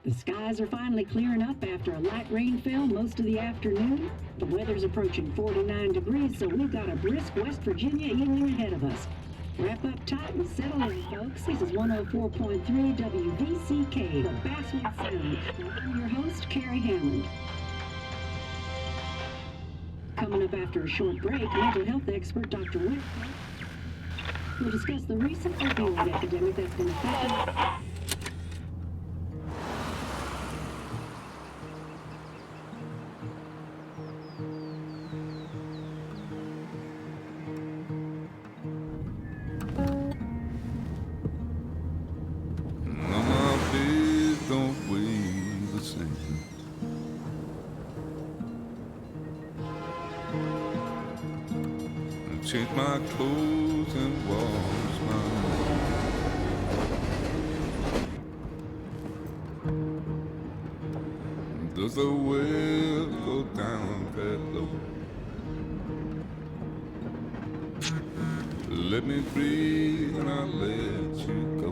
The skies are finally clearing up after a light rainfall most of the afternoon. The weather's approaching 49 degrees, so we've got a brisk West Virginia evening ahead of us. Wrap up tight and settle in, folks. This is 104.3 WVCK, the Basswood Sound. I'm your host, Carrie Hammond. Coming up after a short break, mental health expert Dr. Wick will discuss the recent opioid epidemic that's been affecting. Change my clothes and wash my hands. Does the well go down that low? Let me breathe and I'll let you go.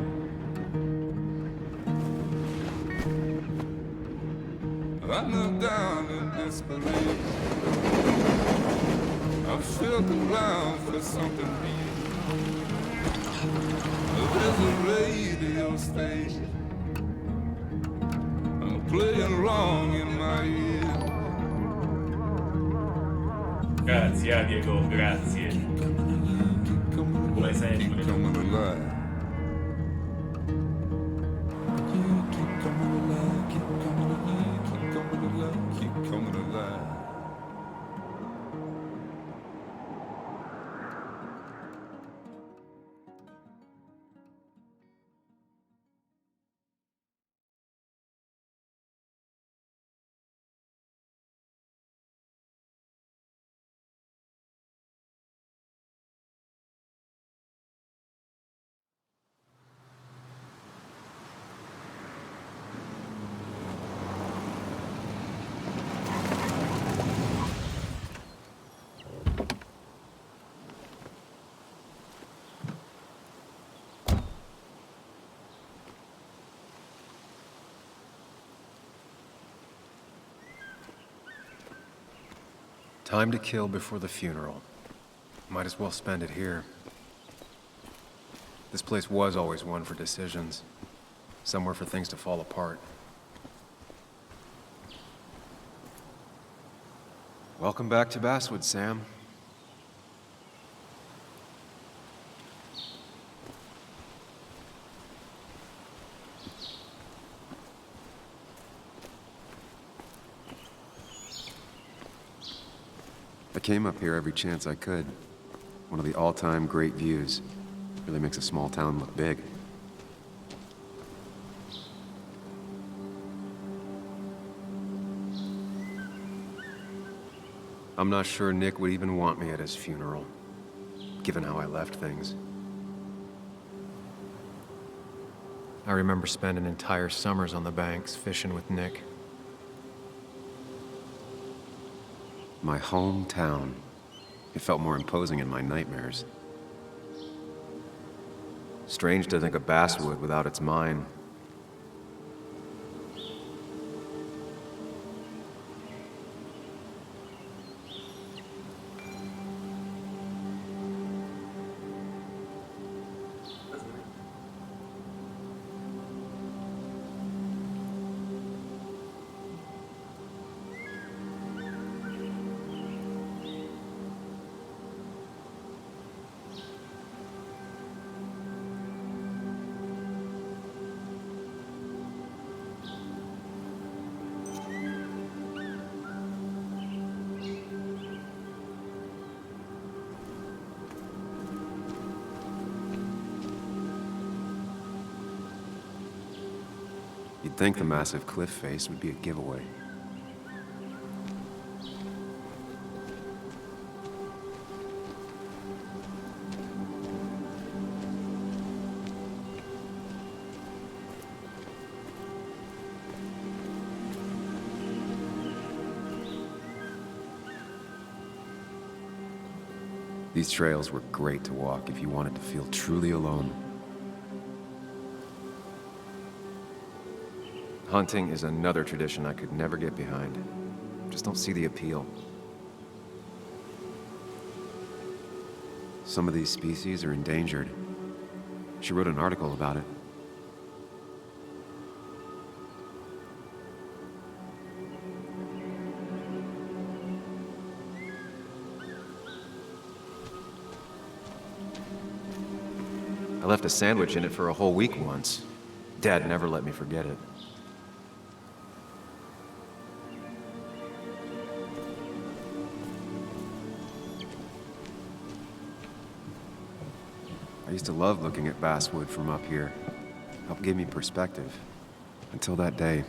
I knelt down in desperation. I felt around for something real. There's a radio station playing wrong in my ear. Grazie Diego, grazie. Come sempre. Keep coming alive. Time to kill before the funeral. Might as well spend it here. This place was always one for decisions. Somewhere for things to fall apart. Welcome back to Basswood, Sam. I came up here every chance I could. One of the all-time great views. Really makes a small town look big. I'm not sure Nick would even want me at his funeral, given how I left things. I remember spending entire summers on the banks fishing with Nick. My hometown. It felt more imposing in my nightmares. Strange to think of Basswood without its mine. You'd think the massive cliff face would be a giveaway. These trails were great to walk if you wanted to feel truly alone. Hunting is another tradition I could never get behind. Just don't see the appeal. Some of these species are endangered. She wrote an article about it. I left a sandwich in it for a whole week once. Dad never let me forget it. I used to love looking at basswood from up here. Helped give me perspective. Until that day.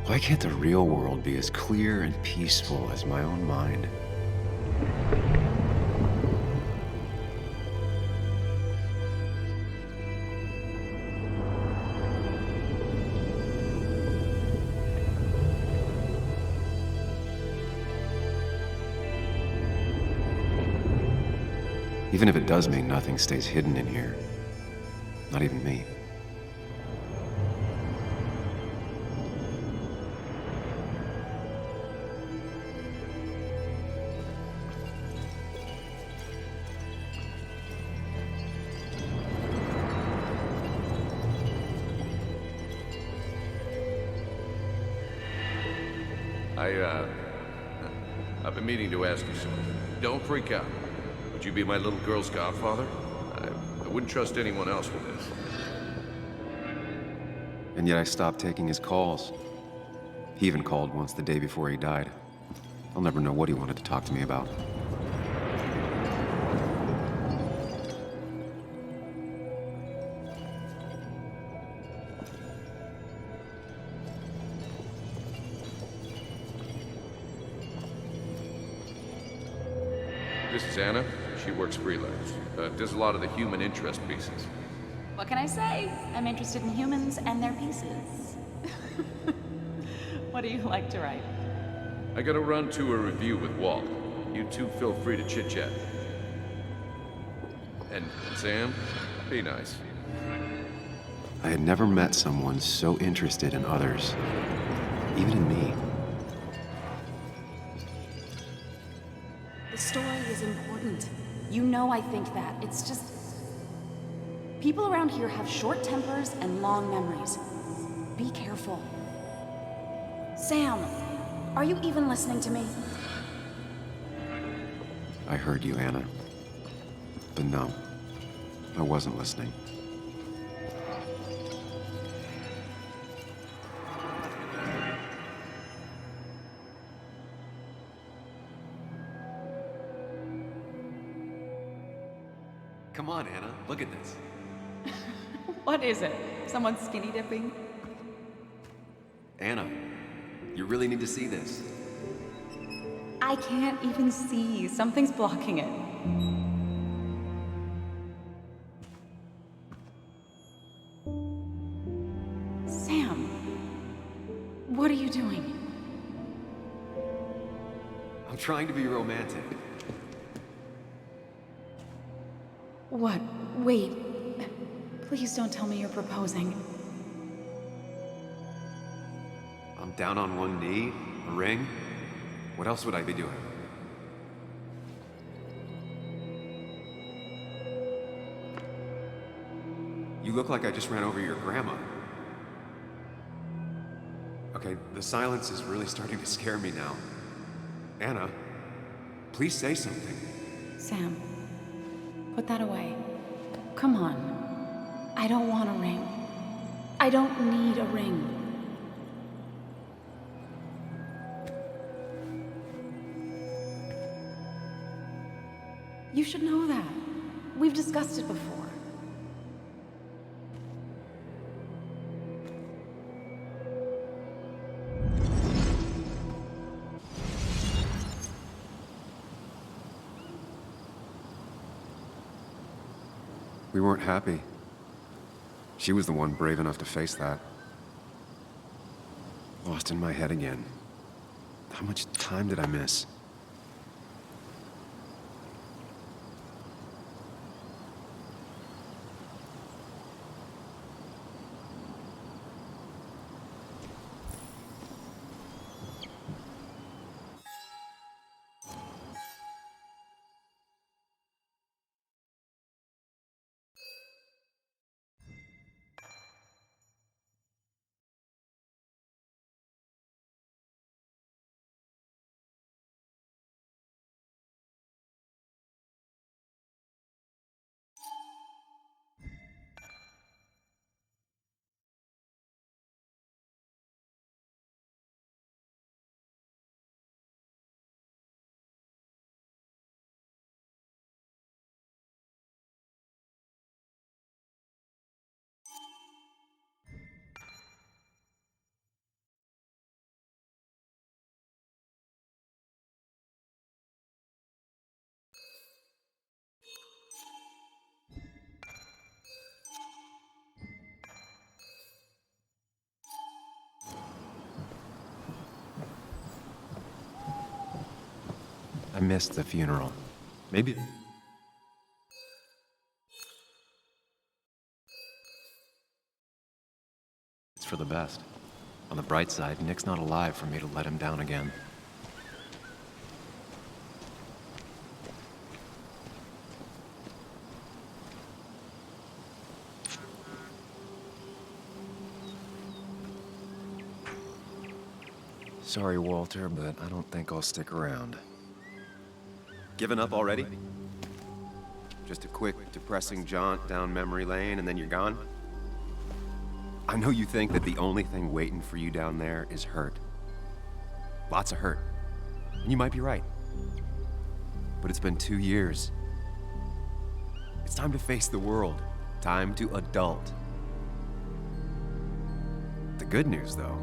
Why can't the real world be as clear and peaceful as my own mind? Even if it does mean nothing stays hidden in here. Not even me. I've been meaning to ask you something. Don't freak out. Would you be my little girl's godfather? I wouldn't trust anyone else with this. And yet I stopped taking his calls. He even called once the day before he died. I'll never know what he wanted to talk to me about. This is Anna. She works freelance. Does a lot of the human interest pieces. What can I say? I'm interested in humans and their pieces. What do you like to write? I gotta run to a review with Walt. You two feel free to chit-chat. And Sam, be nice. I had never met someone so interested in others, even in me. The story is important. You know I think that. It's just... people around here have short tempers and long memories. Be careful. Sam, are you even listening to me? I heard you, Anna. But no, I wasn't listening. Come on, Anna, look at this. What is it? Someone skinny dipping? Anna, you really need to see this. I can't even see. Something's blocking it. Sam, what are you doing? I'm trying to be romantic. What? Wait. Please don't tell me you're proposing. I'm down on one knee, a ring. What else would I be doing? You look like I just ran over your grandma. Okay, the silence is really starting to scare me now. Anna, please say something. Sam, put that away. Come on. I don't want a ring. I don't need a ring. You should know that. We've discussed it before. We weren't happy. She was the one brave enough to face that. Lost in my head again. How much time did I miss? I missed the funeral. Maybe... It's for the best. On the bright side, Nick's not alive for me to let him down again. Sorry, Walter, but I don't think I'll stick around. Given up already? Just a quick, depressing jaunt down memory lane and then you're gone? I know you think that the only thing waiting for you down there is hurt. Lots of hurt. And you might be right. But it's been 2 years. It's time to face the world. Time to adult. The good news, though,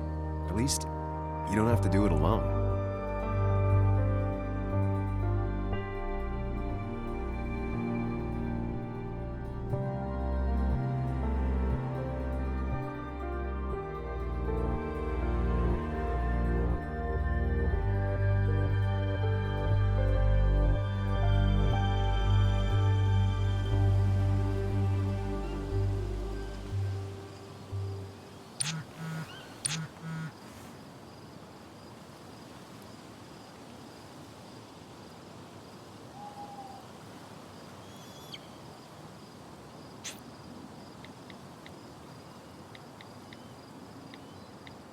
at least you don't have to do it alone.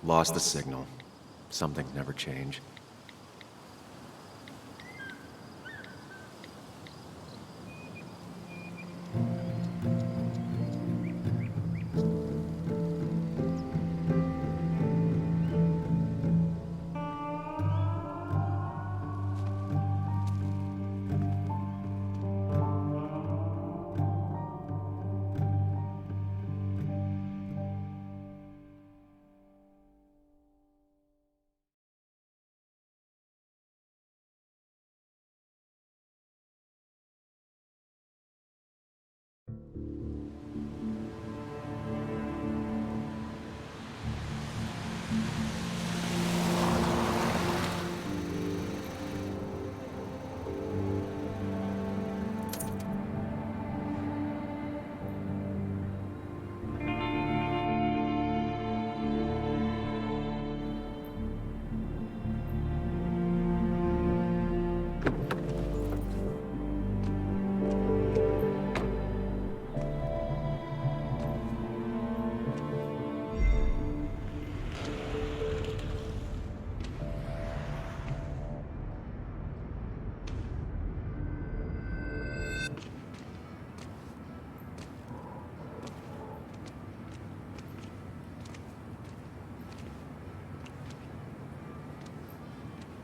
Lost the signal. Some things never change.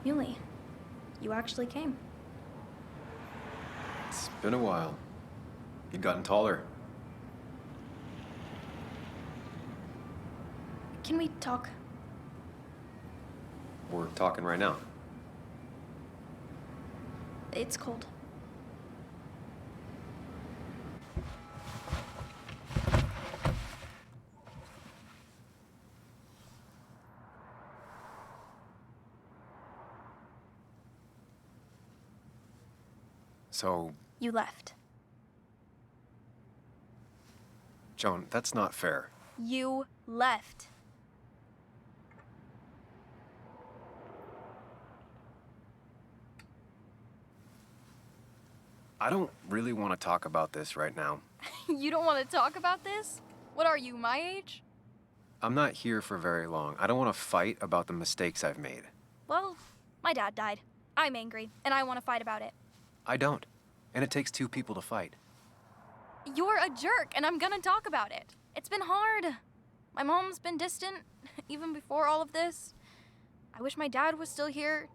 Yuli, you actually came. It's been a while. You've gotten taller. Can we talk? We're talking right now. It's cold. So, You left. Joan, that's not fair. You left. I don't really want to talk about this right now. You don't want to talk about this? What are you, my age? I'm not here for very long. I don't want to fight about the mistakes I've made. Well, my dad died. I'm angry, and I want to fight about it. I don't. And it takes two people to fight. You're a jerk, and I'm gonna talk about it. It's been hard. My mom's been distant, even before all of this. I wish my dad was still here.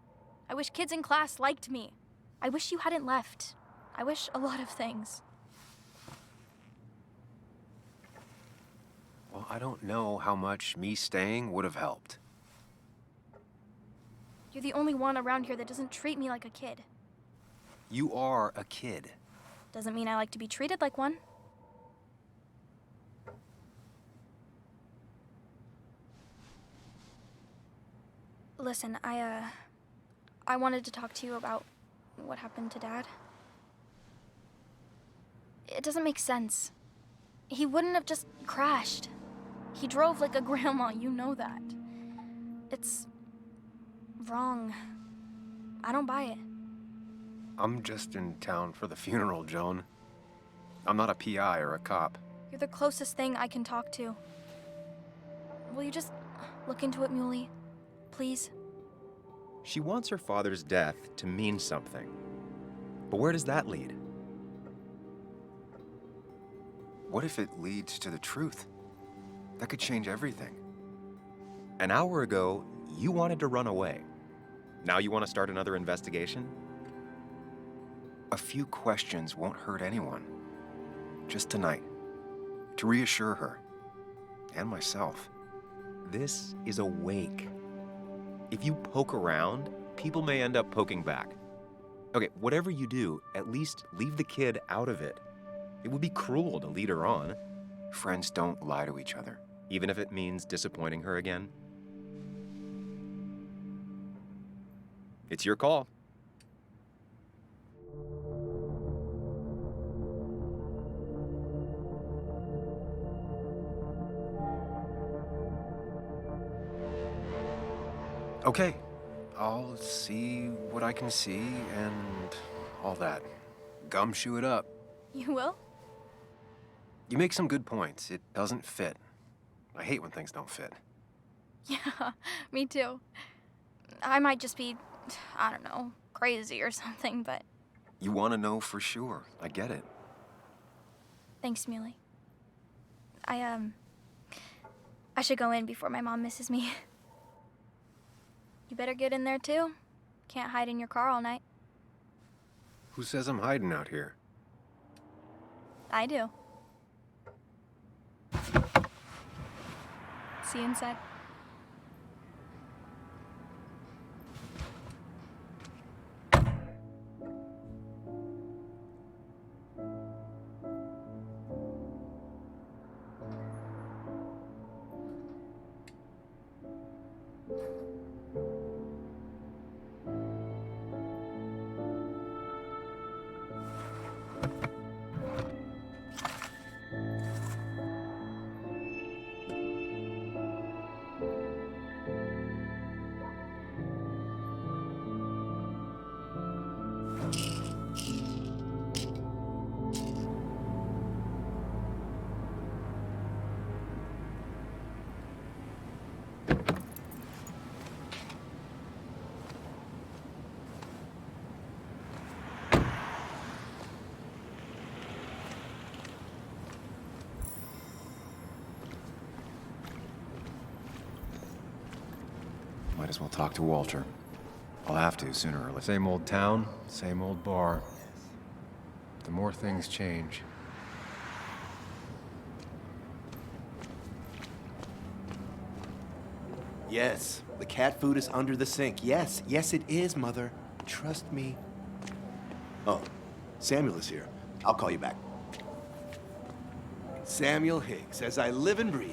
I wish kids in class liked me. I wish you hadn't left. I wish a lot of things. Well, I don't know how much me staying would have helped. You're the only one around here that doesn't treat me like a kid. You are a kid. Doesn't mean I like to be treated like one. Listen, I wanted to talk to you about what happened to Dad. It doesn't make sense. He wouldn't have just crashed. He drove like a grandma, you know that. It's wrong. I don't buy it. I'm just in town for the funeral, Joan. I'm not a PI or a cop. You're the closest thing I can talk to. Will you just look into it, Muley? Please? She wants her father's death to mean something. But where does that lead? What if it leads to the truth? That could change everything. An hour ago, you wanted to run away. Now you want to start another investigation? A few questions won't hurt anyone. Just tonight. To reassure her. And myself. This is a wake. If you poke around, people may end up poking back. Okay, whatever you do, at least leave the kid out of it. It would be cruel to lead her on. Friends don't lie to each other, even if it means disappointing her again. It's your call. Okay, I'll see what I can see and all that. Gumshoe it up. You will? You make some good points. It doesn't fit. I hate when things don't fit. Yeah, me too. I might just be, I don't know, crazy or something, but You want to know for sure. I get it. thanks, Muley. I should go in before my mom misses me. You better get in there too. Can't hide in your car all night. Who says I'm hiding out here? I do. See you inside. Might as well talk to Walter. I'll have to sooner or later. Same old town, same old bar. The more things change. Yes, the cat food is under the sink. Yes, yes it is, Mother. Trust me. Oh, Samuel is here. I'll call you back. Samuel Higgs, as I live and breathe.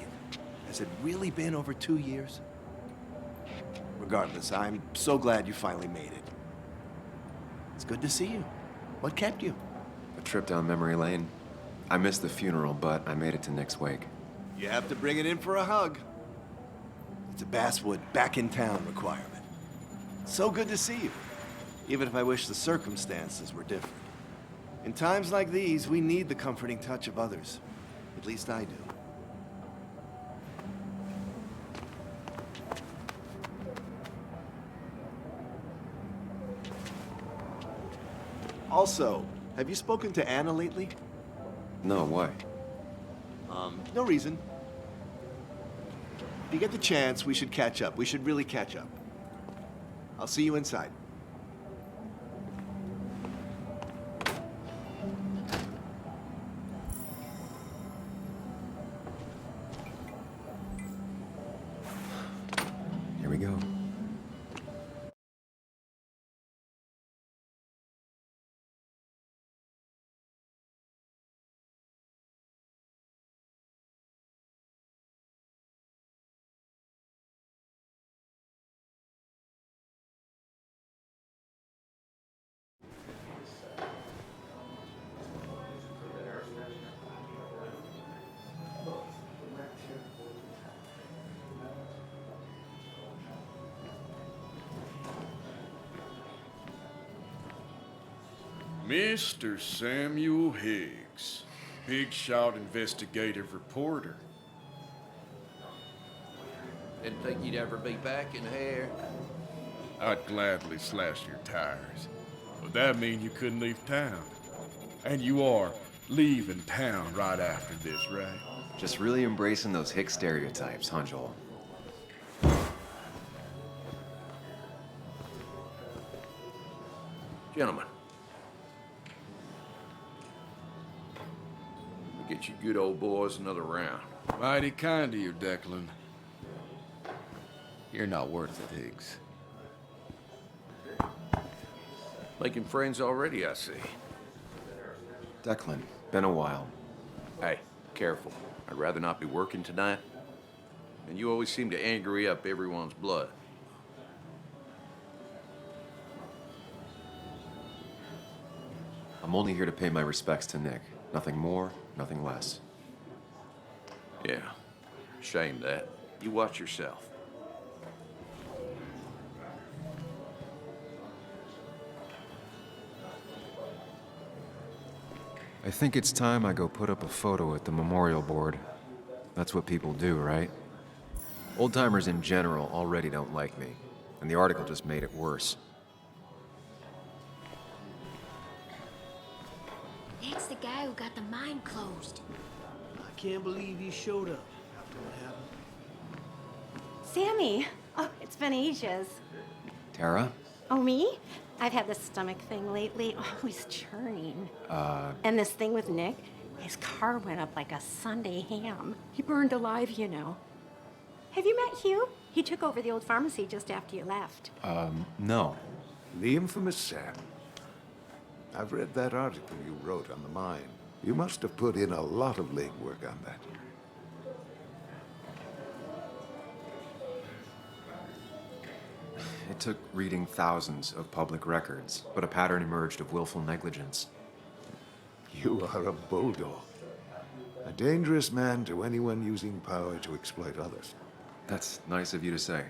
Has it really been over 2 years? Regardless, I'm so glad you finally made it. It's good to see you. What kept you? A trip down memory lane. I missed the funeral, but I made it to Nick's wake. You have to bring it in for a hug. It's a Basswood back in town requirement. So good to see you, even if I wish the circumstances were different. In times like these, we need the comforting touch of others. At least I do. Also, have you spoken to Anna lately? No, why? No reason. If you get the chance, we should catch up. We should really catch up. I'll see you inside. Here we go. Mr. Samuel Higgs, Big Shot investigative reporter. Didn't think you'd ever be back in here. I'd gladly slash your tires. But that mean you couldn't leave town. And you are leaving town right after this, right? Just really embracing those hick stereotypes, huh, Joel? Gentlemen. We'll get you good old boys another round. Mighty kind of you, Declan. You're not worth it, Higgs. Making friends already, I see. Declan, been a while. Hey, careful. I'd rather not be working tonight. And you always seem to angry up everyone's blood. I'm only here to pay my respects to Nick. Nothing more, nothing less. Yeah, shame that. You watch yourself. I think it's time I go put up a photo at the memorial board. That's what people do, right? Old-timers in general already don't like me, and the article just made it worse. That's the guy who got the mine closed. I can't believe you showed up after what happened. Sammy! Oh, it's been ages. Tara? Oh, me? I've had this stomach thing lately, always churning. And this thing with Nick, his car went up like a Sunday ham. He burned alive, you know. Have you met Hugh? He took over the old pharmacy just after you left. No. The infamous Sam. I've read that article you wrote on the mine. You must have put in a lot of legwork on that. It took reading thousands of public records, but a pattern emerged of willful negligence. You are a bulldog. A dangerous man to anyone using power to exploit others. That's nice of you to say.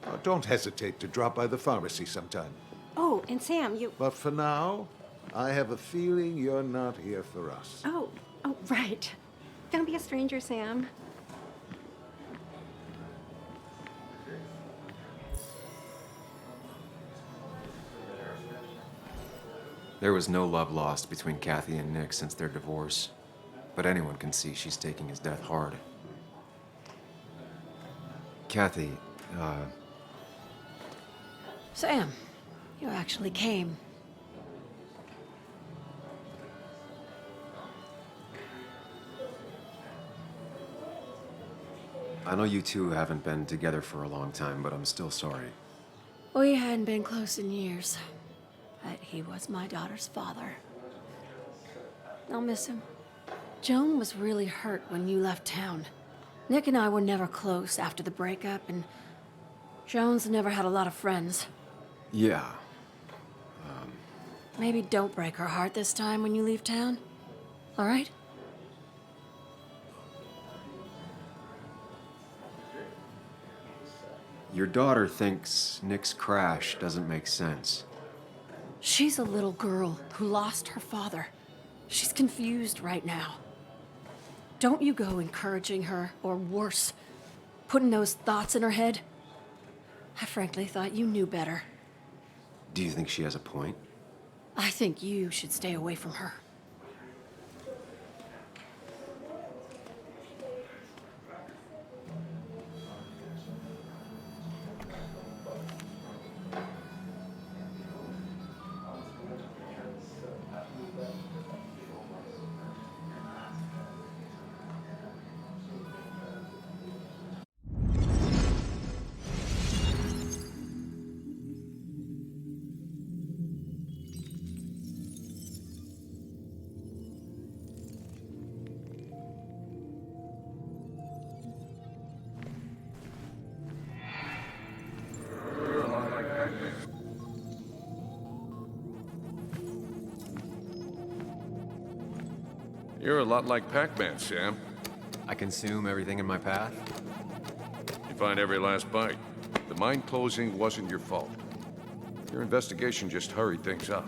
Oh, don't hesitate to drop by the pharmacy sometime. Oh, and Sam, you... But for now, I have a feeling you're not here for us. Oh, right. Don't be a stranger, Sam. There was no love lost between Kathy and Nick since their divorce, but anyone can see she's taking his death hard. Kathy, Sam, you actually came. I know you two haven't been together for a long time, but I'm still sorry. We hadn't been close in years, but he was my daughter's father. I'll miss him. Joan was really hurt when you left town. Nick and I were never close after the breakup, and Joan's never had a lot of friends. Yeah. Maybe don't break her heart this time when you leave town. All right? Your daughter thinks Nick's crash doesn't make sense. She's a little girl who lost her father. She's confused right now. Don't you go encouraging her, or worse, putting those thoughts in her head. I frankly thought you knew better. Do you think she has a point? I think you should stay away from her. You're a lot like Pac-Man, Sam. I consume everything in my path? You find every last bite. The mine closing wasn't your fault. Your investigation just hurried things up.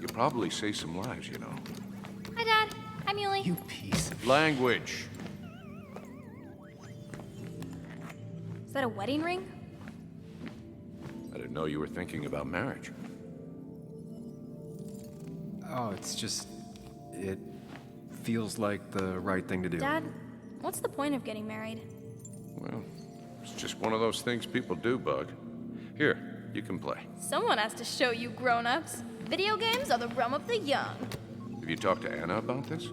You probably saved some lives, you know. Hi, Dad. Hi, Muley. You piece of... Language. Is that a wedding ring? I didn't know you were thinking about marriage. Oh, it's just... It feels like the right thing to do. Dad, what's the point of getting married? Well, it's just one of those things people do, Bug. Here, you can play. Someone has to show you grown-ups. Video games are the realm of the young. Have you talked to Anna about this?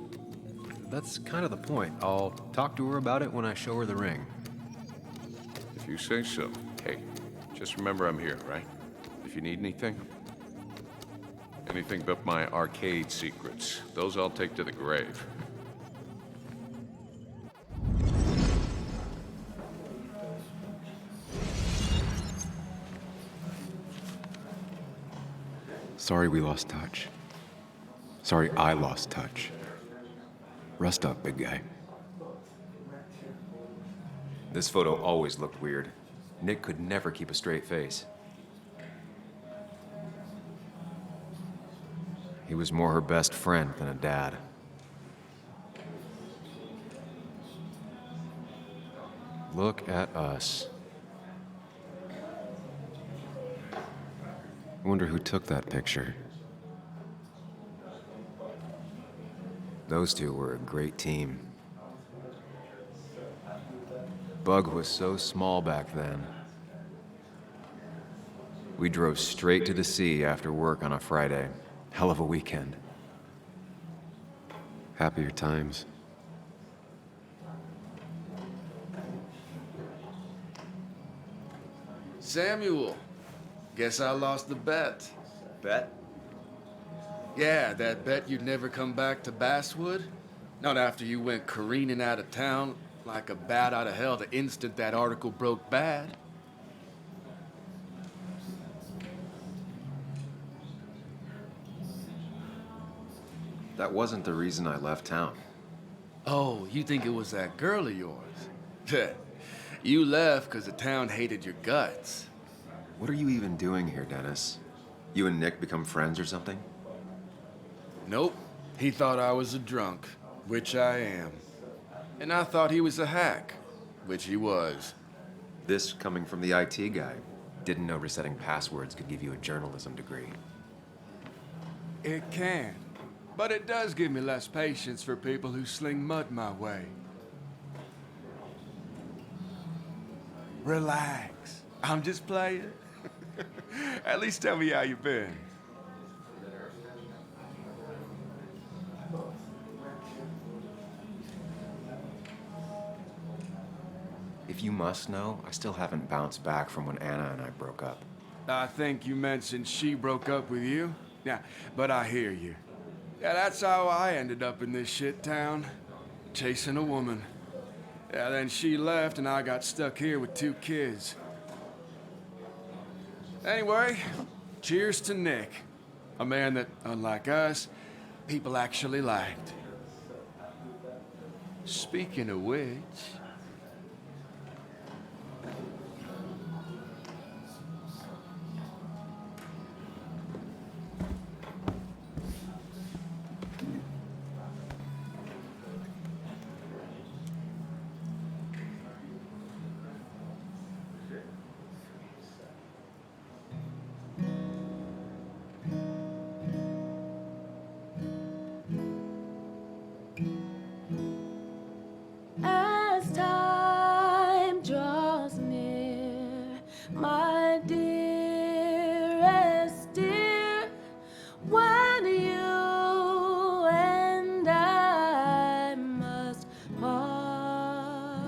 That's kind of the point. I'll talk to her about it when I show her the ring. If you say so. Hey, just remember I'm here, right? If you need anything. Anything but my arcade secrets. Those I'll take to the grave. Sorry we lost touch. Sorry I lost touch. Rest up, big guy. This photo always looked weird. Nick could never keep a straight face. He was more her best friend than a dad. Look at us. I wonder who took that picture. Those two were a great team. Bug was so small back then. We drove straight to the sea after work on a Friday. Hell of a weekend. Happier times. Samuel, guess I lost the bet. Bet? Yeah, that bet you'd never come back to Basswood. Not after you went careening out of town like a bat out of hell the instant that article broke bad. That wasn't the reason I left town. Oh, you think it was that girl of yours? You left because the town hated your guts. What are you even doing here, Dennis? You and Nick become friends or something? Nope. He thought I was a drunk, which I am. And I thought he was a hack, which he was. This coming from the IT guy. Didn't know resetting passwords could give you a journalism degree. It can. But it does give me less patience for people who sling mud my way. Relax. I'm just playing. At least tell me how you been. If you must know, I still haven't bounced back from when Anna and I broke up. I think you mentioned she broke up with you. Yeah, but I hear you. Yeah, that's how I ended up in this shit town. Chasing a woman. Yeah, then she left and I got stuck here with 2 kids. Anyway, cheers to Nick. A man that, unlike us, people actually liked. Speaking of which... As time draws near, my dearest dear, when you and I must part,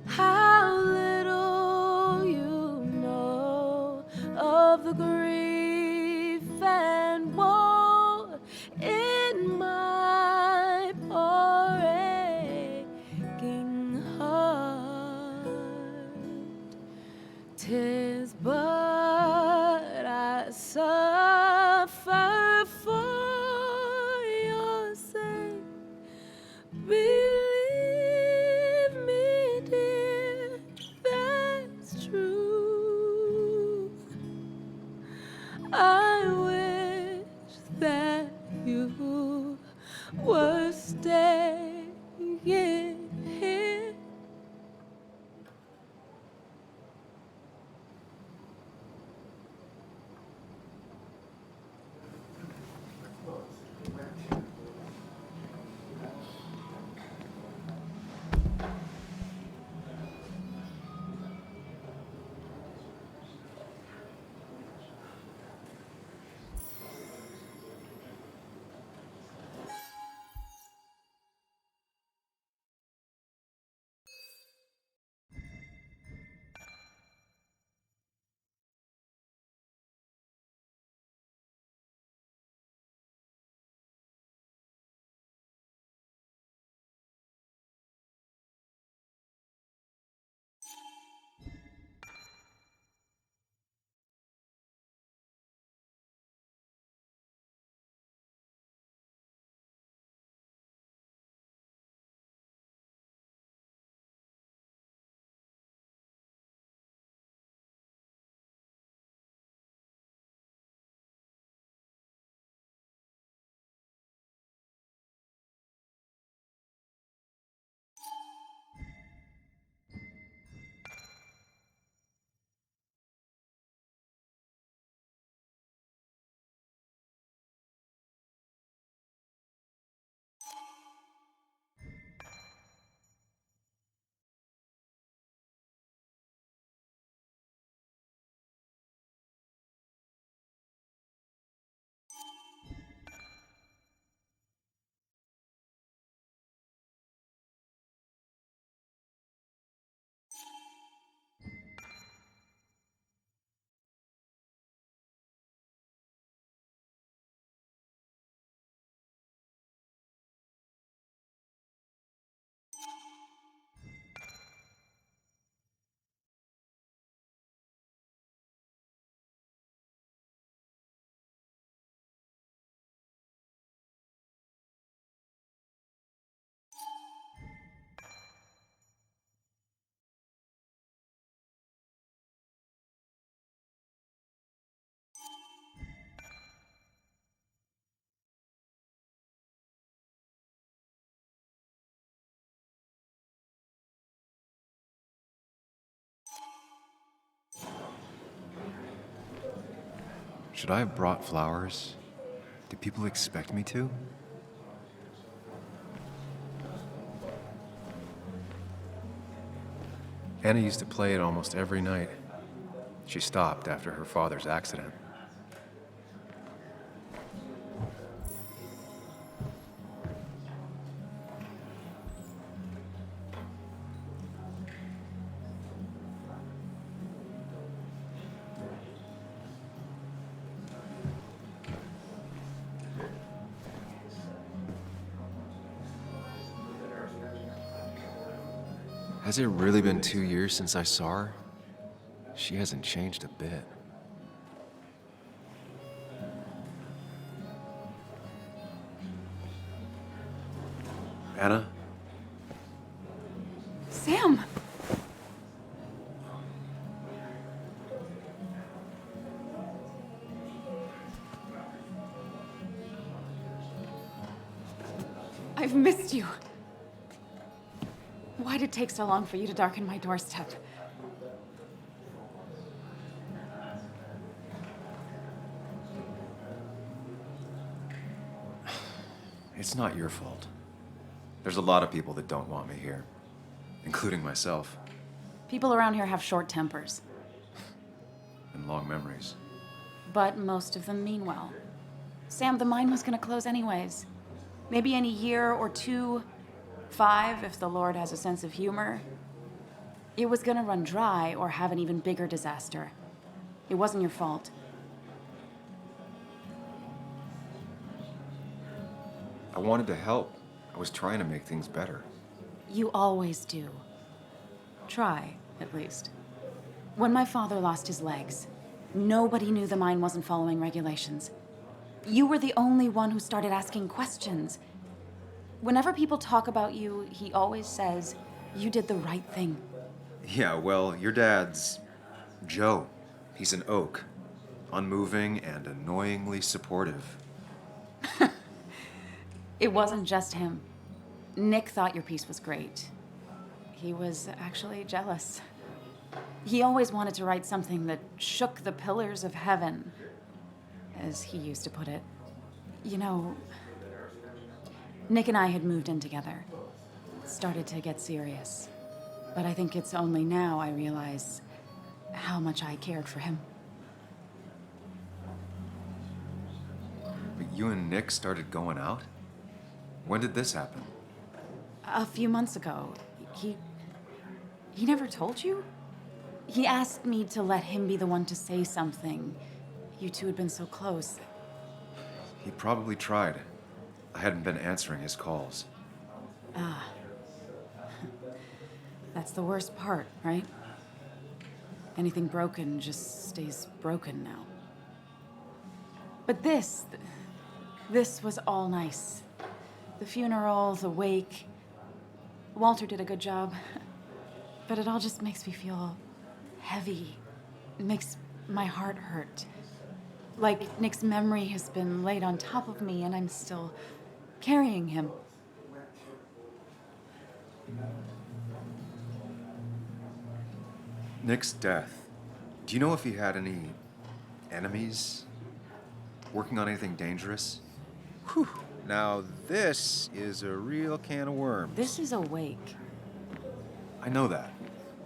how little you know of the grief and woe in my poor aching heart. 'Tis but I suffer for your sake. Believe me, dear, that's true. I wish that you were staying here. Should I have brought flowers? Do people expect me to? Anna used to play it almost every night. She stopped after her father's accident. Has it really been 2 years since I saw her? She hasn't changed a bit. Anna? Sam! I've missed you. Why'd it take so long for you to darken my doorstep? It's not your fault. There's a lot of people that don't want me here, including myself. People around here have short tempers, And long memories. but most of them mean well. Sam, the mine was gonna close anyways. Maybe in a year or 2, 5, if the Lord has a sense of humor. It was gonna run dry or have an even bigger disaster. It wasn't your fault. I wanted to help. I was trying to make things better. You always do. Try, at least. When my father lost his legs, nobody knew the mine wasn't following regulations. You were the only one who started asking questions. Whenever people talk about you, he always says, you did the right thing. Yeah, well, your dad's Joe. He's an oak. Unmoving and annoyingly supportive. It wasn't just him. Nick thought your piece was great. He was actually jealous. He always wanted to write something that shook the pillars of heaven, as he used to put it. You know, Nick and I had moved in together. Started to get serious. But I think it's only now I realize how much I cared for him. But you and Nick started going out? When did this happen? A few months ago. He never told you? He asked me to let him be the one to say something. You two had been so close. He probably tried. I hadn't been answering his calls. Ah. That's the worst part, right? Anything broken just stays broken now. But this was all nice. The funeral, the wake. Walter did a good job. But it all just makes me feel heavy. It makes my heart hurt. Like Nick's memory has been laid on top of me and I'm still carrying him. Nick's death. Do you know if he had any enemies? Working on anything dangerous? Whew. Now this is a real can of worms. This is a wake. I know that.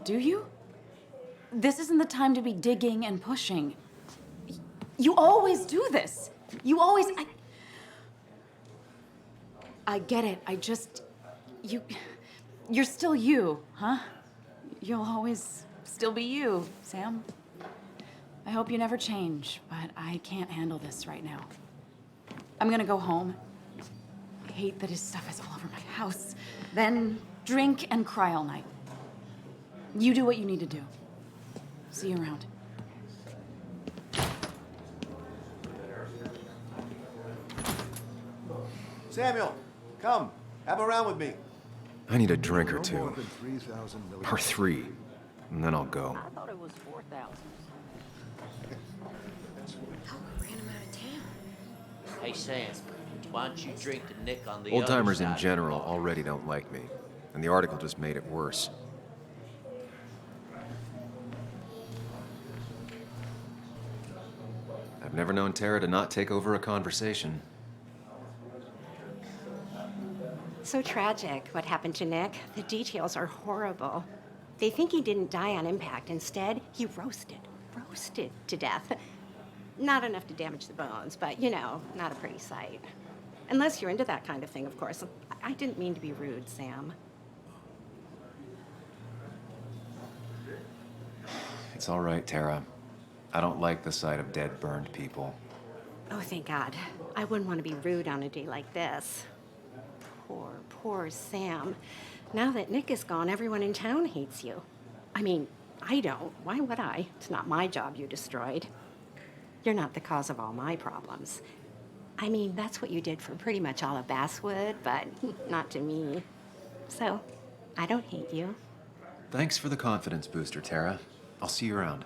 Do you? This isn't the time to be digging and pushing. You always do this. You always... I get it. I just... You're still you, huh? You'll always still be you, Sam. I hope you never change, but I can't handle this right now. I'm gonna go home. I hate that his stuff is all over my house. Then drink and cry all night. You do what you need to do. See you around. Samuel, come. Have a round with me. I need a drink or No two. more than 3,000 Or 3. And then I'll go. I thought it was 4,000. Oh, we ran him out of town. Hey, Sam, why don't you drink to Nick on the Old other timers side in of the general bar? already don't like me. And the article just made it worse. I've never known Tara to not take over a conversation. So tragic what happened to Nick. The details are horrible. They think he didn't die on impact. Instead, he roasted to death. Not enough to damage the bones, but you know, not a pretty sight. Unless you're into that kind of thing, of course. I didn't mean to be rude, Sam. It's all right, Tara. I don't like the sight of dead, burned people. Oh, thank God. I wouldn't want to be rude on a day like this. Poor Sam. Now that Nick is gone, everyone in town hates you. I mean, I don't. Why would I? It's not my job you destroyed. You're not the cause of all my problems. I mean, that's what you did for pretty much all of Basswood, but not to me. So, I don't hate you. Thanks for the confidence booster, Tara. I'll see you around.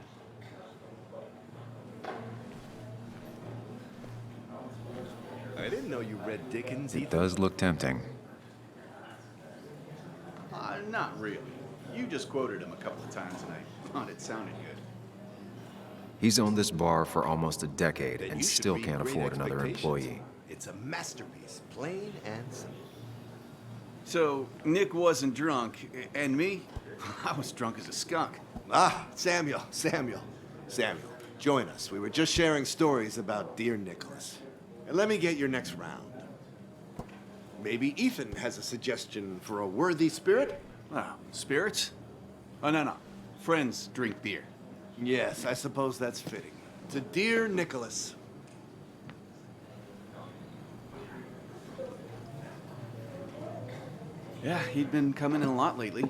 I didn't know you read Dickens It either. does look tempting. Not really. You just quoted him a couple of times and I thought it sounded good. He's owned this bar for almost a decade Then and you should still read can't Great afford another Expectations. employee. It's a masterpiece, plain and simple. So, Nick wasn't drunk, and me? I was drunk as a skunk. Samuel, join us. We were just sharing stories about dear Nicholas. And let me get your next round. Maybe Ethan has a suggestion for a worthy spirit? Spirits? Oh, no. Friends drink beer. Yes, I suppose that's fitting. To dear Nicholas. Yeah, he'd been coming in a lot lately.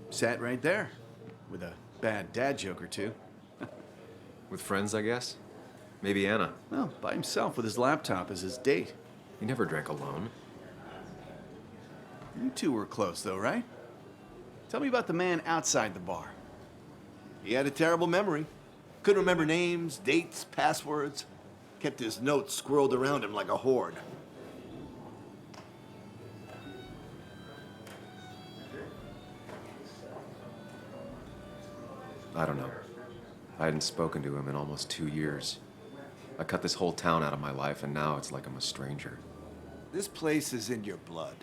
Sat right there, with a bad dad joke or two. With friends, I guess? Maybe Anna. Well, by himself with his laptop as his date. He never drank alone. You two were close, though, right? Tell me about the man outside the bar. He had a terrible memory. Couldn't remember names, dates, passwords. Kept his notes squirreled around him like a hoard. I don't know. I hadn't spoken to him in almost 2 years. I cut this whole town out of my life, and now it's like I'm a stranger. This place is in your blood.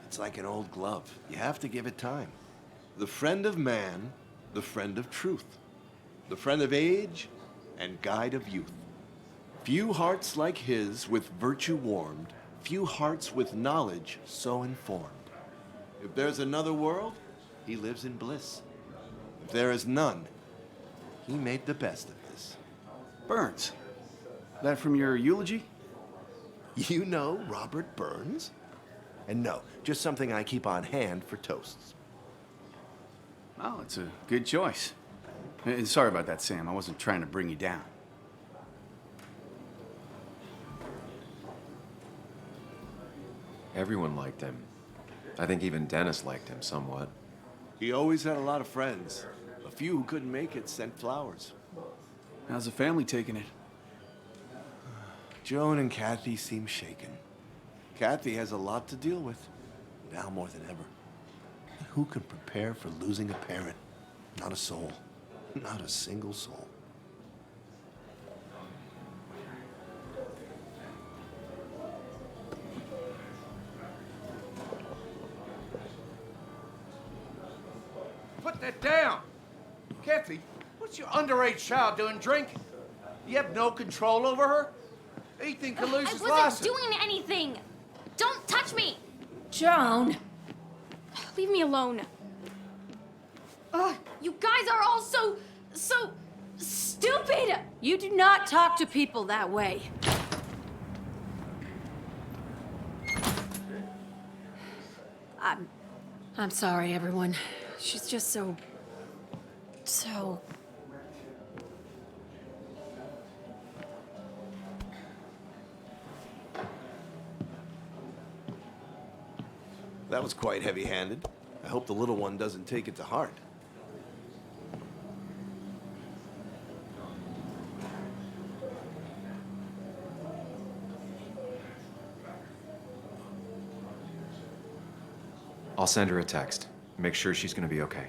It's like an old glove. You have to give it time. The friend of man, the friend of truth. The friend of age, and guide of youth. Few hearts like his with virtue warmed, few hearts with knowledge so informed. If there's another world, he lives in bliss. If there is none, he made the best of this. Burns. That from your eulogy? You know Robert Burns? And no, just something I keep on hand for toasts. Oh, it's a good choice. And sorry about that, Sam. I wasn't trying to bring you down. Everyone liked him. I think even Dennis liked him somewhat. He always had a lot of friends. A few who couldn't make it sent flowers. How's the family taking it? Joan and Kathy seem shaken. Kathy has a lot to deal with, now more than ever. And who can prepare for losing a parent? Not a soul. Not a single soul. Put that down! Kathy, what's your underage child doing drinking? You have no control over her? Ethan can lose his I wasn't license. doing anything! Don't touch me! Joan! Leave me alone. Ugh, you guys are all so stupid! You do not talk to people that way. I'm sorry, everyone. She's just so... That was quite heavy-handed. I hope the little one doesn't take it to heart. I'll send her a text. Make sure she's gonna be okay.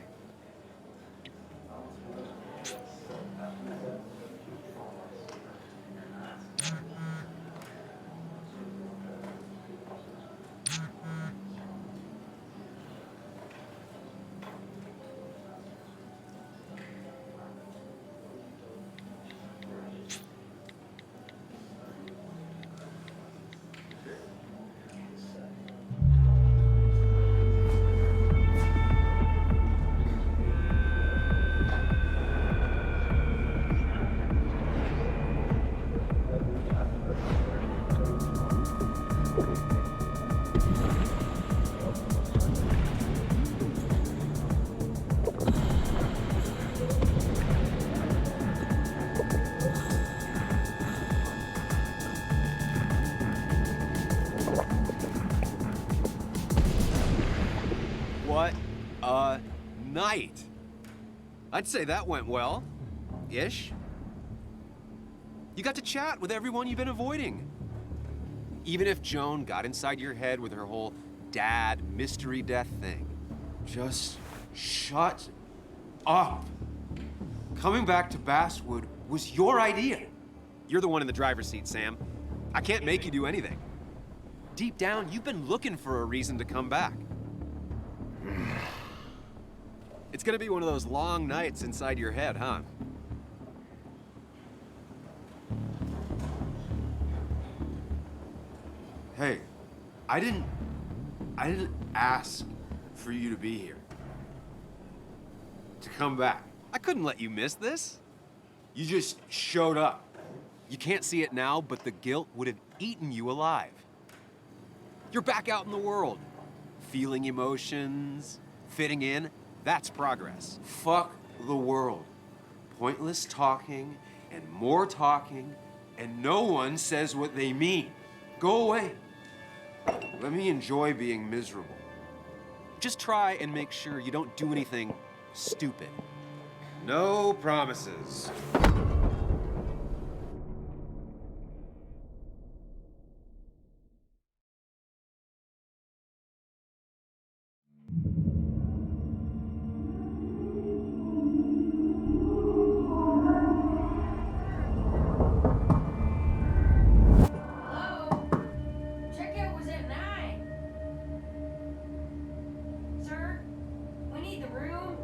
night. I'd say that went well. Ish. You got to chat with everyone you've been avoiding. Even if Joan got inside your head with her whole dad mystery death thing. Just shut up. Coming back to Basswood was your idea. You're the one in the driver's seat, Sam. I can't make you do anything. Deep down, you've been looking for a reason to come back. It's gonna be one of those long nights inside your head, huh? Hey, I didn't ask for you to be here. To come back. I couldn't let you miss this. You just showed up. You can't see it now, but the guilt would have eaten you alive. You're back out in the world. Feeling emotions, fitting in, that's progress. Fuck the world. Pointless talking and more talking, and no one says what they mean. Go away. Let me enjoy being miserable. Just try and make sure you don't do anything stupid. No promises. Checkout was at 9. Sir, we need the room.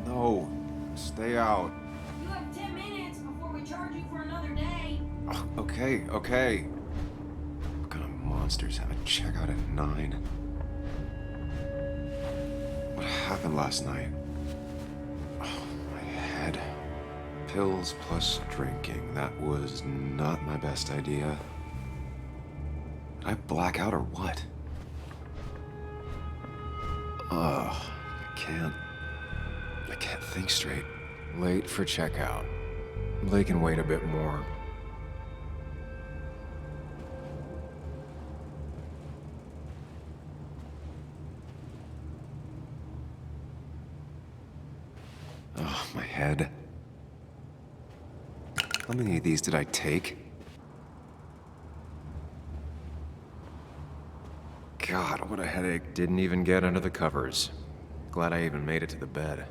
No, stay out. You have 10 minutes before we charge you for another day. Okay. What kind of monsters have a checkout at 9? What happened last night? Oh, my head. Pills plus drinking. That was not my best idea. Did I black out or what? I can't think straight. Late for checkout. They can wait a bit more. Oh, my head. How many of these did I take? God, what a headache. Didn't even get under the covers. Glad I even made it to the bed.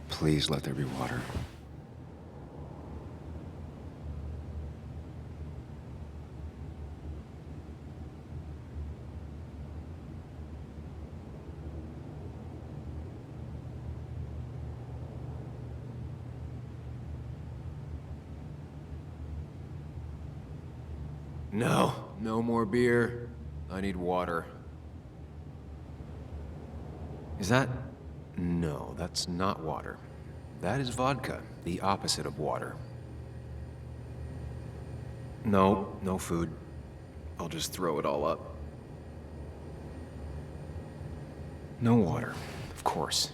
Please let there be water. No more beer. I need water. Is that? No, that's not water. That is vodka, the opposite of water. No food. I'll just throw it all up. No water, of course.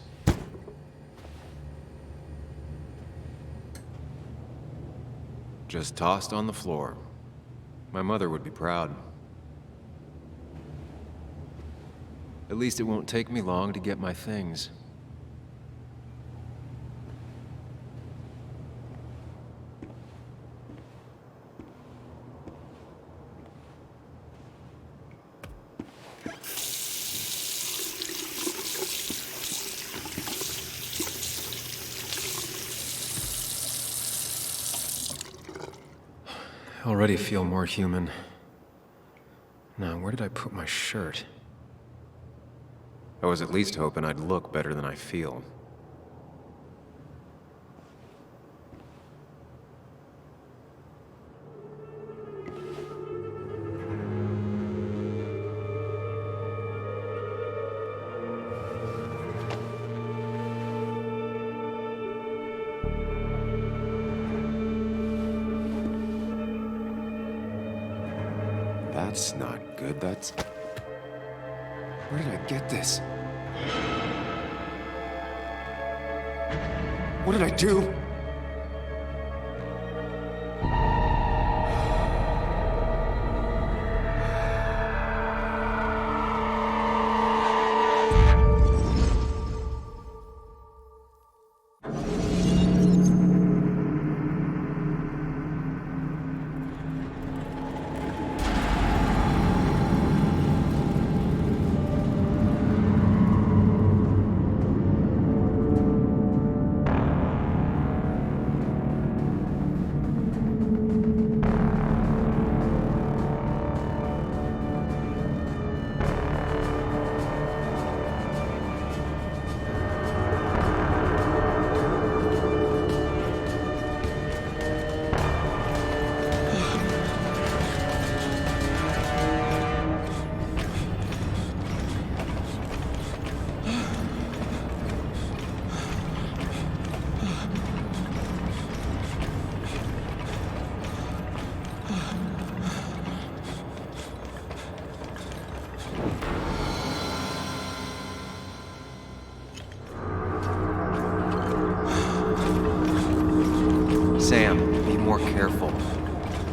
Just tossed on the floor. My mother would be proud. At least it won't take me long to get my things. Already feel more human. Now, where did I put my shirt? I was at least hoping I'd look better than I feel. That's not good. That's... Where did I get this? What did I do?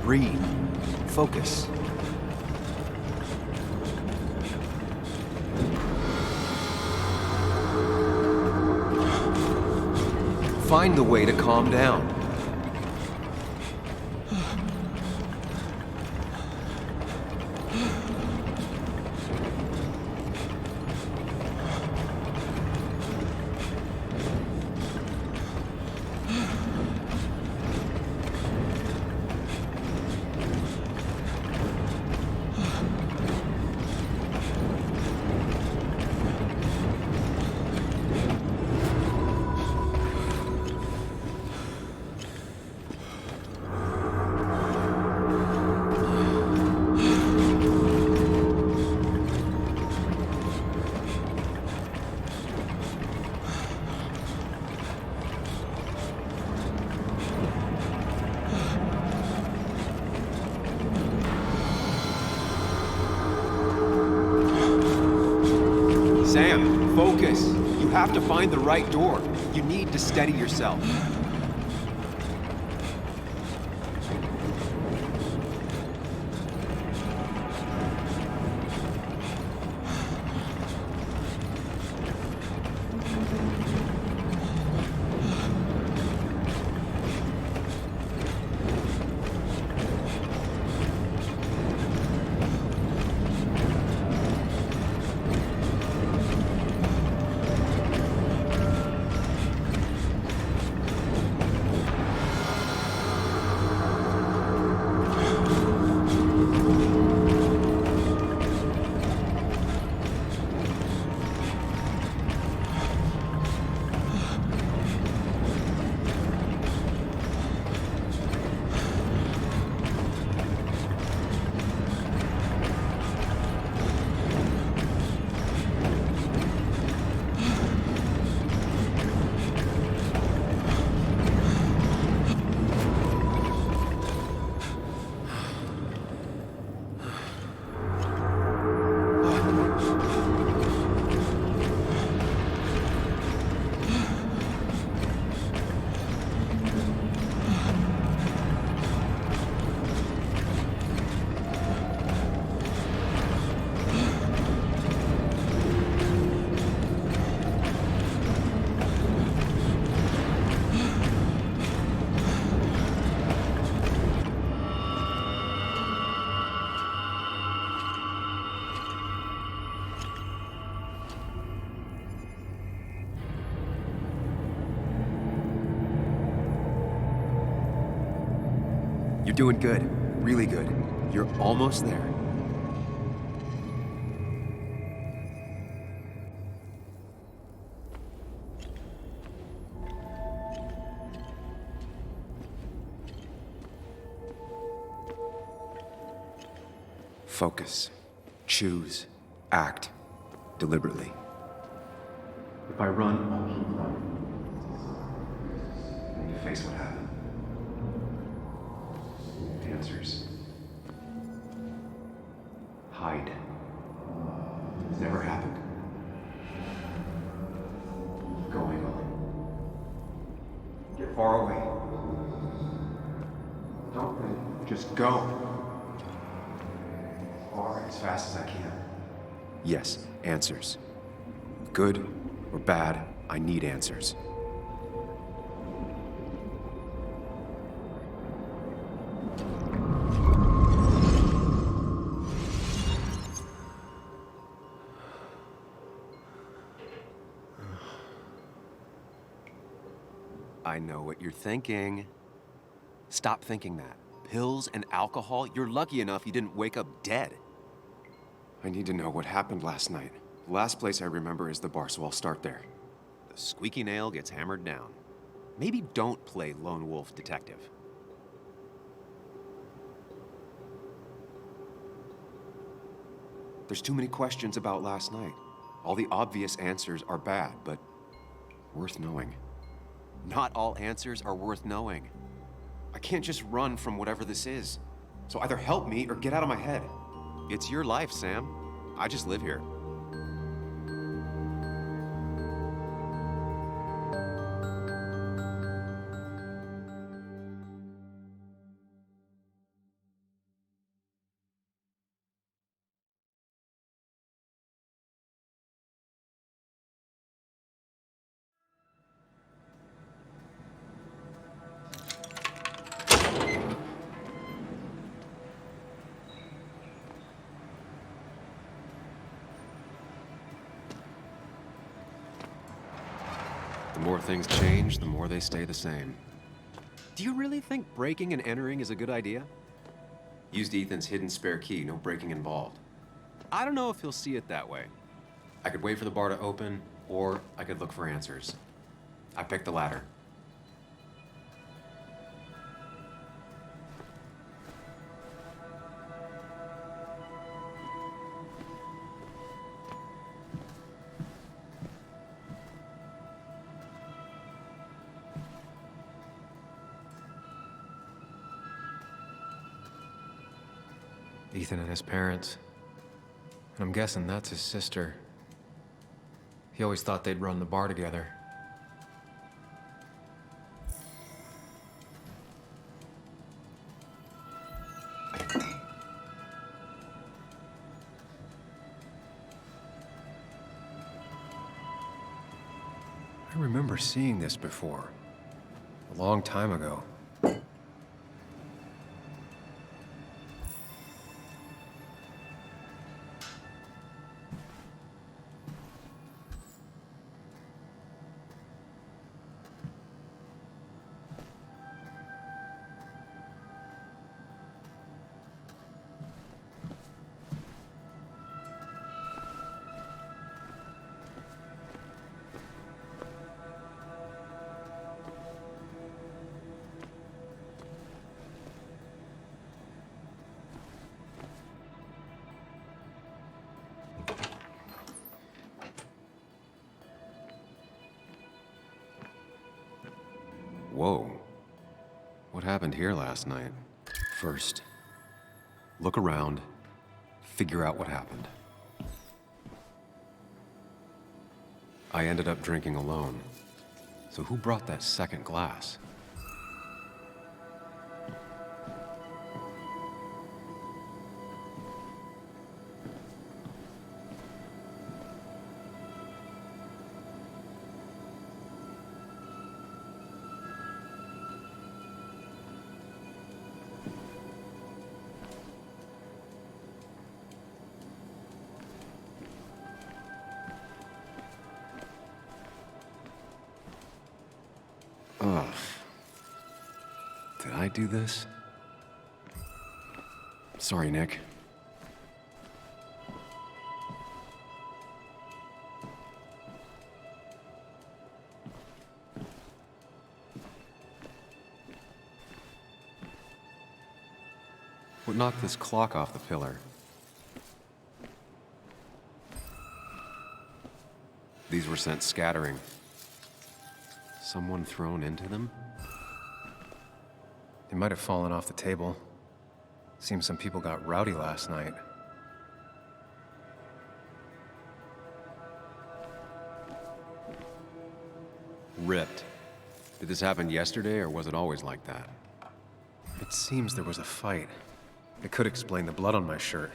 Breathe. Focus. Find the way to calm down. Sam, focus. You have to find the right door. You need to steady yourself. You're doing good. Really good. You're almost there. Focus. Choose. Act. Deliberately. If I run, I'll keep running. I need to face what happened. Answers. Hide. It's never happened. Going on. Get far away. Don't think. Just go. As far, as fast as I can. Yes, answers. Good or bad, I need answers. I know what you're thinking. Stop thinking that. Pills and alcohol, you're lucky enough you didn't wake up dead. I need to know what happened last night. The last place I remember is the bar, so I'll start there. The squeaky nail gets hammered down. Maybe don't play lone wolf detective. There's too many questions about last night. All the obvious answers are bad, but worth knowing. Not all answers are worth knowing. I can't just run from whatever this is. So either help me or get out of my head. It's your life, Sam. I just live here. more things change, the more they stay the same. Do you really think breaking and entering is a good idea? Used Ethan's hidden spare key, no breaking involved. I don't know if he'll see it that way. I could wait for the bar to open, or I could look for answers. I picked the latter. Ethan and his parents. And I'm guessing that's his sister. He always thought they'd run the bar together. I remember seeing this before. A long time ago. Whoa. What happened here last night? First, look around, figure out what happened. I ended up drinking alone. So who brought that second glass? Ugh. Did I do this? Sorry, Nick. What knocked this clock off the pillar? These were sent scattering. Someone thrown into them? They might have fallen off the table. Seems some people got rowdy last night. Ripped. Did this happen yesterday, or was it always like that? It seems there was a fight. It could explain the blood on my shirt.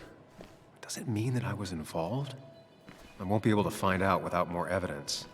Does it mean that I was involved? I won't be able to find out without more evidence.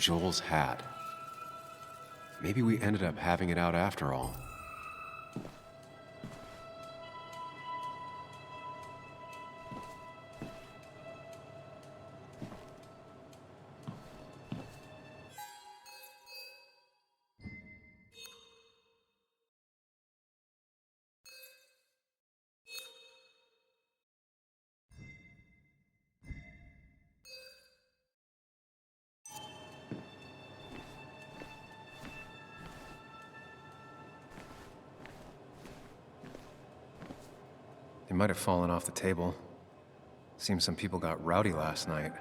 Joel's hat. Maybe we ended up having it out after all. They might have fallen off the table. Seems some people got rowdy last night.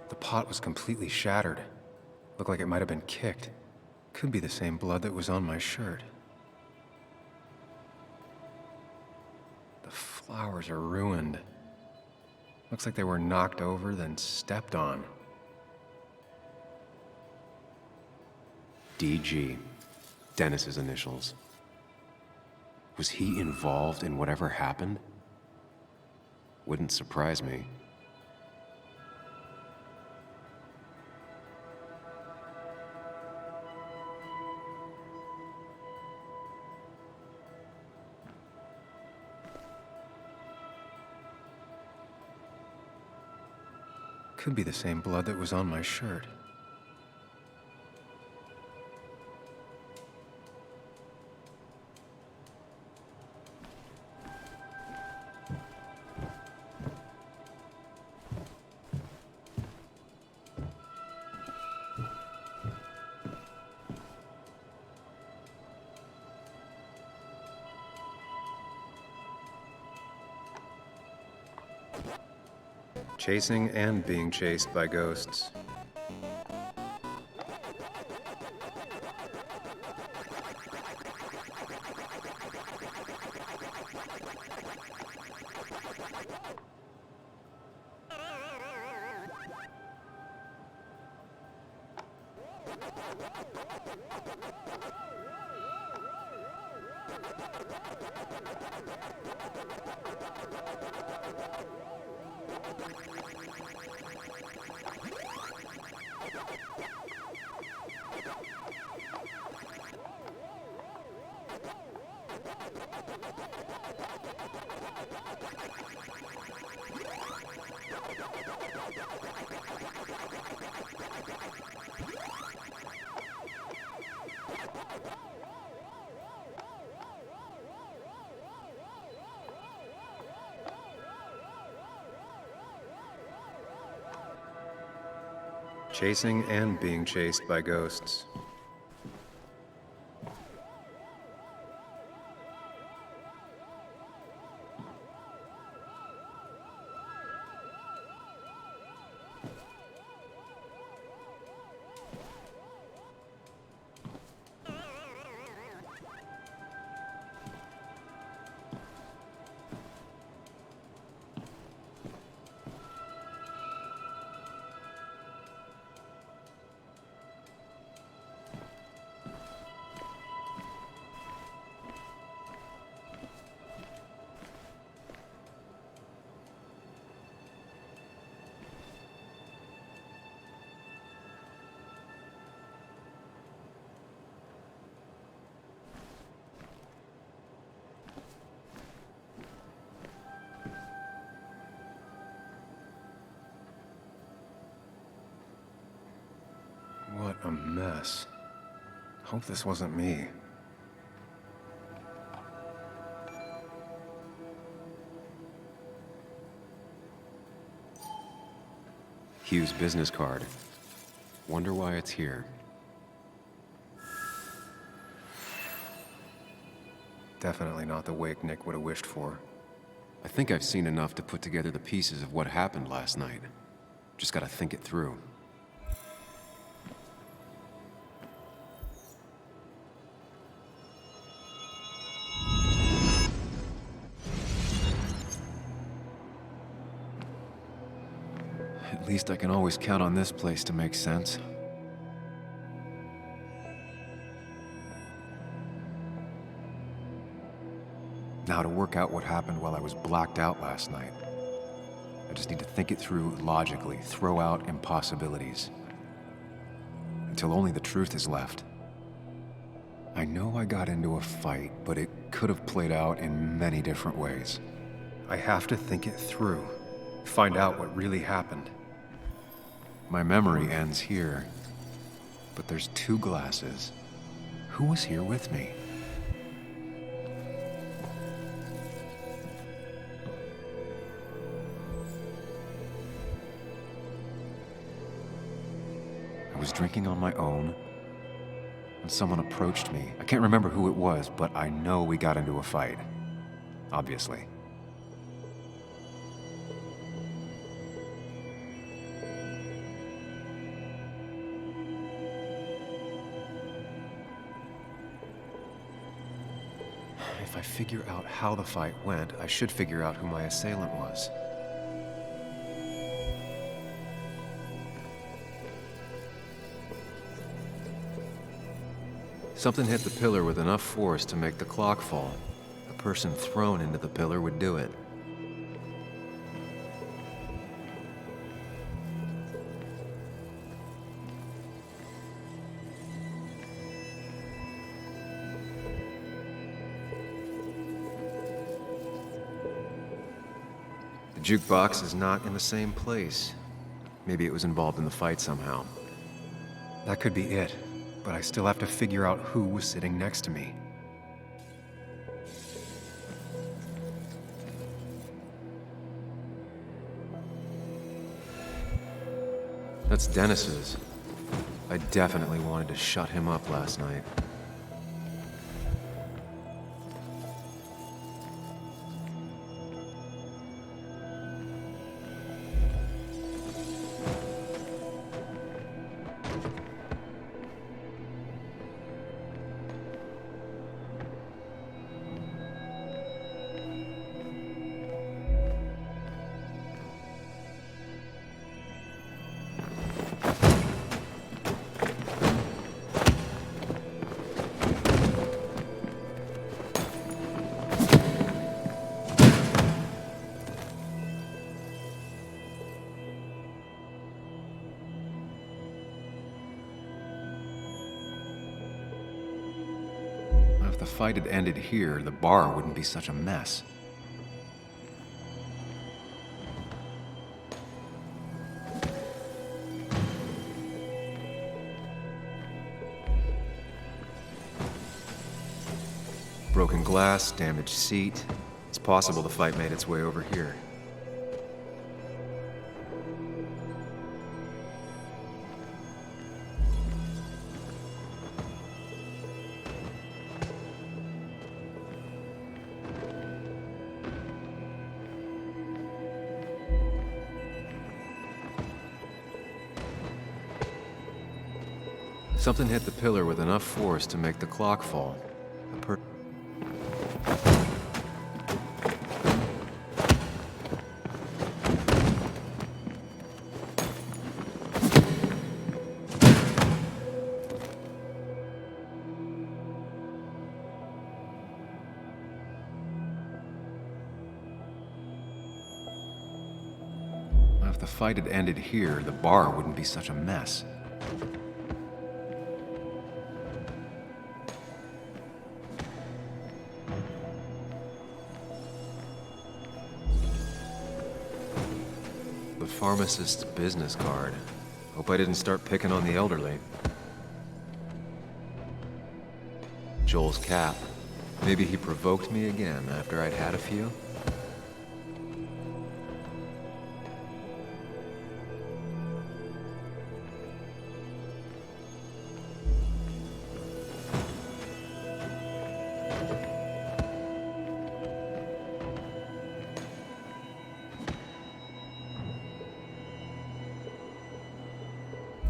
The pot was completely shattered. Looked like it might have been kicked. Could be the same blood that was on my shirt. The flowers are ruined. Looks like they were knocked over, then stepped on. DG. Dennis's initials. Was he involved in whatever happened? Wouldn't surprise me. Could be the same blood that was on my shirt. Chasing and being chased by ghosts. Chasing and being chased by ghosts. What a mess. Hope this wasn't me. Hugh's business card. Wonder why it's here. Definitely not the wake Nick would have wished for. I think I've seen enough to put together the pieces of what happened last night. Just gotta think it through. At least I can always count on this place to make sense. Now to work out what happened while I was blacked out last night. I just need to think it through logically, throw out impossibilities. Until only the truth is left. I know I got into a fight, but it could have played out in many different ways. I have to think it through, find out what really happened. My memory ends here, but there's 2 glasses. Who was here with me? I was drinking on my own, and someone approached me. I can't remember who it was, but I know we got into a fight. Obviously. If I figure out how the fight went, I should figure out who my assailant was. Something hit the pillar with enough force to make the clock fall. The person thrown into the pillar would do it. The jukebox is not in the same place. Maybe it was involved in the fight somehow. That could be it, but I still have to figure out who was sitting next to me. That's Dennis's. I definitely wanted to shut him up last night. If the fight had ended here, the bar wouldn't be such a mess. Broken glass, damaged seat. It's possible the fight made its way over here. Something hit the pillar with enough force to make the clock fall. If the fight had ended here, the bar wouldn't be such a mess. The pharmacist's business card. Hope I didn't start picking on the elderly. Joel's cap. Maybe he provoked me again after I'd had a few.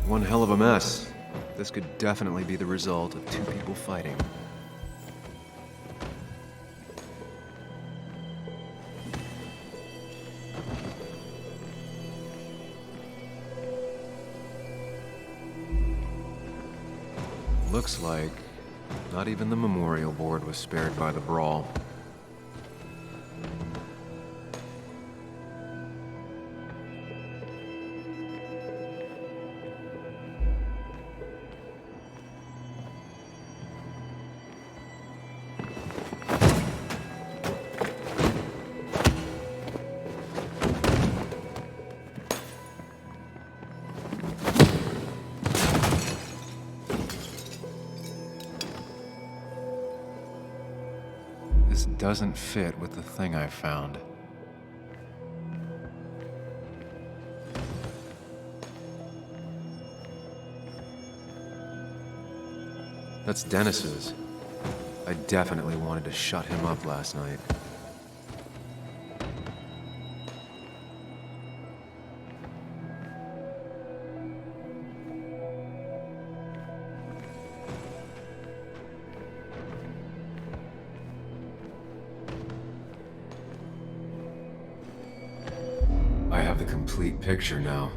One hell of a mess. This could definitely be the result of two people fighting. Looks like not even the memorial board was spared by the brawl. This doesn't fit with the thing I found. That's Dennis's. I definitely wanted to shut him up last night. I have the complete picture now.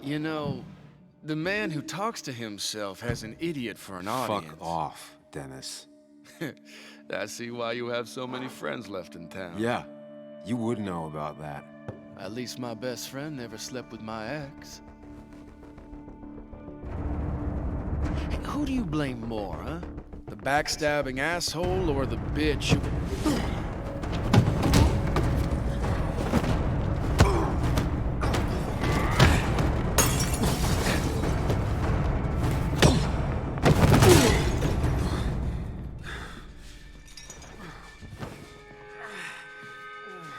You know, the man who talks to himself has an idiot for an audience. Fuck off, Dennis. I see why you have so many friends left in town. Yeah, you would know about that. At least my best friend never slept with my ex. Hey, who do you blame more, huh? The backstabbing asshole or the bitch who...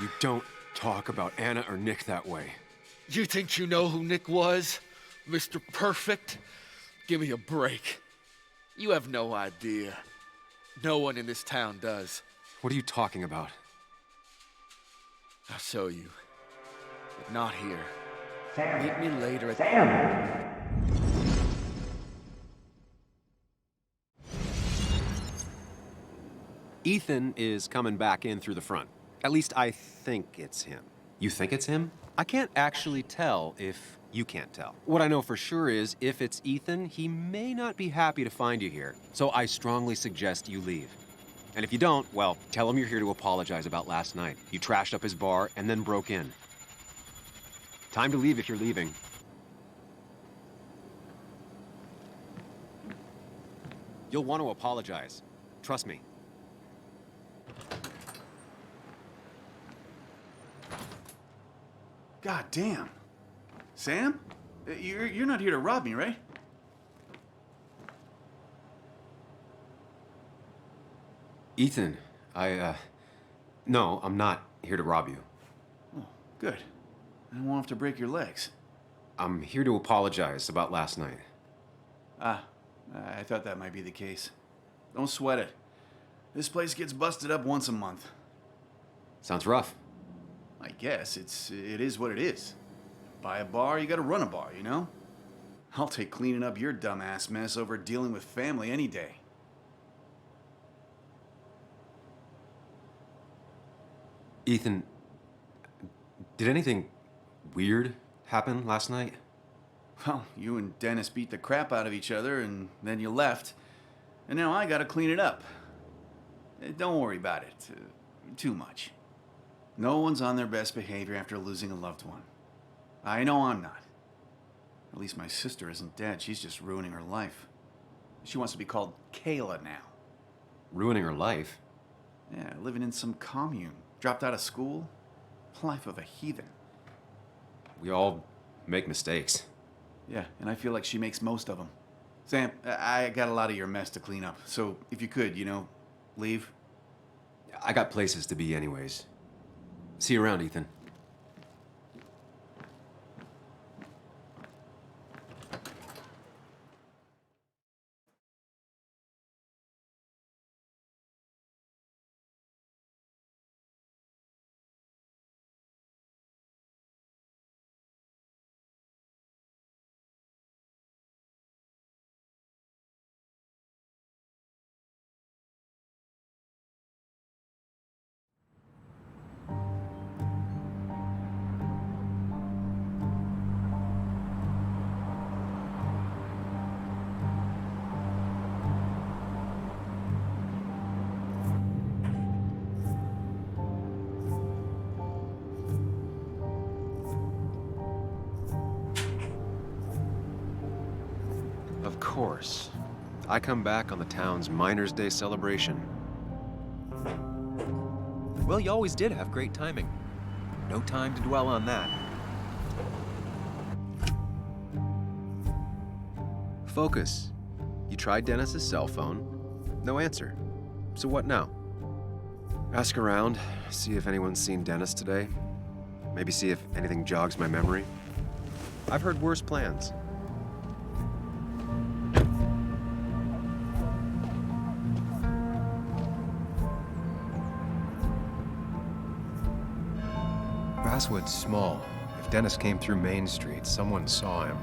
You don't talk about Anna or Nick that way. You think you know who Nick was? Mr. Perfect? Give me a break. You have no idea. No one in this town does. What are you talking about? I'll show you. But not here. Meet me later at... Ethan is coming back in through the front. At least I think it's him. You think it's him? I can't actually tell if you can't tell. What I know for sure is, if it's Ethan, he may not be happy to find you here. So I strongly suggest you leave. And if you don't, well, tell him you're here to apologize about last night. You trashed up his bar and then broke in. Time to leave if you're leaving. You'll want to apologize. Trust me. God damn. Sam? You're not here to rob me, right? Ethan, no, I'm not here to rob you. Oh, good. I won't have to break your legs. I'm here to apologize about last night. Ah, I thought that might be the case. Don't sweat it. This place gets busted up once a month. Sounds rough. I guess it is what it is. Buy a bar, you gotta run a bar, you know? I'll take cleaning up your dumbass mess over dealing with family any day. Ethan, did anything weird happen last night? Well, you and Dennis beat the crap out of each other, and then you left. And now I gotta clean it up. Don't worry about it too much. No one's on their best behavior after losing a loved one. I know I'm not. At least my sister isn't dead. She's just ruining her life. She wants to be called Kayla now. Ruining her life? Yeah, living in some commune. Dropped out of school. Life of a heathen. We all make mistakes. Yeah, and I feel like she makes most of them. Sam, I got a lot of your mess to clean up. So if you could, leave. I got places to be anyways. See you around, Ethan. Of course. I come back on the town's Miners' Day celebration. Well, you always did have great timing. No time to dwell on that. Focus. You tried Dennis's cell phone. No answer. So what now? Ask around, see if anyone's seen Dennis today. Maybe see if anything jogs my memory. I've heard worse plans. Basswood's small. If Dennis came through Main Street, someone saw him.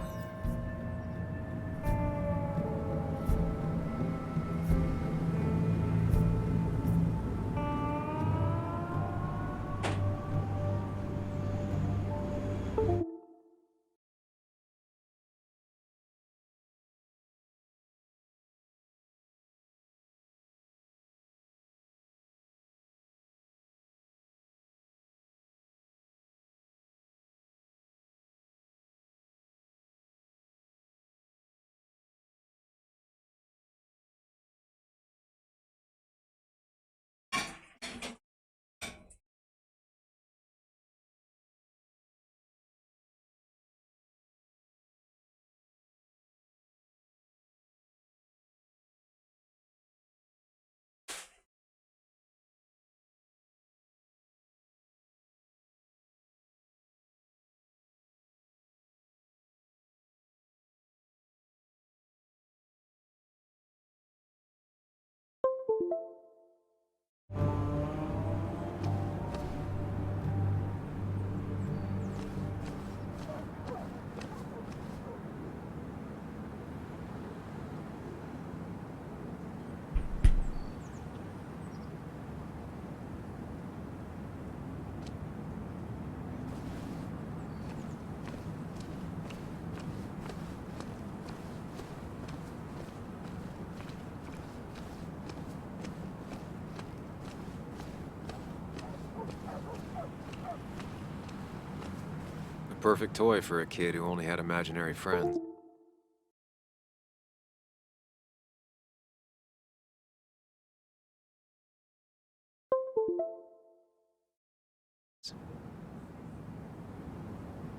Perfect toy for a kid who only had imaginary friends.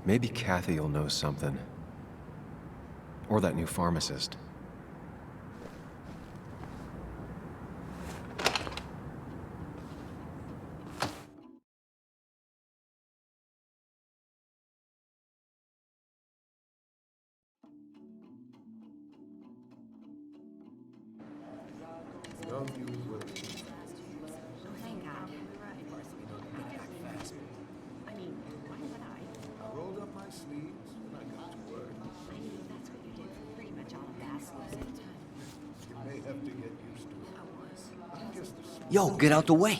Maybe Kathy will know something. Or that new pharmacist. Yo, get out the way.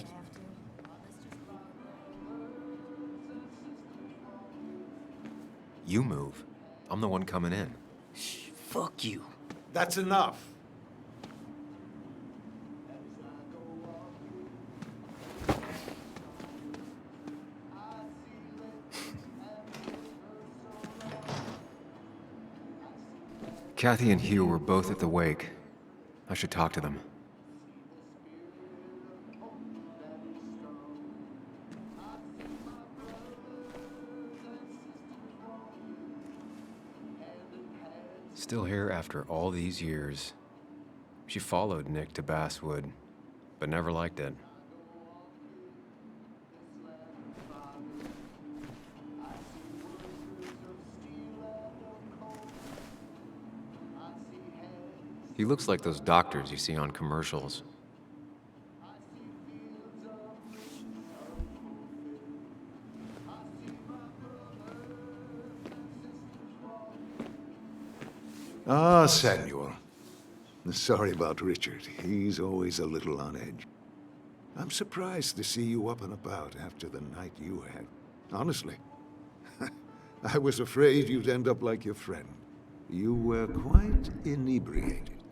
You move. I'm the one coming in. Fuck you. That's enough. Kathy and Hugh were both at the wake. I should talk to them. Still here after all these years. She followed Nick to Basswood, but never liked it. He looks like those doctors you see on commercials. Ah, Samuel. Sorry about Richard. He's always a little on edge. I'm surprised to see you up and about after the night you had. Honestly. I was afraid you'd end up like your friend. You were quite inebriated.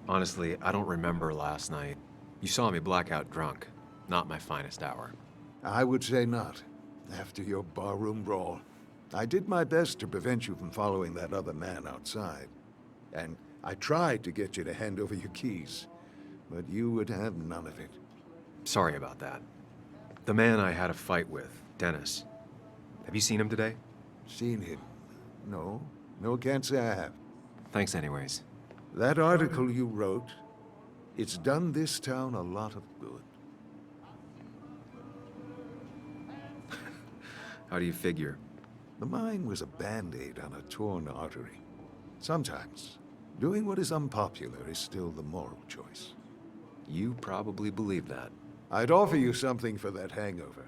Honestly, I don't remember last night. You saw me blackout drunk. Not my finest hour. I would say not. After your barroom brawl, I did my best to prevent you from following that other man outside. And I tried to get you to hand over your keys, but you would have none of it. Sorry about that. The man I had a fight with, Dennis. Have you seen him today? Seen him? No. No, can't say I have. Thanks anyways. That article you wrote, it's done this town a lot of good. How do you figure? The mine was a band-aid on a torn artery. Sometimes, doing what is unpopular is still the moral choice. You probably believe that. I'd offer you something for that hangover,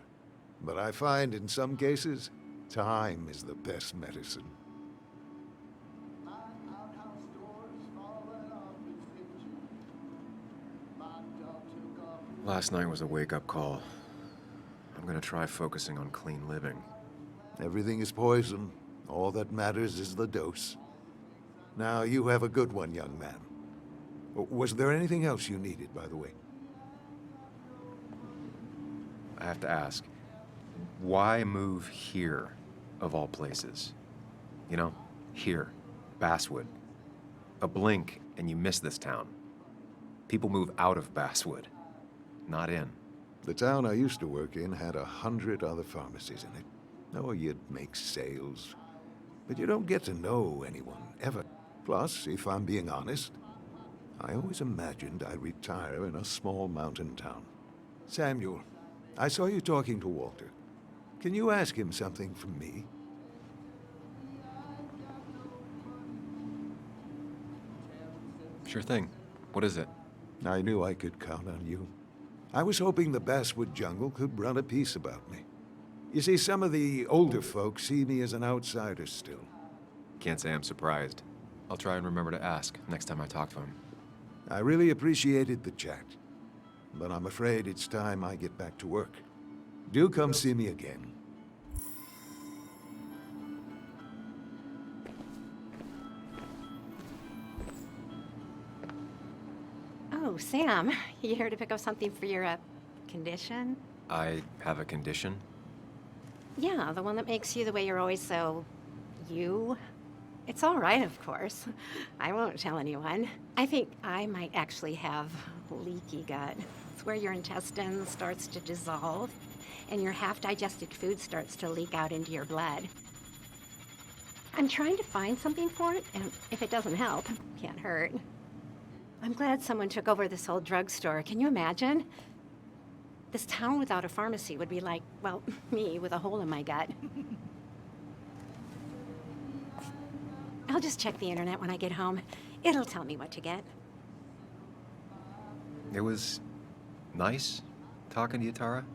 but I find in some cases, time is the best medicine. Last night was a wake-up call. I'm gonna try focusing on clean living. Everything is poison. All that matters is the dose. Now, you have a good one, young man. Was there anything else you needed, by the way? I have to ask, why move here, of all places? You know, here, Basswood. A blink and you miss this town. People move out of Basswood, not in. The town I used to work in had 100 other pharmacies in it. Oh, you'd make sales. But you don't get to know anyone, ever. Plus, if I'm being honest, I always imagined I'd retire in a small mountain town. Samuel, I saw you talking to Walter. Can you ask him something from me? Sure thing. What is it? I knew I could count on you. I was hoping the Basswood jungle could run a piece about me. You see, some of the older folks see me as an outsider still. Can't say I'm surprised. I'll try and remember to ask next time I talk to him. I really appreciated the chat, but I'm afraid it's time I get back to work. Do come see me again. Oh, Sam, you here to pick up something for your, condition? I have a condition? Yeah, the one that makes you the way you're always so... you. It's all right, of course. I won't tell anyone. I think I might actually have leaky gut. It's where your intestine starts to dissolve, and your half-digested food starts to leak out into your blood. I'm trying to find something for it, and if it doesn't help, can't hurt. I'm glad someone took over this old drugstore. Can you imagine? This town without a pharmacy would be like, well, me with a hole in my gut. I'll just check the internet when I get home. It'll tell me what to get. It was nice talking to you, Tara.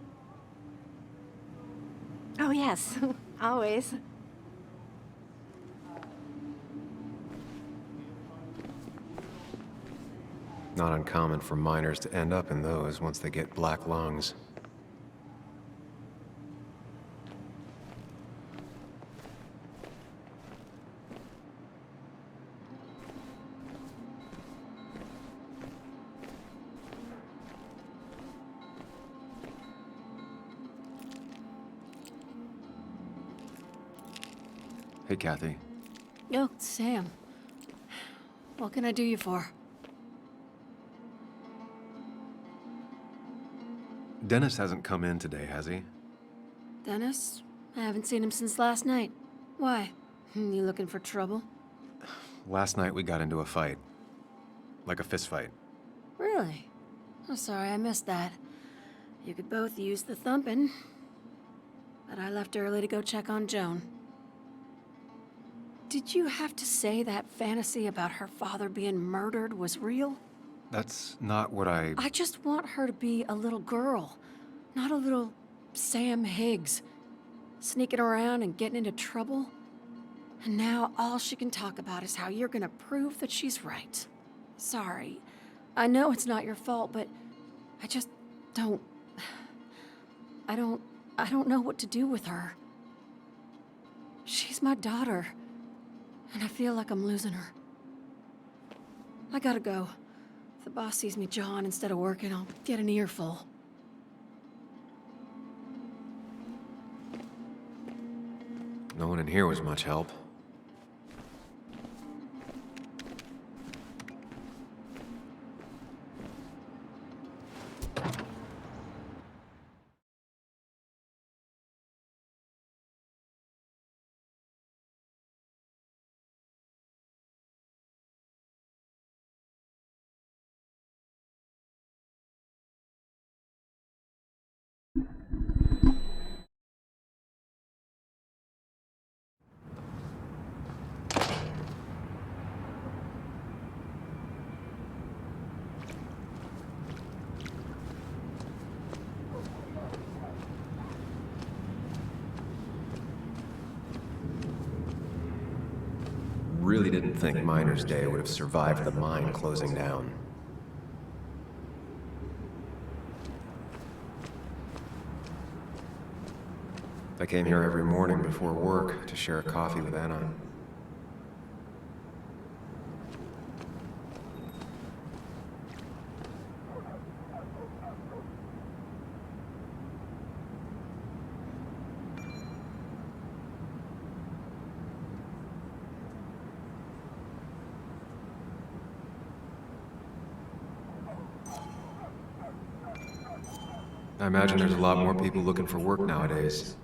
Oh, yes. Always. Not uncommon for miners to end up in those once they get black lungs. Hey, Kathy. Oh, Sam. What can I do you for? Dennis hasn't come in today, has he? Dennis? I haven't seen him since last night. Why? You looking for trouble? Last night we got into a fight. Like a fist fight. Really? I'm sorry I missed that. You could both use the thumping. But I left early to go check on Joan. Did you have to say that fantasy about her father being murdered was real? That's not what I just want her to be a little girl, not a little Sam Higgs, sneaking around and getting into trouble. And now all she can talk about is how you're gonna prove that she's right. Sorry. I know it's not your fault, but I just don't... I don't know what to do with her. She's my daughter. And I feel like I'm losing her. I gotta go. If the boss sees me jawing instead of working, I'll get an earful. No one in here was much help. Really didn't think Miner's Day would have survived the mine closing down. I came here every morning before work to share a coffee with Anna. I imagine there's a lot more people looking for work nowadays.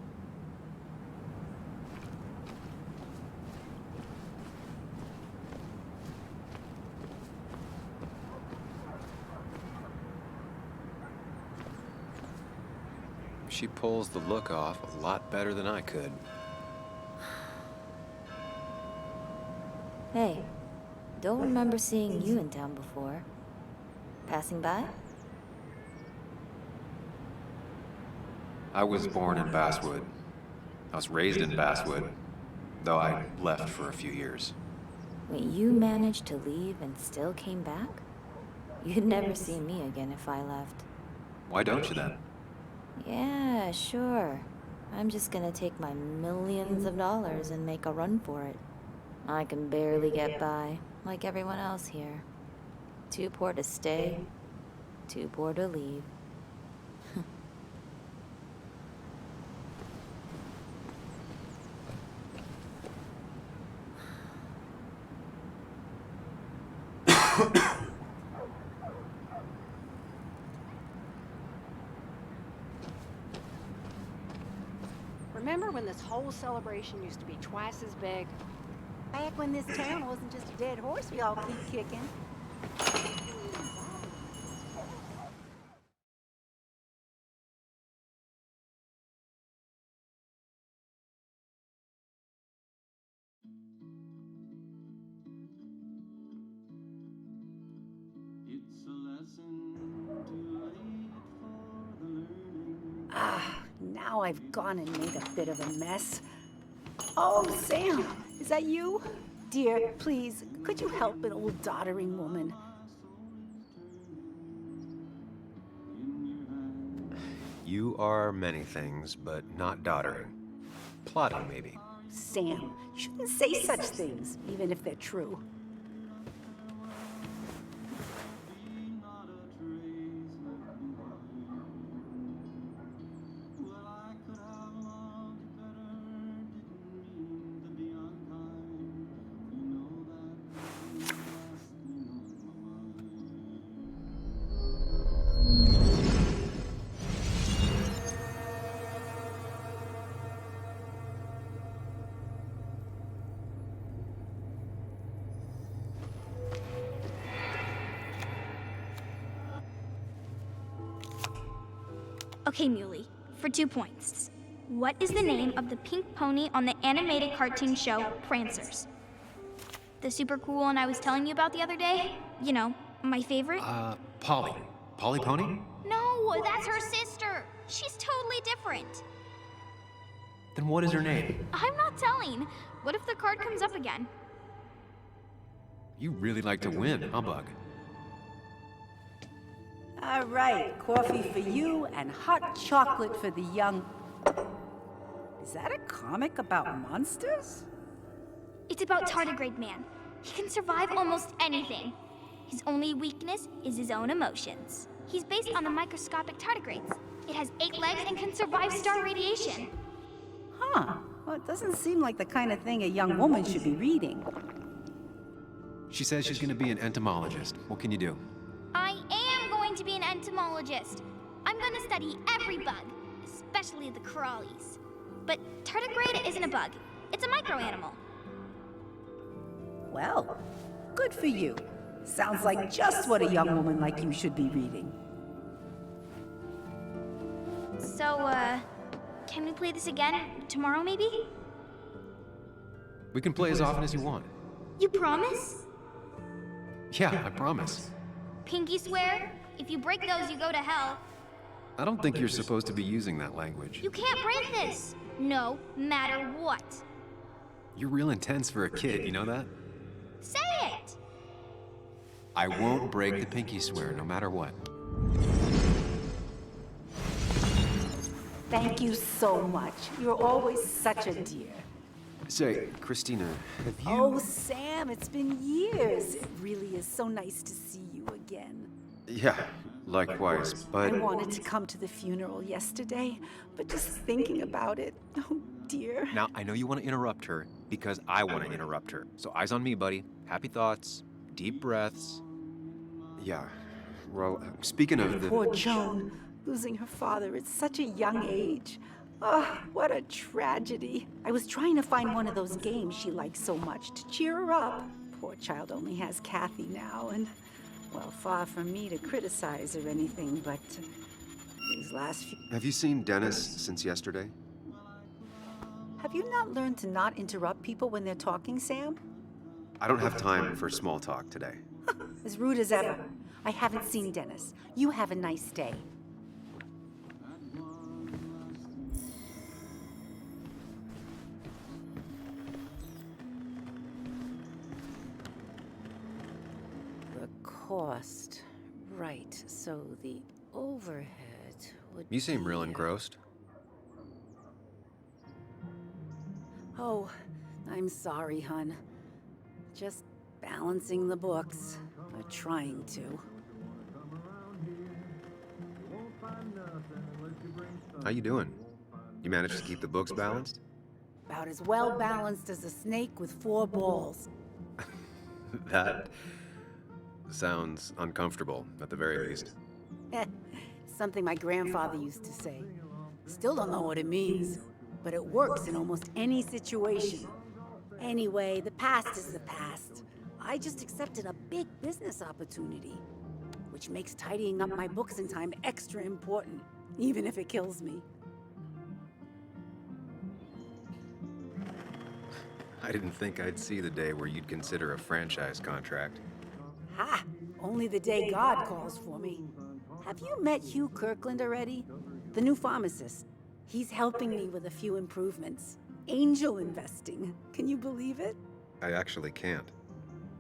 She pulls the look off a lot better than I could. Hey, don't remember seeing you in town before. Passing by? I was born in Basswood. I was raised in Basswood, though I left for a few years. Wait, you managed to leave and still came back? You'd never see me again if I left. Why don't you then? Yeah, sure. I'm just gonna take my millions of dollars and make a run for it. I can barely get by, like everyone else here. Too poor to stay, too poor to leave. Remember when this whole celebration used to be twice as big? Back when this town wasn't just a dead horse we all keep kicking. Now I've gone and made a bit of a mess. Oh, Sam, is that you? Dear, please, could you help an old doddering woman? You are many things, but not doddering. Plotting, maybe. Sam, you shouldn't say such things, even if they're true. Okay, Muley, for 2 points. What is the name of the pink pony on the animated cartoon show Prancers? The super cool one I was telling you about the other day? You know, my favorite? Polly. Polly Pony? No, that's her sister. She's totally different. Then what is her name? I'm not telling. What if the card comes up again? You really like to win, huh, Bug? All right, coffee for you and hot chocolate for the young... Is that a comic about monsters? It's about Tardigrade Man. He can survive almost anything. His only weakness is his own emotions. He's based on the microscopic tardigrades. It has 8 legs and can survive star radiation. Huh. Well, it doesn't seem like the kind of thing a young woman should be reading. She says she's gonna be an entomologist. What can you do? I am going to be an entomologist. I'm going to study every bug, especially the crawlies. But tardigrade isn't a bug. It's a microanimal. Well, good for you. Sounds like just what a young woman like you should be reading. So, can we play this again tomorrow, maybe? We can play as often as you want. You promise? Yeah, I promise. Pinky swear? If you break those, you go to hell. I don't think you're supposed to be using that language. You can't break this. No matter what. You're real intense for a kid, you know that? Say it! I won't break the pinky swear, no matter what. Thank you so much. You're always such a dear. Say, Christina, have you... Oh, Sam, it's been years. It really is so nice to see you again. Yeah, likewise, but... I wanted to come to the funeral yesterday, but just thinking about it, oh dear. Now, I know you want to interrupt her, because I want to interrupt her. So eyes on me, buddy. Happy thoughts, deep breaths. Yeah, well, speaking of the... Poor Joan, losing her father at such a young age. Oh, what a tragedy. I was trying to find one of those games she likes so much to cheer her up. Poor child only has Kathy now, and, well, far from me to criticize or anything, but these last few... Have you seen Dennis since yesterday? Have you not learned to not interrupt people when they're talking, Sam? I don't have time for small talk today. As rude as ever. I haven't seen Dennis. You have a nice day. Cost. Right, so the overhead would You seem real engrossed. Oh, I'm sorry, hun. Just balancing the books. Or trying to. How you doing? You managed to keep the books balanced? About as well balanced as a snake with 4 balls. That sounds uncomfortable, at the very least. Something my grandfather used to say. Still don't know what it means, but it works in almost any situation. Anyway, the past is the past. I just accepted a big business opportunity, which makes tidying up my books in time extra important, even if it kills me. I didn't think I'd see the day where you'd consider a franchise contract. Ha! Only the day God calls for me. Have you met Hugh Kirkland already? The new pharmacist. He's helping me with a few improvements. Angel investing. Can you believe it? I actually can't.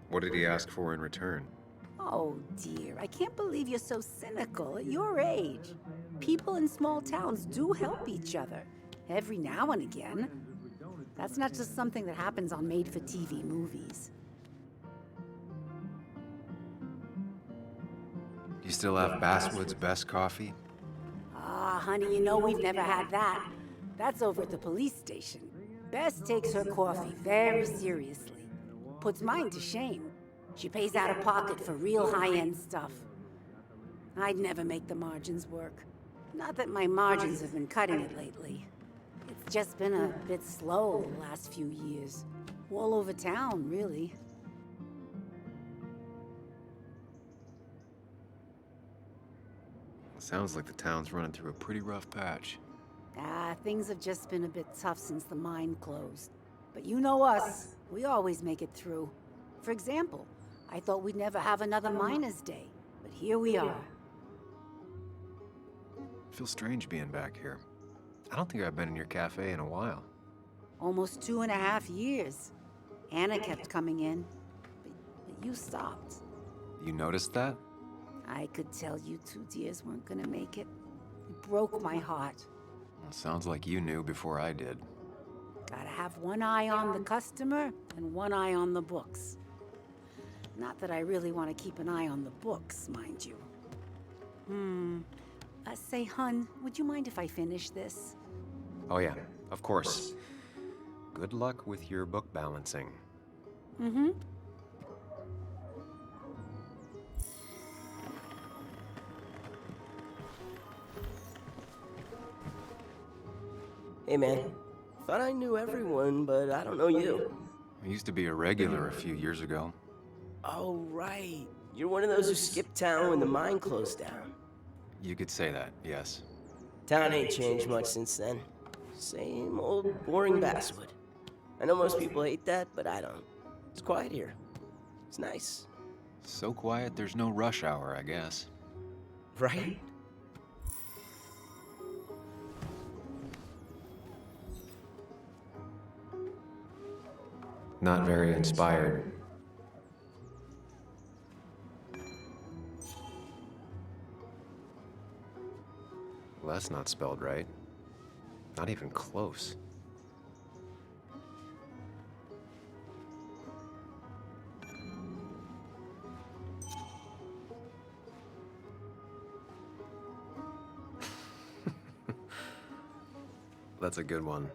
What did he ask for in return? Oh dear, I can't believe you're so cynical at your age. People in small towns do help each other, every now and again. That's not just something that happens on made-for-TV movies. You still have Basswood's best coffee? Ah, honey, you know we've never had that. That's over at the police station. Bess takes her coffee very seriously. Puts mine to shame. She pays out of pocket for real high-end stuff. I'd never make the margins work. Not that my margins have been cutting it lately. It's just been a bit slow the last few years. All over town, really. Sounds like the town's running through a pretty rough patch. Ah, things have just been a bit tough since the mine closed. But you know us, we always make it through. For example, I thought we'd never have another Miners' Day, but here we are. Feels strange being back here. I don't think I've been in your cafe in a while. Almost 2.5 years. Anna kept coming in, but you stopped. You noticed that? I could tell you two dears weren't gonna make it. It broke my heart. Well, sounds like you knew before I did. Gotta have one eye on the customer and one eye on the books. Not that I really want to keep an eye on the books, mind you. Say, hun, would you mind if I finish this? Oh yeah, of course. Good luck with your book balancing. Mm-hmm. Hey man, thought I knew everyone, but I don't know you. I used to be a regular a few years ago. Oh right, you're one of those who skipped town when the mine closed down. You could say that, yes. Town ain't changed much since then. Same old boring Basswood. I know most people hate that, but I don't. It's quiet here. It's nice. So quiet there's no rush hour, I guess. Right? Not very inspired. Well, that's not spelled right. Not even close. That's a good one.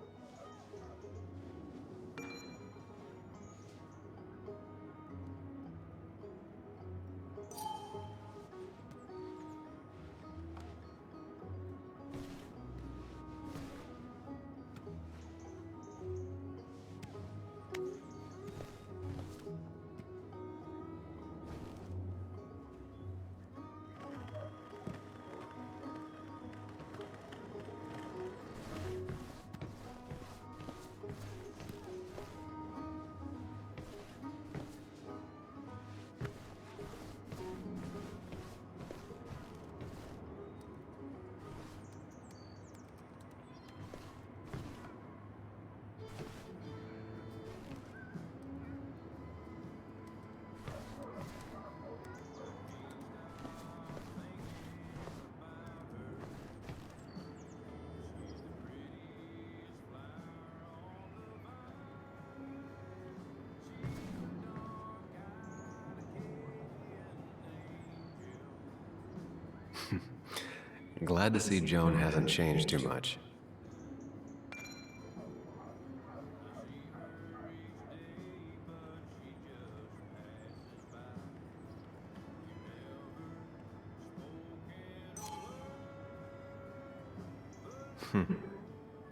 Glad to see Joan hasn't changed too much.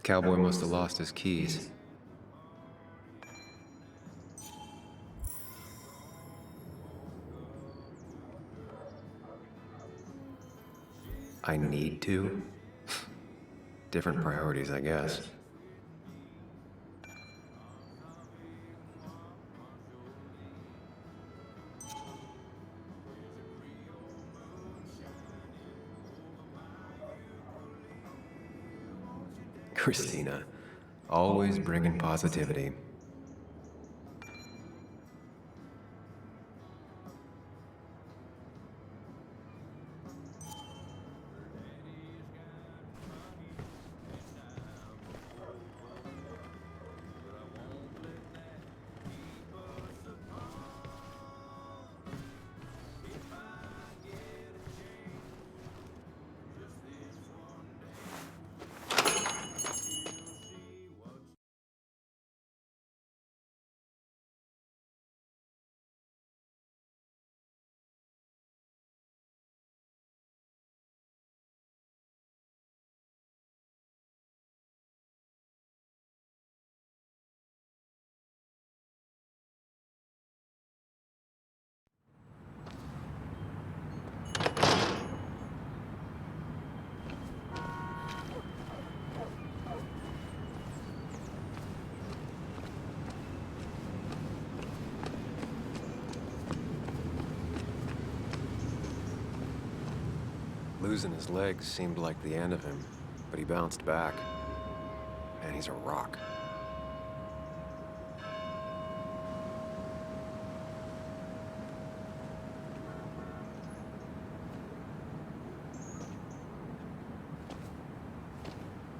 Cowboy must have lost his keys. I need to? Different priorities, I guess. Christina, always bringing positivity. Losing his legs seemed like the end of him, but he bounced back. And he's a rock.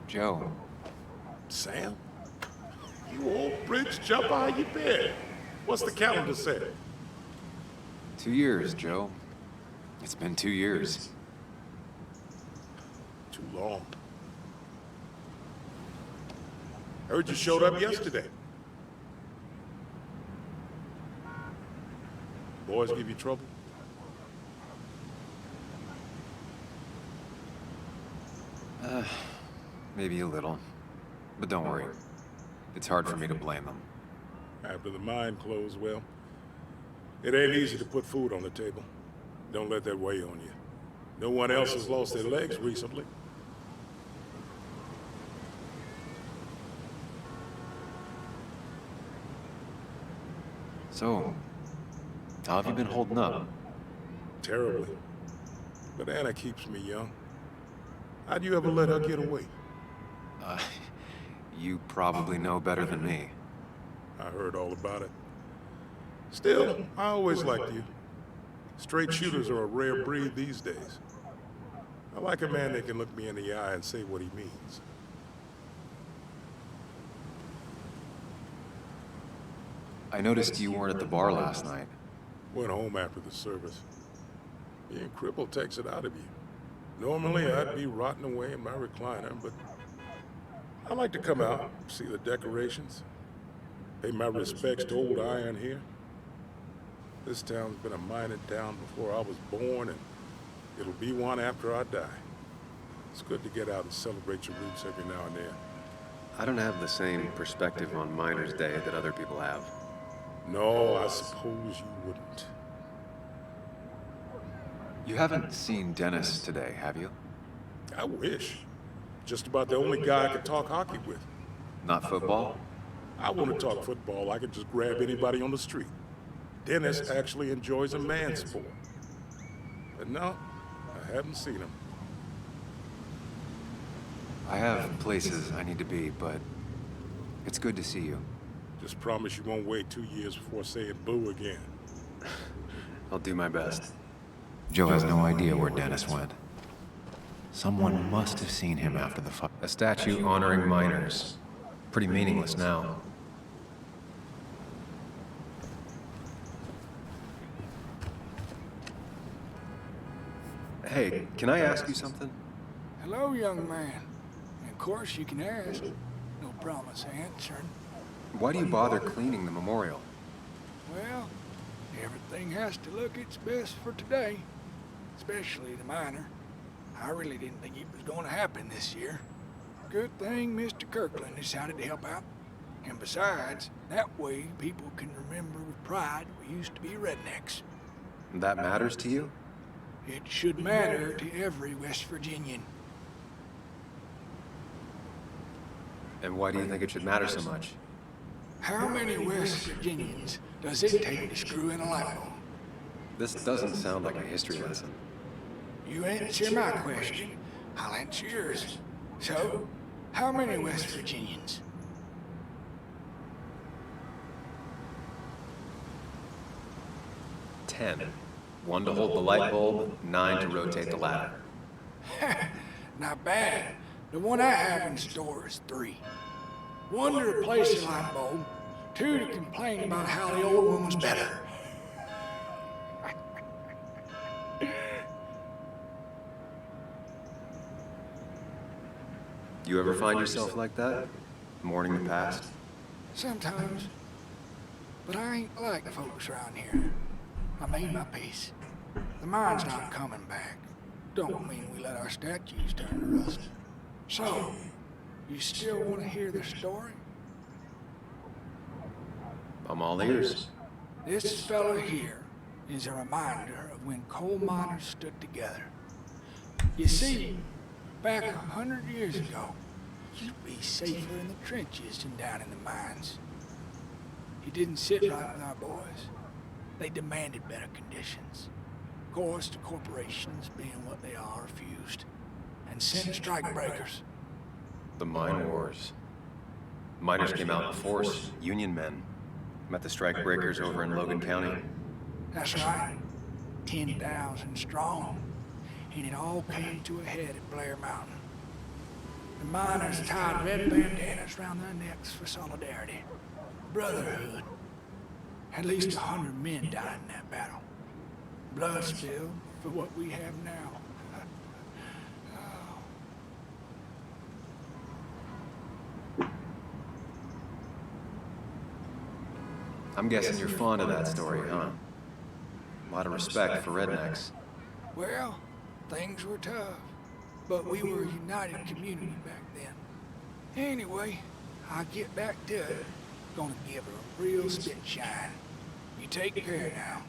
Joe. Sam? You old bridge jump out of your bed. What's the calendar say? 2 years, Joe. It's been 2 years. Too long. Heard you showed up yesterday. Boys give you trouble? Maybe a little. But don't worry. It's hard for me to blame them. After the mine closed, well, it ain't easy to put food on the table. Don't let that weigh on you. No one else has lost their legs recently. So, how have you been holding up? Terribly. But Anna keeps me young. How'd you ever let her get away? You probably know better than me. I heard all about it. Still, I always liked you. Straight shooters are a rare breed these days. I like a man that can look me in the eye and say what he means. I noticed you weren't at the bar last night. Went home after the service. Being crippled takes it out of you. Normally, I'd be rotting away in my recliner, but I like to come out, see the decorations, pay my respects to old iron here. This town's been a mining town before I was born, and it'll be one after I die. It's good to get out and celebrate your roots every now and then. I don't have the same perspective on Miners' Day that other people have. No, I suppose you wouldn't. You haven't seen Dennis today, have you? I wish. Just about the only guy I could talk hockey with. Not football? I want to talk football. I could just grab anybody on the street. Dennis actually enjoys a man sport. But no, I haven't seen him. I have places I need to be, but it's good to see you. Just promise you won't wait 2 years before saying boo again. I'll do my best. Joe has no idea where Dennis went. Someone must have seen him after the fight. A statue honoring miners. Pretty meaningless now. Hey, can I ask you something? Hello, young man. Of course you can ask. No promise answering. Why do you bother cleaning the memorial? Well, everything has to look its best for today. Especially the miner. I really didn't think it was going to happen this year. Good thing Mr. Kirkland decided to help out. And besides, that way people can remember with pride we used to be rednecks. That matters to you? It should matter to every West Virginian. And why do you think it should matter so much? How many West Virginians does it take to screw in a light bulb? This doesn't sound like a history lesson. You answer my question, I'll answer yours. So, how many West Virginians? 10. 1 to hold the light bulb, 9 to rotate the ladder. Not bad. The one I have in store is 3. 1 to replace the light bulb, 2 to complain about how the old one was better. You ever find yourself like that? Mourning the past? Sometimes. But I ain't like the folks around here. I made my peace. The mine's not coming back. Don't mean we let our statues turn to rust. So, you still want to hear the story? I'm all ears. This fella here is a reminder of when coal miners stood together. You see, back 100 years ago, you'd be safer in the trenches than down in the mines. He didn't sit right with our boys. They demanded better conditions. Of course, the corporations, being what they are, refused. And sent strike breakers. The mine wars. Miners came out in force, Union men. Met the strike breakers over in Logan County. That's right. 10,000 strong. And it all came to a head at Blair Mountain. The miners tied red bandanas around their necks for solidarity. Brotherhood. At least 100 men died in that battle. Blood spilled for what we have now. I'm guessing you're fond of that story, huh? A lot of respect for rednecks. Well, things were tough, but we were a united community back then. Anyway, I'll get back to it. Gonna give her a real spit shine. You take care now.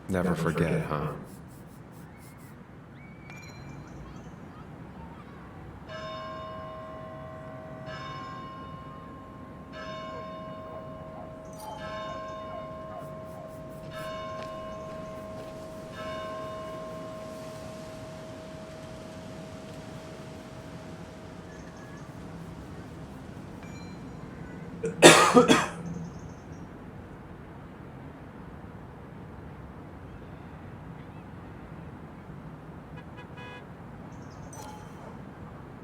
Never forget, huh?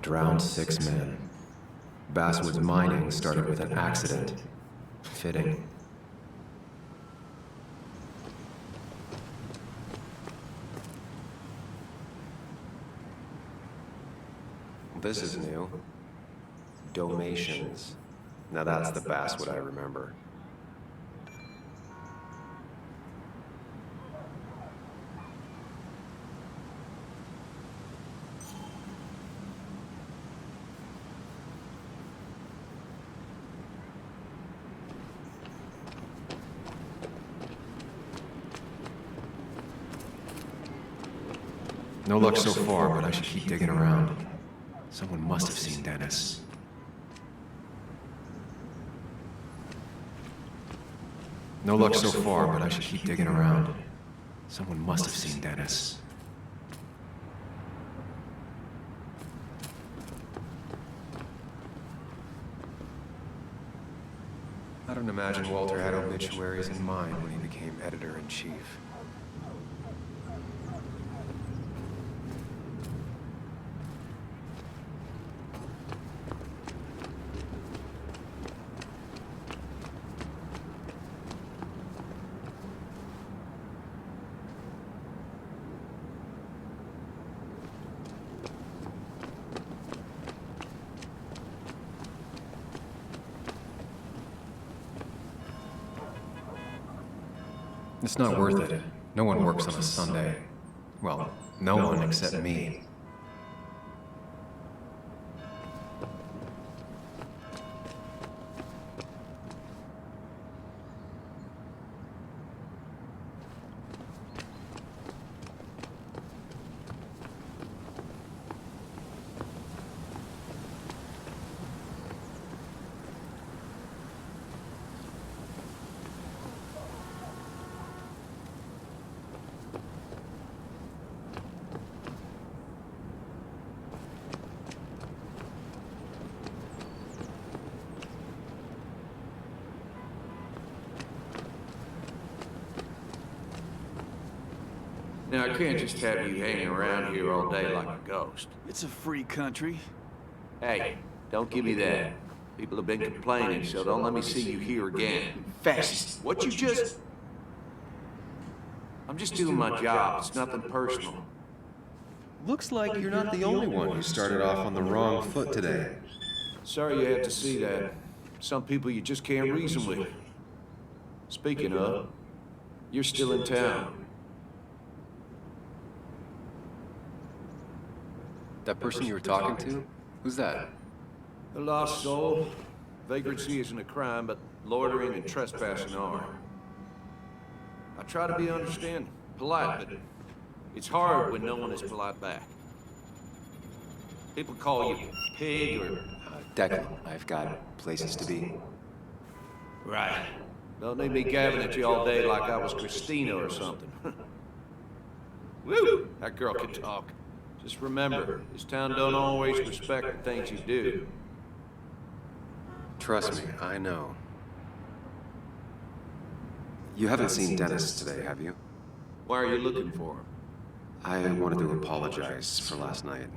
Drowned 6 men. Basswood's mining started with an accident. Fitting. This is new. Domations. Now that's the Basswood I remember. No luck so far, but I should keep digging around. Someone must have seen Dennis. No luck so far, but I should keep digging around. Someone must have seen Dennis. I don't imagine Walter had obituaries in mind when he became editor-in-chief. It's not worth it. No one works on a Sunday. Well, no one except me. Now, I can't just have you hanging around here all day like a ghost. It's a free country. Hey, don't give me that. People have been complaining, so don't let me see you here again. Fascist. What you just... I'm just doing my job. It's nothing personal. Looks like you're not the only one who started off on the wrong foot today. Sorry you had to see that. Some people you just can't reason with. Speaking of, you're still in town. That person you were talking to? Who's that? A lost soul. Vagrancy isn't a crime, but loitering and trespassing are. I try to be understanding, polite, but it's hard when no one is polite back. People call you pig or... Declan, I've got places to be. Right. Don't need me gabbing at you all day like I was Christina or something. Woo! That girl can talk. Just remember, this town don't always respect the things you do. Trust me, I know. You haven't seen Dennis today, have you? Why are you looking for him? I wanted to apologize for last night.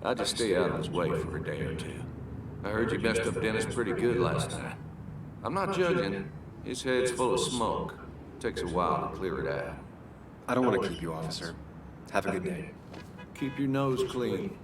I'd just stay out of his way for a day or two. I heard you messed up Dennis pretty good last night. I'm not judging. His head's full of smoke. Takes a while to clear it out. I don't want to keep you, officer. Have a good day. Keep your nose clean.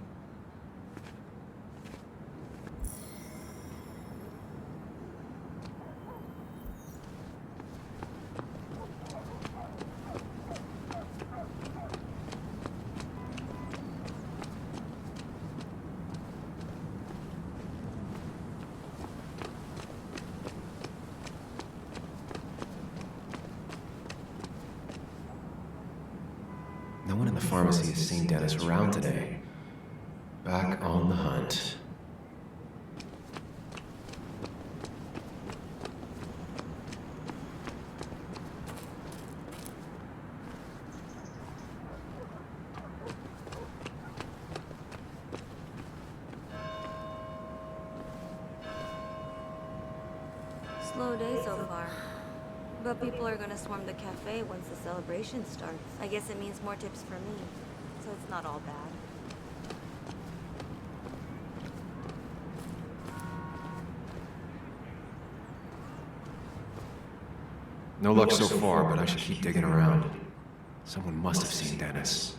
No one in the pharmacy has seen Dennis around today. Back on the hunt. Slow day so far. But people are gonna swarm the cafe once the celebration starts. I guess it means more tips for me. So it's not all bad. No luck so far, but I should keep digging around. Someone must have seen Dennis.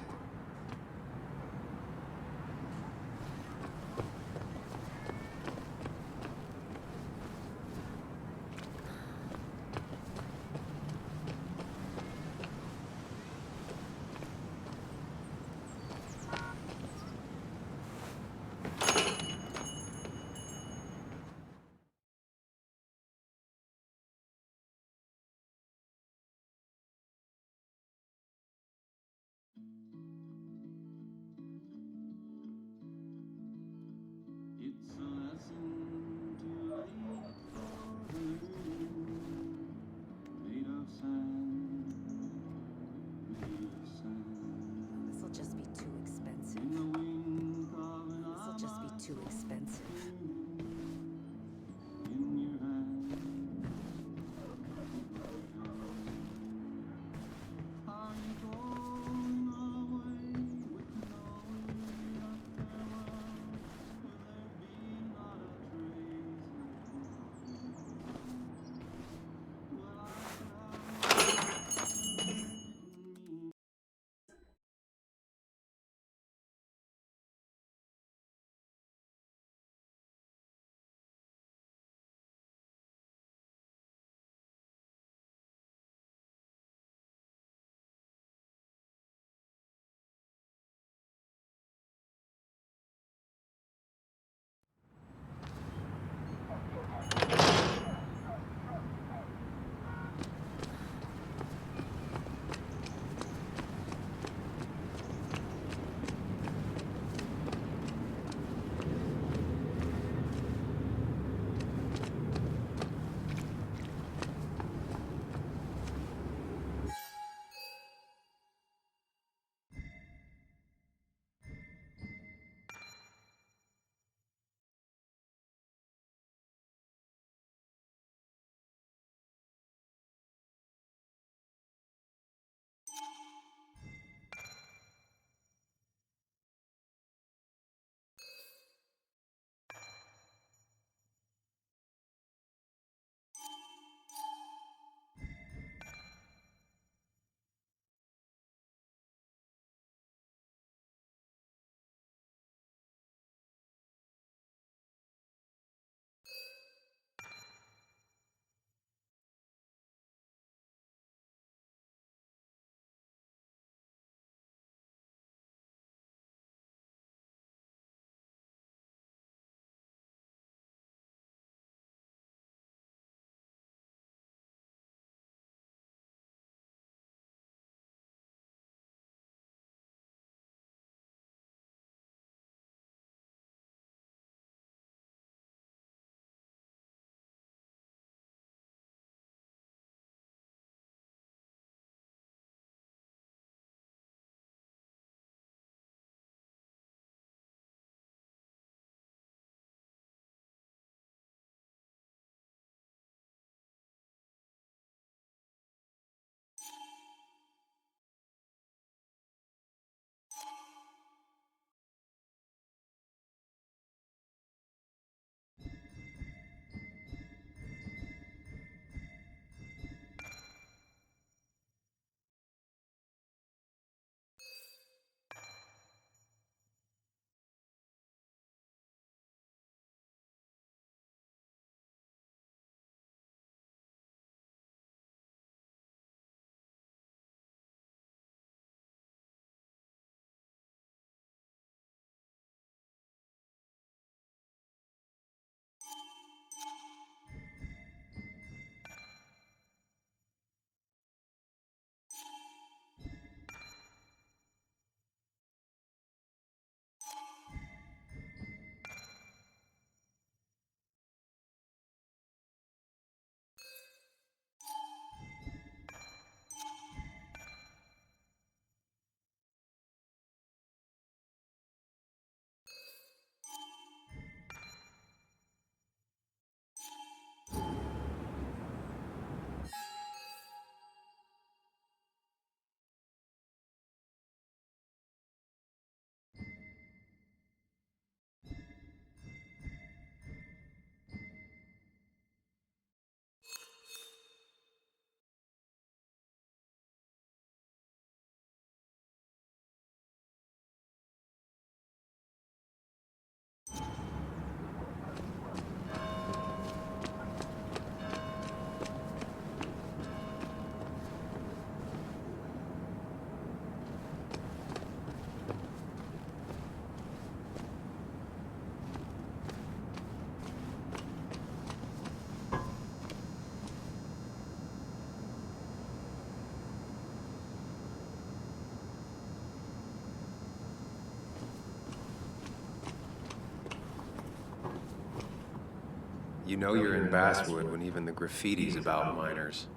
You know you're in Basswood when even the graffiti's about minors.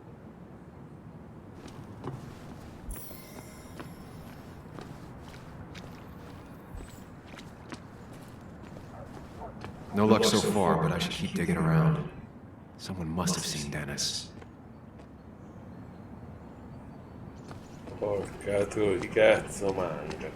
No luck so far, but I should keep digging around. Someone must have seen Dennis. Porca tu di cazzo, manca.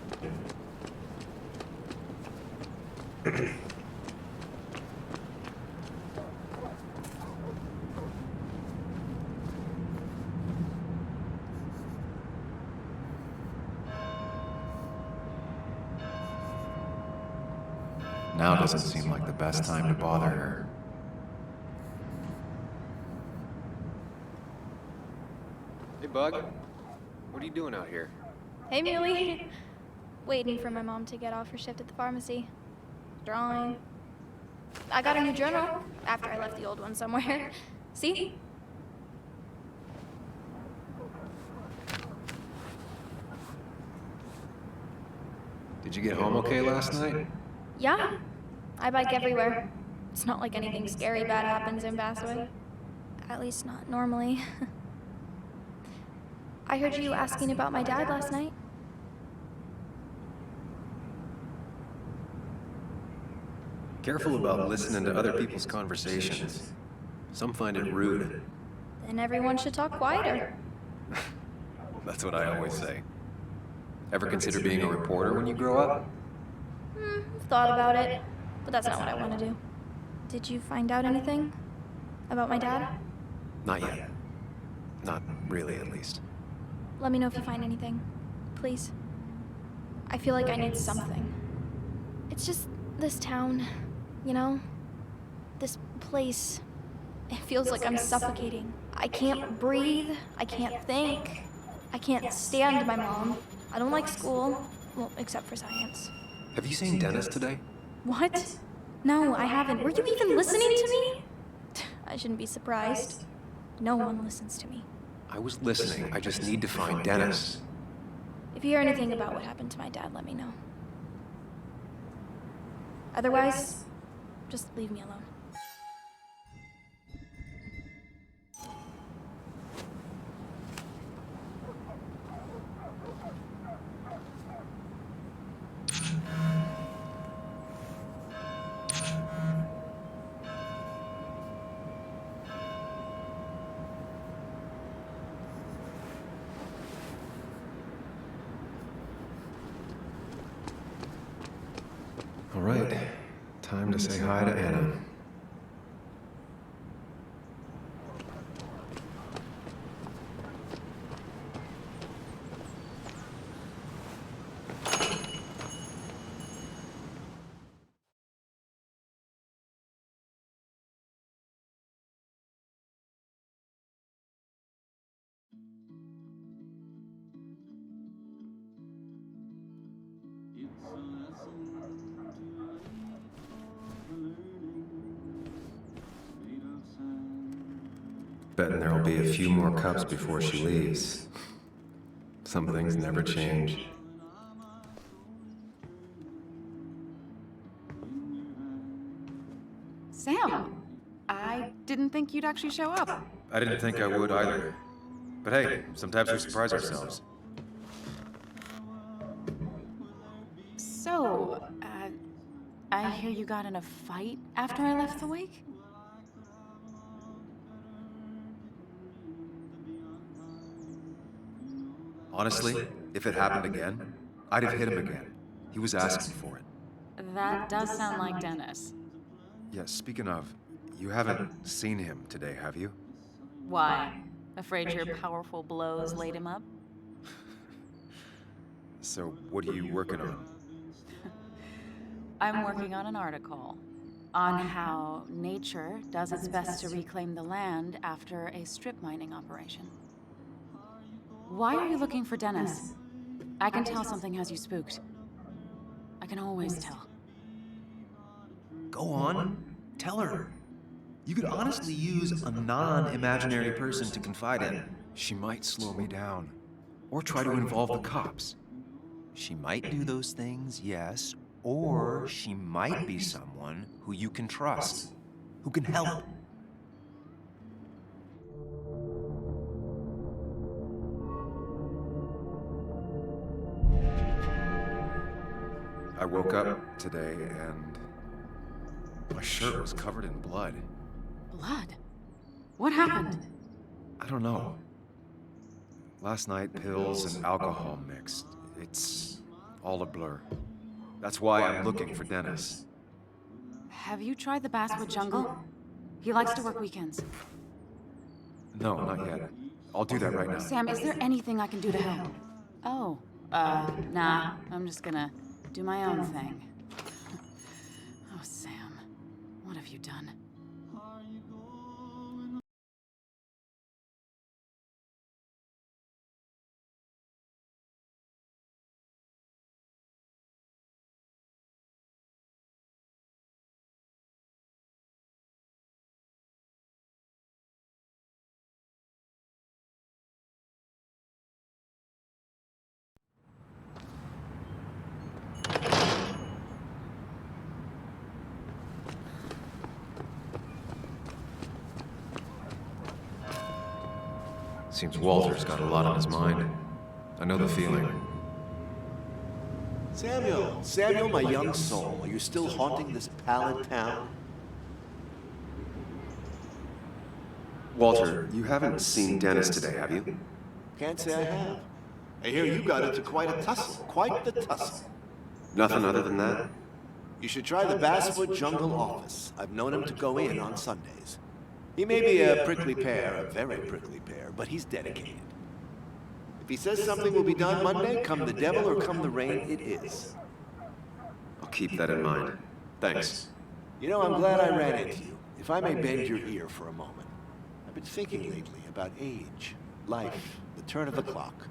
Now doesn't seem like the best time to bother her. Hey, Bug. What are you doing out here? Hey, Muley. Waiting for my mom to get off her shift at the pharmacy. Drawing. I got a new journal after I left the old one somewhere. See? Did you get home okay last night? Yeah. I bike everywhere. It's not like anything scary bad happens in Basswood. At least not normally. I heard you asking about my dad last night. Careful about listening to other people's conversations. Some find it rude. Then everyone should talk quieter. That's what I always say. Ever consider being a reporter when you grow up? Thought about it, but that's not what I want to do. Did you find out anything about my dad? Not yet. Not really, at least. Let me know if you find anything, please. I feel like I need something. It's just this town, you know? This place. It feels like I'm suffocating. I can't breathe. I can't think. I can't stand my mom. I don't like school. Well, except for science. Have you seen Dennis today? What? No, I haven't. Were you even listening to me? I shouldn't be surprised. No one listens to me. I was listening. I just need to find Dennis. If you hear anything about what happened to my dad, let me know. Otherwise, just leave me alone. All right, time to say hi to Anna. Betting there'll be a few more cups before she leaves. Some things never change. Sam, I didn't think you'd actually show up. I didn't think I would either. But hey, sometimes we surprise ourselves. So, I hear you got in a fight after I left the wake? Honestly, if it happened again, I'd have hit him again. He was asking for it. That does sound like Dennis. Yeah, speaking of, you haven't seen him today, have you? Why? Afraid your powerful blows laid him up? So, what are you working on? I'm working on an article on how nature does its best to reclaim the land after a strip mining operation. Why are you looking for Dennis? I can tell something has you spooked. I can always tell. Go on. Tell her. You could honestly use a non-imaginary person to confide in. She might slow me down. Or try to involve the cops. She might do those things, yes. Or she might be someone who you can trust. Who can help. I woke up today and my shirt was covered in blood. Blood? What happened? I don't know. Last night, pills and alcohol mixed. It's all a blur. That's why I'm looking for Dennis. Have you tried the Basswood Jungle? He likes to work weekends. No, not yet. I'll do that right now. Sam, is there anything I can do to help? Oh, nah. I'm just gonna do my own thing. Oh, Sam. What have you done? Seems Walter's got a lot on his mind. I know the feeling. Samuel, my young soul, are you still haunting this pallid town? Walter, you haven't seen Dennis today, have you? Can't say I have. I hear you got into quite a tussle, quite the tussle. Nothing other than that? You should try the Basswood Jungle office. I've known him to go in on Sundays. He may be a prickly pear, a very prickly pear, but he's dedicated. If he says something will be done Monday, come the devil or come the rain, it is. I'll keep that in mind. Thanks. You know, I'm glad I ran into you. If I may bend your ear for a moment. I've been thinking lately about age, life, the turn of the clock.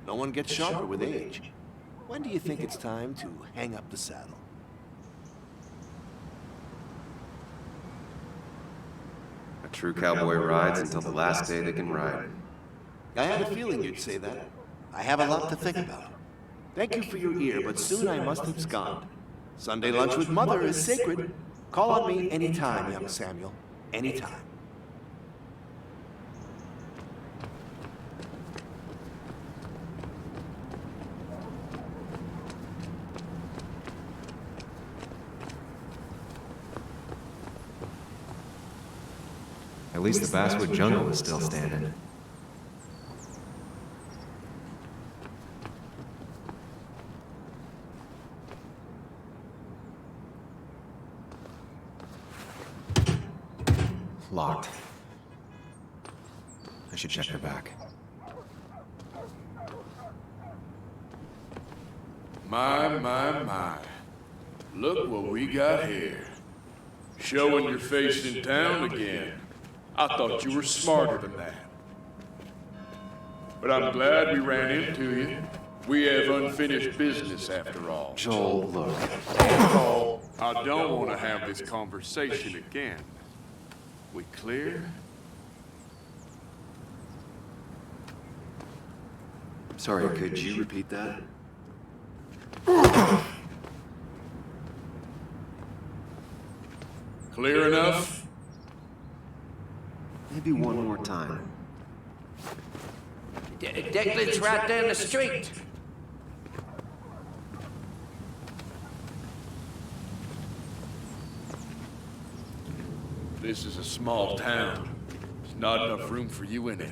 No one gets sharper with age. When do you think it's time to hang up the saddle? A true cowboy rides until the last day they can ride. I had a feeling you'd say that. I have a lot to think about. Thank you for your ear, but soon I must abscond. Sunday lunch with Mother is sacred. Call on me anytime, young Samuel. Anytime. At least the Basswood Jungle is still standing. Locked. I should check the back. My. Look what we got here. Showing your face in town again. I thought you were smarter than that. But I'm glad we ran into you. We have unfinished business after all. Joel, look. Oh, I don't want to have this conversation again. We clear? Sorry, could you repeat that? Clear enough? Maybe one more time. Declan's right down the street. This is a small town. There's not enough room for you in it.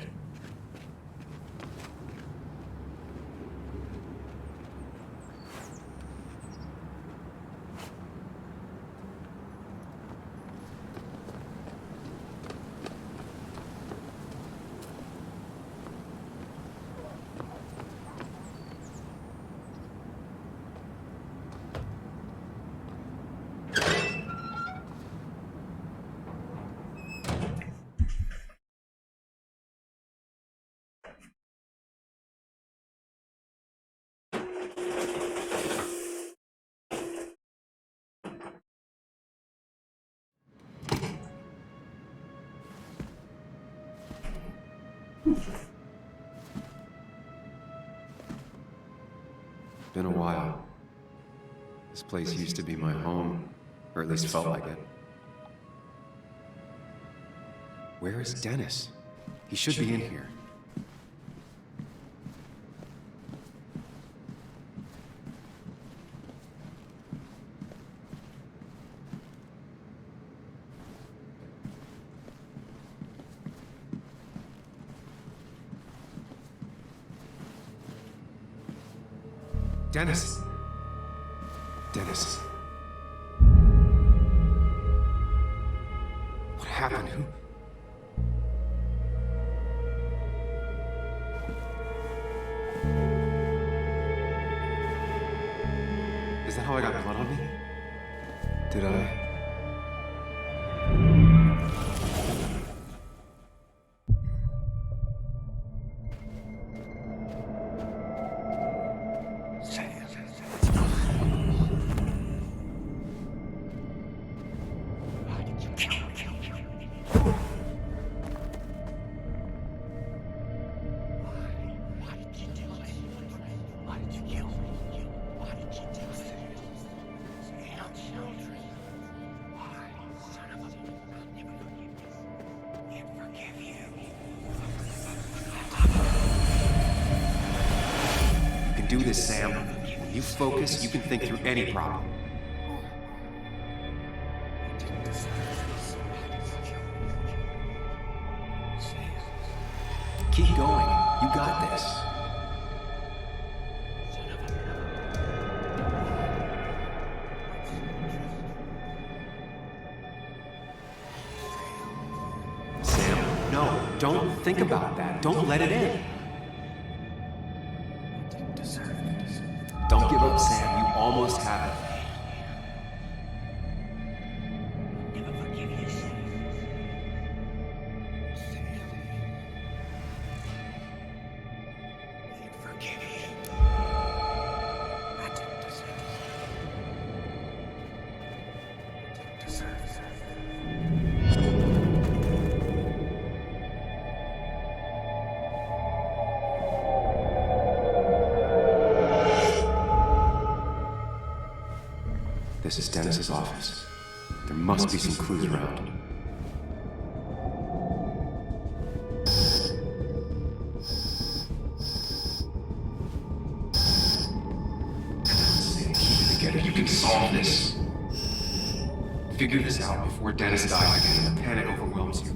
Been a while. This place used to be my home, or at least felt like it. Where is Dennis? He should be in here. Dennis! Dennis. What happened? Who? Is that how I got blood on me? Did I? Do this, Sam. When you focus, you can think through any problem. Keep going. You got this. Sam, no. Don't think about that. Don't let it in. Don't give up, Sam. You almost have it. This is Dennis's office. There must be some clues around. Keep it together. You can solve this. Figure this out before Dennis dies again and the panic overwhelms you.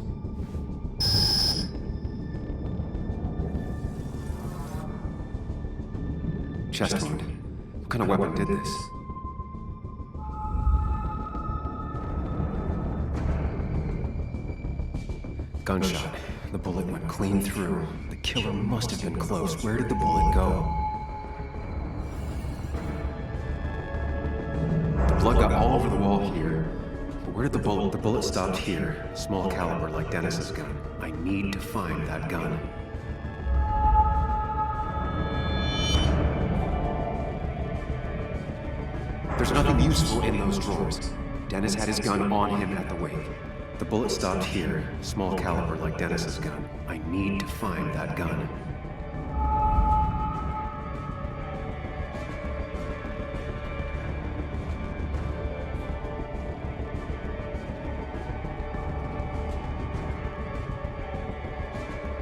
Chest wound. What kind of weapon did this? Gunshot. The bullet went clean through. The killer must have been close. Where did the bullet go? The blood got all over the wall here. But where did the bullet? The bullet stopped here. Small caliber like Dennis's gun. I need to find that gun. There's nothing useful in those drawers. Dennis had his gun on him at the wake. The bullet stopped here. Small caliber like Dennis's gun. I need to find that gun.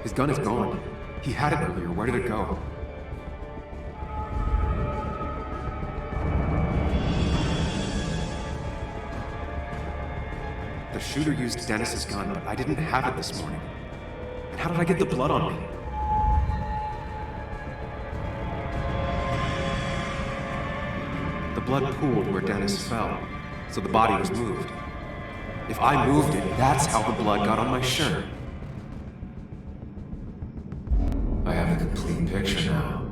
His gun is gone. He had it earlier. Where did it go? The shooter used Dennis's gun, but I didn't have it this morning. And how did I get the blood on me? The blood pooled where Dennis fell, so the body was moved. If I moved it, that's how the blood got on my shirt. I have a complete picture now.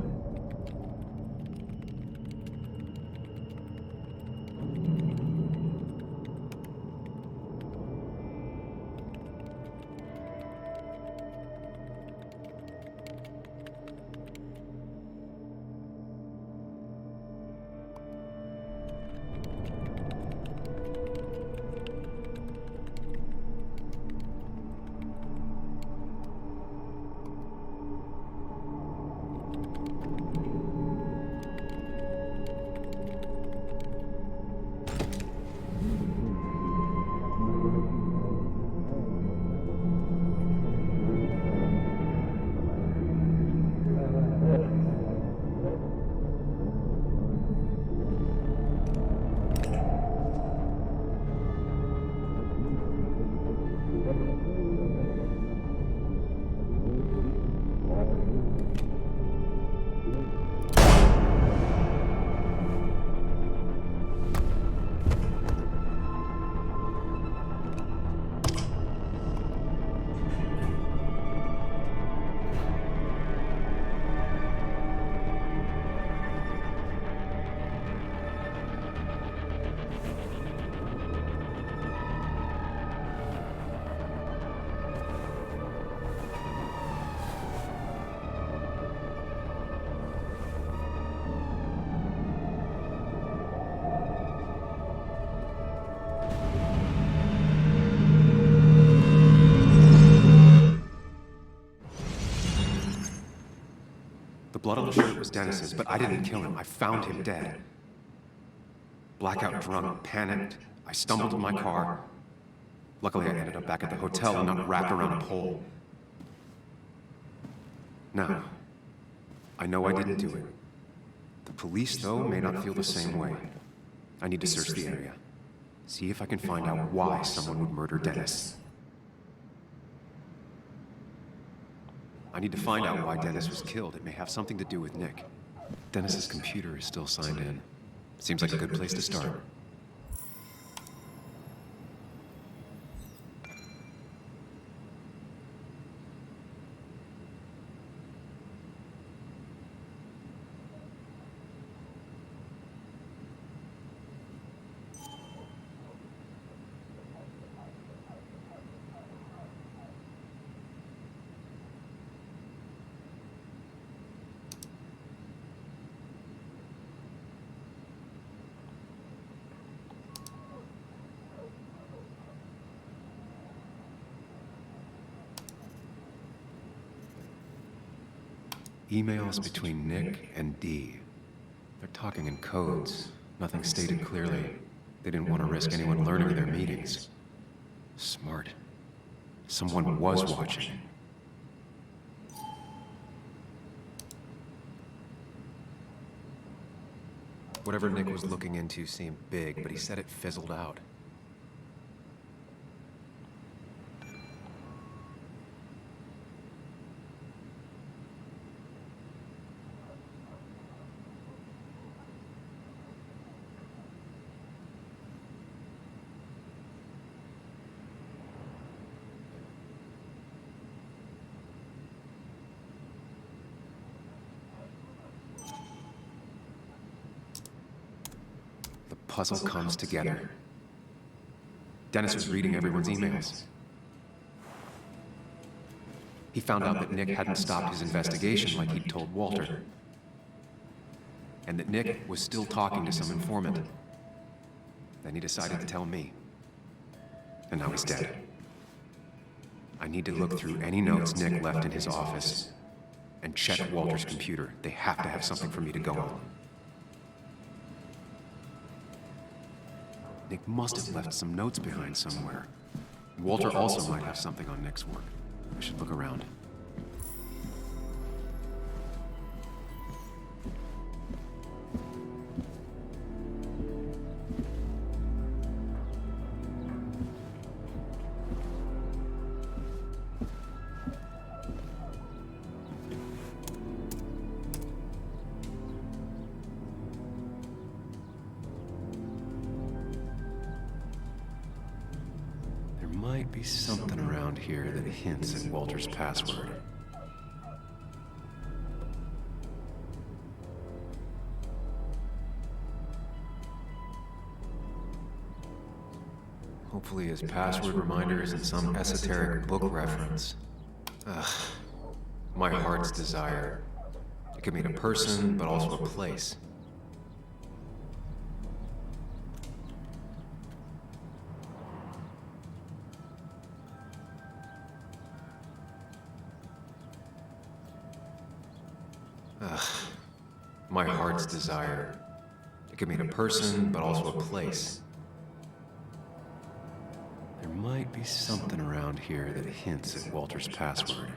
The blood on the shirt was Dennis's, but I didn't kill him. I found him dead. Blackout drunk, panicked. I stumbled to my car. Luckily, I ended up back at the hotel and not wrapped around a pole. Now, I know I didn't do it. The police, though, may not feel the same way. I need to search the area. See if I can find out why someone would murder Dennis. I need to find out why Dennis was killed. It may have something to do with Nick. Dennis's computer is still signed in. Seems like a good place to start. Emails between Nick and Dee. They're talking in codes. Nothing stated clearly. They didn't want to risk anyone learning of their meetings. Smart. Someone was watching. Whatever Nick was looking into seemed big, but he said it fizzled out. Puzzle comes together. Dennis was reading everyone's emails. He found out that Nick hadn't stopped his investigation like he'd told Walter. And that Nick was still talking to some informant. Then he decided to tell me. And now he's dead. I need to look through any notes Nick left in his office and check Walter's computer. They have to have something for me to go on. Nick must have left some notes behind somewhere. Walter also might have something on Nick's work. I should look around. might be something around here that hints at Walter's password. Hopefully his password reminder isn't some esoteric book reference. Ugh. My heart's desire. It could mean a person, but also a place. Ugh. My heart's desire. It could mean a person, but also a place. There might be something around here that hints at Walter's password.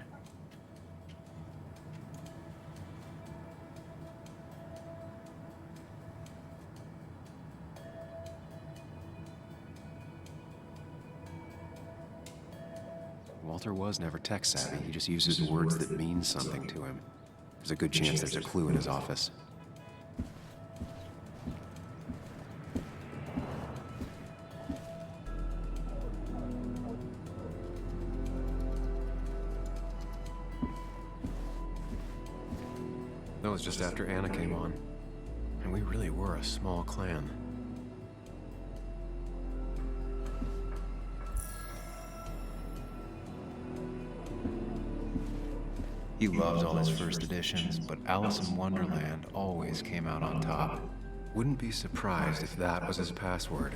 Walter was never tech-savvy. He just uses words that mean something to him. There's a good chance there's a clue in his office. That was just after Anna came on. And we really were a small clan. He loves all his first editions, but Alice in Wonderland always came out on top. Wouldn't be surprised if that was his password.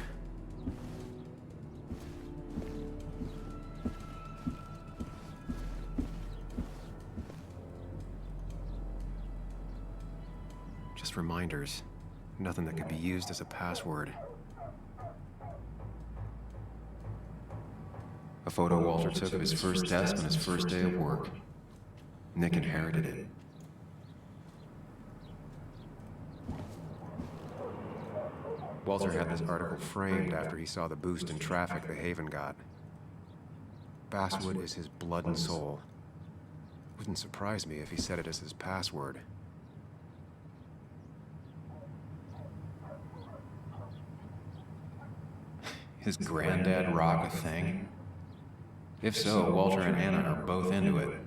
Just reminders. Nothing that could be used as a password. A photo Walter took of his first desk on his first day of work. Nick inherited it. Walter had this article framed after he saw the boost in traffic the Haven got. Basswood is his blood and soul. Wouldn't surprise me if he said it as his password. His granddad rock a thing? If so, Walter and Anna are both into it.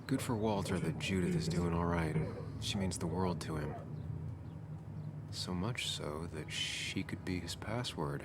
Good for Walter that Judith is doing all right. She means the world to him. So much so that she could be his password.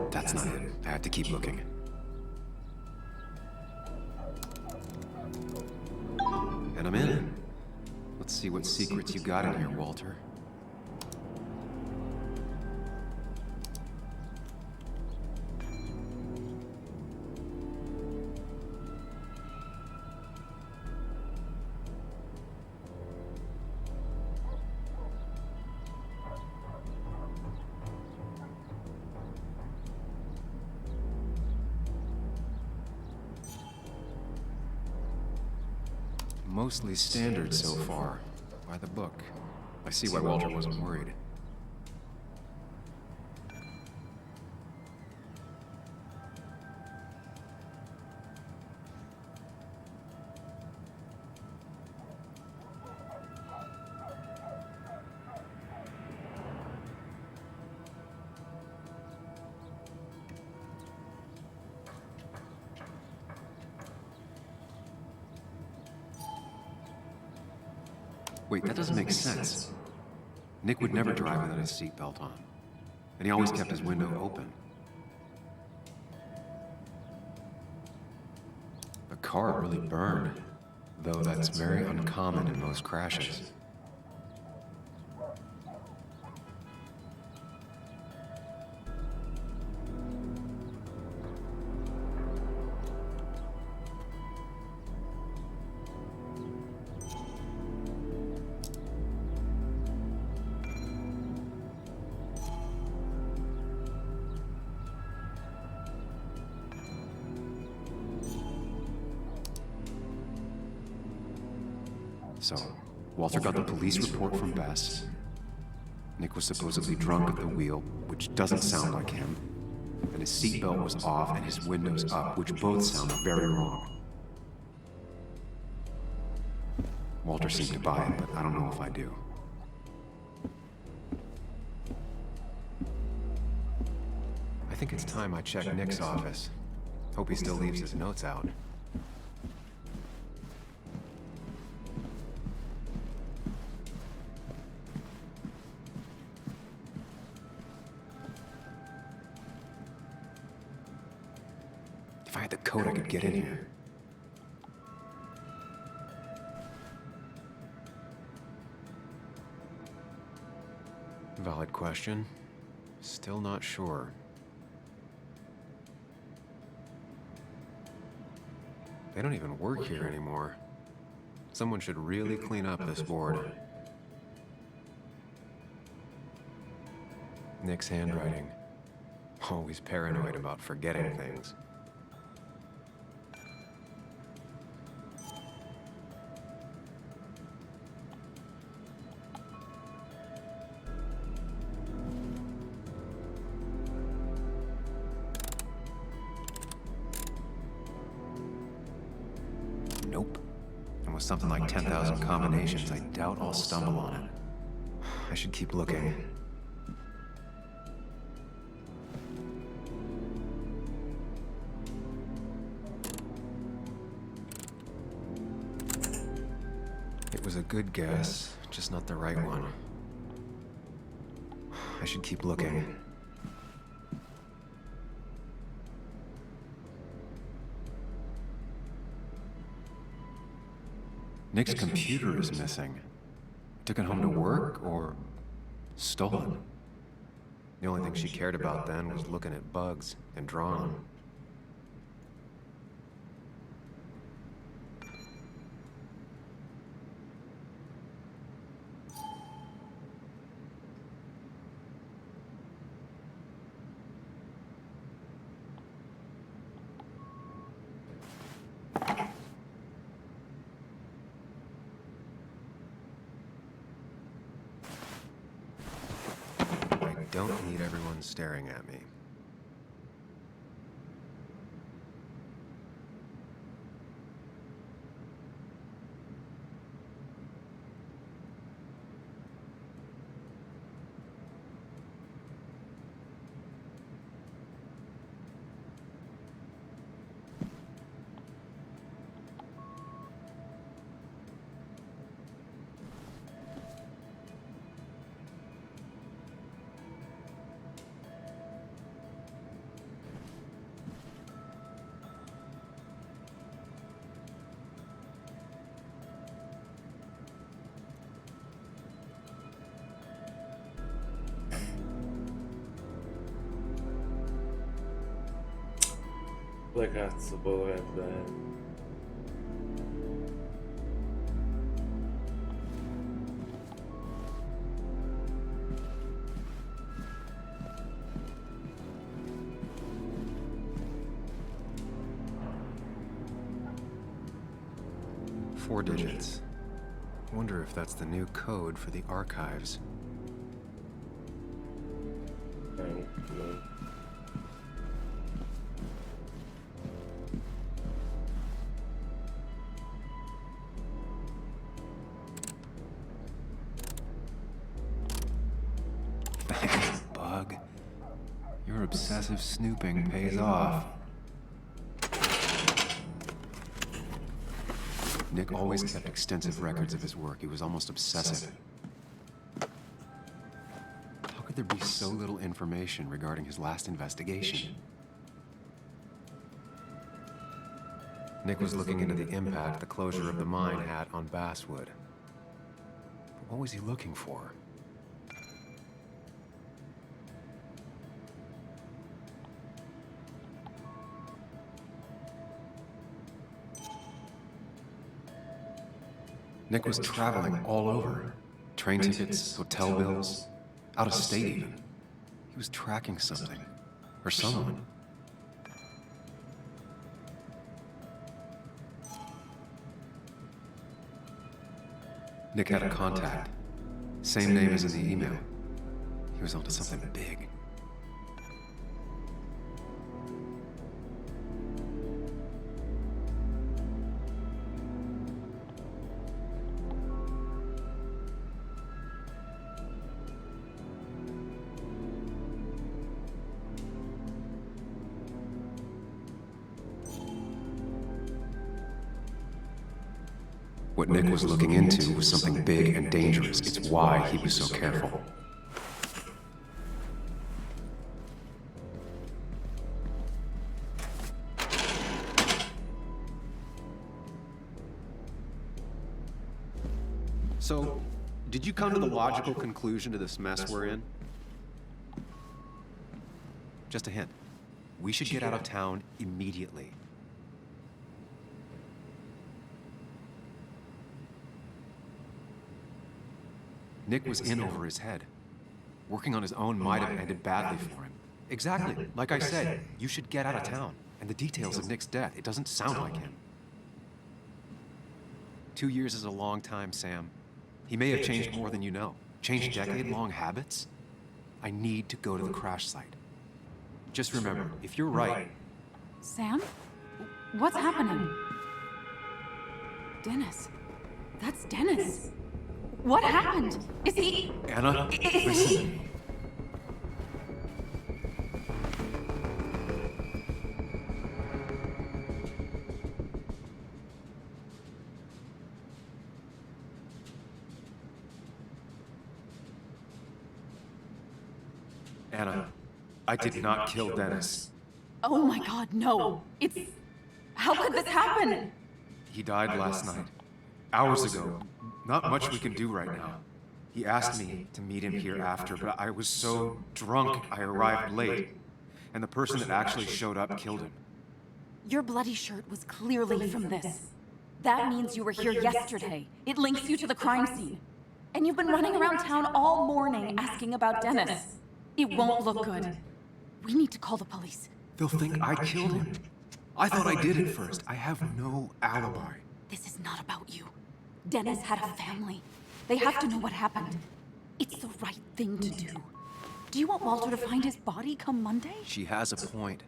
That's not it. I have to keep looking. And I'm in. Let's see what secrets you got in here, Walter. Mostly standard so far. By the book. I see why Walter wasn't worried. Wait, that doesn't make sense. Nick would never drive without his seatbelt on. And he always kept his window open. The car really burned, though that's very uncommon in most crashes. So, Walter got the police report from Bess. Nick was supposedly drunk at the wheel, which doesn't sound like him. And his seatbelt was off and his windows up, which both sound very wrong. Walter seemed to buy it, but I don't know if I do. I think it's time I check Nick's office. Hope he still leaves his notes out. If I had the code, I could get in here. Valid question. Still not sure. They don't even work here anymore. Someone should really clean up this board. Nick's handwriting. Always paranoid about forgetting things. Nope. And with something like 10,000 combinations, I doubt I'll stumble on it. I should keep looking. It was a good guess, just not the right one. I should keep looking. Nick's computer is missing. Took it home to work or stolen. The only thing she cared about then was looking at bugs and drawing. I don't need everyone staring at me. Dove cazzo potrebbe... Four digits. Wonder if that's the new code for the archives. Thanks, Bug. Your obsessive snooping pays off. Nick always kept extensive records of his work. He was almost obsessive. How could there be so little information regarding his last investigation? Nick was looking into the impact the closure of the mine had on Basswood. But what was he looking for? Nick was traveling all over. Train tickets, hotel bills, out of state even. He was tracking something, or someone. Nick had a contact. Same name as in the email. He was onto something big. What Nick was looking into was something big and dangerous. It's why he was so careful. So, did you come to the logical conclusion to this mess we're in? Just a hint. We should get out of town immediately. Nick was in over his head. Working on his own might have ended badly for him. Exactly. Like I said, you should get out of town. And the details of Nick's death, it doesn't sound like him. 2 years is a long time, Sam. He may have changed more than you know. Changed decade-long habits? I need to go to the crash site. Just remember, if you're right... Sam? What's happening? Dennis. That's Dennis. What happened? Is he... Anna, Is listen. he... Anna, I did not kill Dennis. Oh my God, no. It's... How could this happen? He died last night. Hours ago. Not much we can do right now. He asked me to meet him here after, but I was so drunk I arrived late. And the person that actually showed up killed him. Your bloody shirt was clearly from this. That means you were here yesterday. It links you to the crime scene. And you've been running around town all morning asking about Dennis. It won't look good. We need to call the police. They'll think I killed him. I thought I did at first. I have no alibi. This is not about you. Dennis had a family. They have to know what happened. It's the right thing to do. Do you want Walter to find his body come Monday? She has a point.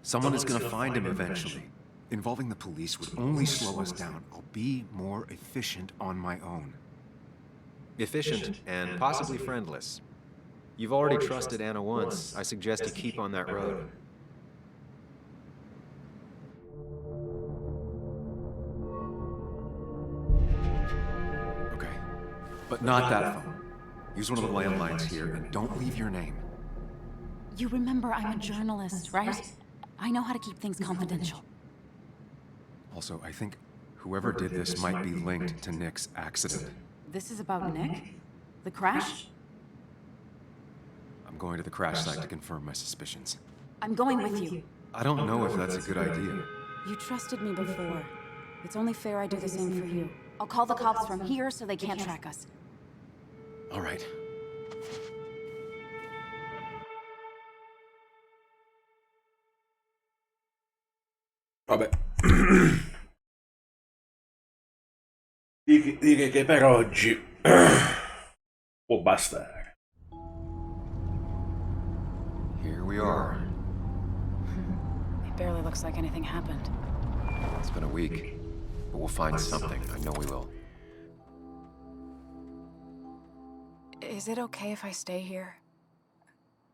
Someone is gonna find him eventually. Involving the police would only slow us down. I'll be more efficient on my own. Efficient and possibly friendless. You've already trusted Anna once. I suggest you keep on that road. Okay. But not that phone. Use one of the landlines here and don't leave your name. You remember I'm a journalist, right? I know how to keep things confidential. Also, I think whoever did this might be linked to Nick's accident. This is about Nick? The crash? I'm going to the crash site to confirm my suspicions. I'm going with you. I don't know if that's a good idea. You trusted me before. It's only fair I do the same for you. I'll call the cops from here so they can't track us. All right. Vabbè. Direi che per oggi può bastare. Here we are. It barely looks like anything happened. It's been a week, but we'll find something. I know we will. Is it okay if I stay here?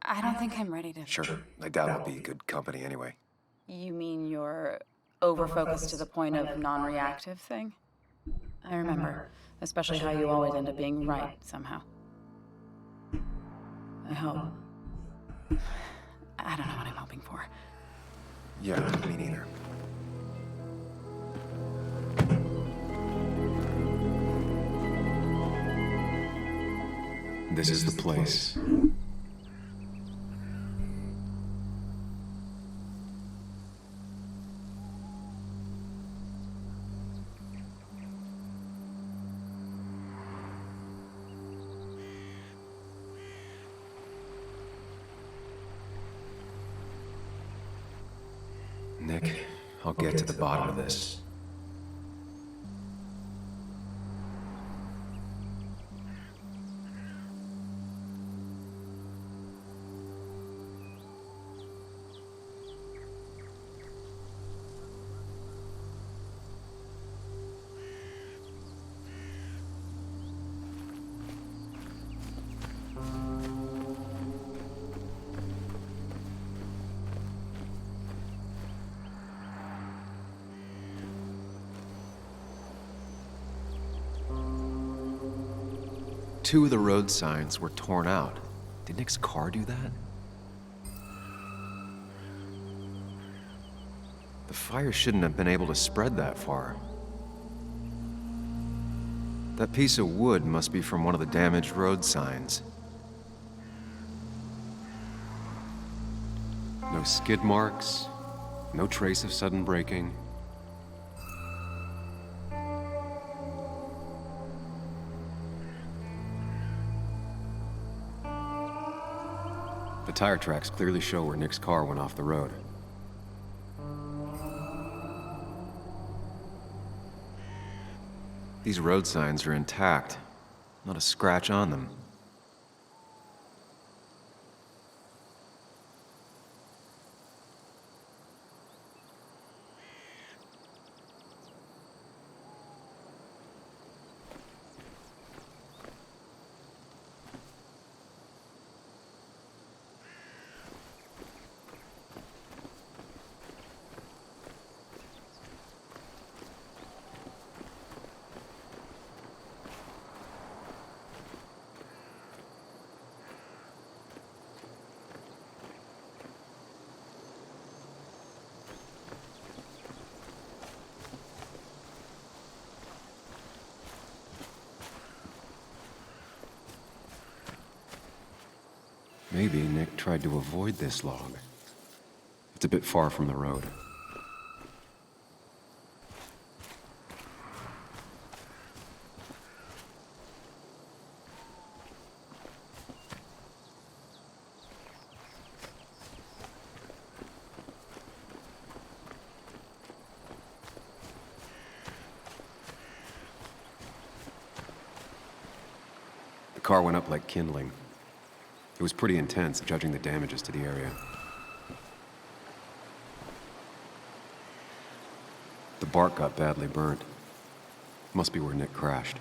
I don't think I'm ready to... Sure. I doubt it'll be good company anyway. You mean you're over-focused to the point of non-reactive thing? I remember, especially how you always end up being right, somehow. I hope. I don't know what I'm hoping for. Yeah, me neither. This is the place. Nick, I'll get to the bottom of this. 2 of the road signs were torn out. Did Nick's car do that? The fire shouldn't have been able to spread that far. That piece of wood must be from one of the damaged road signs. No skid marks, no trace of sudden braking. The tire tracks clearly show where Nick's car went off the road. These road signs are intact, not a scratch on them. Maybe Nick tried to avoid this log. It's a bit far from the road. The car went up like kindling. It was pretty intense, judging the damages to the area. The bark got badly burnt. Must be where Nick crashed.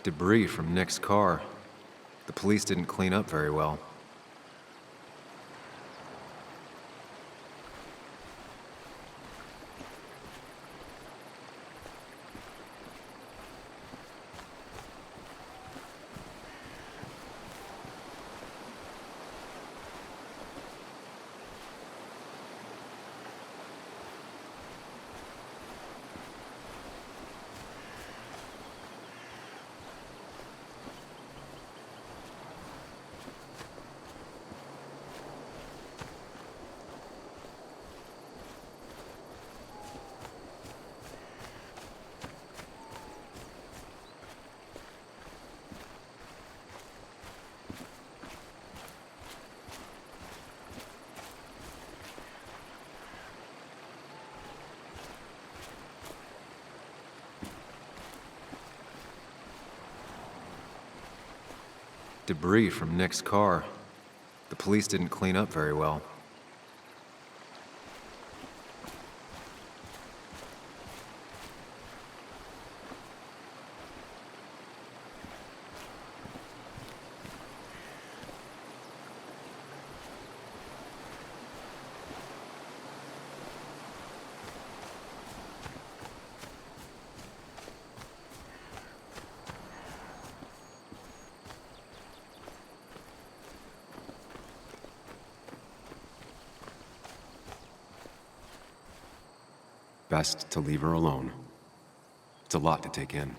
Debris from Nick's car. The police didn't clean up very well. Debris from Nick's car. The police didn't clean up very well. Best to leave her alone. It's a lot to take in.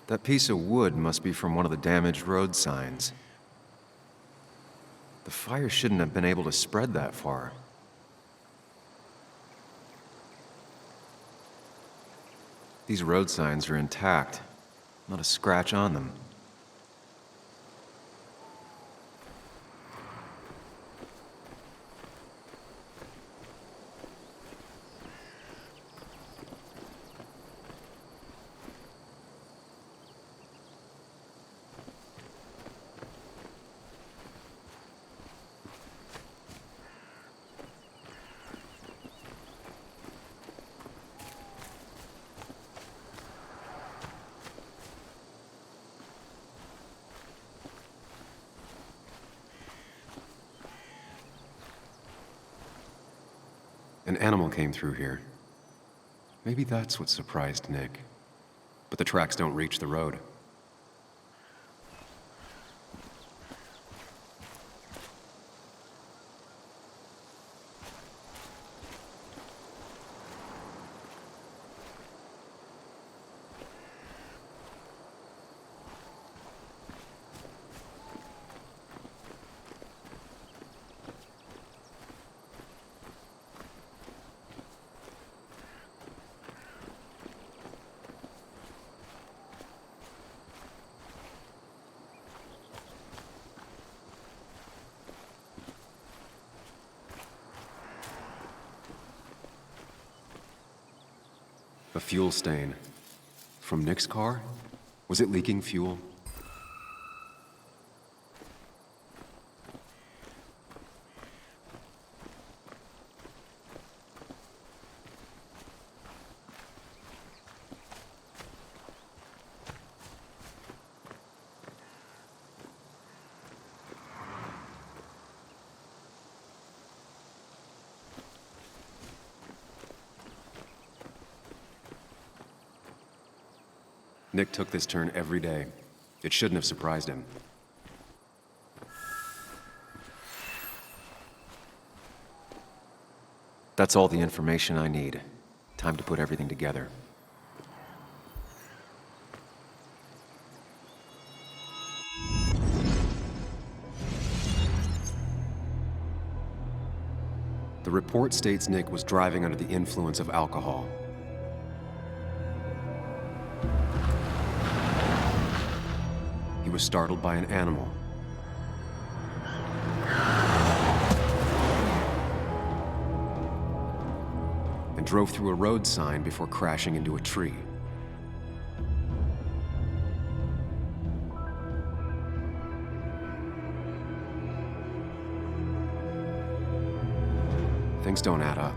That piece of wood must be from one of the damaged road signs. The fire shouldn't have been able to spread that far. These road signs are intact, not a scratch on them. An animal came through here. Maybe that's what surprised Nick. But the tracks don't reach the road. A fuel stain. From Nick's car? Was it leaking fuel? Nick took this turn every day. It shouldn't have surprised him. That's all the information I need. Time to put everything together. The report states Nick was driving under the influence of alcohol. He was startled by an animal. And drove through a road sign before crashing into a tree. Things don't add up.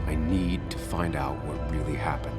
I need to find out what really happened.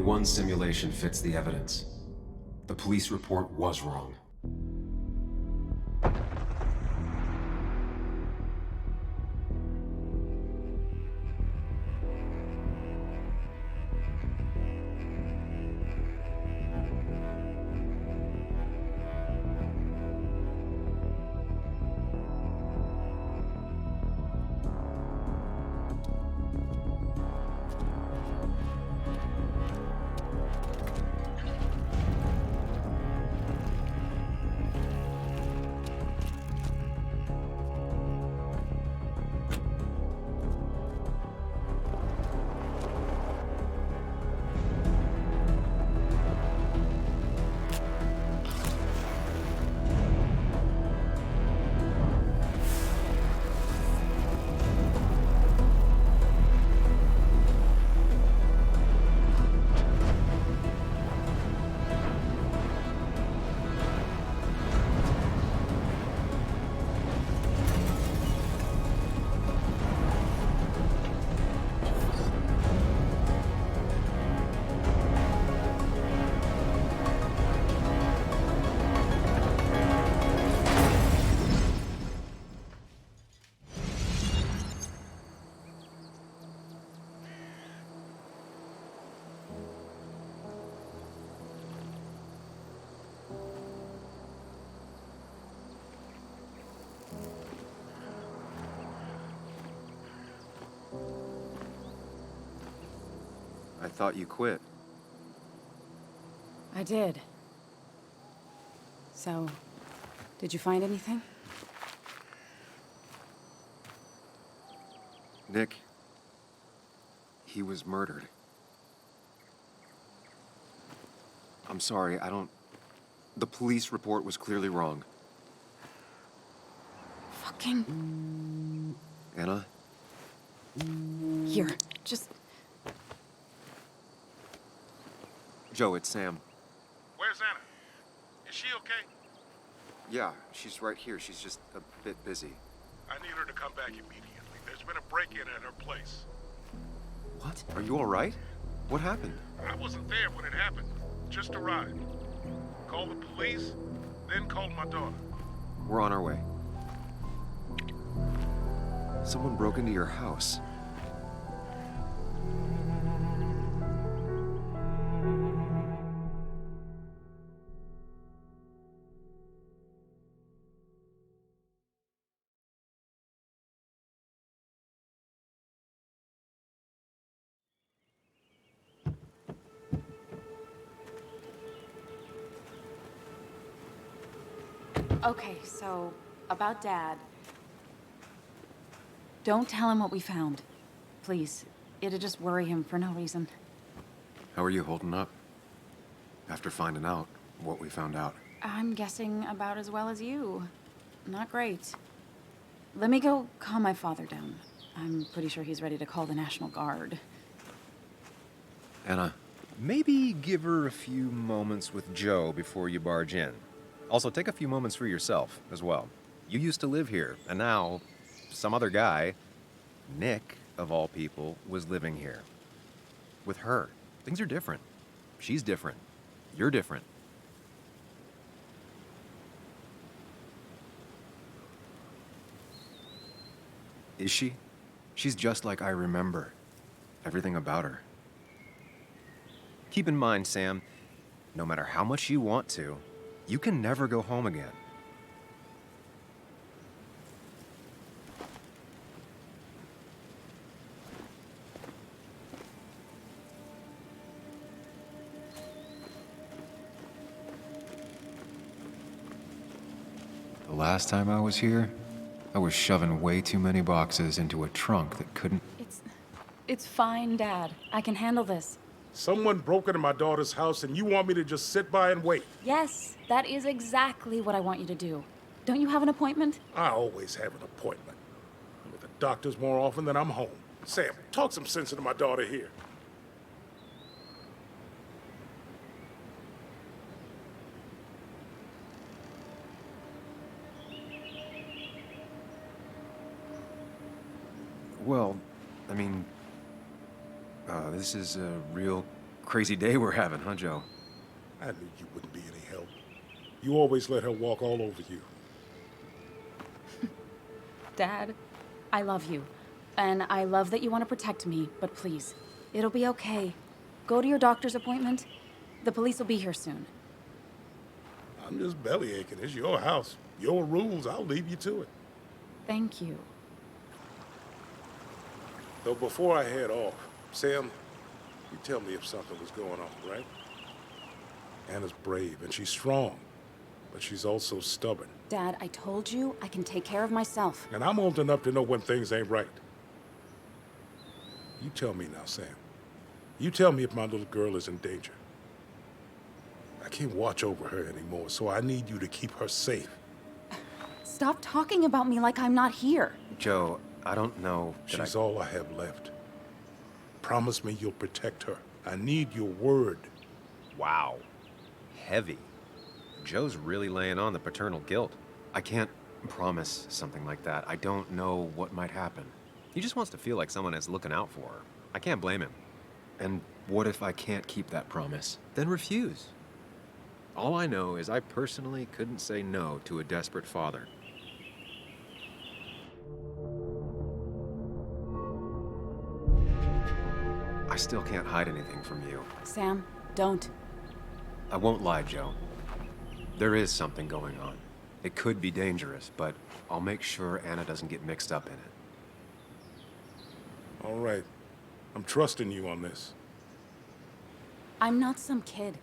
Only one simulation fits the evidence. The police report was wrong. I thought you quit. I did. So, did you find anything? Nick, he was murdered. I'm sorry, the police report was clearly wrong. Fucking... Anna? Here, just... Joe, it's Sam. Where's Anna? Is she okay? Yeah, she's right here. She's just a bit busy. I need her to come back immediately. There's been a break-in at her place. What? Are you all right? What happened? I wasn't there when it happened. Just arrived. Called the police, then called my daughter. We're on our way. Someone broke into your house. Okay, so, about Dad. Don't tell him what we found. Please. It'd just worry him for no reason. How are you holding up? After finding out what we found out. I'm guessing about as well as you. Not great. Let me go calm my father down. I'm pretty sure he's ready to call the National Guard. Anna. Maybe give her a few moments with Joe before you barge in. Also, take a few moments for yourself as well. You used to live here, and now some other guy, Nick, of all people, was living here. With her. Things are different. She's different. You're different. Is she? She's just like I remember. Everything about her. Keep in mind, Sam, no matter how much you want to, you can never go home again. The last time I was here, I was shoving way too many boxes into a trunk that couldn't... It's fine, Dad. I can handle this. Someone broke into my daughter's house and you want me to just sit by and wait? Yes, that is exactly what I want you to do. Don't you have an appointment? I always have an appointment. I'm at the doctor's more often than I'm home. Sam, talk some sense into my daughter here. Well, I mean... this is a real crazy day we're having, huh, Joe? I knew you wouldn't be any help. You always let her walk all over you. Dad, I love you. And I love that you want to protect me, but please, it'll be okay. Go to your doctor's appointment. The police will be here soon. I'm just belly aching. It's your house. Your rules. I'll leave you to it. Thank you. Though before I head off, Sam, you tell me if something was going on, right? Anna's brave and she's strong, but she's also stubborn. Dad, I told you I can take care of myself. And I'm old enough to know when things ain't right. You tell me now, Sam. You tell me if my little girl is in danger. I can't watch over her anymore, so I need you to keep her safe. Stop talking about me like I'm not here. Joe, I don't know that She's all I have left. Promise me you'll protect her. I need your word. Wow. Heavy. Joe's really laying on the paternal guilt. I can't promise something like that. I don't know what might happen. He just wants to feel like someone is looking out for her. I can't blame him. And what if I can't keep that promise? Then refuse. All I know is I personally couldn't say no to a desperate father. I still can't hide anything from you. Sam, don't. I won't lie, Joe. There is something going on. It could be dangerous, but I'll make sure Anna doesn't get mixed up in it. All right. I'm trusting you on this. I'm not some kid.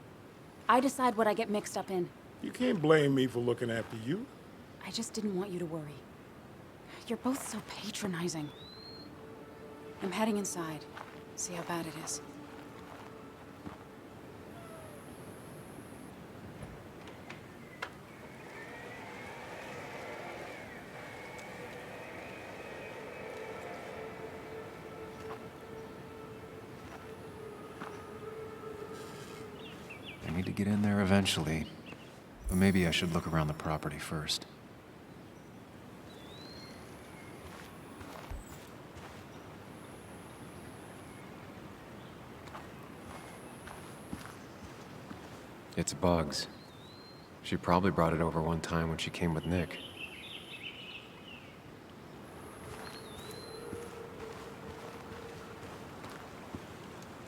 I decide what I get mixed up in. You can't blame me for looking after you. I just didn't want you to worry. You're both so patronizing. I'm heading inside. See how bad it is. I need to get in there eventually, but maybe I should look around the property first. It's Bugs. She probably brought it over one time when she came with Nick.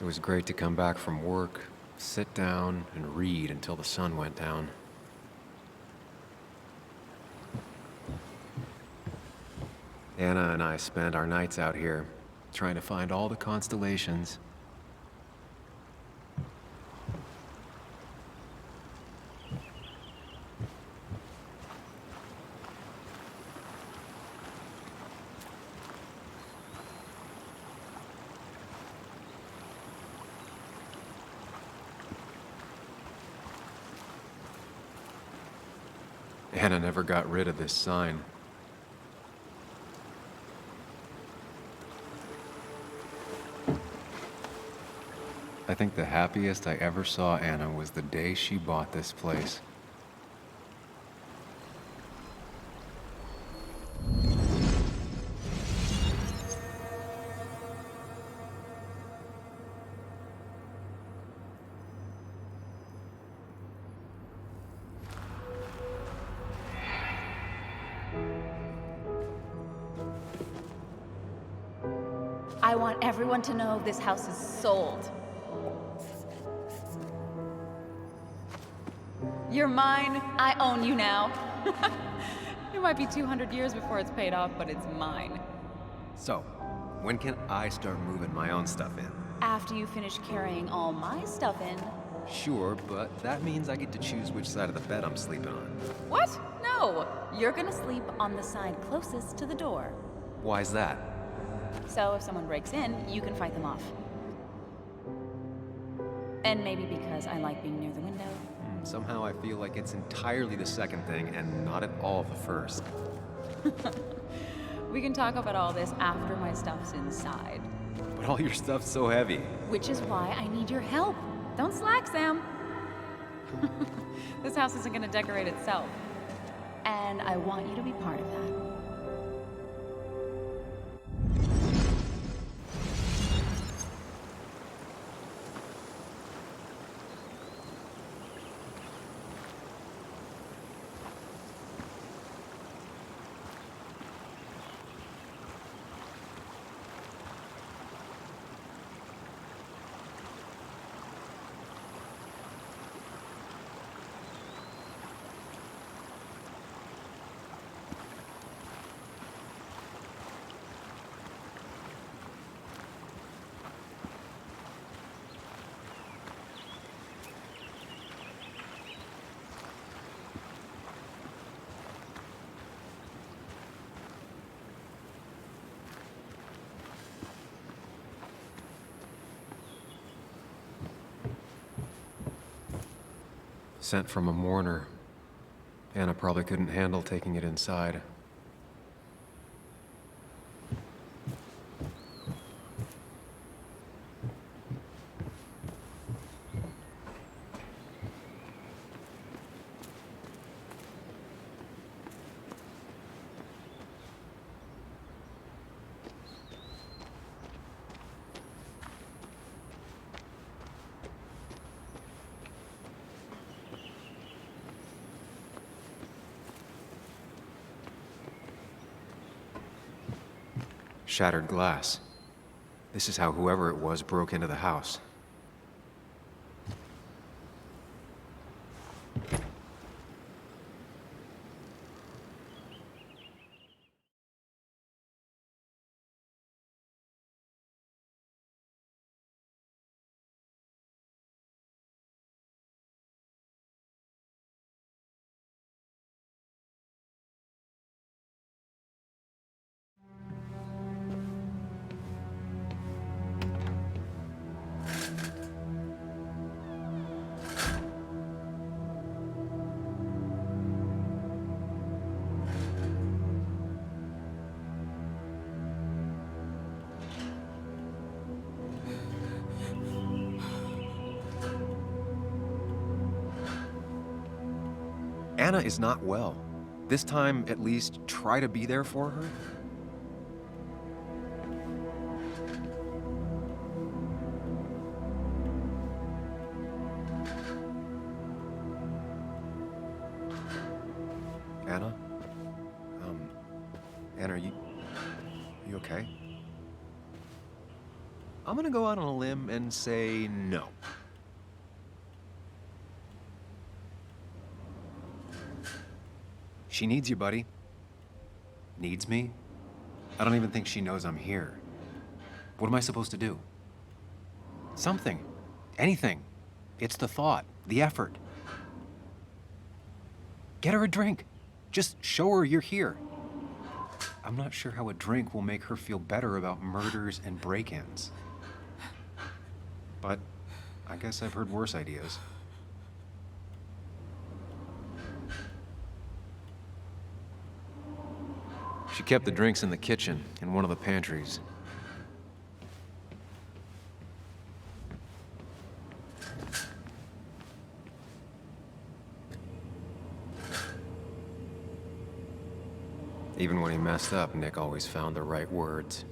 It was great to come back from work, sit down, and read until the sun went down. Anna and I spent our nights out here, trying to find all the constellations. Anna never got rid of this sign. I think the happiest I ever saw Anna was the day she bought this place. I want everyone to know this house is sold. You're mine. I own you now. It might be 200 years before it's paid off, but it's mine. So, when can I start moving my own stuff in? After you finish carrying all my stuff in. Sure, but that means I get to choose which side of the bed I'm sleeping on. What? No. You're gonna sleep on the side closest to the door. Why's that? So if someone breaks in, you can fight them off. And maybe because I like being near the window. Somehow I feel like it's entirely the second thing and not at all the first. We can talk about all this after my stuff's inside. But all your stuff's so heavy. Which is why I need your help. Don't slack, Sam. This house isn't gonna decorate itself. And I want you to be part of that. Sent from a mourner. Anna probably couldn't handle taking it inside. Shattered glass. This is how whoever it was broke into the house. Anna is not well. This time, at least, try to be there for her. Anna? Anna, are you okay? I'm gonna go out on a limb and say no. She needs you, buddy. Needs me? I don't even think she knows I'm here. What am I supposed to do? Something. Anything. It's the thought, the effort. Get her a drink. Just show her you're here. I'm not sure how a drink will make her feel better about murders and break-ins. But I guess I've heard worse ideas. She kept the drinks in the kitchen, in one of the pantries. Even when he messed up, Nick always found the right words.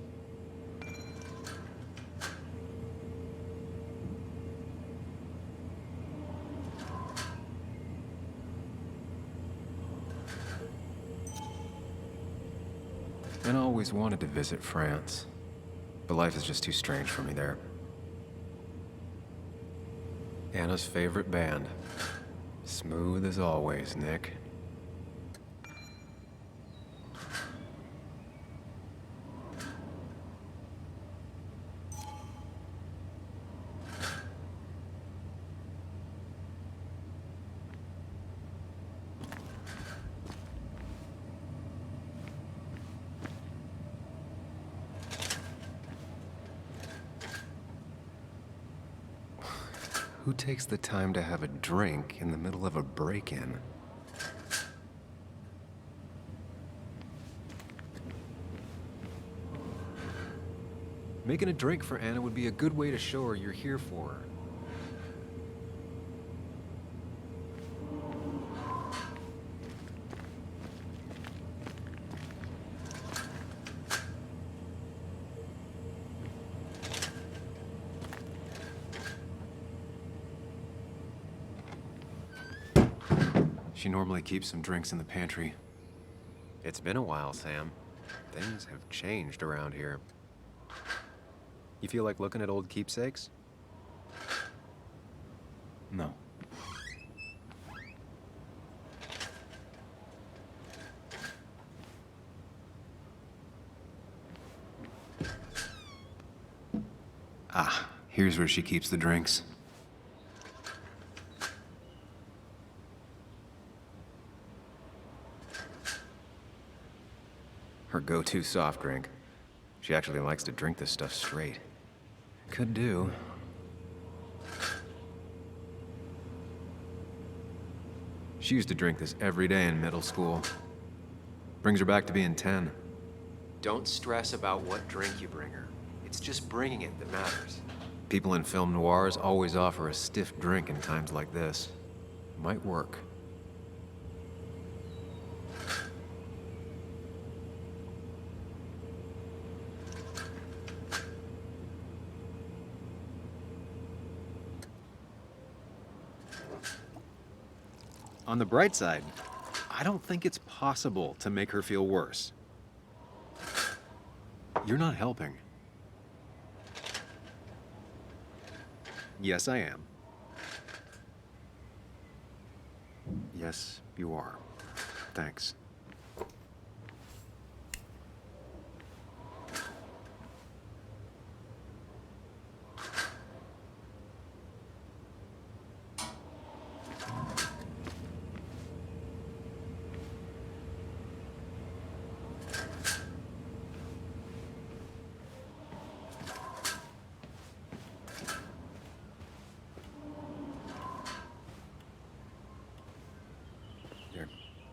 And I always wanted to visit France, but life is just too strange for me there. Anna's favorite band. Smooth as always, Nick. Who takes the time to have a drink in the middle of a break-in? Making a drink for Anna would be a good way to show her you're here for her. She normally keeps some drinks in the pantry. It's been a while, Sam. Things have changed around here. You feel like looking at old keepsakes? No. Ah, here's where she keeps the drinks. Her go-to soft drink. She actually likes to drink this stuff straight. Could do. She used to drink this every day in middle school. Brings her back to being 10. Don't stress about what drink you bring her. It's just bringing it that matters. People in film noirs always offer a stiff drink in times like this. Might work. On the bright side, I don't think it's possible to make her feel worse. You're not helping. Yes, I am. Yes, you are. Thanks.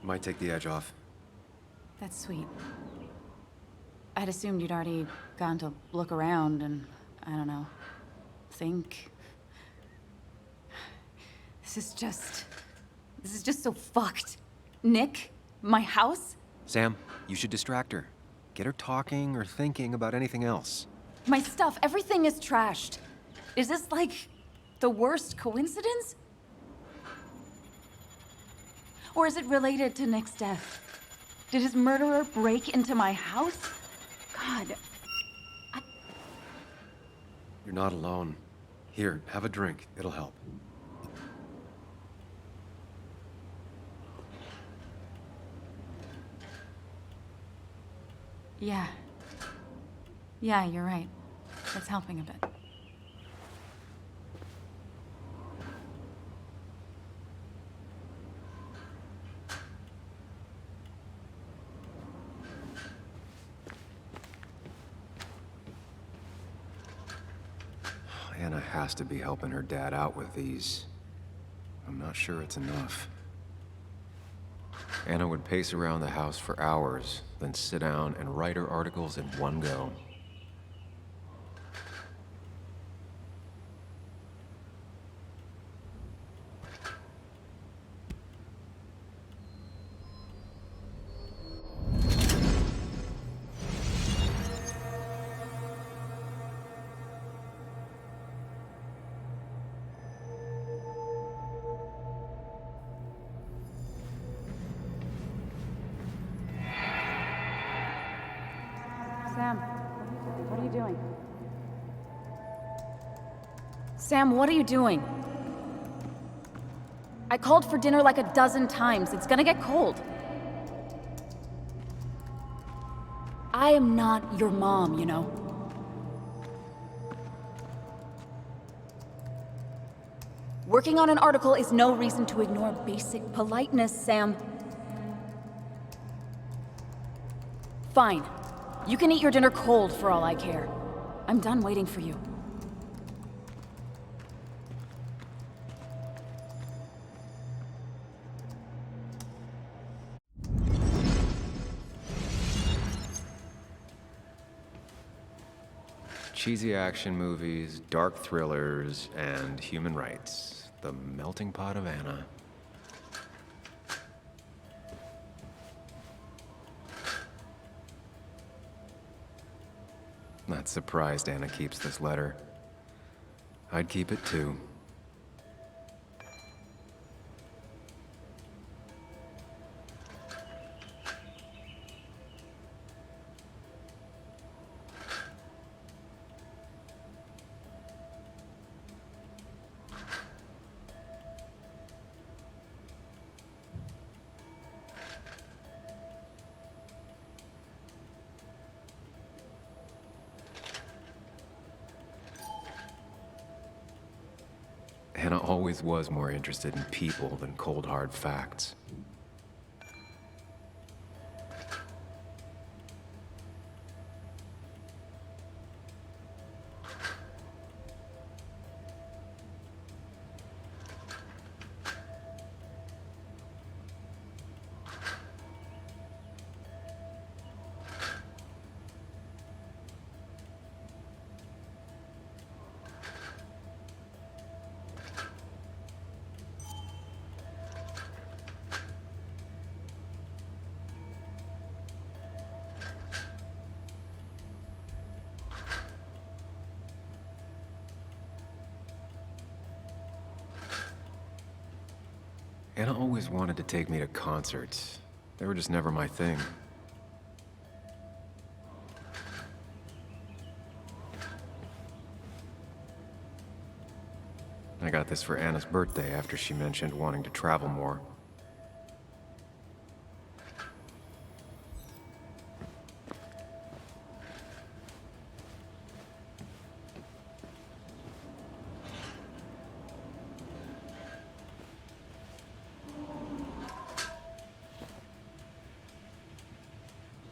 Might take the edge off. That's sweet. I'd assumed you'd already gone to look around and, I don't know, think. This is just so fucked. Nick, my house, Sam, you should distract her. Get her talking or thinking about anything else. my stuff, everything is trashed. Is this like the worst coincidence? Or is it related to Nick's death? Did his murderer break into my house? God. You're not alone. Here, have a drink. It'll help. Yeah. Yeah, you're right. It's helping a bit. Anna has to be helping her dad out with these. I'm not sure it's enough. Anna would pace around the house for hours, then sit down and write her articles in one go. Sam, what are you doing? Sam, what are you doing? I called for dinner like a dozen times. It's gonna get cold. I am not your mom, you know? Working on an article is no reason to ignore basic politeness, Sam. Fine. You can eat your dinner cold for all I care. I'm done waiting for you. Cheesy action movies, dark thrillers, and human rights. The melting pot of Anna. Not surprised Anna keeps this letter. I'd keep it too. Anna always was more interested in people than cold, hard facts. Anna always wanted to take me to concerts. They were just never my thing. I got this for Anna's birthday after she mentioned wanting to travel more.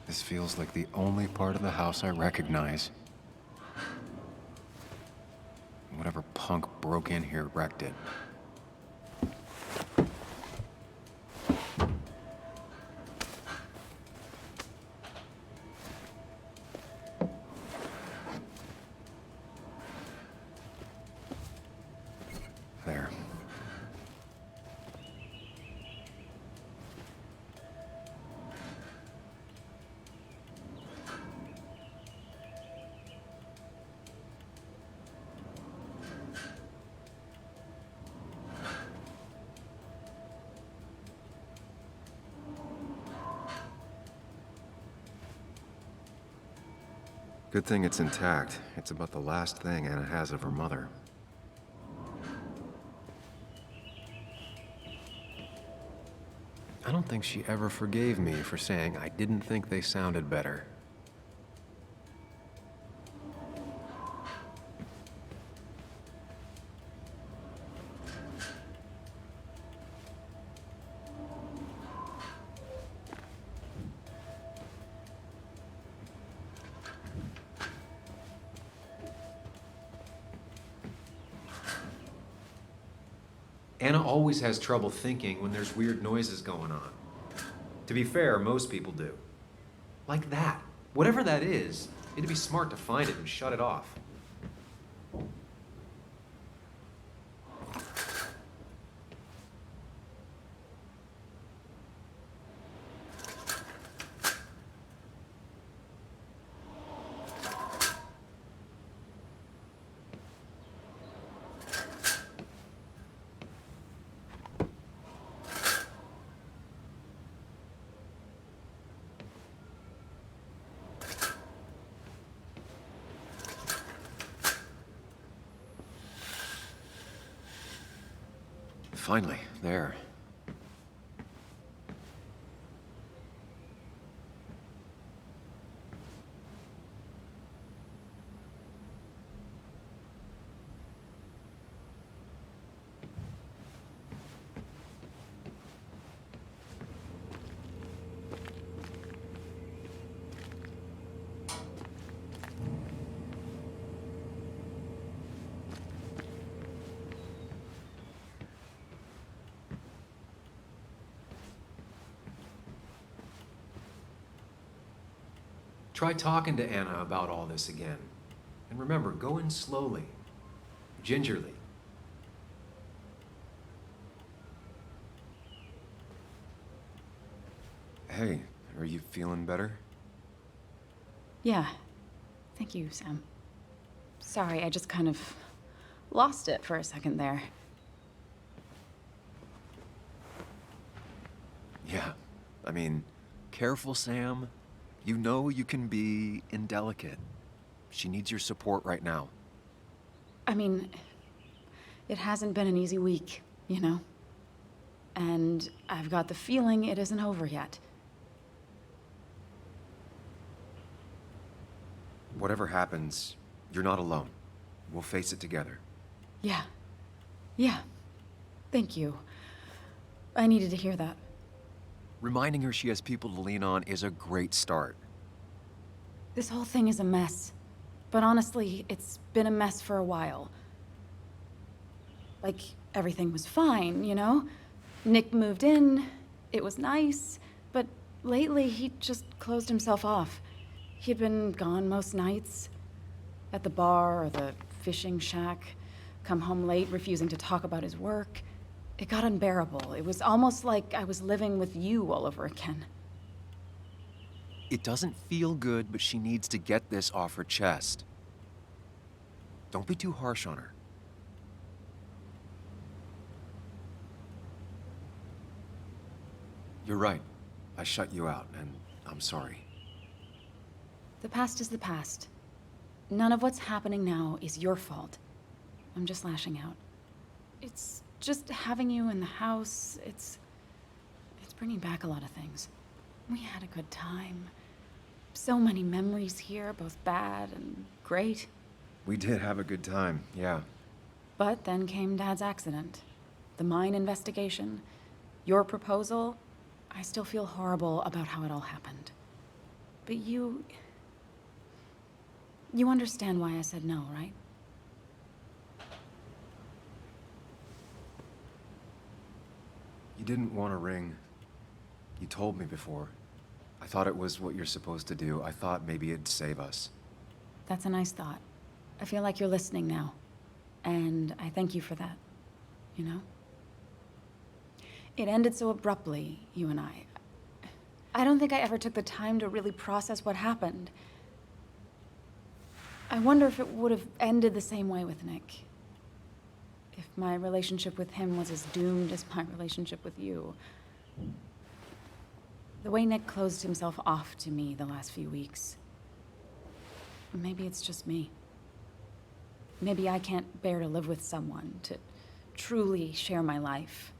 This feels like the only part of the house I recognize. Whatever punk broke in here wrecked it. There. Good thing it's intact. It's about the last thing Anna has of her mother. I don't think she ever forgave me for saying I didn't think they sounded better. Anna always has trouble thinking when there's weird noises going on. To be fair, most people do. Like that. Whatever that is, it'd be smart to find it and shut it off. Finally, there. Try talking to Anna about all this again. And remember, go in slowly, gingerly. Hey, are you feeling better? Yeah. Thank you, Sam. Sorry, I just kind of lost it for a second there. Yeah, I mean, careful, Sam. You know you can be indelicate. She needs your support right now. I mean, it hasn't been an easy week, you know? And I've got the feeling it isn't over yet. Whatever happens, you're not alone. We'll face it together. Yeah. Yeah. Thank you. I needed to hear that. Reminding her she has people to lean on is a great start. This whole thing is a mess. But honestly, it's been a mess for a while. Like, everything was fine, you know? Nick moved in, it was nice, but lately he just closed himself off. He'd been gone most nights, at the bar or the fishing shack, come home late, refusing to talk about his work. It got unbearable. It was almost like I was living with you all over again. It doesn't feel good, but she needs to get this off her chest. Don't be too harsh on her. You're right. I shut you out, and I'm sorry. The past is the past. None of what's happening now is your fault. I'm just lashing out. It's just having you in the house, it's bringing back a lot of things. We had a good time. So many memories here, both bad and great. We did have a good time, yeah. But then came Dad's accident. The mine investigation. Your proposal. I still feel horrible about how it all happened. But you understand why I said no, right? You didn't want a ring. You told me before. I thought it was what you're supposed to do. I thought maybe it'd save us. That's a nice thought. I feel like you're listening now. And I thank you for that. You know? It ended so abruptly, you and I. I don't think I ever took the time to really process what happened. I wonder if it would have ended the same way with Nick. If my relationship with him was as doomed as my relationship with you. The way Nick closed himself off to me the last few weeks. Maybe it's just me. Maybe I can't bear to live with someone, to truly share my life,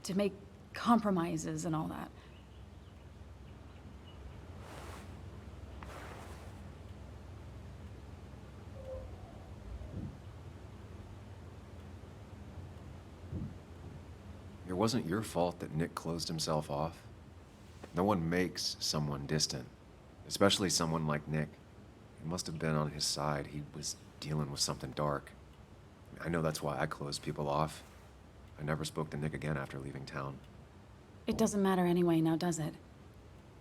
to make compromises and all that. It wasn't your fault that Nick closed himself off. No one makes someone distant, especially someone like Nick. It must have been on his side. He was dealing with something dark. I know that's why I closed people off. I never spoke to Nick again after leaving town. It doesn't matter anyway, now does it?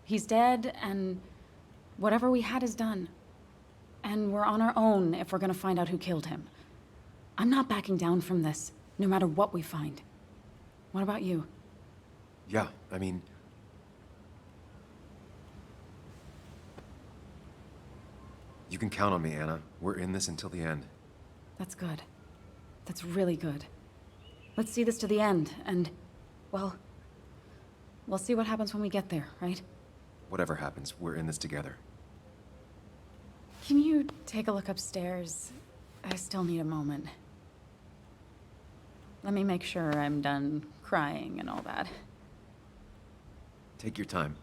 He's dead, and whatever we had is done. And we're on our own if we're gonna find out who killed him. I'm not backing down from this, no matter what we find. What about you? Yeah, I mean... You can count on me, Anna. We're in this until the end. That's good. That's really good. Let's see this to the end, and, well, we'll see what happens when we get there, right? Whatever happens, we're in this together. Can you take a look upstairs? I still need a moment. Let me make sure I'm done crying and all that. Take your time.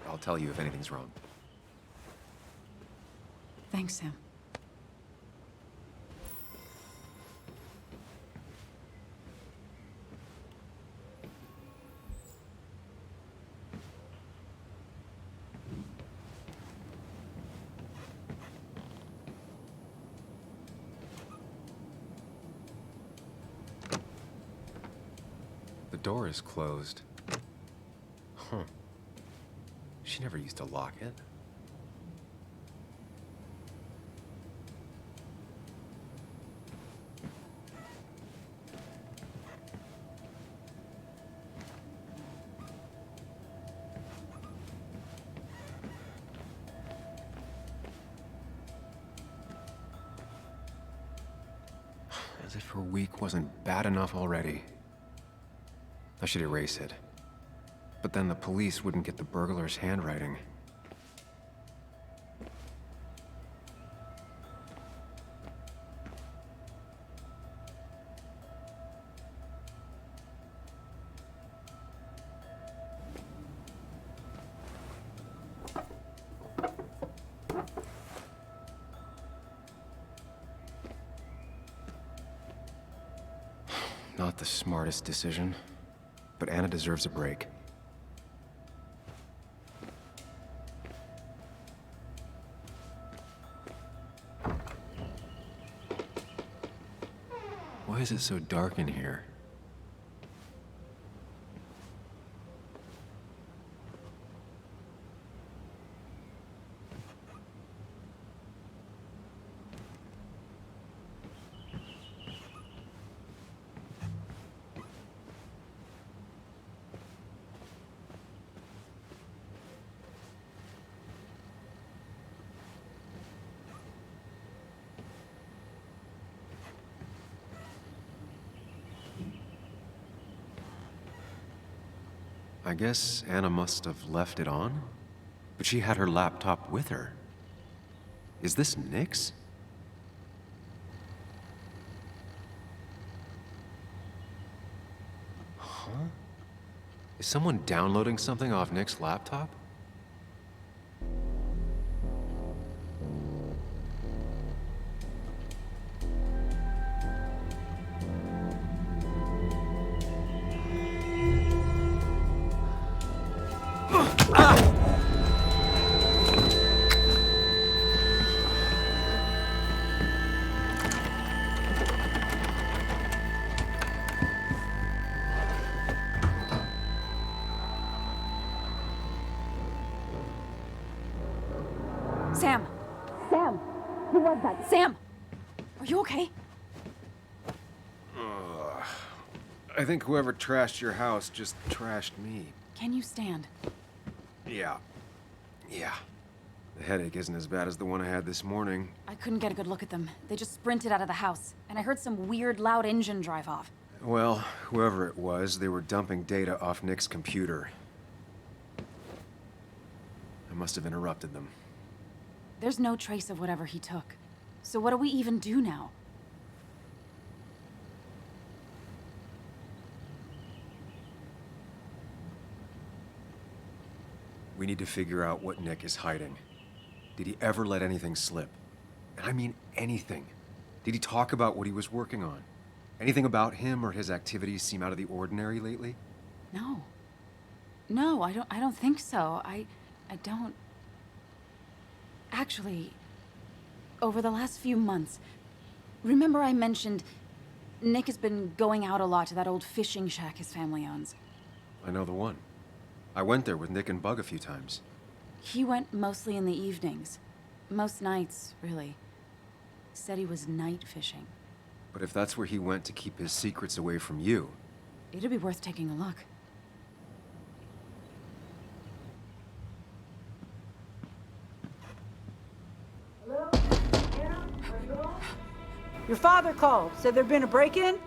I'll tell you if anything's wrong. Thanks, Sam. The door is closed. Huh. She never used to lock it. As if her week wasn't bad enough already. I should erase it. But then the police wouldn't get the burglar's handwriting. Not the smartest decision, but Anna deserves a break. Why is it so dark in here? I guess Anna must have left it on, but she had her laptop with her. Is this Nick's? Huh? Is someone downloading something off Nick's laptop? Sam! Sam! Who was that? Sam! Are you okay? I think whoever trashed your house just trashed me. Can you stand? Yeah. The headache isn't as bad as the one I had this morning. I couldn't get a good look at them. They just sprinted out of the house, and I heard some weird, loud engine drive off. Well, whoever it was, they were dumping data off Nick's computer. I must have interrupted them. There's no trace of whatever he took. So what do we even do now? We need to figure out what Nick is hiding. Did he ever let anything slip? And I mean anything. Did he talk about what he was working on? Anything about him or his activities seem out of the ordinary lately? No. No, I don't think so. I don't... Actually, over the last few months, remember I mentioned Nick has been going out a lot to that old fishing shack his family owns. I know the one. I went there with Nick and Bug a few times. He went mostly in the evenings. Most nights, really. Said he was night fishing. But if that's where he went to keep his secrets away from you... It'd be worth taking a look. Your father called. Said there'd been a break-in?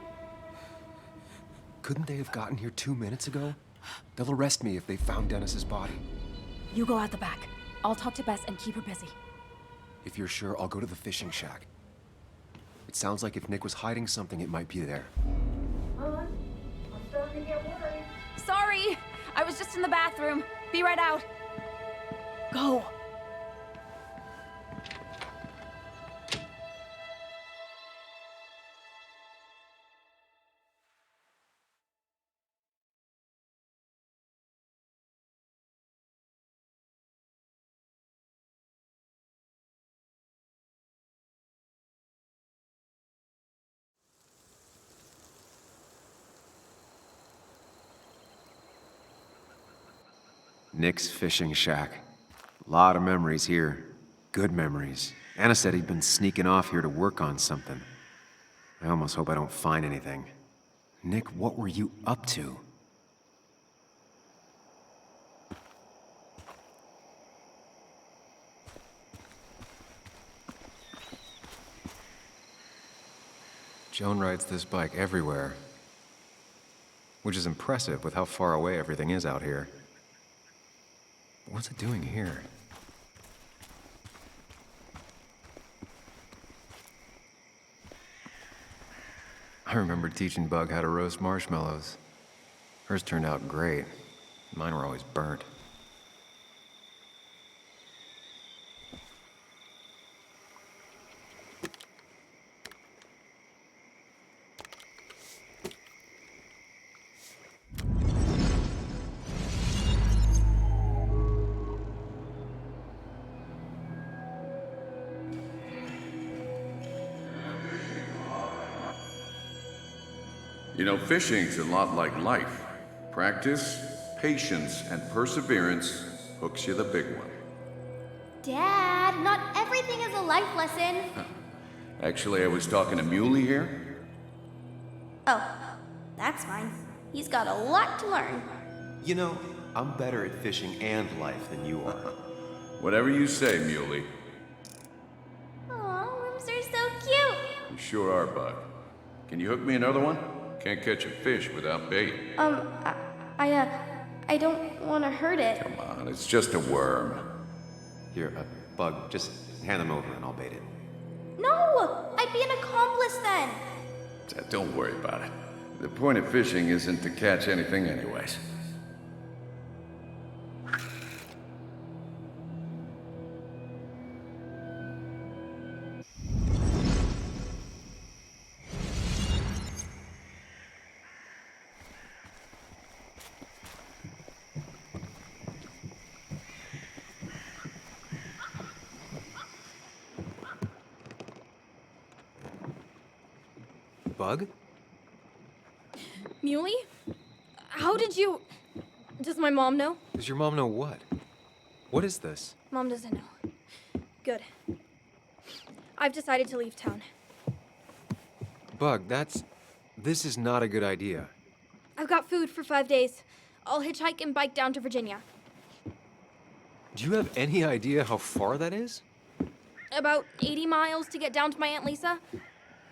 Couldn't they have gotten here 2 minutes ago? They'll arrest me if they found Dennis's body. You go out the back. I'll talk to Bess and keep her busy. If you're sure, I'll go to the fishing shack. It sounds like if Nick was hiding something, it might be there. I'm starting to get worried. Sorry! I was just in the bathroom. Be right out. Go. Nick's fishing shack. Lot of memories here. Good memories. Anna said he'd been sneaking off here to work on something. I almost hope I don't find anything. Nick, what were you up to? Joan rides this bike everywhere. Which is impressive with how far away everything is out here. What's it doing here? I remember teaching Bug how to roast marshmallows. Hers turned out great. Mine were always burnt. You know, fishing's a lot like life. Practice, patience, and perseverance hooks you the big one. Dad, not everything is a life lesson. Actually, I was talking to Muley here. Oh, that's fine. He's got a lot to learn. You know, I'm better at fishing and life than you are. Whatever you say, Muley. Aw, worms are so cute. You sure are, Bug. Can you hook me another one? Can't catch a fish without bait. I don't want to hurt it. Come on, it's just a worm. Here, Bug, just hand them over and I'll bait it. No! I'd be an accomplice then! Don't worry about it. The point of fishing isn't to catch anything anyways. Bug? Muley? How did you... Does my mom know? Does your mom know what? What is this? Mom doesn't know. Good. I've decided to leave town. Bug, this is not a good idea. I've got food for 5 days. I'll hitchhike and bike down to Virginia. Do you have any idea how far that is? About 80 miles to get down to my Aunt Lisa.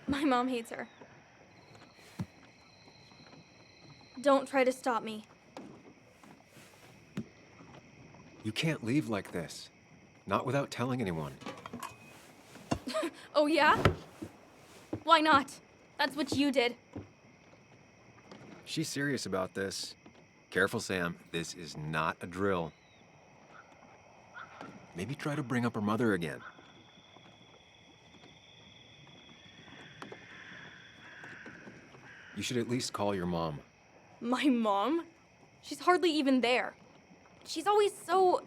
My mom hates her. Don't try to stop me. You can't leave like this. Not without telling anyone. Oh, yeah? Why not? That's what you did. She's serious about this. Careful, Sam. This is not a drill. Maybe try to bring up her mother again. You should at least call your mom. My mom? She's hardly even there. She's always so...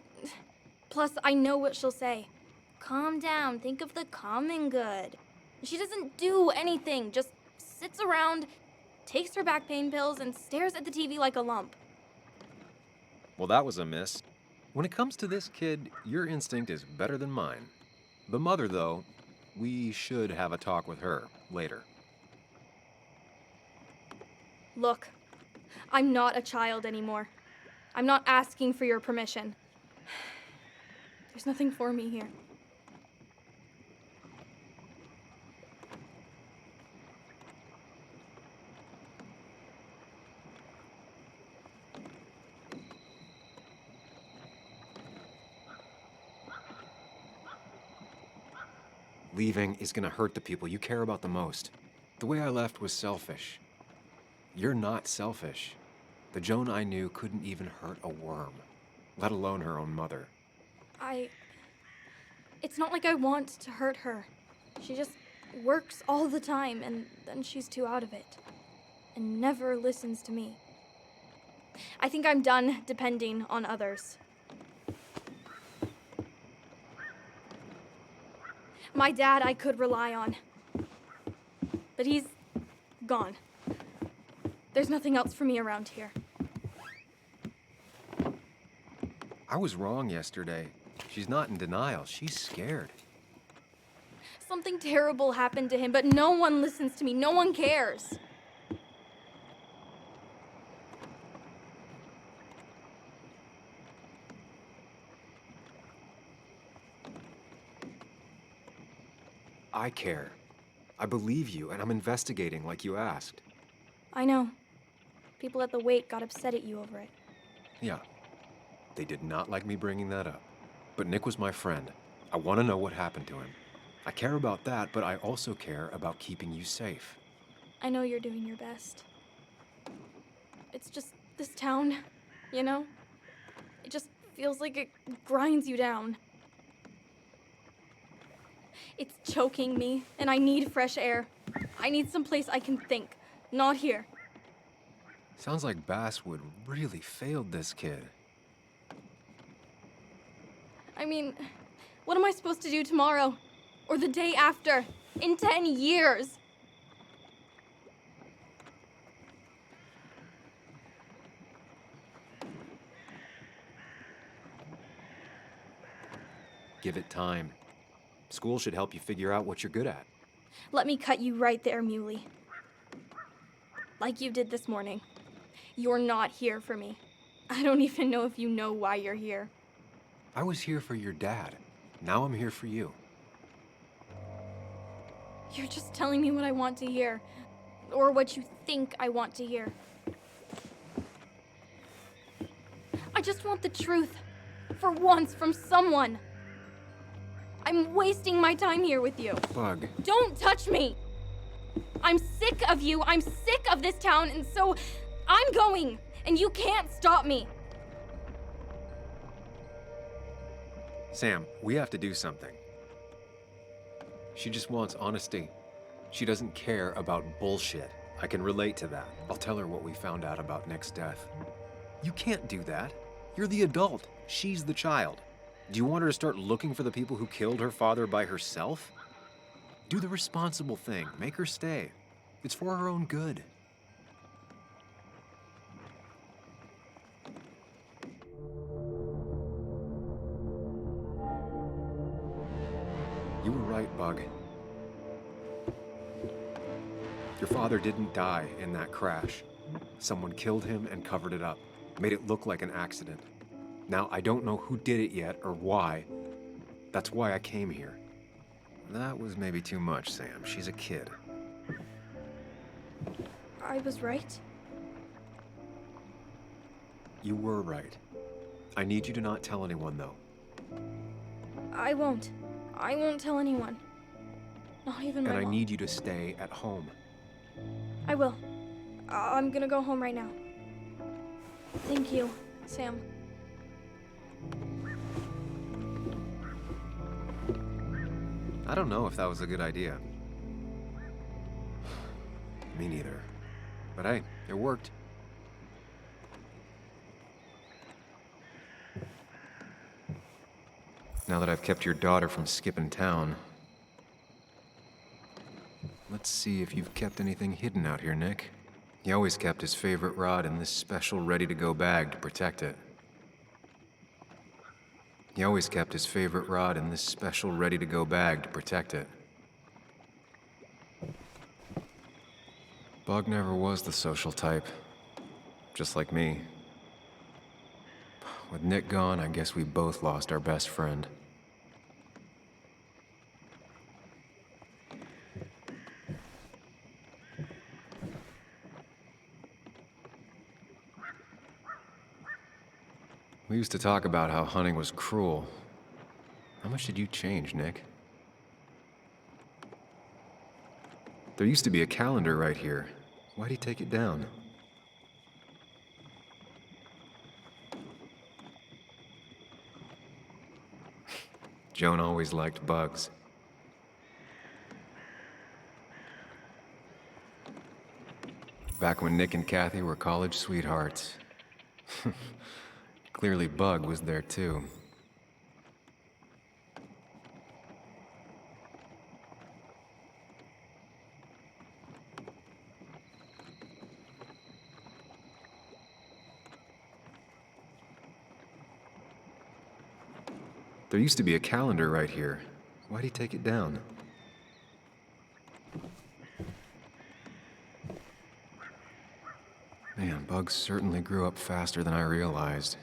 Plus, I know what she'll say. Calm down, think of the common good. She doesn't do anything, just sits around, takes her back pain pills, and stares at the TV like a lump. Well, that was a miss. When it comes to this kid, your instinct is better than mine. The mother, though, we should have a talk with her later. Look, I'm not a child anymore. I'm not asking for your permission. There's nothing for me here. Leaving is gonna hurt the people you care about the most. The way I left was selfish. You're not selfish. The Joan I knew couldn't even hurt a worm, let alone her own mother. It's not like I want to hurt her. She just works all the time, and then she's too out of it. And never listens to me. I think I'm done depending on others. My dad I could rely on. But he's gone. There's nothing else for me around here. I was wrong yesterday. She's not in denial. She's scared. Something terrible happened to him, but no one listens to me. No one cares. I care. I believe you, and I'm investigating like you asked. I know. People at the wake got upset at you over it. Yeah. They did not like me bringing that up. But Nick was my friend. I want to know what happened to him. I care about that, but I also care about keeping you safe. I know you're doing your best. It's just this town, you know? It just feels like it grinds you down. It's choking me, and I need fresh air. I need someplace I can think, not here. Sounds like Basswood really failed this kid. I mean, what am I supposed to do tomorrow? Or the day after? In 10 years? Give it time. School should help you figure out what you're good at. Let me cut you right there, Muley. Like you did this morning. You're not here for me. I don't even know if you know why you're here. I was here for your dad. Now I'm here for you. You're just telling me what I want to hear. Or what you think I want to hear. just want the truth. For once, from someone. I'm wasting my time here with you. Bug. Don't touch me! I'm sick of you, I'm sick of this town, and so I'm going, and you can't stop me. Sam, we have to do something. She just wants honesty. She doesn't care about bullshit. I can relate to that. I'll tell her what we found out about Nick's death. You can't do that. You're the adult. She's the child. Do you want her to start looking for the people who killed her father by herself? Do the responsible thing. Make her stay. It's for her own good. You were right, Bug. Your father didn't die in that crash. Someone killed him and covered it up, made it look like an accident. Now, I don't know who did it yet or why. That's why I came here. That was maybe too much, Sam. She's a kid. I was right. You were right. I need you to not tell anyone, though. I won't. I won't tell anyone. Not even my And I mom. need you to stay at home. I will. I'm gonna go home right now. Thank you, Sam. I don't know if that was a good idea. Me neither. But hey, it worked. Now that I've kept your daughter from skipping town, let's see if you've kept anything hidden out here, Nick. He always kept his favorite rod in this special ready-to-go bag to protect it. He always kept his favorite rod in this special ready-to-go bag to protect it. Bug never was the social type, just like me. With Nick gone, I guess we both lost our best friend. We used to talk about how hunting was cruel. How much did you change, Nick? There used to be a calendar right here. Why'd he take it down? Joan always liked bugs. Back when Nick and Kathy were college sweethearts. Clearly Bug was there too. There used to be a calendar right here. Why'd he take it down? Man, Bug certainly grew up faster than I realized.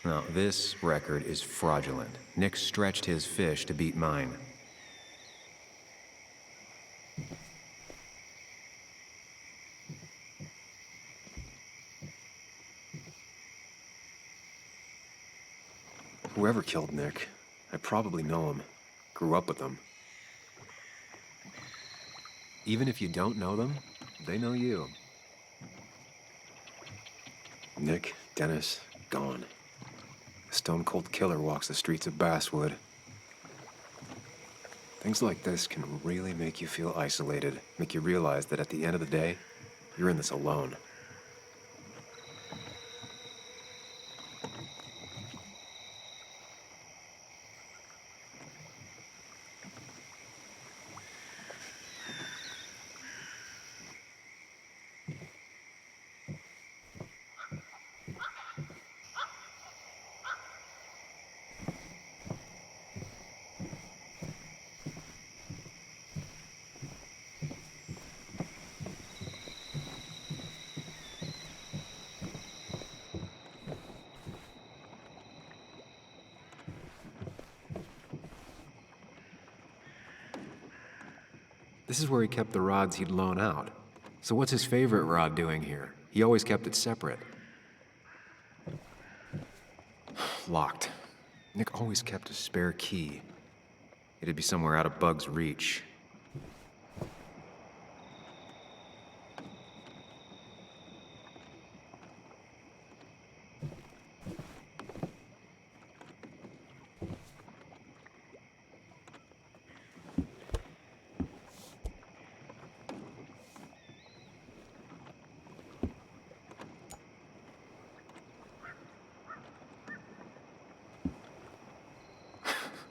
Now, this record is fraudulent. Nick stretched his fish to beat mine. Whoever killed Nick, I probably know him. Grew up with them. Even if you don't know them, they know you. Nick, Dennis, gone. A stone-cold killer walks the streets of Basswood. Things like this can really make you feel isolated, make you realize that at the end of the day, you're in this alone. This is where he kept the rods he'd loan out. So what's his favorite rod doing here? He always kept it separate. Locked. Nick always kept a spare key. It'd be somewhere out of Bug's reach.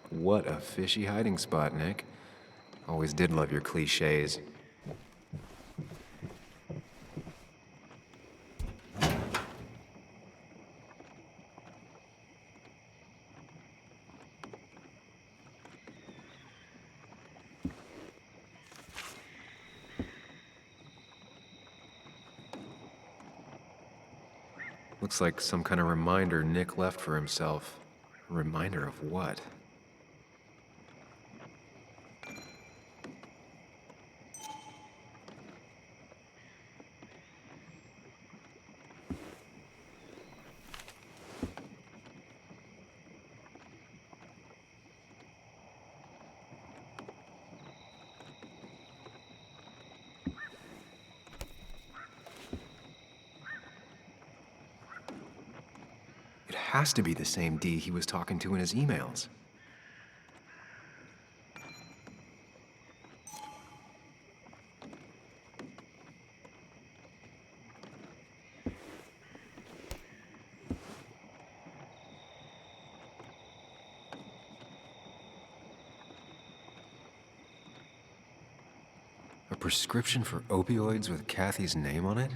What a fishy hiding spot, Nick. Always did love your cliches. Looks like some kind of reminder Nick left for himself. A reminder of what? It has to be the same D he was talking to in his emails. A prescription for opioids with Kathy's name on it?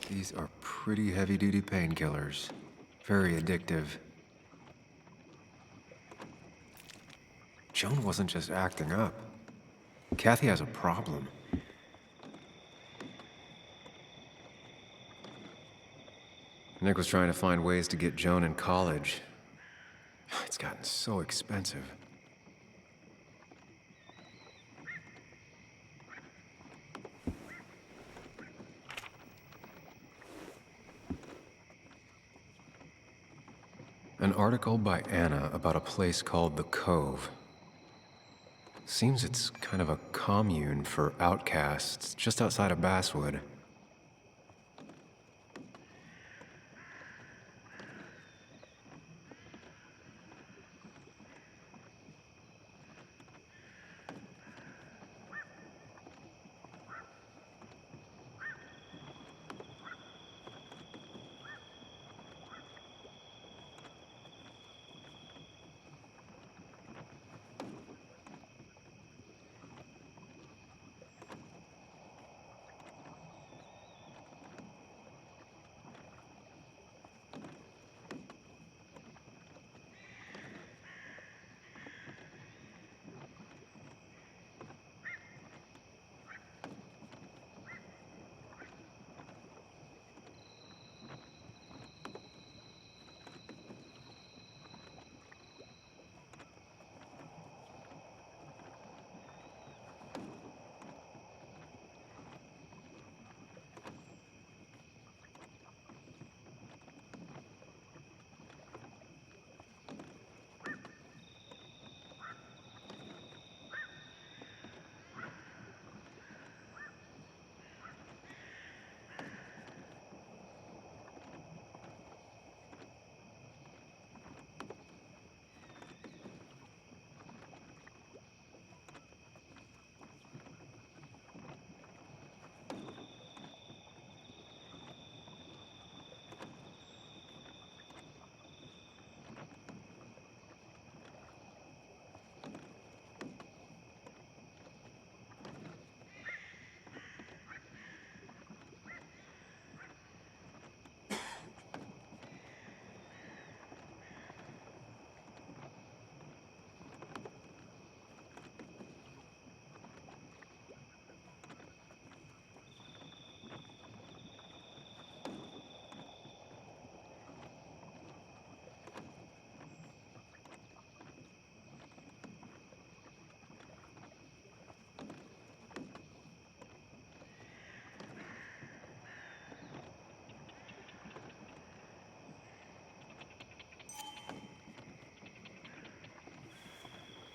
These are pretty heavy-duty painkillers. Very addictive. Joan wasn't just acting up. Kathy has a problem. Nick was trying to find ways to get Joan in college. It's gotten so expensive. An article by Anna about a place called the Cove. Seems it's kind of a commune for outcasts just outside of Basswood.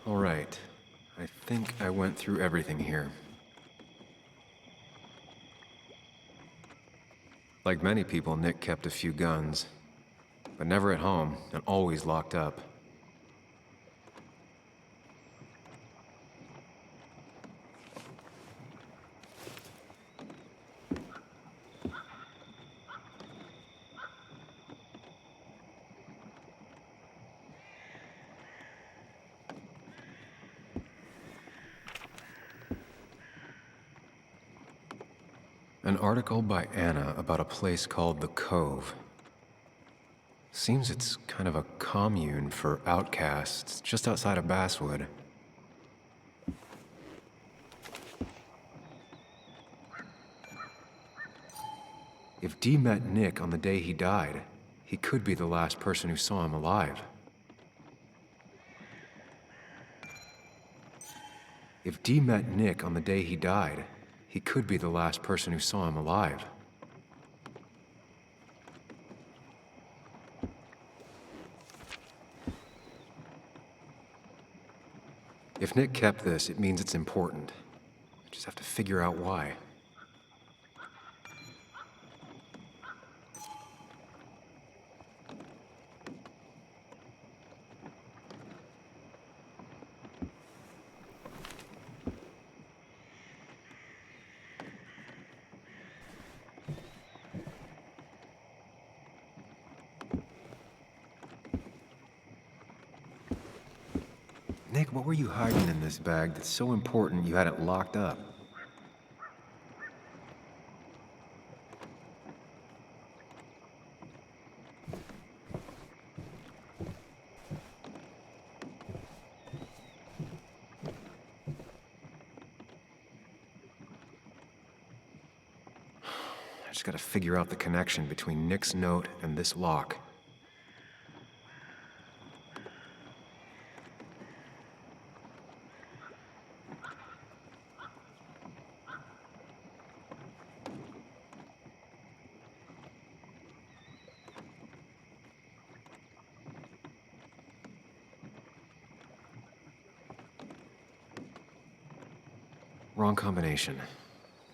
All right. I think I went through everything here. Like many people, Nick kept a few guns, but never at home and always locked up. An article by Anna about a place called the Cove. Seems it's kind of a commune for outcasts just outside of Basswood. If Dee met Nick on the day he died, he could be the last person who saw him alive. If Dee met Nick on the day he died, he could be the last person who saw him alive. If Nick kept this, it means it's important. I just have to figure out why. Nick, what were you hiding in this bag that's so important you had it locked up? I just gotta figure out the connection between Nick's note and this lock. Wrong combination.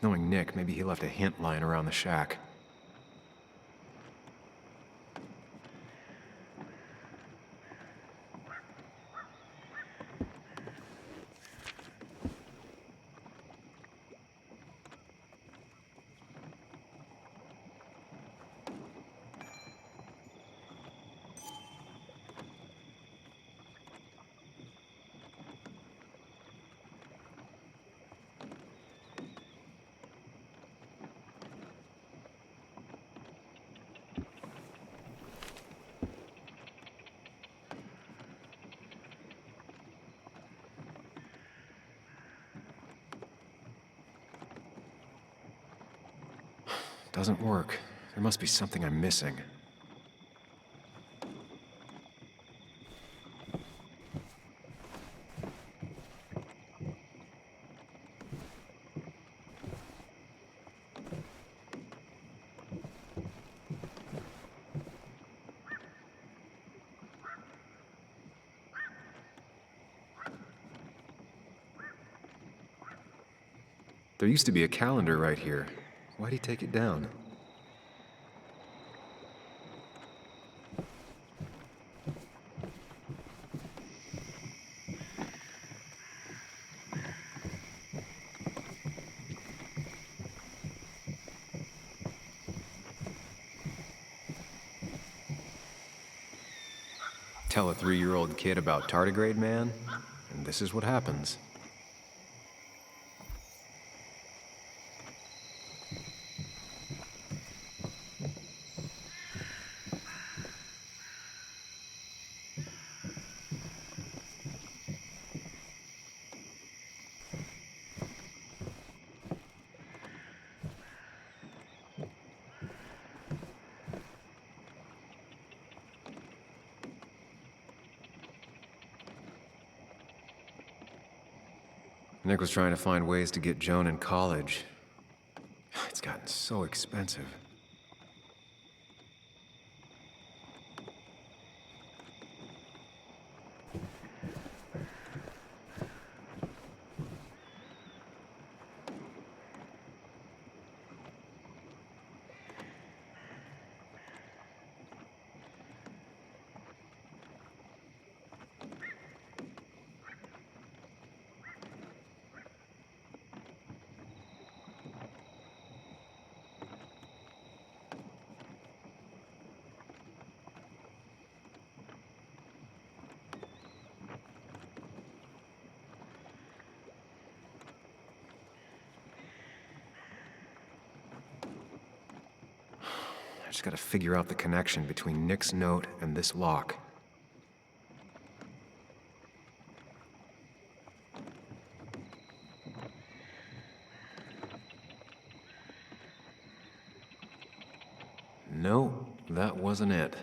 Knowing Nick, maybe he left a hint lying around the shack. Doesn't work. There must be something I'm missing. There used to be a calendar right here. Why'd he take it down? Tell a 3-year-old kid about tardigrade man, and this is what happens. Nick was trying to find ways to get Joan in college. It's gotten so expensive. I just gotta figure out the connection between Nick's note and this lock. No, that wasn't it.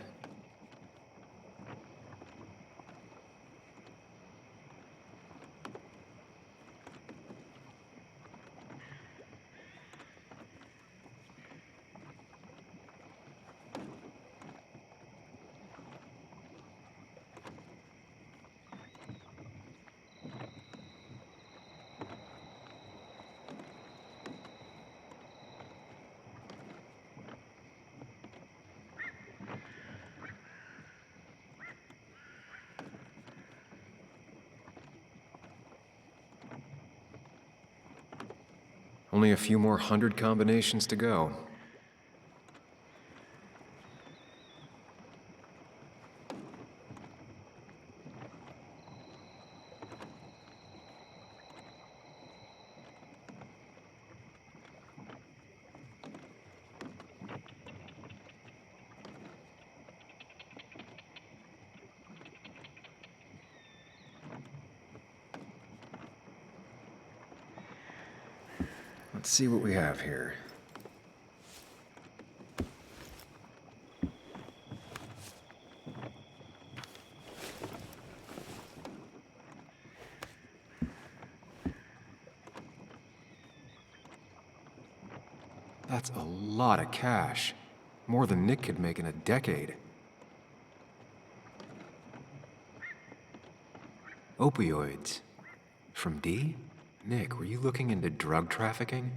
Only a few more 100 combinations to go. Let's see what we have here. That's a lot of cash. More than Nick could make in a decade. Opioids. From D? Nick, were you looking into drug trafficking?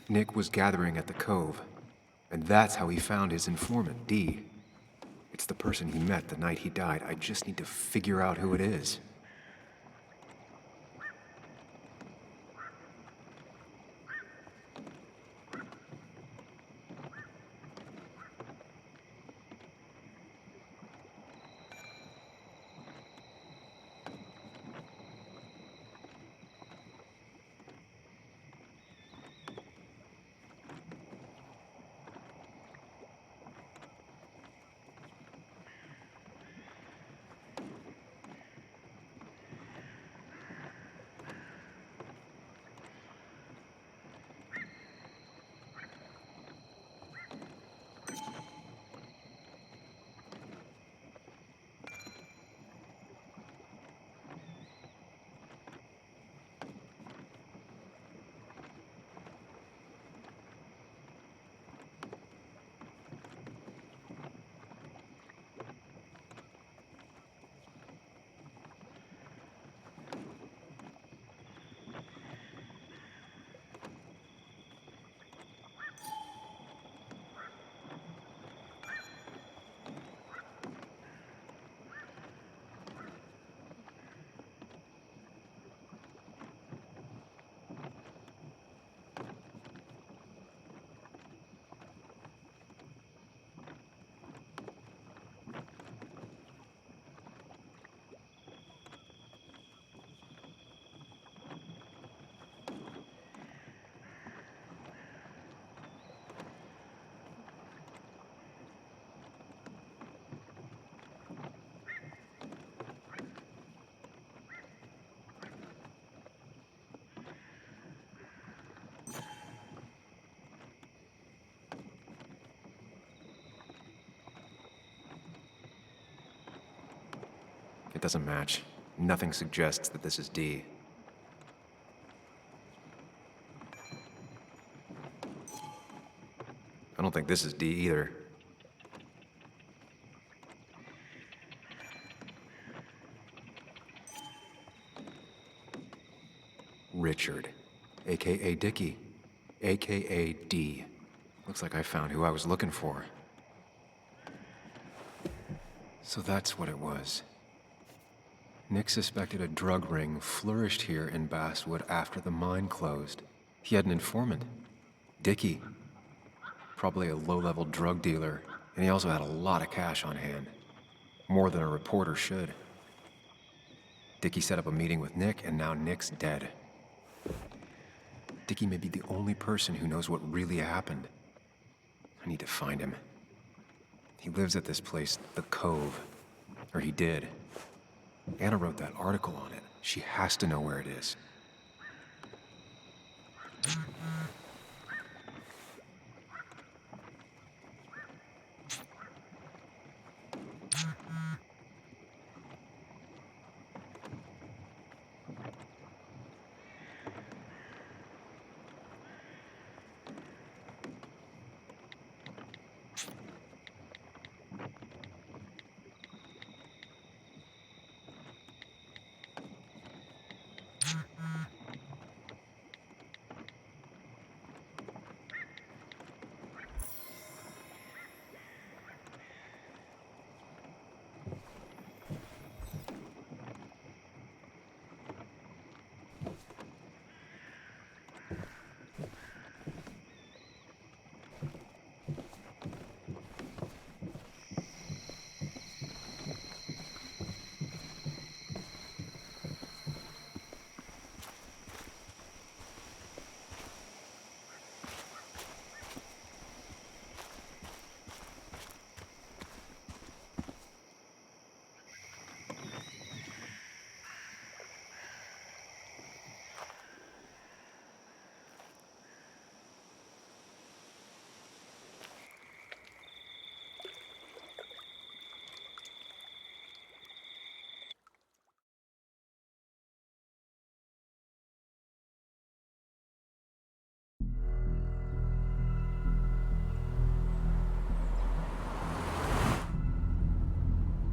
Nick was gathering at the Cove, and that's how he found his informant, D. It's the person he met the night he died. I just need to figure out who it is. It doesn't match. Nothing suggests that this is D. I don't think this is D either. Richard, aka Dickie, aka D. Looks like I found who I was looking for. So that's what it was. Nick suspected a drug ring flourished here in Basswood after the mine closed. He had an informant, Dickie. Probably a low-level drug dealer, and he also had a lot of cash on hand. More than a reporter should. Dickie set up a meeting with Nick, and now Nick's dead. Dickie may be the only person who knows what really happened. I need to find him. He lives at this place, the Cove. Or he did. Anna wrote that article on it. She has to know where it is.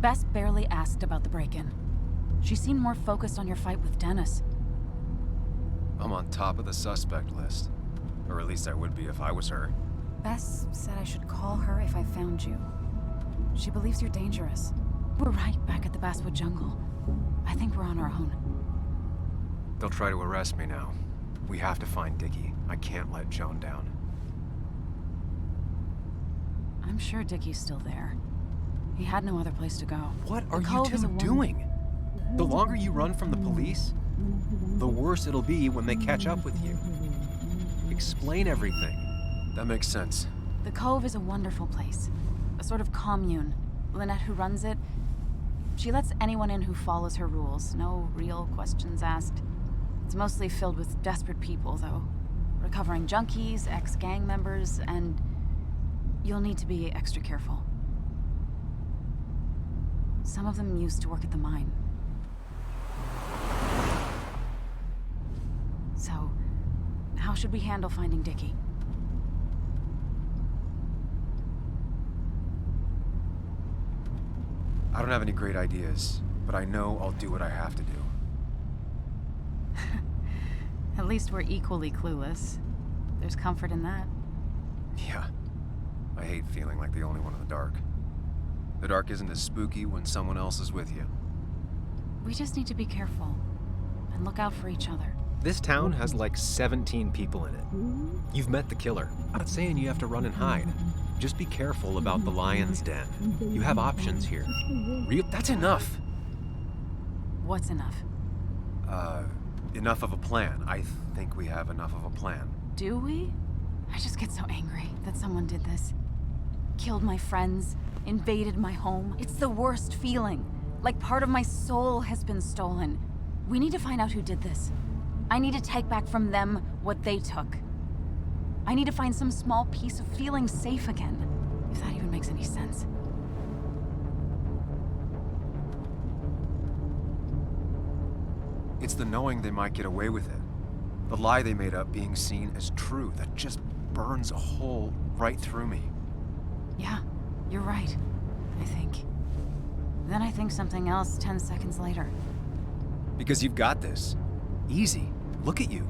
Bess barely asked about the break-in. She seemed more focused on your fight with Dennis. I'm on top of the suspect list. Or at least I would be if I was her. Bess said I should call her if I found you. She believes you're dangerous. We're right back at the Basswood Jungle. I think we're on our own. They'll try to arrest me now. We have to find Dickie. I can't let Joan down. I'm sure Dickie's still there. He had no other place to go. What are you two doing? The longer you run from the police, the worse it'll be when they catch up with you. Explain everything. That makes sense. The Cove is a wonderful place. A sort of commune. Lynette, who runs it, she lets anyone in who follows her rules. No real questions asked. It's mostly filled with desperate people, though. Recovering junkies, ex-gang members, and you'll need to be extra careful. Some of them used to work at the mine. So, how should we handle finding Dickie? I don't have any great ideas, but I know I'll do what I have to do. At least we're equally clueless. There's comfort in that. Yeah. I hate feeling like the only one in the dark. The dark isn't as spooky when someone else is with you. We just need to be careful and look out for each other. This town has like 17 people in it. You've met the killer. I'm not saying you have to run and hide. Just be careful about the lion's den. You have options here. That's enough! What's enough? Enough of a plan. I think we have enough of a plan. Do we? I just get so angry that someone did this. Killed my friends, invaded my home. It's the worst feeling. Like part of my soul has been stolen. We need to find out who did this. I need to take back from them what they took. I need to find some small piece of feeling safe again, if that even makes any sense. It's the knowing they might get away with it. The lie they made up being seen as true that just burns a hole right through me. Yeah, you're right, I think. Then I think something else 10 seconds later. Because you've got this. Easy. Look at you.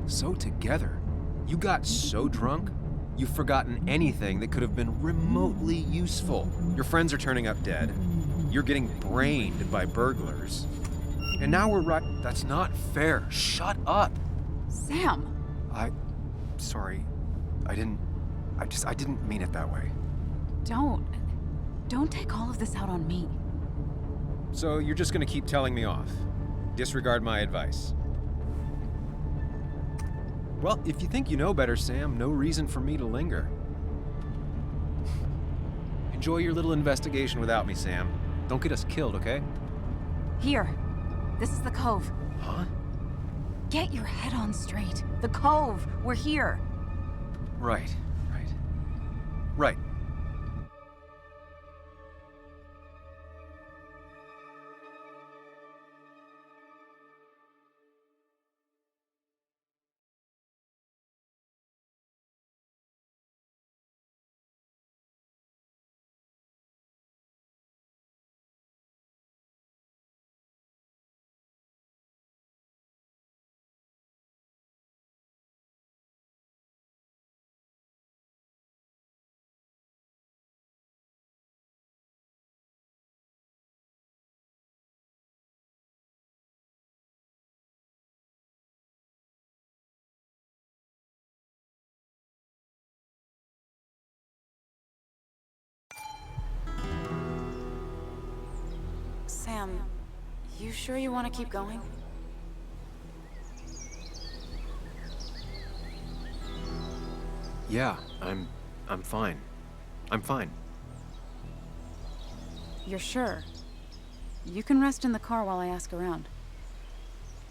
So together. You got so drunk, you've forgotten anything that could have been remotely useful. Your friends are turning up dead. You're getting brained by burglars. And now we're right. That's not fair. Shut up. Sam! Sorry. I didn't mean it that way. Don't take all of this out on me. So you're just gonna keep telling me off? Disregard my advice? Well, if you think you know better, Sam, no reason for me to linger. Enjoy your little investigation without me, Sam. Don't get us killed, okay? Here. This is the cove. Huh? Get your head on straight. The cove. We're here. Right. Right. Sam, you sure you want to keep going? Yeah, I'm fine. I'm fine. You're sure? You can rest in the car while I ask around.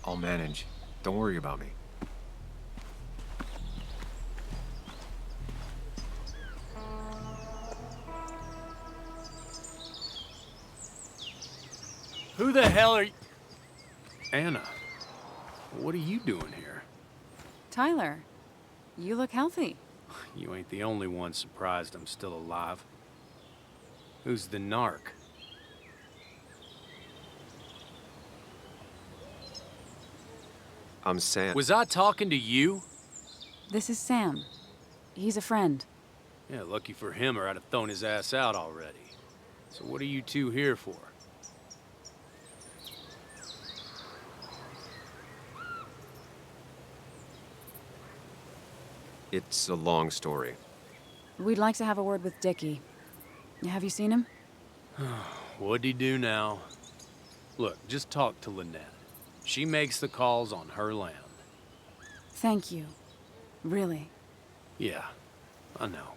I'll manage. Don't worry about me. Who the hell are you? Anna, what are you doing here? Tyler, you look healthy. You ain't the only one surprised I'm still alive. Who's the narc? I'm Sam. Was I talking to you? This is Sam. He's a friend. Yeah, lucky for him or I'd have thrown his ass out already. So what are you two here for? It's a long story. We'd like to have a word with Dickie. Have you seen him? What'd he do now? Look, just talk to Lynette. She makes the calls on her land. Thank you. Really. Yeah, I know.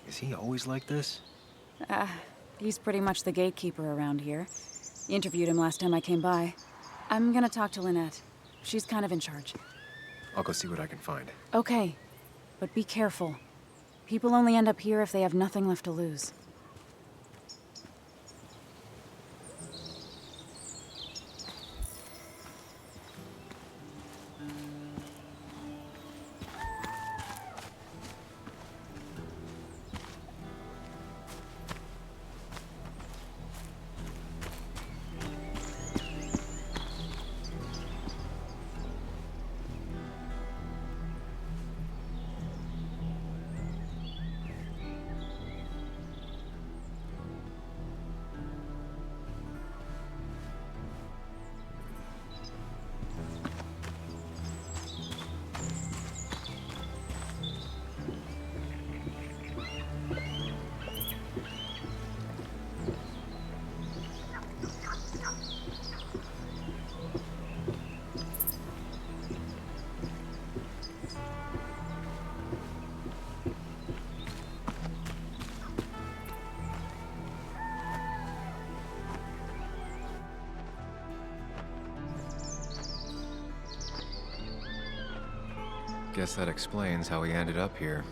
Is he always like this? He's pretty much the gatekeeper around here. Interviewed him last time I came by. I'm gonna talk to Lynette. She's kind of in charge. I'll go see what I can find. Okay, but be careful. People only end up here if they have nothing left to lose. Guess that explains how he ended up here.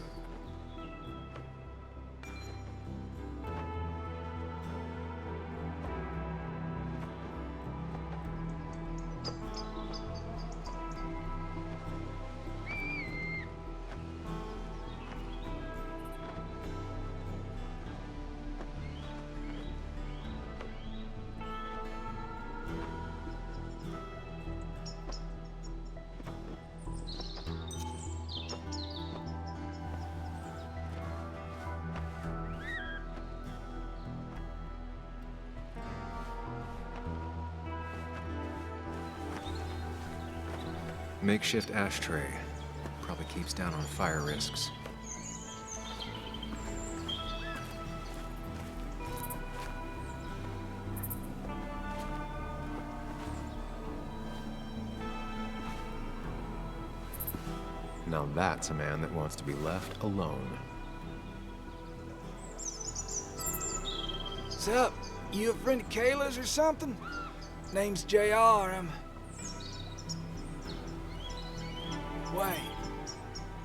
Makeshift ashtray. Probably keeps down on fire risks. Now that's a man that wants to be left alone. What's up? You a friend of Kayla's or something? Name's JR. Wait.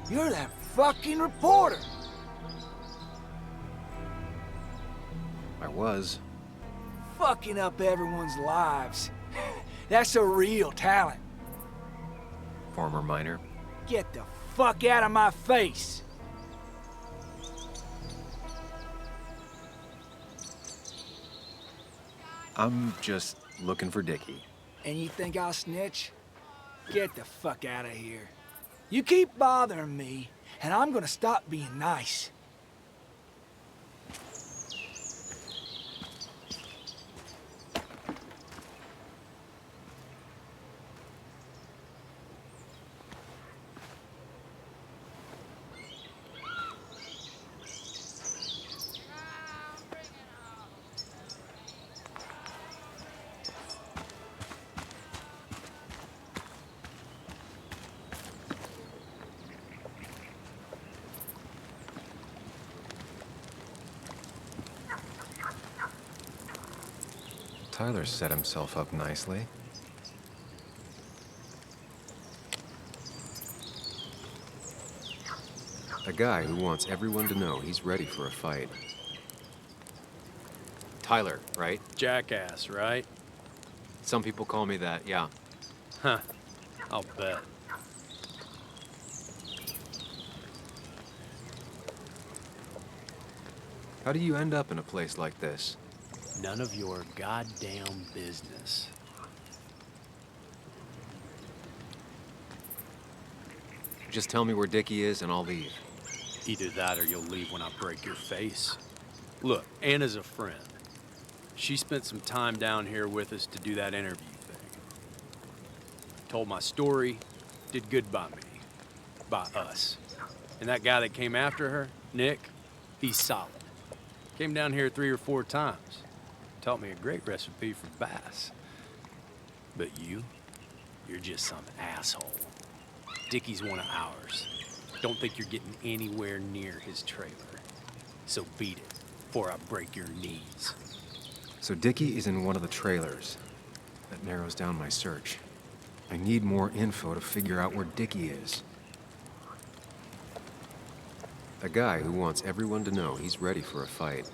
You're that fucking reporter! I was. Fucking up everyone's lives. That's a real talent. Former miner. Get the fuck out of my face! I'm just looking for Dickie. And you think I'll snitch? Get the fuck out of here. You keep bothering me, and I'm gonna stop being nice. Tyler set himself up nicely. A guy who wants everyone to know he's ready for a fight. Tyler, right? Jackass, right? Some people call me that, yeah. Huh. I'll bet. How do you end up in a place like this? None of your goddamn business. Just tell me where Dickie is and I'll leave. Either that or you'll leave when I break your face. Look, Anna's a friend. She spent some time down here with us to do that interview thing. Told my story, did good by me. By us. And that guy that came after her, Nick, he's solid. Came down here 3 or 4 times. Taught me a great recipe for bass. But you're just some asshole. Dickie's one of ours. Don't think you're getting anywhere near his trailer. So beat it, before I break your knees. So Dickie is in one of the trailers. That narrows down my search. I need more info to figure out where Dickie is. A guy who wants everyone to know he's ready for a fight.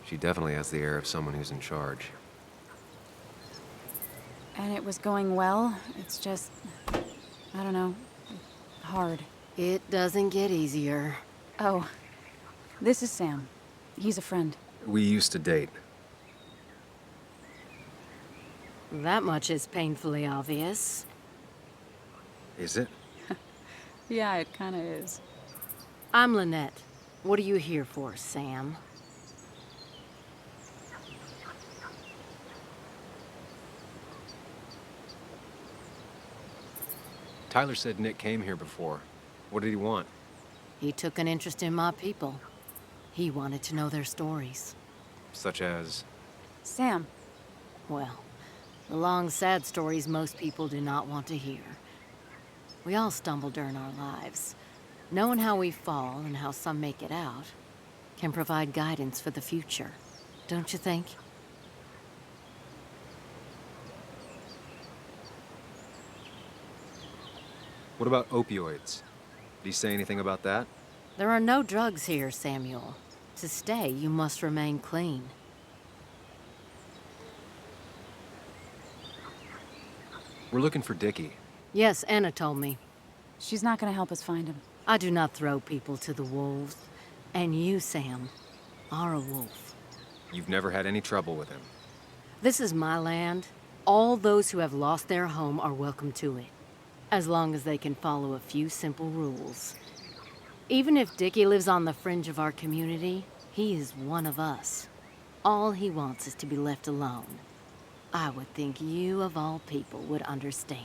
She definitely has the air of someone who's in charge. And it was going well. It's just, I don't know, hard. It doesn't get easier. Oh, this is Sam. He's a friend. We used to date. That much is painfully obvious. Is it? Yeah, it kind of is. I'm Lynette. What are you here for, Sam? Tyler said Nick came here before. What did he want? He took an interest in my people. He wanted to know their stories. Such as? Sam. Well, the long, sad stories most people do not want to hear. We all stumble during our lives. Knowing how we fall and how some make it out can provide guidance for the future, don't you think? What about opioids? Did he say anything about that? There are no drugs here, Samuel. To stay, you must remain clean. We're looking for Dickie. Yes, Anna told me. She's not gonna help us find him. I do not throw people to the wolves. And you, Sam, are a wolf. You've never had any trouble with him. This is my land. All those who have lost their home are welcome to it, as long as they can follow a few simple rules. Even if Dickie lives on the fringe of our community, He is one of us. All he wants is to be left alone. I would think you, of all people, would understand.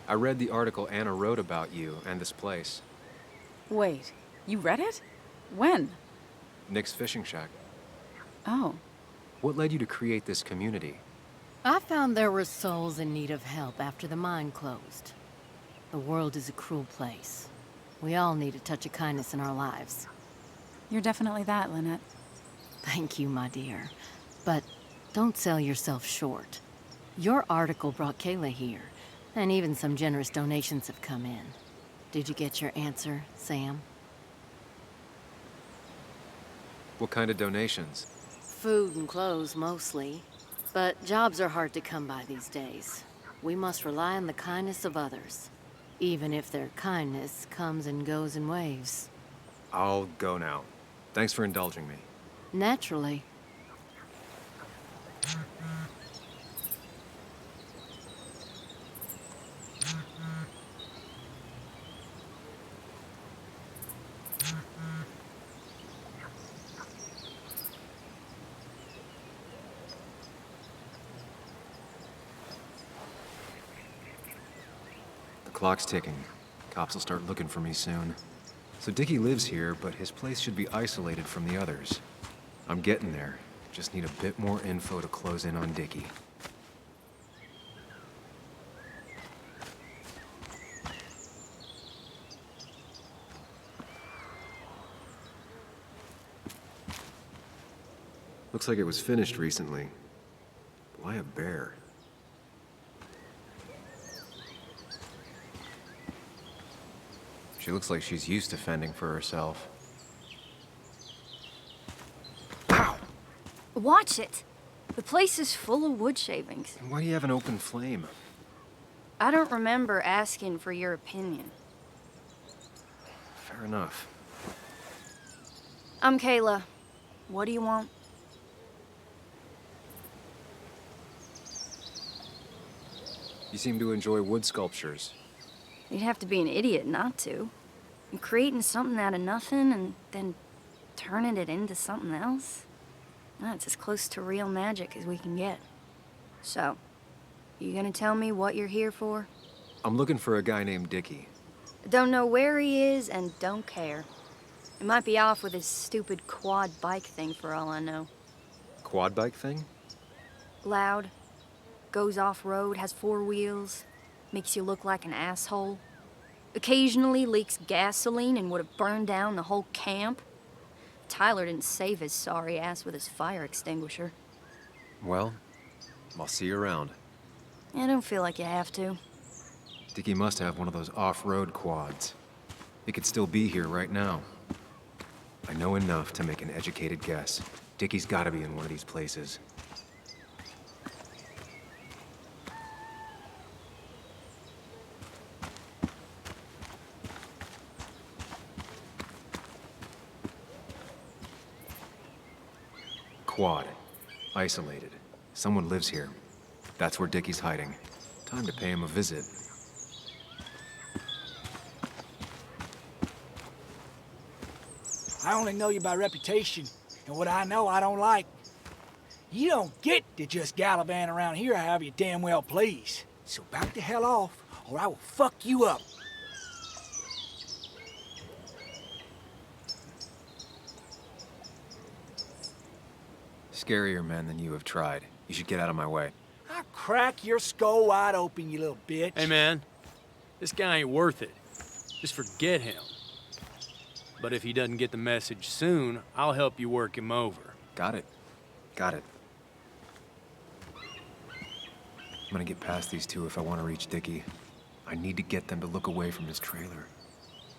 I read the article Anna wrote about you and this place. Wait, you read it? When? Nick's fishing shack. Oh. What led you to create this community? I found there were souls in need of help after the mine closed. The world is a cruel place. We all need a touch of kindness in our lives. You're definitely that, Lynette. Thank you, my dear. But don't sell yourself short. Your article brought Kayla here, and even some generous donations have come in. Did you get your answer, Sam? What kind of donations? Food and clothes, mostly. But jobs are hard to come by these days. We must rely on the kindness of others, even if their kindness comes and goes in waves. I'll go now. Thanks for indulging me. Naturally. The clock's ticking. Cops will start looking for me soon. So Dickie lives here, but his place should be isolated from the others. I'm getting there. Just need a bit more info to close in on Dickie. Looks like it was finished recently. Why a bear? She looks like she's used to fending for herself. Watch it. The place is full of wood shavings. Why do you have an open flame? I don't remember asking for your opinion. Fair enough. I'm Kayla. What do you want? You seem to enjoy wood sculptures. You'd have to be an idiot not to. And creating something out of nothing and then turning it into something else? That's as close to real magic as we can get. So, you gonna tell me what you're here for? I'm looking for a guy named Dickie. Don't know where he is and don't care. He might be off with his stupid quad bike thing for all I know. Quad bike thing? Loud, goes off-road, has 4 wheels, makes you look like an asshole. Occasionally leaks gasoline and would have burned down the whole camp. Tyler didn't save his sorry ass with his fire extinguisher. Well, I'll see you around. I don't feel like you have to. Dickie must have one of those off-road quads. He could still be here right now. I know enough to make an educated guess. Dickie's gotta be in one of these places. Quad. Isolated. Someone lives here. That's where Dickie's hiding. Time to pay him a visit. I only know you by reputation, and what I know I don't like. You don't get to just gallivant around here however you damn well please. So back the hell off, or I will fuck you up. Scarier men than you have tried. You should get out of my way. I'll crack your skull wide open, you little bitch. Hey, man. This guy ain't worth it. Just forget him. But if he doesn't get the message soon, I'll help you work him over. Got it. Got it. I'm gonna get past these two if I want to reach Dickie. I need to get them to look away from his trailer.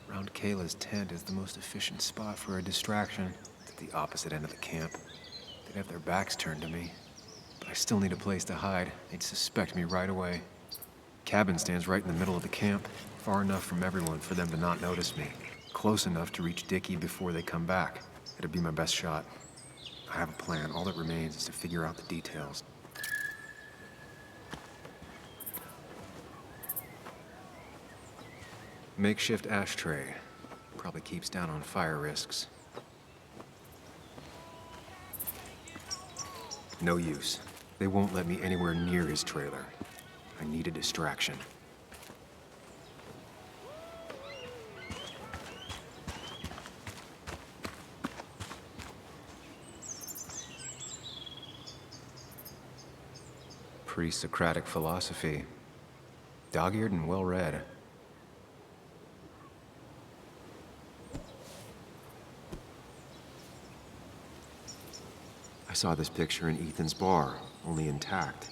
Round Kayla's tent is the most efficient spot for a distraction. It's at the opposite end of the camp. They'd have their backs turned to me. But I still need a place to hide. They'd suspect me right away. Cabin stands right in the middle of the camp, far enough from everyone for them to not notice me. Close enough to reach Dickie before they come back. It'd be my best shot. I have a plan. All that remains is to figure out the details. Makeshift ashtray. Probably keeps down on fire risks. No use. They won't let me anywhere near his trailer. I need a distraction. Pre-Socratic philosophy. Dog-eared and well-read. I saw this picture in Ethan's bar, only intact.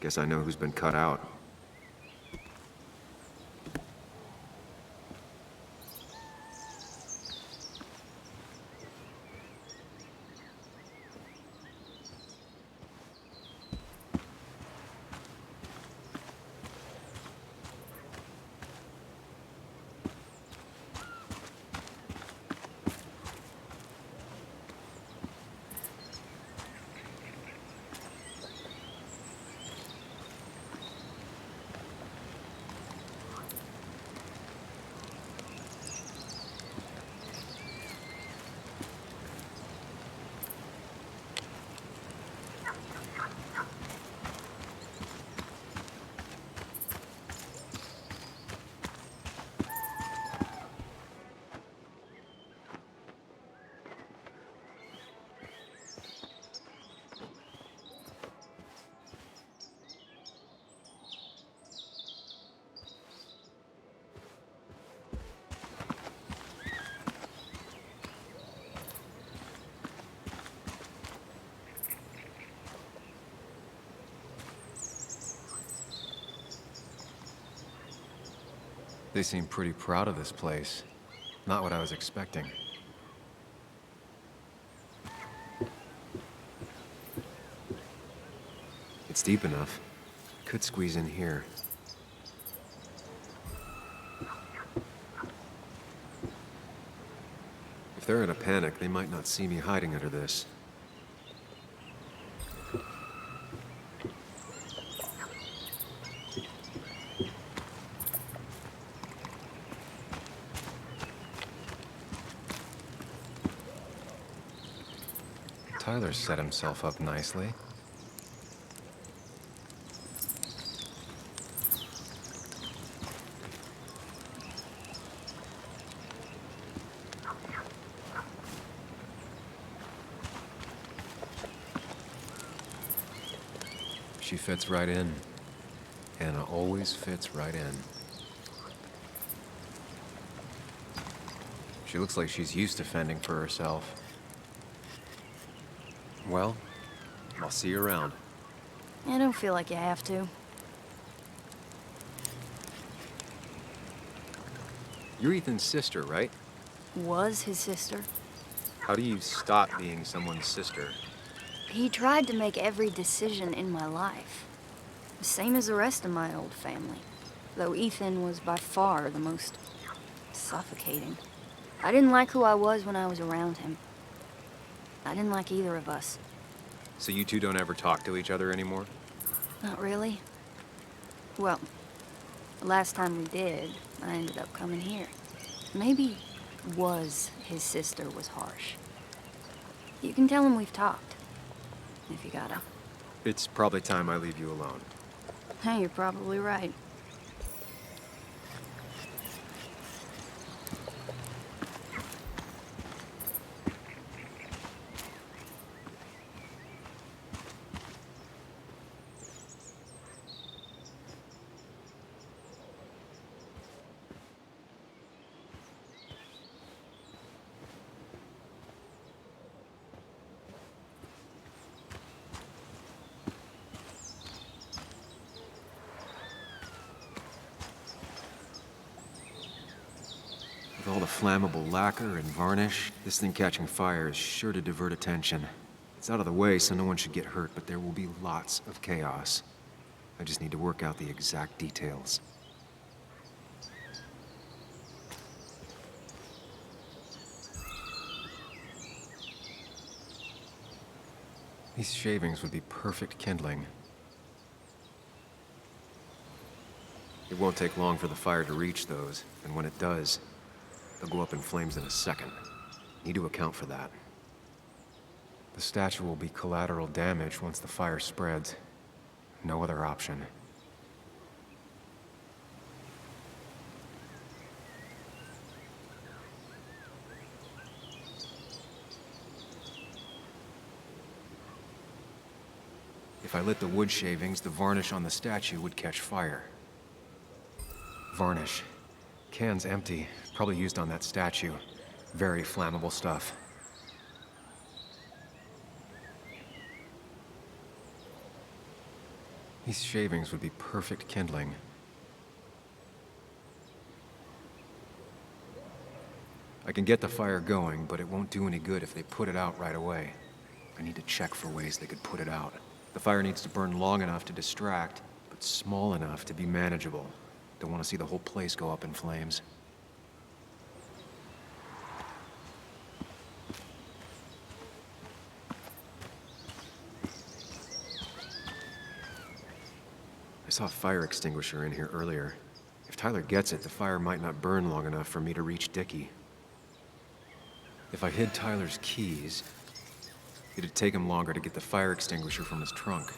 Guess I know who's been cut out. They seem pretty proud of this place. Not what I was expecting. It's deep enough. Could squeeze in here. If they're in a panic, they might not see me hiding under this. Tyler set himself up nicely. She fits right in. Anna always fits right in. She looks like she's used to fending for herself. Well, I'll see you around. I don't feel like you have to. You're Ethan's sister, right? Was his sister. How do you stop being someone's sister? He tried to make every decision in my life. The same as the rest of my old family. Though Ethan was by far the most suffocating. I didn't like who I was when I was around him. I didn't like either of us. So you two don't ever talk to each other anymore? Not really. Well, the last time we did, I ended up coming here. Maybe was his sister was harsh. You can tell him we've talked, if you gotta. It's probably time I leave you alone. Hey, you're probably right. With all the flammable lacquer and varnish, this thing catching fire is sure to divert attention. It's out of the way, so no one should get hurt, but there will be lots of chaos. I just need to work out the exact details. These shavings would be perfect kindling. It won't take long for the fire to reach those, and when it does, They'll go up in flames in a second. Need to account for that. The statue will be collateral damage once the fire spreads. No other option. If I lit the wood shavings, the varnish on the statue would catch fire. Varnish. Can's empty. Probably used on that statue. Very flammable stuff. These shavings would be perfect kindling. I can get the fire going, but it won't do any good if they put it out right away. I need to check for ways they could put it out. The fire needs to burn long enough to distract, but small enough to be manageable. Don't want to see the whole place go up in flames. I saw a fire extinguisher in here earlier. If Tyler gets it, the fire might not burn long enough for me to reach Dickie. If I hid Tyler's keys, it'd take him longer to get the fire extinguisher from his trunk.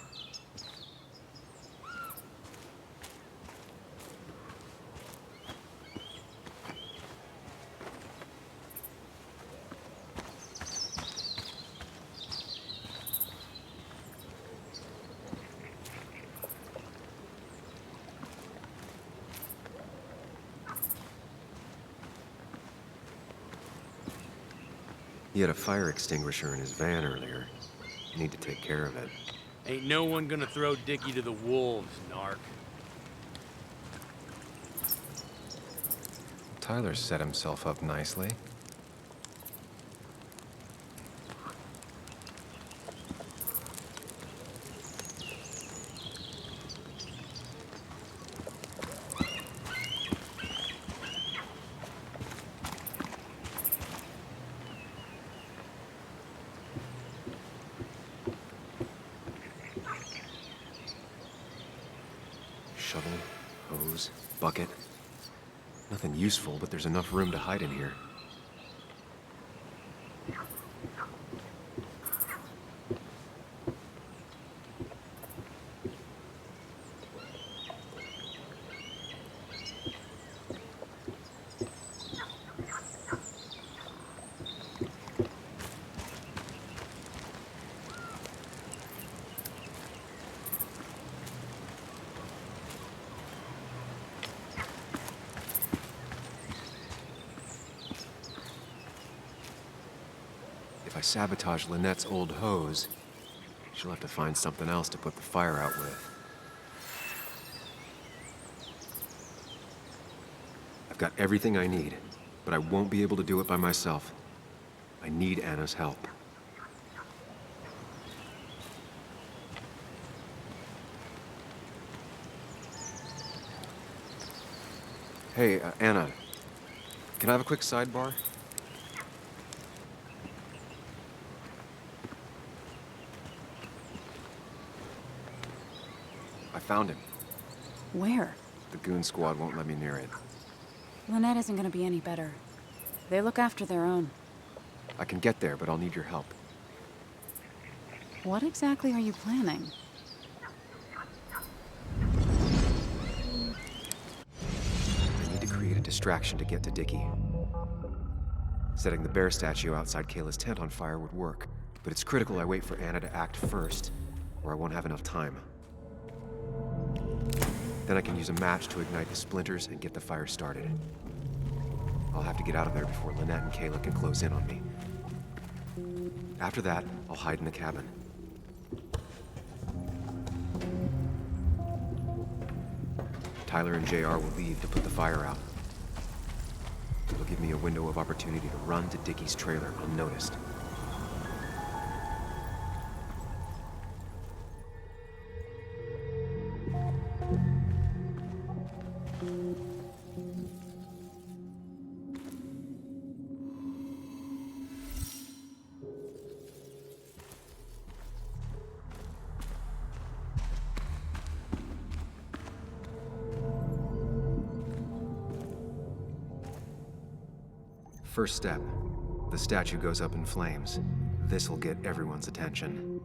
He had a fire extinguisher in his van earlier. Need to take care of it. Ain't no one gonna throw Dickie to the wolves, narc. Tyler set himself up nicely. Shovel, hose, bucket. Nothing useful, but there's enough room to hide in here. If I sabotage Lynette's old hose, she'll have to find something else to put the fire out with. I've got everything I need, but I won't be able to do it by myself. I need Anna's help. Hey, Anna, can I have a quick sidebar? I found him. Where? The goon squad won't let me near it. Lynette isn't gonna be any better. They look after their own. I can get there, but I'll need your help. What exactly are you planning? I need to create a distraction to get to Dickie. Setting the bear statue outside Kayla's tent on fire would work, but it's critical I wait for Anna to act first, or I won't have enough time. Then I can use a match to ignite the splinters and get the fire started. I'll have to get out of there before Lynette and Kayla can close in on me. After that, I'll hide in the cabin. Tyler and JR will leave to put the fire out. It'll give me a window of opportunity to run to Dickie's trailer unnoticed. First step. The statue goes up in flames. This'll get everyone's attention.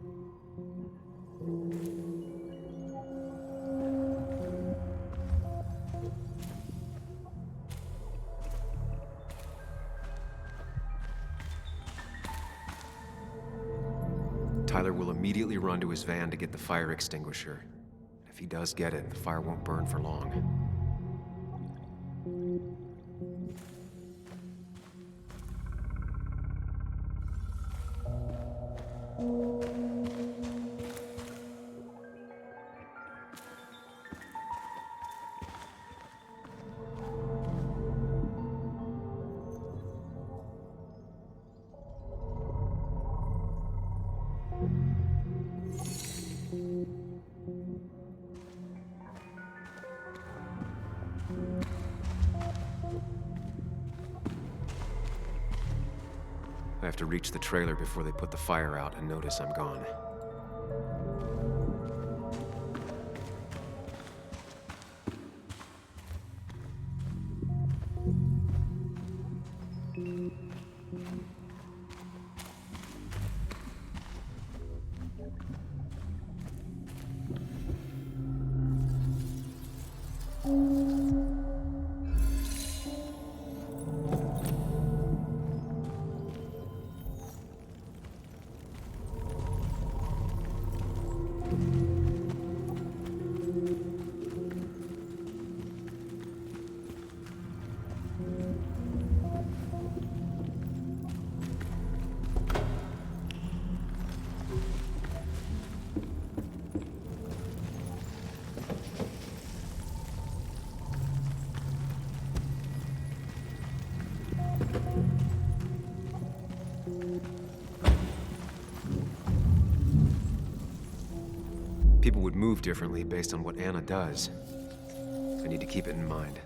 Tyler will immediately run to his van to get the fire extinguisher. If he does get it, the fire won't burn for long. I have to reach the trailer before they put the fire out and notice I'm gone. People would move differently based on what Anna does. I need to keep it in mind.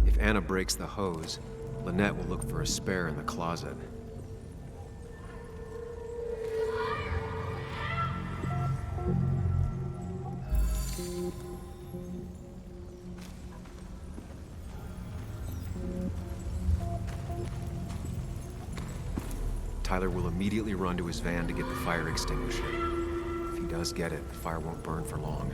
If Anna breaks the hose, Lynette will look for a spare in the closet. Tyler will immediately run to his van to get the fire extinguisher. If he does get it, the fire won't burn for long.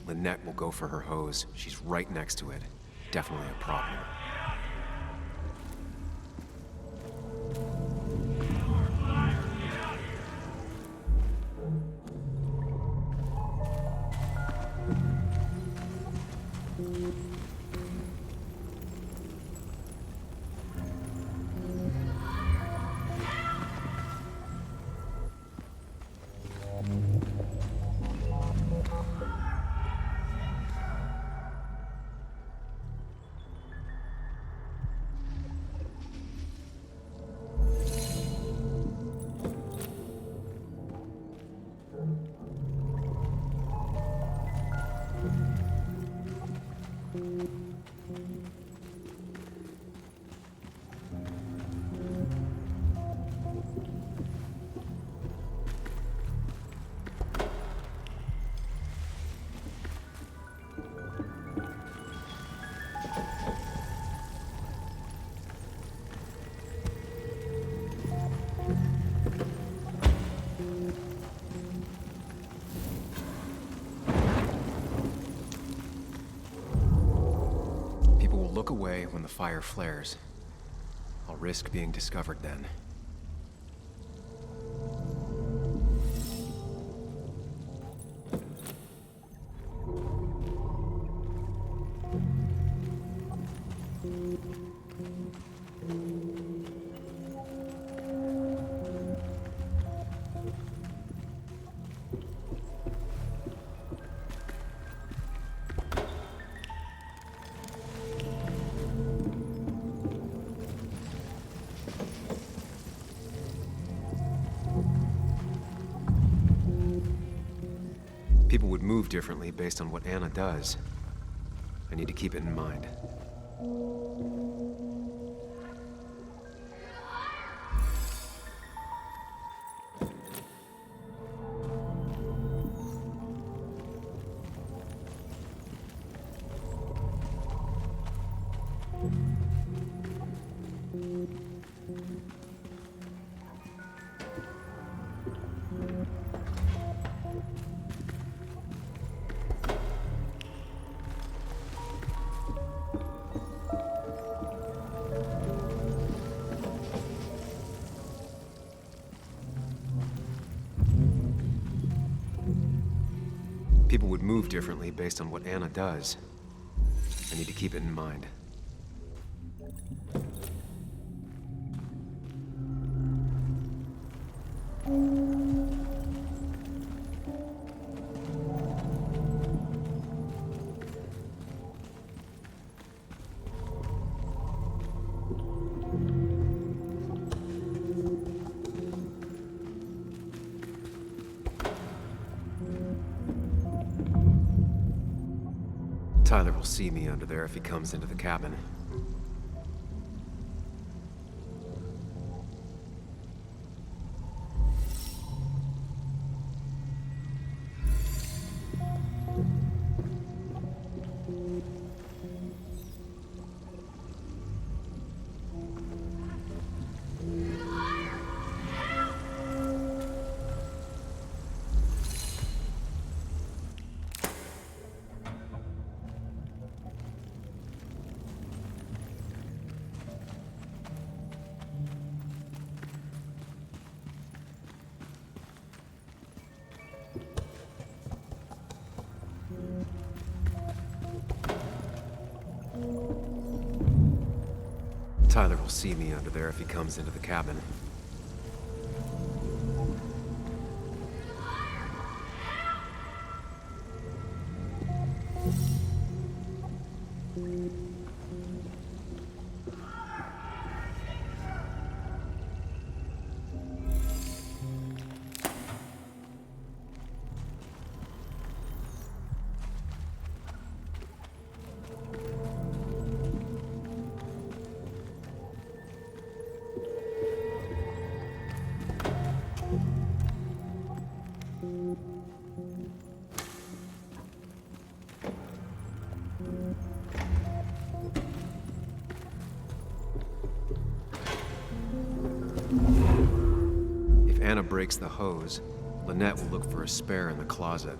Lynette will go for her hose. She's right next to it. Definitely a problem. Look away when the fire flares. I'll risk being discovered then. People would move differently based on what Anna does. I need to keep it in mind. People would move differently based on what Anna does. I need to keep it in mind. Tyler will see me under there if he comes into the cabin. Tyler will see me under there if he comes into the cabin. If Anna breaks the hose, Lynette will look for a spare in the closet.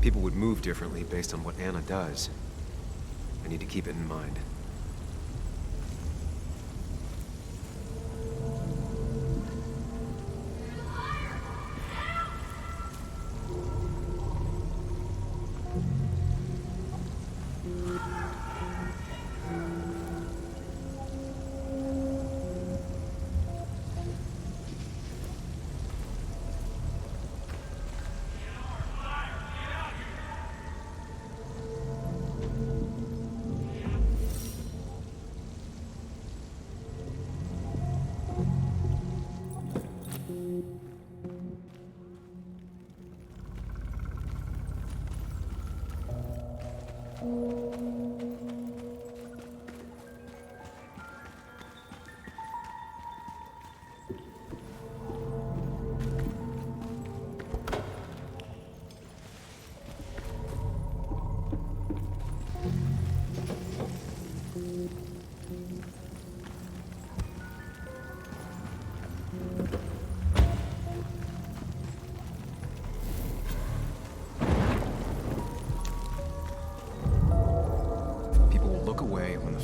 People would move differently based on what Anna does. I need to keep it in mind.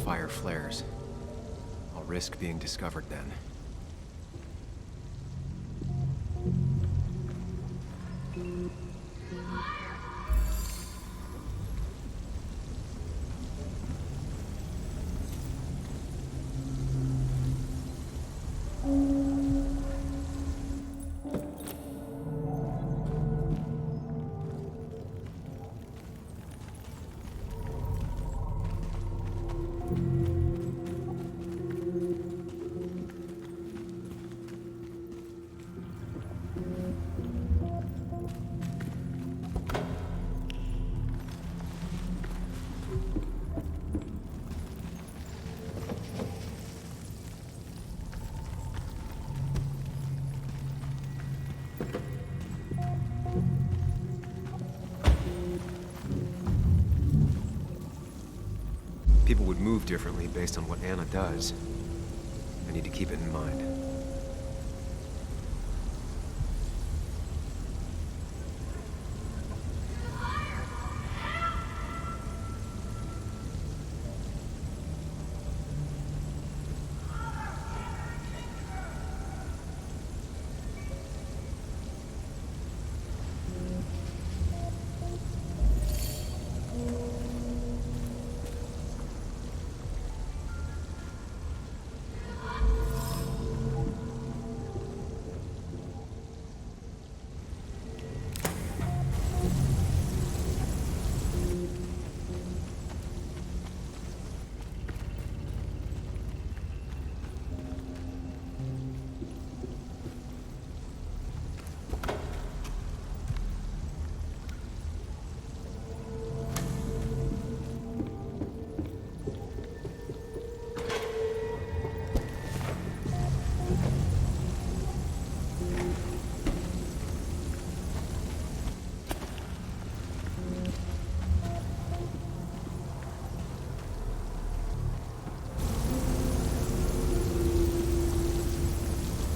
fire flares. I'll risk being discovered then. People would move differently based on what Anna does. I need to keep it in mind.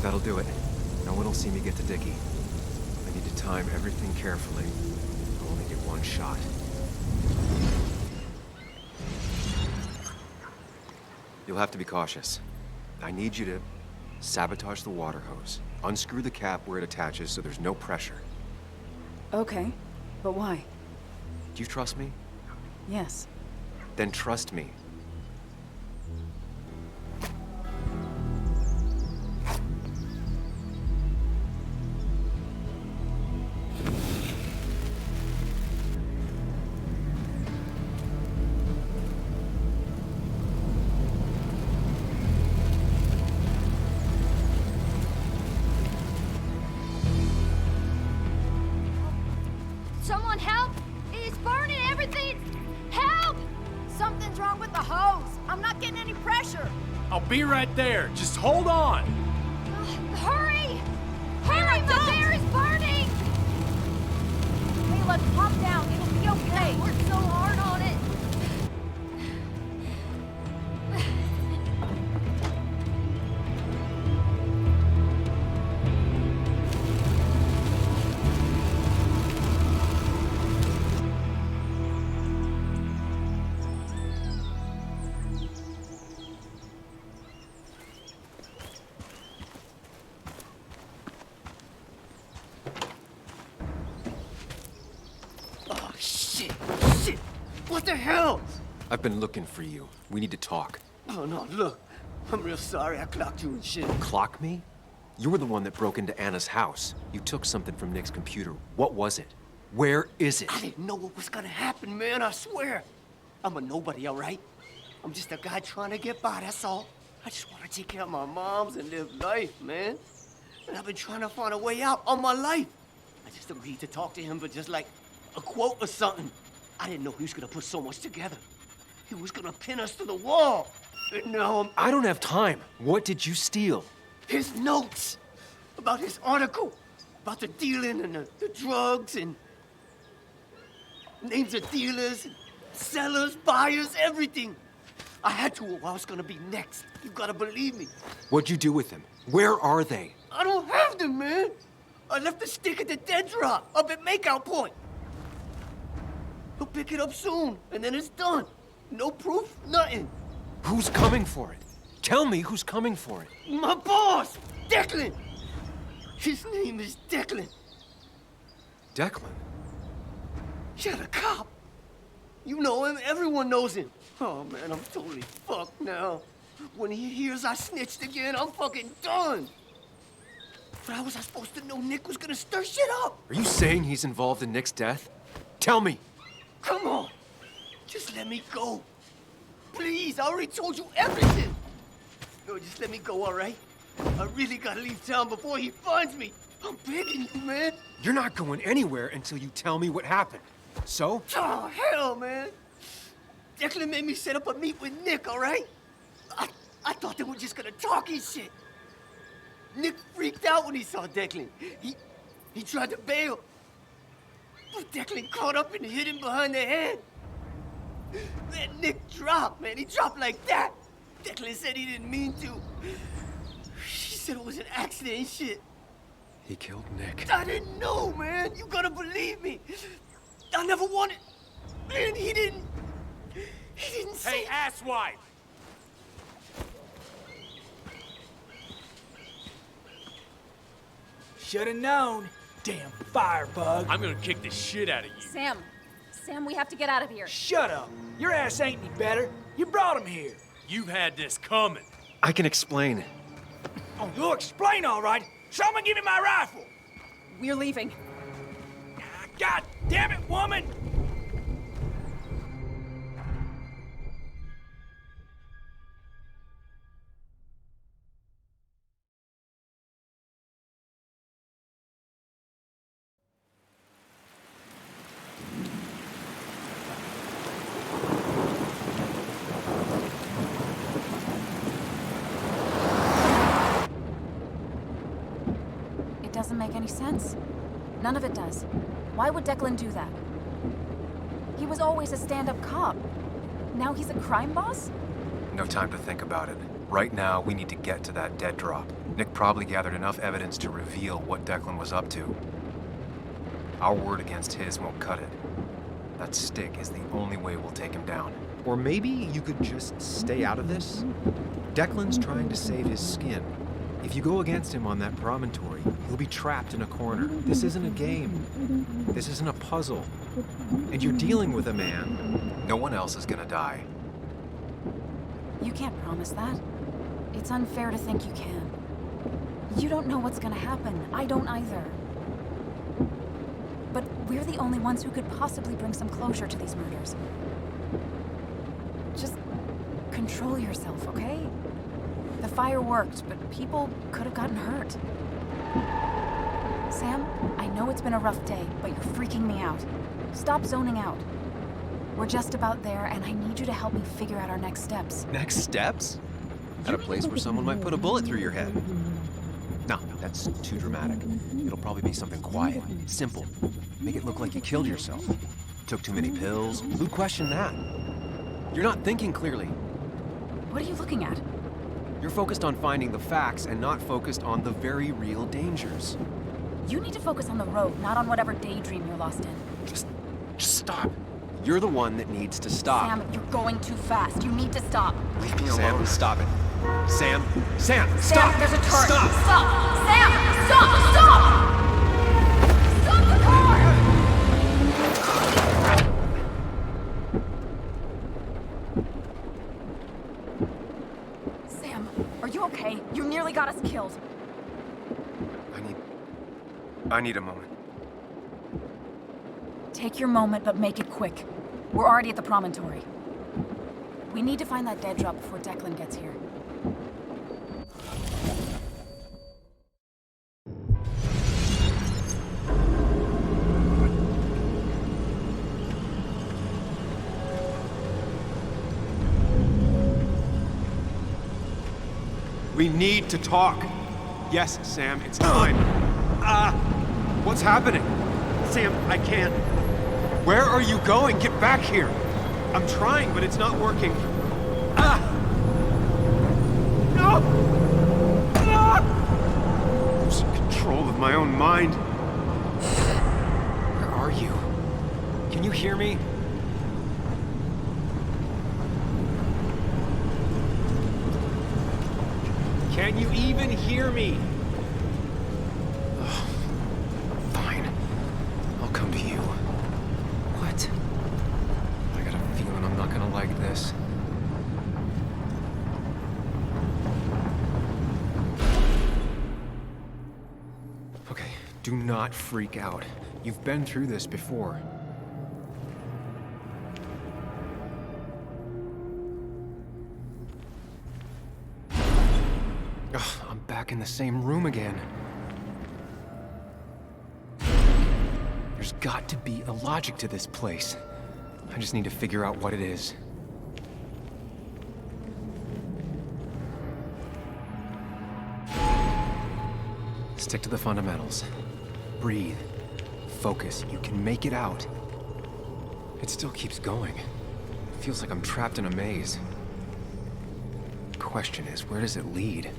That'll do it. No one will see me get to Dickie. I need to time everything carefully. I'll only get one shot. You'll have to be cautious. I need you to sabotage the water hose. Unscrew the cap where it attaches so there's no pressure. Okay, but why? Do you trust me? Yes. Then trust me. Someone help! It's burning everything! Help! Something's wrong with the hose. I'm not getting any pressure. I'll be right there. Just hold on. Hurry! Hurry, the bear is burning! Hey, let's calm down. It'll be okay. I worked so hard on it. What the hell? I've been looking for you. We need to talk. Oh, no, look. I'm real sorry I clocked you and shit. Clock me? You were the one that broke into Anna's house. You took something from Nick's computer. What was it? Where is it? I didn't know what was gonna happen, man, I swear. I'm a nobody, all right? I'm just a guy trying to get by, that's all. I just want to take care of my moms and live life, man. And I've been trying to find a way out all my life. I just agreed to talk to him for just like a quote or something. I didn't know he was gonna put so much together. He was gonna pin us to the wall. And now I don't have time. What did you steal? his notes about his article, about the dealing and the drugs and names of dealers, and sellers, buyers, everything. I had to or I was gonna be next. You gotta believe me. What'd you do with them? Where are they? I don't have them, man. I left the stick at the dead drop up at Makeout Point. He'll pick it up soon, and then it's done. No proof, nothing. Who's coming for it? Tell me who's coming for it. My boss, Declan. His name is Declan. Declan? You're the cop. You know him, everyone knows him. Oh man, I'm totally fucked now. When he hears I snitched again, I'm fucking done. But how was I supposed to know Nick was gonna stir shit up? Are you saying he's involved in Nick's death? Tell me. Come on. Just let me go. Please, I already told you everything. No, just let me go, all right? I really gotta leave town before he finds me. I'm begging you, man. You're not going anywhere until you tell me what happened. So? Oh, hell, man. Declan made me set up a meet with Nick, all right? I thought they were just gonna talk and shit. Nick freaked out when he saw Declan. He tried to bail. But Declan caught up and hit him behind the head. Man, Nick dropped, man. He dropped like that. Declan said he didn't mean to. She said it was an accident and shit. He killed Nick. I didn't know, man. You gotta believe me. I never wanted... Man, he didn't say... Hey, asswipe! Should've known. Damn firebug. I'm gonna kick the shit out of you. Sam, we have to get out of here. Shut up. Your ass ain't any better. You brought him here. You had this coming. I can explain. Oh, you'll explain all right. Someone give me my rifle. We're leaving. God damn it, woman! It doesn't make any sense. None of it does. Why would Declan do that? He was always a stand-up cop. Now he's a crime boss? No time to think about it. Right now, we need to get to that dead drop. Nick probably gathered enough evidence to reveal what Declan was up to. Our word against his won't cut it. That stick is the only way we'll take him down. Or maybe you could just stay out of this? Declan's trying to save his skin. If you go against him on that promontory, he'll be trapped in a corner. This isn't a game. This isn't a puzzle. And you're dealing with a man. No one else is gonna die. You can't promise that. It's unfair to think you can. You don't know what's gonna happen. I don't either. But we're the only ones who could possibly bring some closure to these murders. Just control yourself, okay? The fire worked, but people could have gotten hurt. Sam, I know it's been a rough day, but you're freaking me out. Stop zoning out. We're just about there, and I need you to help me figure out our next steps. Next steps? At a place where someone might put a bullet through your head. No, that's too dramatic. It'll probably be something quiet, simple. Make it look like you killed yourself. Took too many pills. Who'd question that? You're not thinking clearly. What are you looking at? You're focused on finding the facts and not focused on the very real dangers. You need to focus on the road, not on whatever daydream you're lost in. Just stop. You're the one that needs to stop. Sam, you're going too fast. You need to stop. Leave me alone. Sam, stop it. Sam, Sam, stop! There's a turn. Stop! Stop! Sam, stop! Stop! Stop the car! Sam, are you okay? You nearly got us killed. I need a moment. Take your moment, but make it quick. We're already at the promontory. We need to find that dead drop before Declan gets here. We need to talk. Yes, Sam, it's time. What's happening? Sam, I can't. Where are you going? Get back here. I'm trying, but it's not working. No! Losing control of my own mind. Where are you? Can you hear me? Can you even hear me? Fine. I'll come to you. What? I got a feeling I'm not gonna like this. Okay, do not freak out. You've been through this before. Ugh, I'm back in the same room again. There's got to be a logic to this place. I just need to figure out what it is. Stick to the fundamentals. Breathe. Focus. You can make it out. It still keeps going. It feels like I'm trapped in a maze. Question is, where does it lead?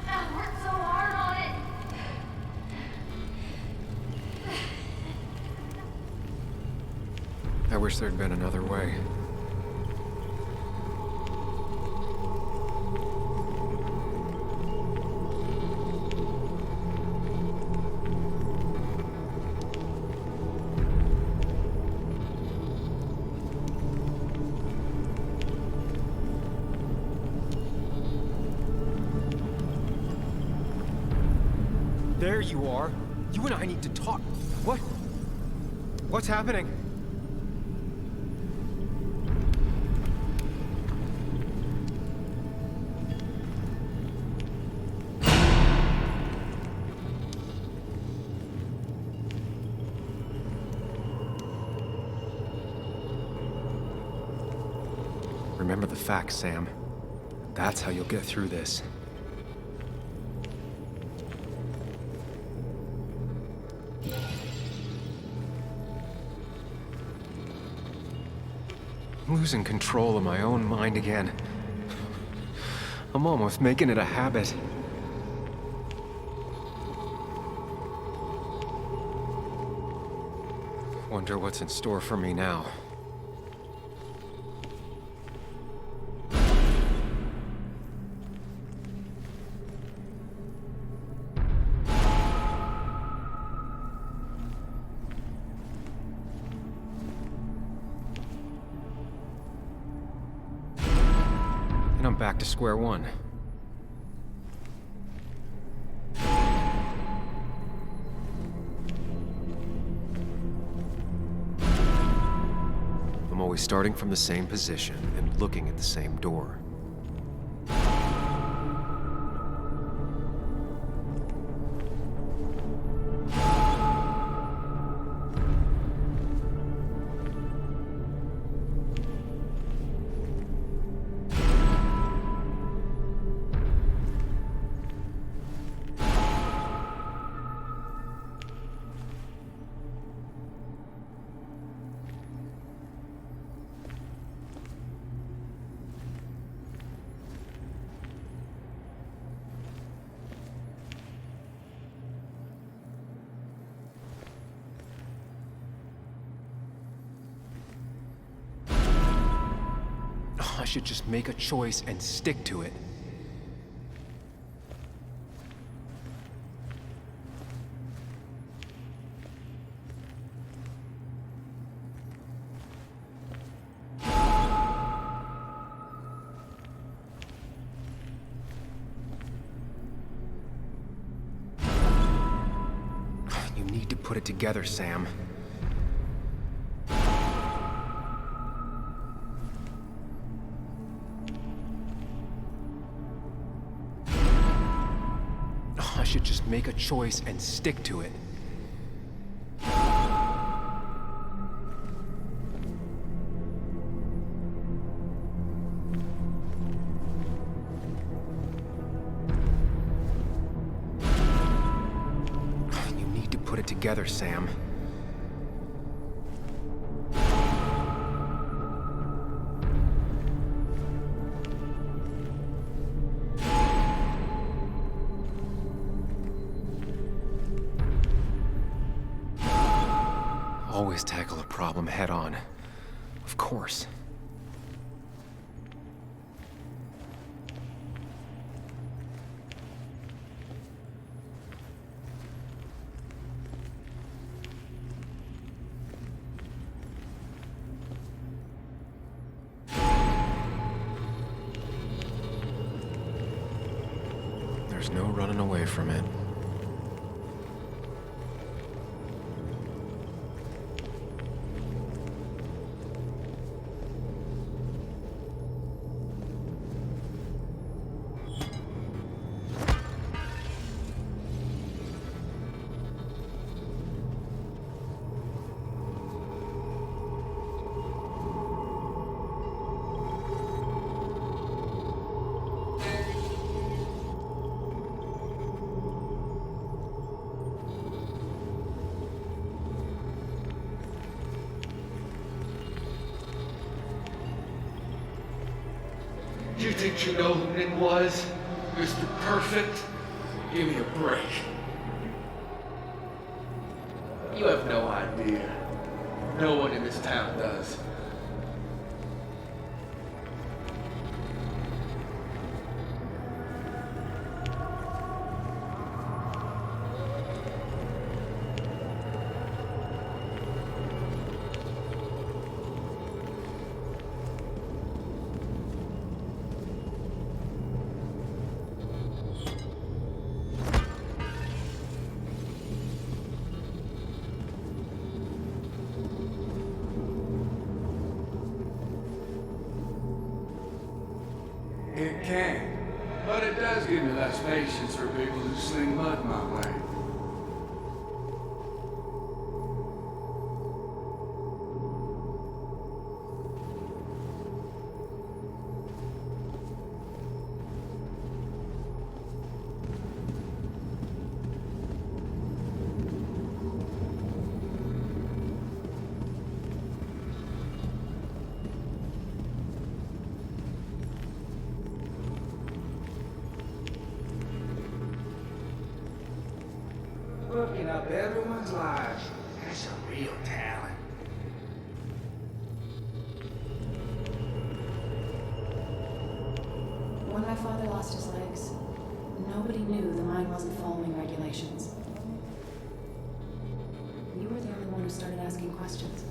I worked so hard on it. I wish there'd been another way. There you are. You and I need to talk. What? What's happening? Remember the facts, Sam. That's how you'll get through this. I'm losing control of my own mind again. I'm almost making it a habit. Wonder what's in store for me now. And I'm back to square one. I'm always starting from the same position and looking at the same door. I should just make a choice and stick to it. You need to put it together, Sam. I should just make a choice and stick to it. You need to put it together, Sam. Always tackle a problem head on. Of course. no running away from it. You think you know who Nick was? Mr. Perfect? Give me a break. You have no idea. No one in this town does. It can, but it does give me less patience for people who sling mud my way. Looking up everyone's lives. That's a real talent. When my father lost his legs, nobody knew the mine wasn't following regulations. You were the only one who started asking questions.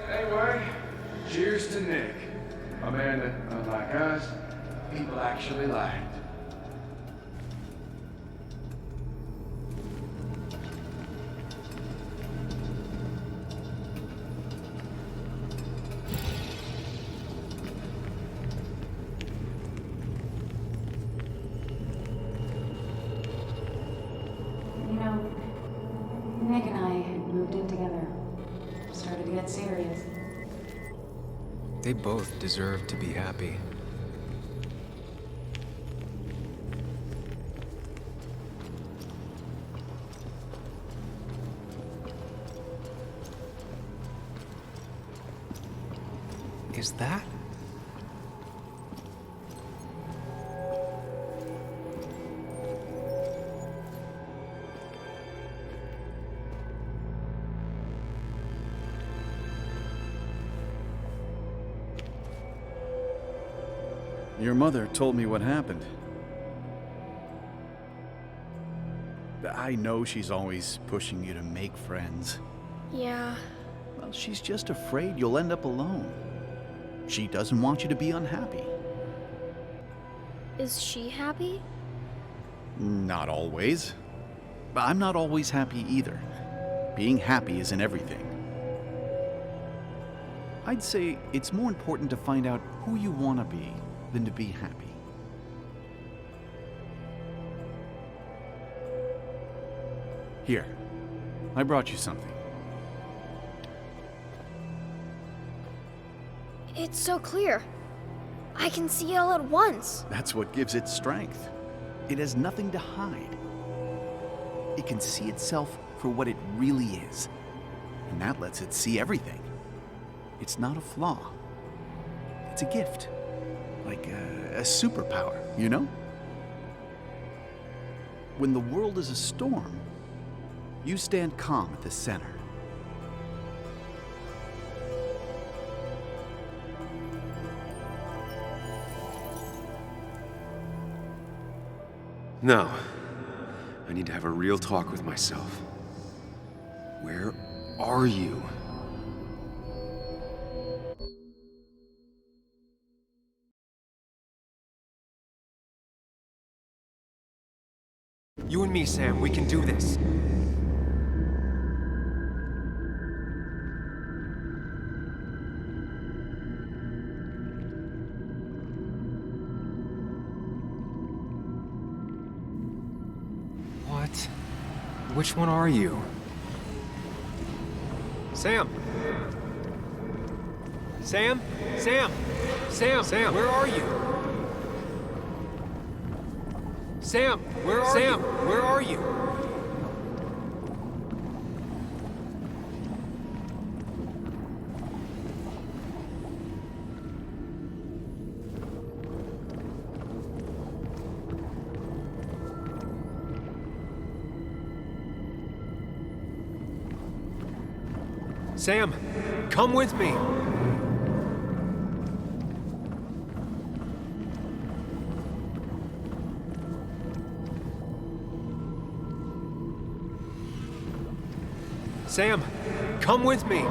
Anyway, cheers to Nick. A man that, unlike us, people actually liked. You know, Nick and I had moved in together. Started to get serious. They both deserve to be happy. Is that? Your mother told me what happened. I know she's always pushing you to make friends. Yeah. Well, she's just afraid you'll end up alone. She doesn't want you to be unhappy. Is she happy? Not always. I'm not always happy either. Being happy isn't everything. I'd say it's more important to find out who you want to be than to be happy. Here, I brought you something. It's so clear. I can see it all at once. That's what gives it strength. It has nothing to hide. It can see itself for what it really is. And that lets it see everything. It's not a flaw. It's a gift. Like a superpower, you know? When the world is a storm, you stand calm at the center. No. I need to have a real talk with myself. Where are you? You and me, Sam, we can do this. What? Which one are you? Sam! Sam? Sam! Sam! Sam, where are you? Sam, where are you? Where are you? Sam, come with me. Sam, come with me.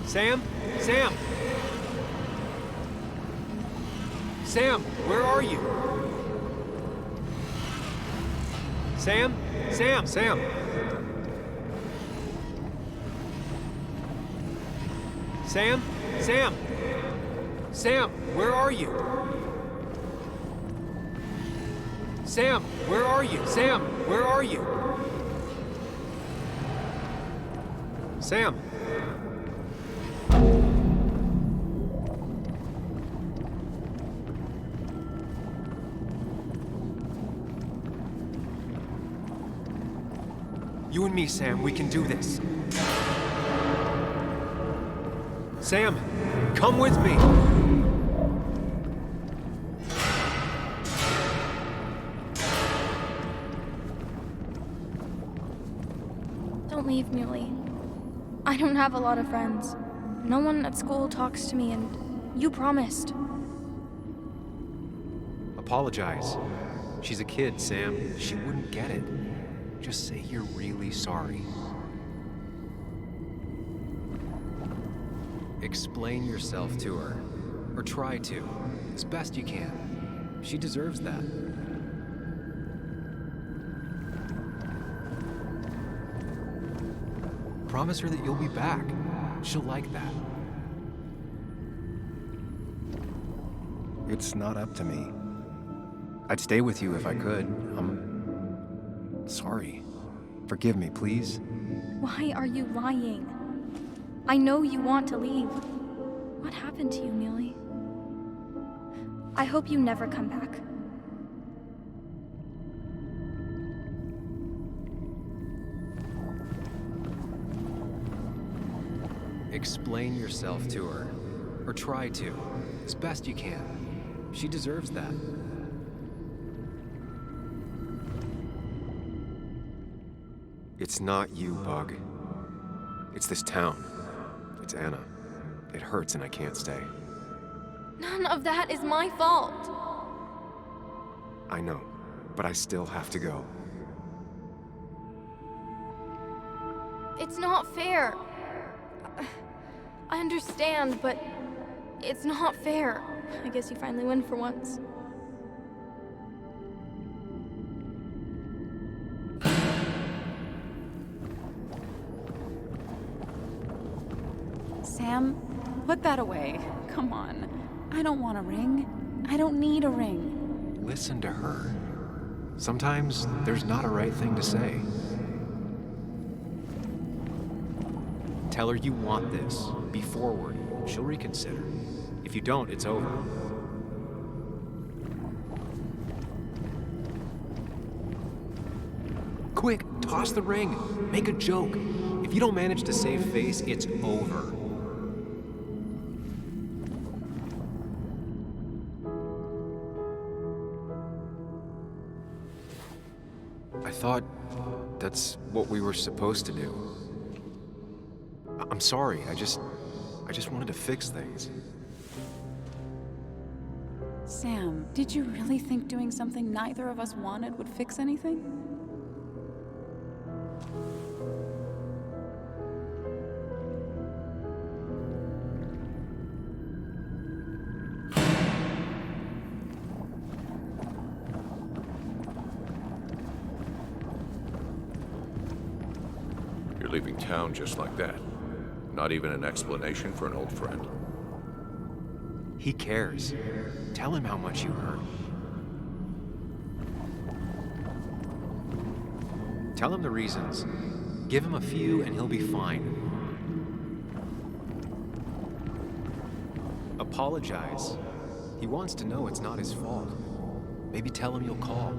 Sam? Sam! Sam, where are you? Sam? Sam! Sam! Sam? Sam! Sam, where are you? Sam, where are you? Sam, where are you? Sam. You and me, Sam, we can do this. Sam, come with me. Don't leave, Muley. I don't have a lot of friends. No one at school talks to me, and you promised. Apologize. She's a kid, Sam. She wouldn't get it. Just say you're really sorry. Explain yourself to her. Or try to. As best you can. She deserves that. Promise her that you'll be back. She'll like that. It's not up to me. I'd stay with you if I could. I'm sorry. Forgive me, please. Why are you lying? I know you want to leave. What happened to you, Muley? I hope you never come back. Explain yourself to her. Or try to. As best you can. She deserves that. It's not you, Bug. It's this town. It's Anna. It hurts and I can't stay. None of that is my fault. I know, but I still have to go. It's not fair. I understand, but it's not fair. I guess you finally win for once. Sam, put that away. Come on. I don't want a ring. I don't need a ring. Listen to her. Sometimes there's not a right thing to say. Tell her you want this. Be forward. She'll reconsider. If you don't, it's over. Quick, toss the ring. Make a joke. If you don't manage to save face, it's over. I thought that's what we were supposed to do. I'm sorry, I just wanted to fix things. Sam, did you really think doing something neither of us wanted would fix anything? You're leaving town just like that. Not even an explanation for an old friend. He cares. Tell him how much you hurt. Tell him the reasons. Give him a few and he'll be fine. Apologize. He wants to know it's not his fault. Maybe tell him you'll call.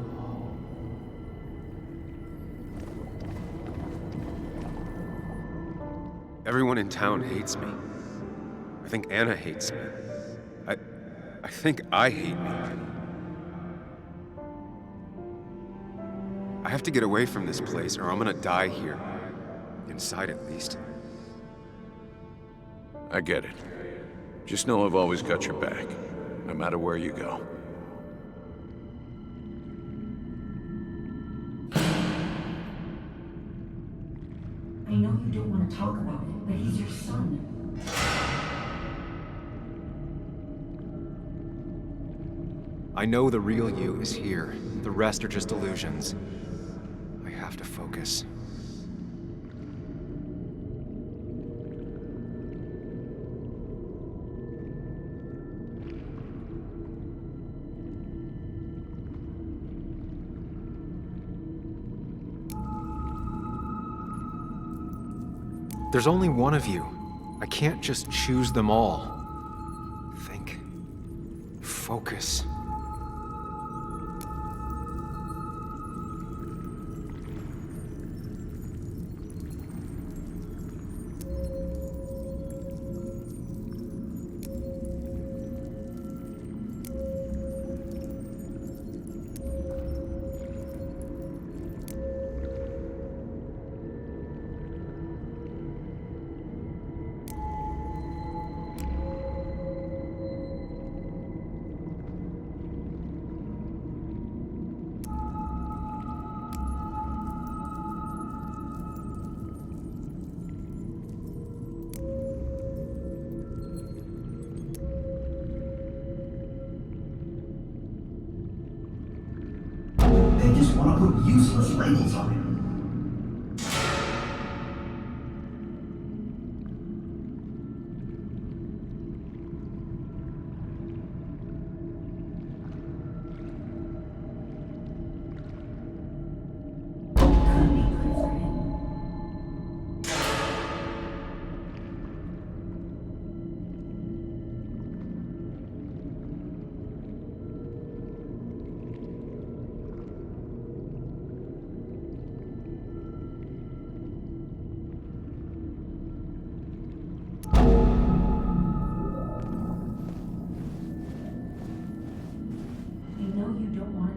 Everyone in town hates me. I think Anna hates me. I think I hate me. I have to get away from this place or I'm gonna die here. Inside at least. I get it. Just know I've always got your back, no matter where you go. I know you don't want to talk about it, but he's your son. I know the real you is here. The rest are just illusions. I have to focus. There's only one of you. I can't just choose them all. Think. Focus. They just want to put useless labels on it.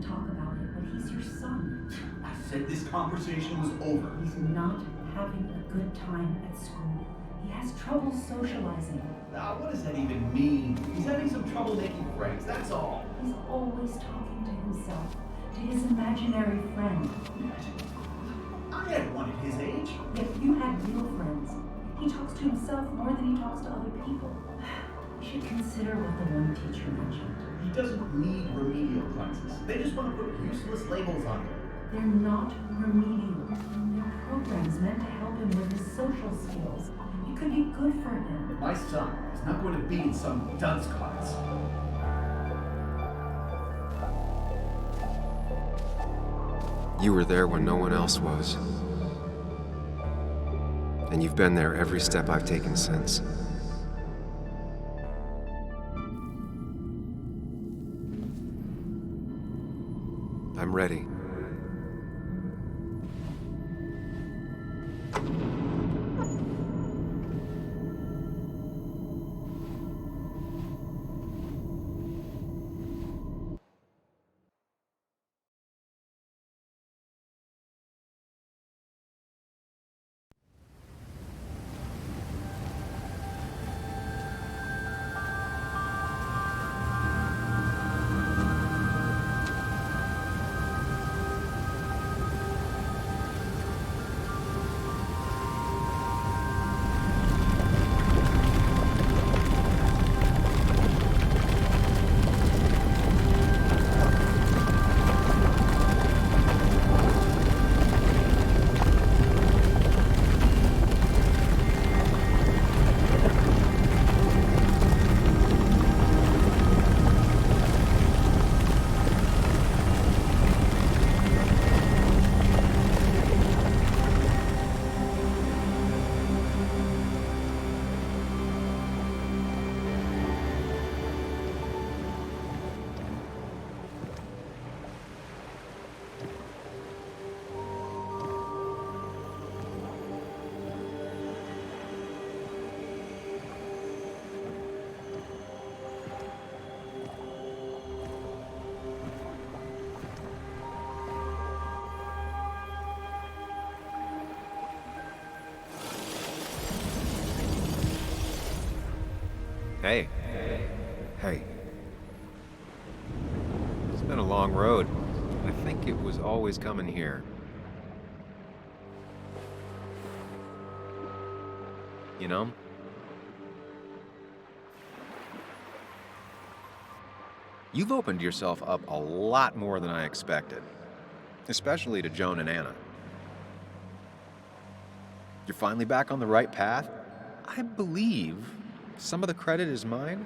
Talk about it, but he's your son. I said this conversation was over. He's not having a good time at school. He has trouble socializing. Ah, what does that even mean? He's having some trouble making friends, that's all. He's always talking to himself, to his imaginary friend. I had one at his age. If you had real friends, he talks to himself more than he talks to other people. You should consider what the one teacher mentioned. He doesn't need remedial classes. They just want to put useless labels on him. They're not remedial. They're programs meant to help him with his social skills. It could be good for him. But my son is not going to be in some dunce class. You were there when no one else was. And you've been there every step I've taken since. I'm ready. Hey. Hey. It's been a long road. I think it was always coming here. You know? You've opened yourself up a lot more than I expected. Especially to Joan and Anna. You're finally back on the right path? I believe some of the credit is mine.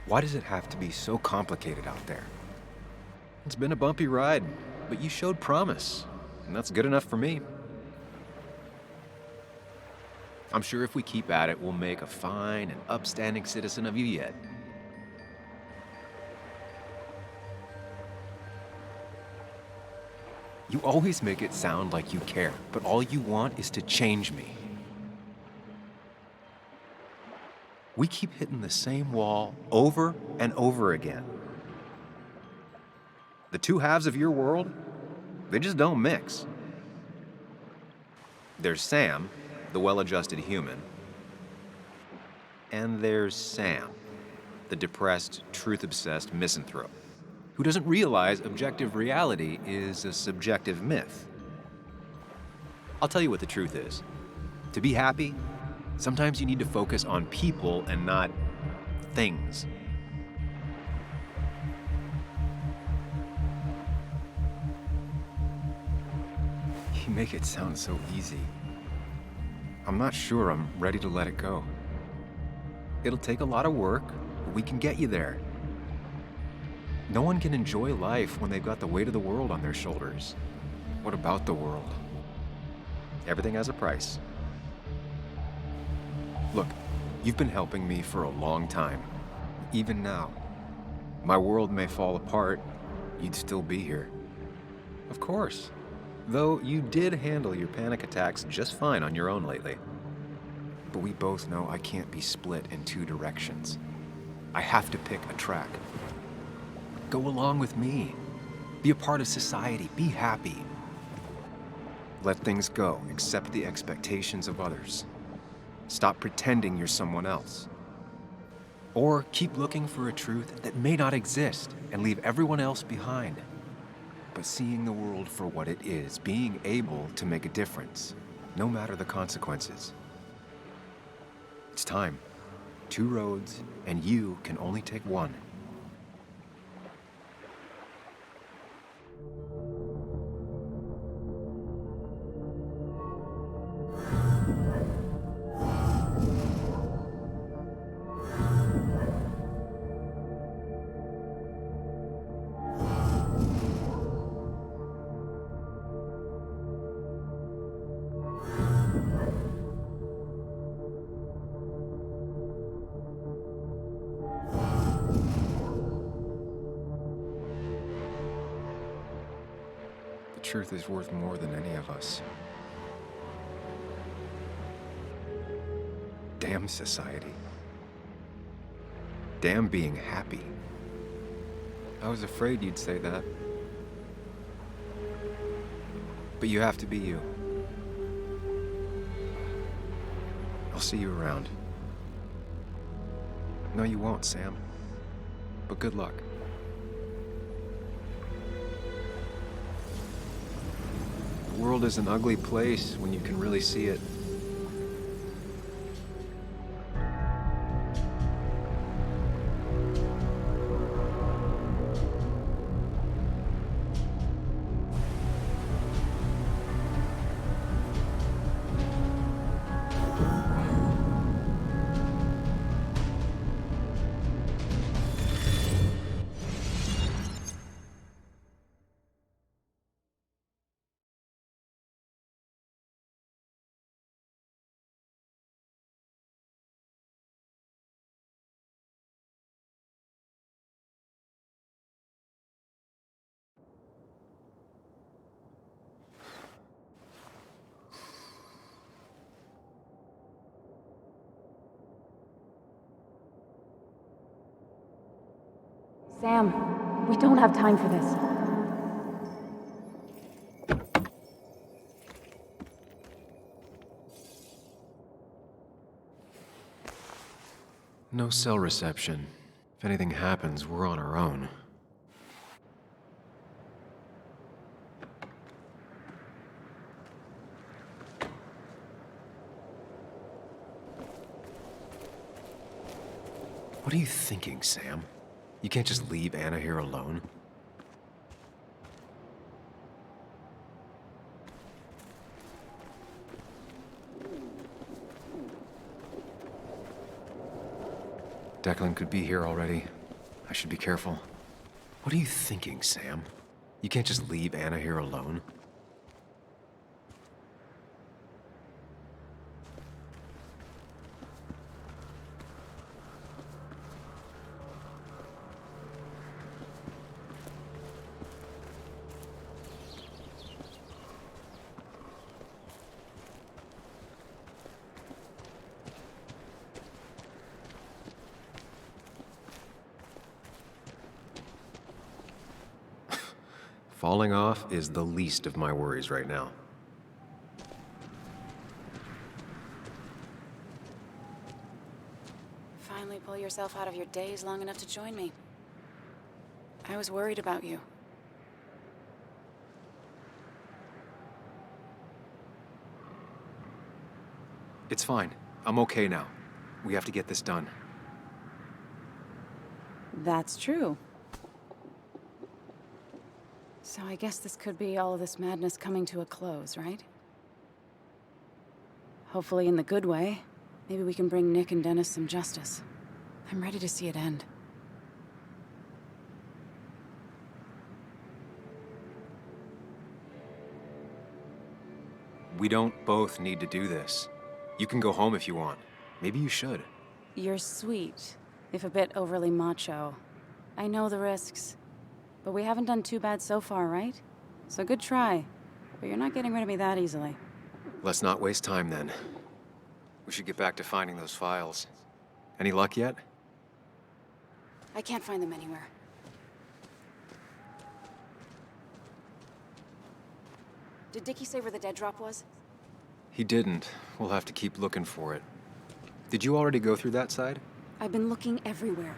Why does it have to be so complicated out there? It's been a bumpy ride, but you showed promise, and that's good enough for me. I'm sure if we keep at it, we'll make a fine and upstanding citizen of you yet. You always make it sound like you care, but all you want is to change me. We keep hitting the same wall over and over again. The two halves of your world, they just don't mix. There's Sam, the well-adjusted human, and there's Sam, the depressed, truth-obsessed misanthrope, who doesn't realize objective reality is a subjective myth. I'll tell you what the truth is. To be happy, sometimes you need to focus on people and not things. You make it sound so easy. I'm not sure I'm ready to let it go. It'll take a lot of work, but we can get you there. No one can enjoy life when they've got the weight of the world on their shoulders. What about the world? Everything has a price. Look, you've been helping me for a long time. Even now. My world may fall apart, you'd still be here. Of course. Though you did handle your panic attacks just fine on your own lately. But we both know I can't be split in two directions. I have to pick a track. Go along with me. Be a part of society. Be happy. Let things go. Accept the expectations of others. Stop pretending you're someone else. Or keep looking for a truth that may not exist and leave everyone else behind. But seeing the world for what it is, being able to make a difference, no matter the consequences. It's time. 2 roads, and you can only take one. The truth is worth more than any of us. Damn society. Damn being happy. I was afraid you'd say that. But you have to be you. I'll see you around. No, you won't, Sam. But good luck. The world is an ugly place when you can really see it. Sam, we don't have time for this. No cell reception. If anything happens, we're on our own. What are you thinking, Sam? You can't just leave Anna here alone. Declan could be here already. I should be careful. What are you thinking, Sam? You can't just leave Anna here alone. Falling off is the least of my worries right now. Finally pull yourself out of your daze long enough to join me. I was worried about you. It's fine. I'm okay now. We have to get this done. That's true. So I guess this could be all of this madness coming to a close, right? Hopefully in the good way. Maybe we can bring Nick and Dennis some justice. I'm ready to see it end. We don't both need to do this. You can go home if you want. Maybe you should. You're sweet, if a bit overly macho. I know the risks. But we haven't done too bad so far, right? So good try. But you're not getting rid of me that easily. Let's not waste time then. We should get back to finding those files. Any luck yet? I can't find them anywhere. Did Dickie say where the dead drop was? He didn't. We'll have to keep looking for it. Did you already go through that side? I've been looking everywhere.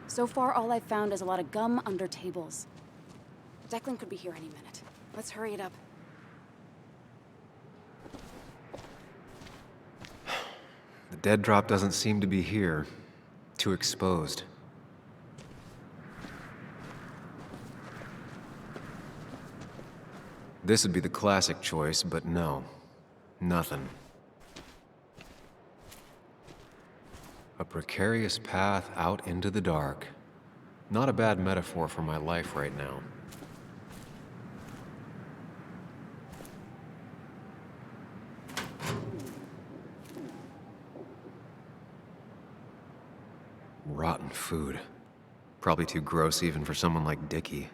So far, all I've found is a lot of gum under tables. Declan could be here any minute. Let's hurry it up. The dead drop doesn't seem to be here. Too exposed. This would be the classic choice, but no. Nothing. A precarious path out into the dark. Not a bad metaphor for my life right now. Rotten food. Probably too gross even for someone like Dickie.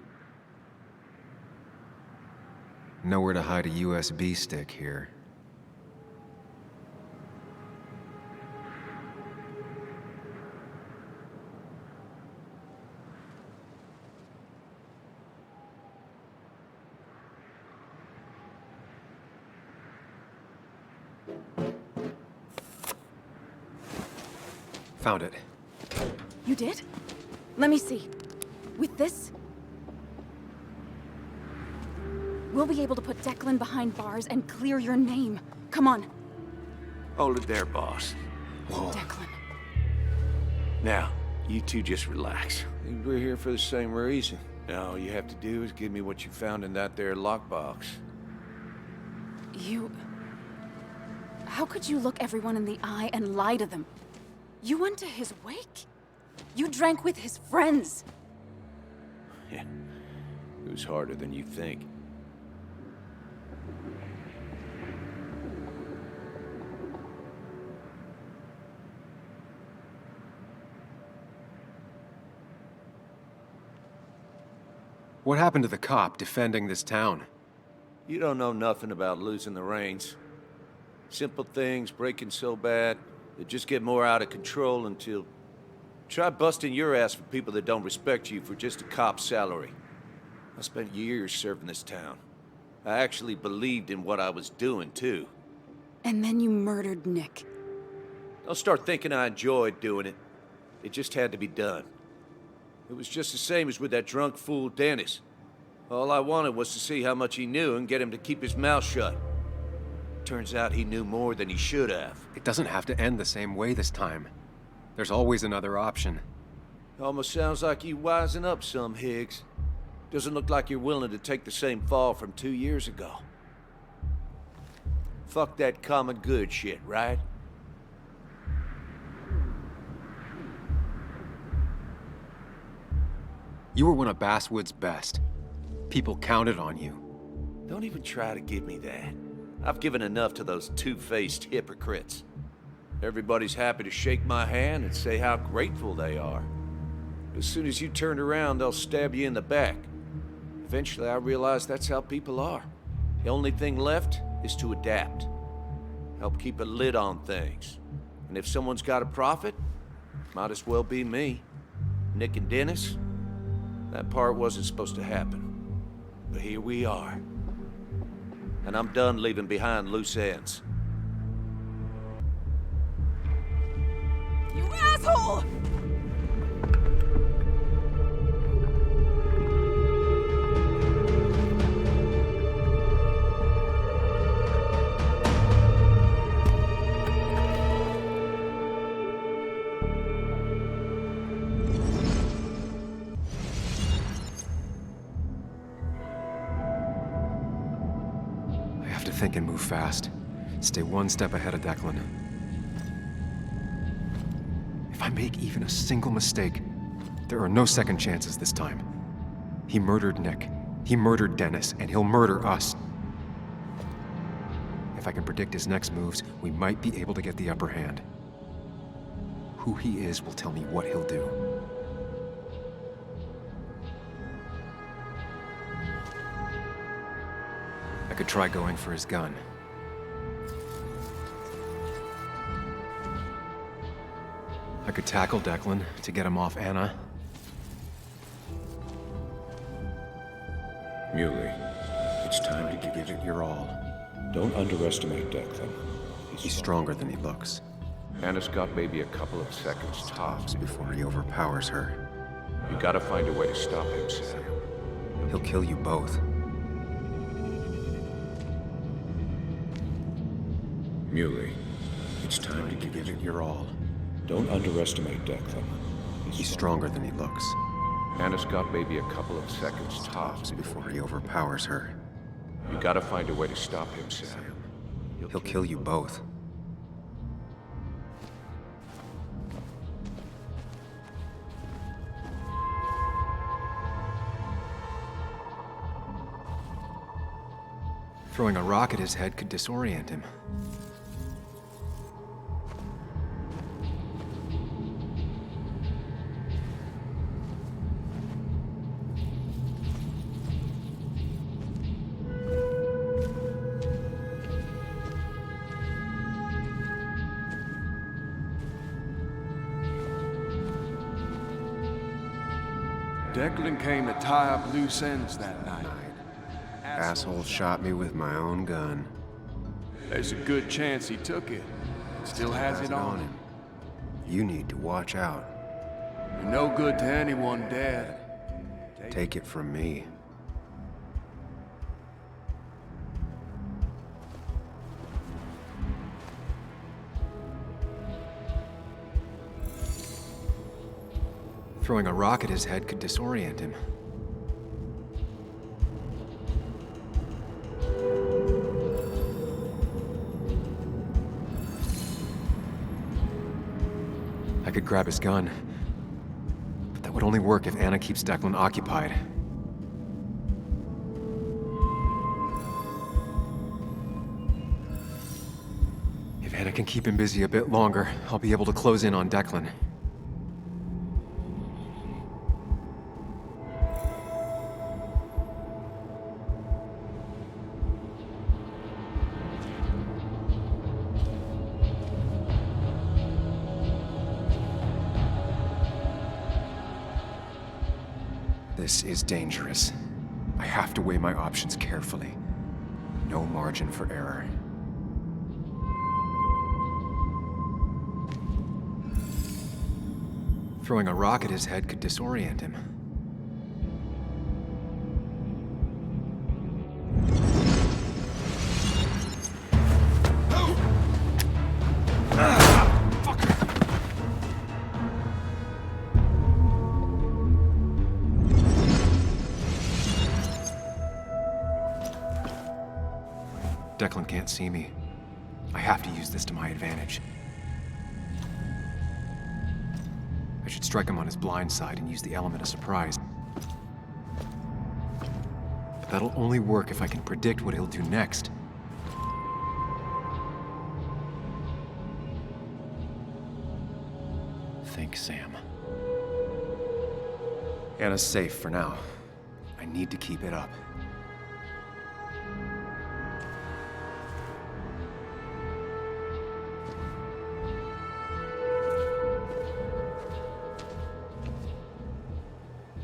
Nowhere to hide a USB stick here. Found it. You did? Let me see. With this, we'll be able to put Declan behind bars and clear your name. Come on. Hold it there, boss. Whoa. Declan. Now, you two just relax. We're here for the same reason. Now, all you have to do is give me what you found in that there lockbox. You... How could you look everyone in the eye and lie to them? You went to his wake? You drank with his friends. Yeah, it was harder than you think. What happened to the cop defending this town? You don't know nothing about losing the reins. Simple things breaking so bad, they just get more out of control until... Try busting your ass for people that don't respect you for just a cop's salary. I spent years serving this town. I actually believed in what I was doing, too. And then you murdered Nick. Don't start thinking I enjoyed doing it. It just had to be done. It was just the same as with that drunk fool Dennis. All I wanted was to see how much he knew and get him to keep his mouth shut. Turns out he knew more than he should have. It doesn't have to end the same way this time. There's always another option. Almost sounds like you wising up some, Higgs. Doesn't look like you're willing to take the same fall from 2 years ago. Fuck that common good shit, right? You were one of Basswood's best. People counted on you. Don't even try to give me that. I've given enough to those two-faced hypocrites. Everybody's happy to shake my hand and say how grateful they are. But as soon as you turn around, they'll stab you in the back. Eventually, I realized that's how people are. The only thing left is to adapt. Help keep a lid on things. And if someone's got a profit, might as well be me. Nick and Dennis, that part wasn't supposed to happen. But here we are. And I'm done leaving behind loose ends. You asshole! I have to think and move fast. Stay one step ahead of Declan. If I make even a single mistake, there are no second chances this time. He murdered Nick, he murdered Dennis, and he'll murder us. If I can predict his next moves, we might be able to get the upper hand. Who he is will tell me what he'll do. I could try going for his gun. I could tackle Declan to get him off Anna. Muley, it's time to to give it your all. Don't underestimate Declan. He's stronger than he looks. Anna's got maybe a couple of seconds tops Before he overpowers her. You gotta find a way to stop him, Sam. He'll kill you both. Muley, it's time to Give it your all. Don't underestimate Declan. He's stronger than he looks. Anna's got maybe a couple of seconds tops Before he overpowers her. You gotta find a way to stop him, Sam. He'll kill you both. Throwing a rock at his head could disorient him. Declan came to tie up loose ends that night. Asshole shot me with my own gun. There's a good chance he took it. Still has it on him. You need to watch out. You're no good to anyone dead. Take it from me. Throwing a rock at his head could disorient him. I could grab his gun, but that would only work if Anna keeps Declan occupied. If Anna can keep him busy a bit longer, I'll be able to close in on Declan. This is dangerous. I have to weigh my options carefully. No margin for error. Throwing a rock at his head could disorient him. Declan can't see me. I have to use this to my advantage. I should strike him on his blind side and use the element of surprise. But that'll only work if I can predict what he'll do next. Think, Sam. Anna's safe for now. I need to keep it up.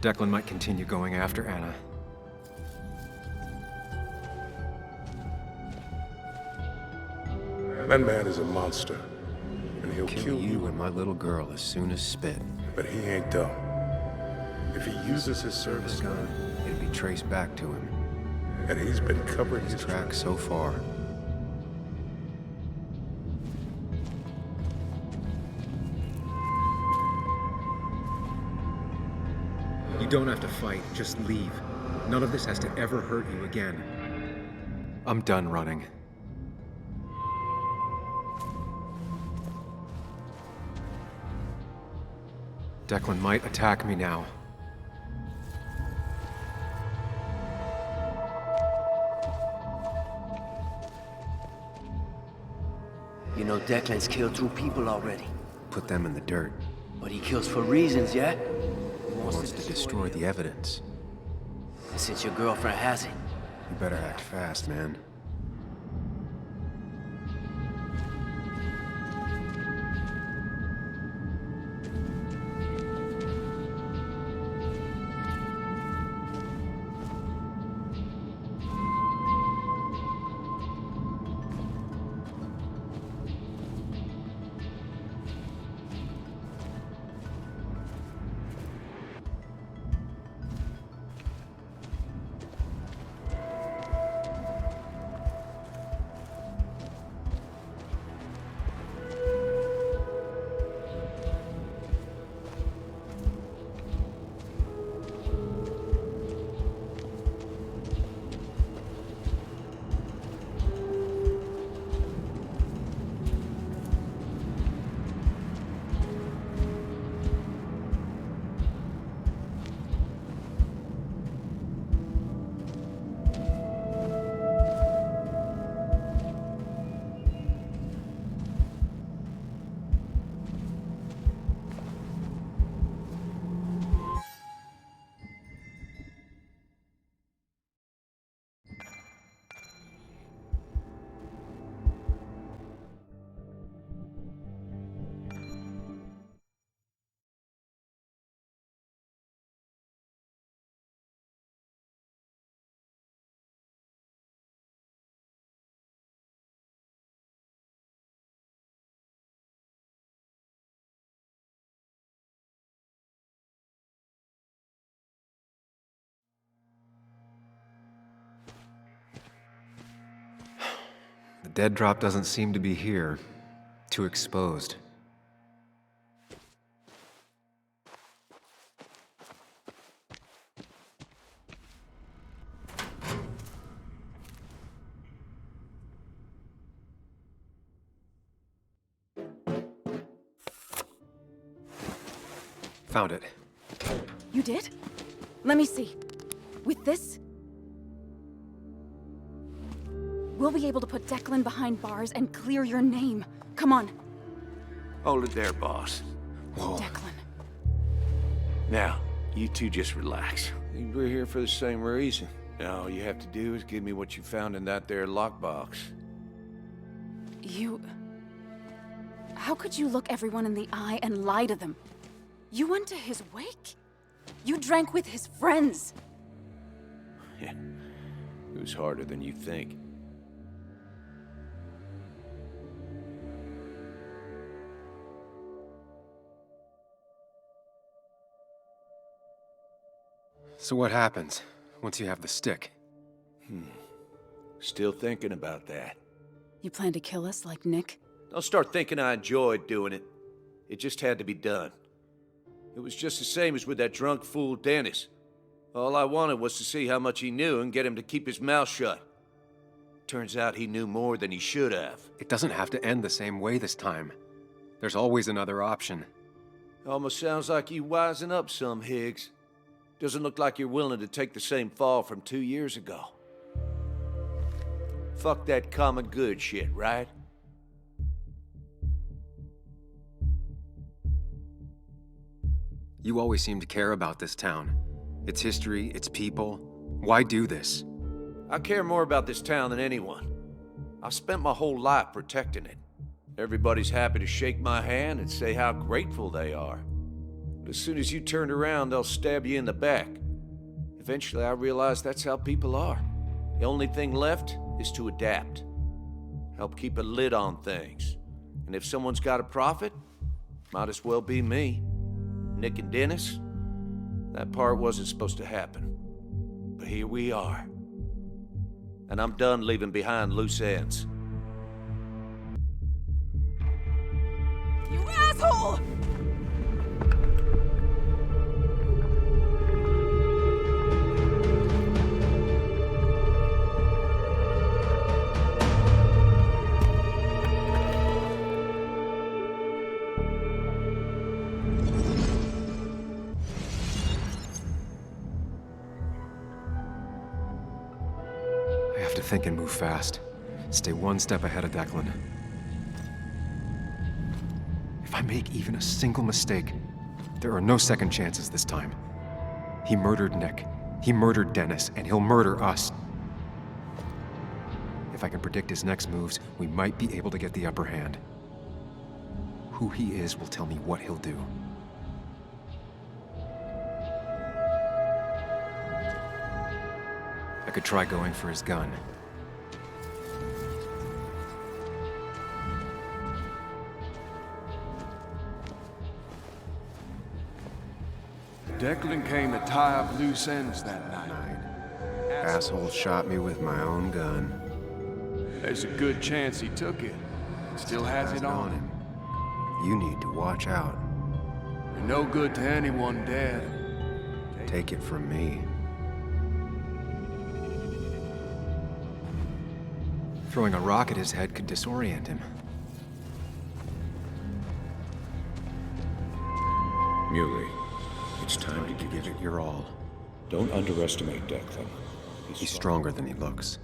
Declan might continue going after Anna. That man is a monster, and he'll kill you and my little girl as soon as spit. But he ain't dumb. If he uses his service gun, it'll be traced back to him. And he's been covering his tracks so far. You don't have to fight, just leave. None of this has to ever hurt you again. I'm done running. Declan might attack me now. You know Declan's killed 2 people already. Put them in the dirt. But he kills for reasons, yeah? He wants to destroy the evidence. And since your girlfriend has it... You better act fast, man. dead drop doesn't seem to be here. Too exposed. Found it. You did? Let me see. With this, we'll be able to put Declan behind bars and clear your name. Come on. Hold it there, boss. Whoa. Declan. Now, you two just relax. We're here for the same reason. Now, all you have to do is give me what you found in that there lockbox. You... How could you look everyone in the eye and lie to them? You went to his wake? You drank with his friends. Yeah, it was harder than you think. So what happens once you have the stick? Still thinking about that. You plan to kill us like Nick? Don't start thinking I enjoyed doing it. It just had to be done. It was just the same as with that drunk fool Dennis. All I wanted was to see how much he knew and get him to keep his mouth shut. Turns out he knew more than he should have. It doesn't have to end the same way this time. There's always another option. Almost sounds like you wising up some, Higgs. Doesn't look like you're willing to take the same fall from 2 years ago. Fuck that common good shit, right? You always seem to care about this town. Its history, its people. Why do this? I care more about this town than anyone. I've spent my whole life protecting it. Everybody's happy to shake my hand and say how grateful they are. But as soon as you turn around, they'll stab you in the back. Eventually, I realized that's how people are. The only thing left is to adapt. Help keep a lid on things. And if someone's got a profit, might as well be me. Nick and Dennis, that part wasn't supposed to happen. But here we are. And I'm done leaving behind loose ends. You asshole! I have to think and move fast. Stay one step ahead of Declan. If I make even a single mistake, there are no second chances this time. He murdered Nick. He murdered Dennis, and he'll murder us. If I can predict his next moves, we might be able to get the upper hand. Who he is will tell me what he'll do. I could try going for his gun. Declan came to tie up loose ends that night. Asshole shot me with my own gun. There's a good chance he took it. Still has it on him. You need to watch out. You're no good to anyone dead. Take it from me. Throwing a rock at his head could disorient him. Muley, it's time to Give it your all. Don't underestimate Declan. He's stronger than he looks.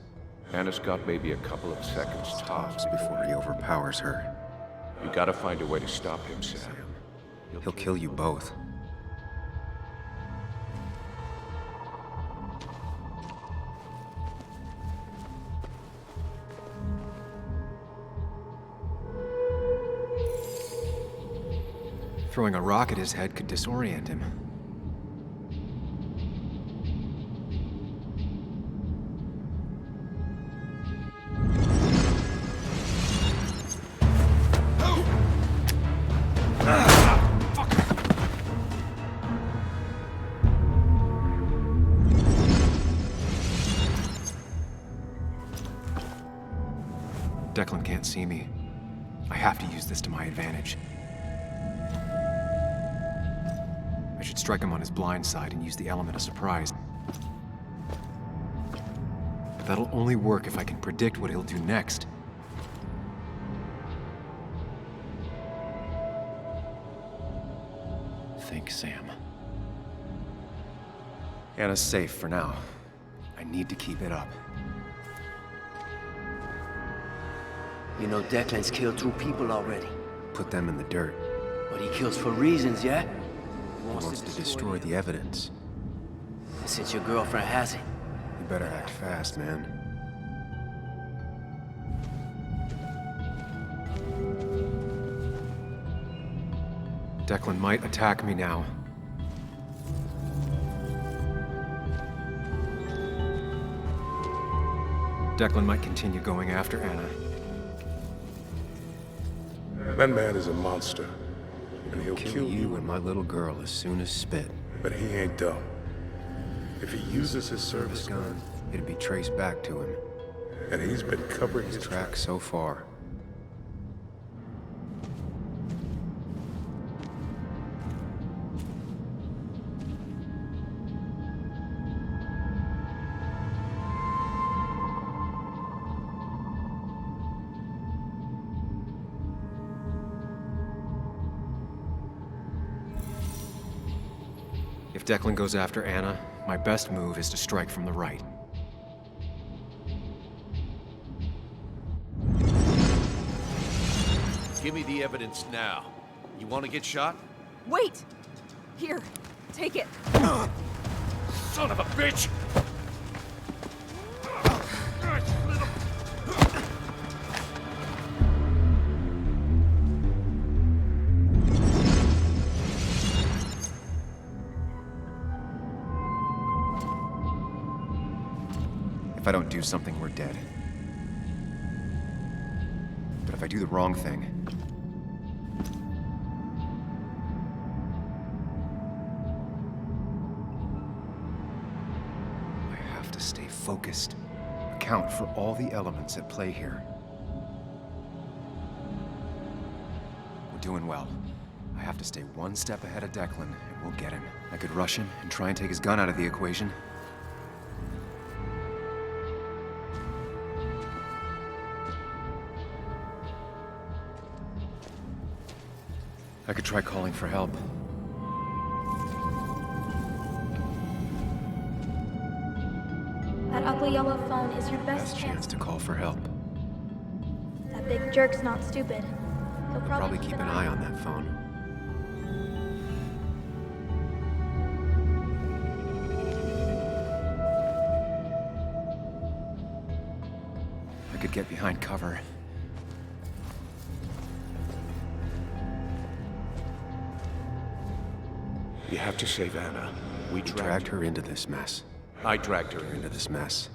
Anna's got maybe a couple of seconds tops Before he overpowers her. You gotta find a way to stop him, Sam. He'll kill you both. Throwing a rock at his head could disorient him. Declan can't see me. I have to use this to my advantage. I should strike him on his blind side and use the element of surprise. But that'll only work if I can predict what he'll do next. Think, Sam. Anna's safe for now. I need to keep it up. You know Declan's killed 2 people already. Put them in the dirt. But he kills for reasons, yeah? He wants to destroy the evidence. And since your girlfriend has it... You better act fast, man. Declan might attack me now. Declan might continue going after Anna. That man is a monster, and he'll kill you and my little girl as soon as spit. But he ain't dumb. If he uses his service gun, it'd be traced back to him. And he's been covering his tracks so far. If Declan goes after Anna, my best move is to strike from the right. Give me the evidence now. You want to get shot? Wait! Here, take it. Son of a bitch! If I don't do something, we're dead. But if I do the wrong thing... I have to stay focused. Account for all the elements at play here. We're doing well. I have to stay one step ahead of Declan, and we'll get him. I could rush him and try and take his gun out of the equation. I could try calling for help. That ugly yellow phone is your best chance to call for help. That big jerk's not stupid. He'll Probably keep an eye on that phone. I could get behind cover. You have to save Anna. We dragged her into this mess. I dragged her into this mess.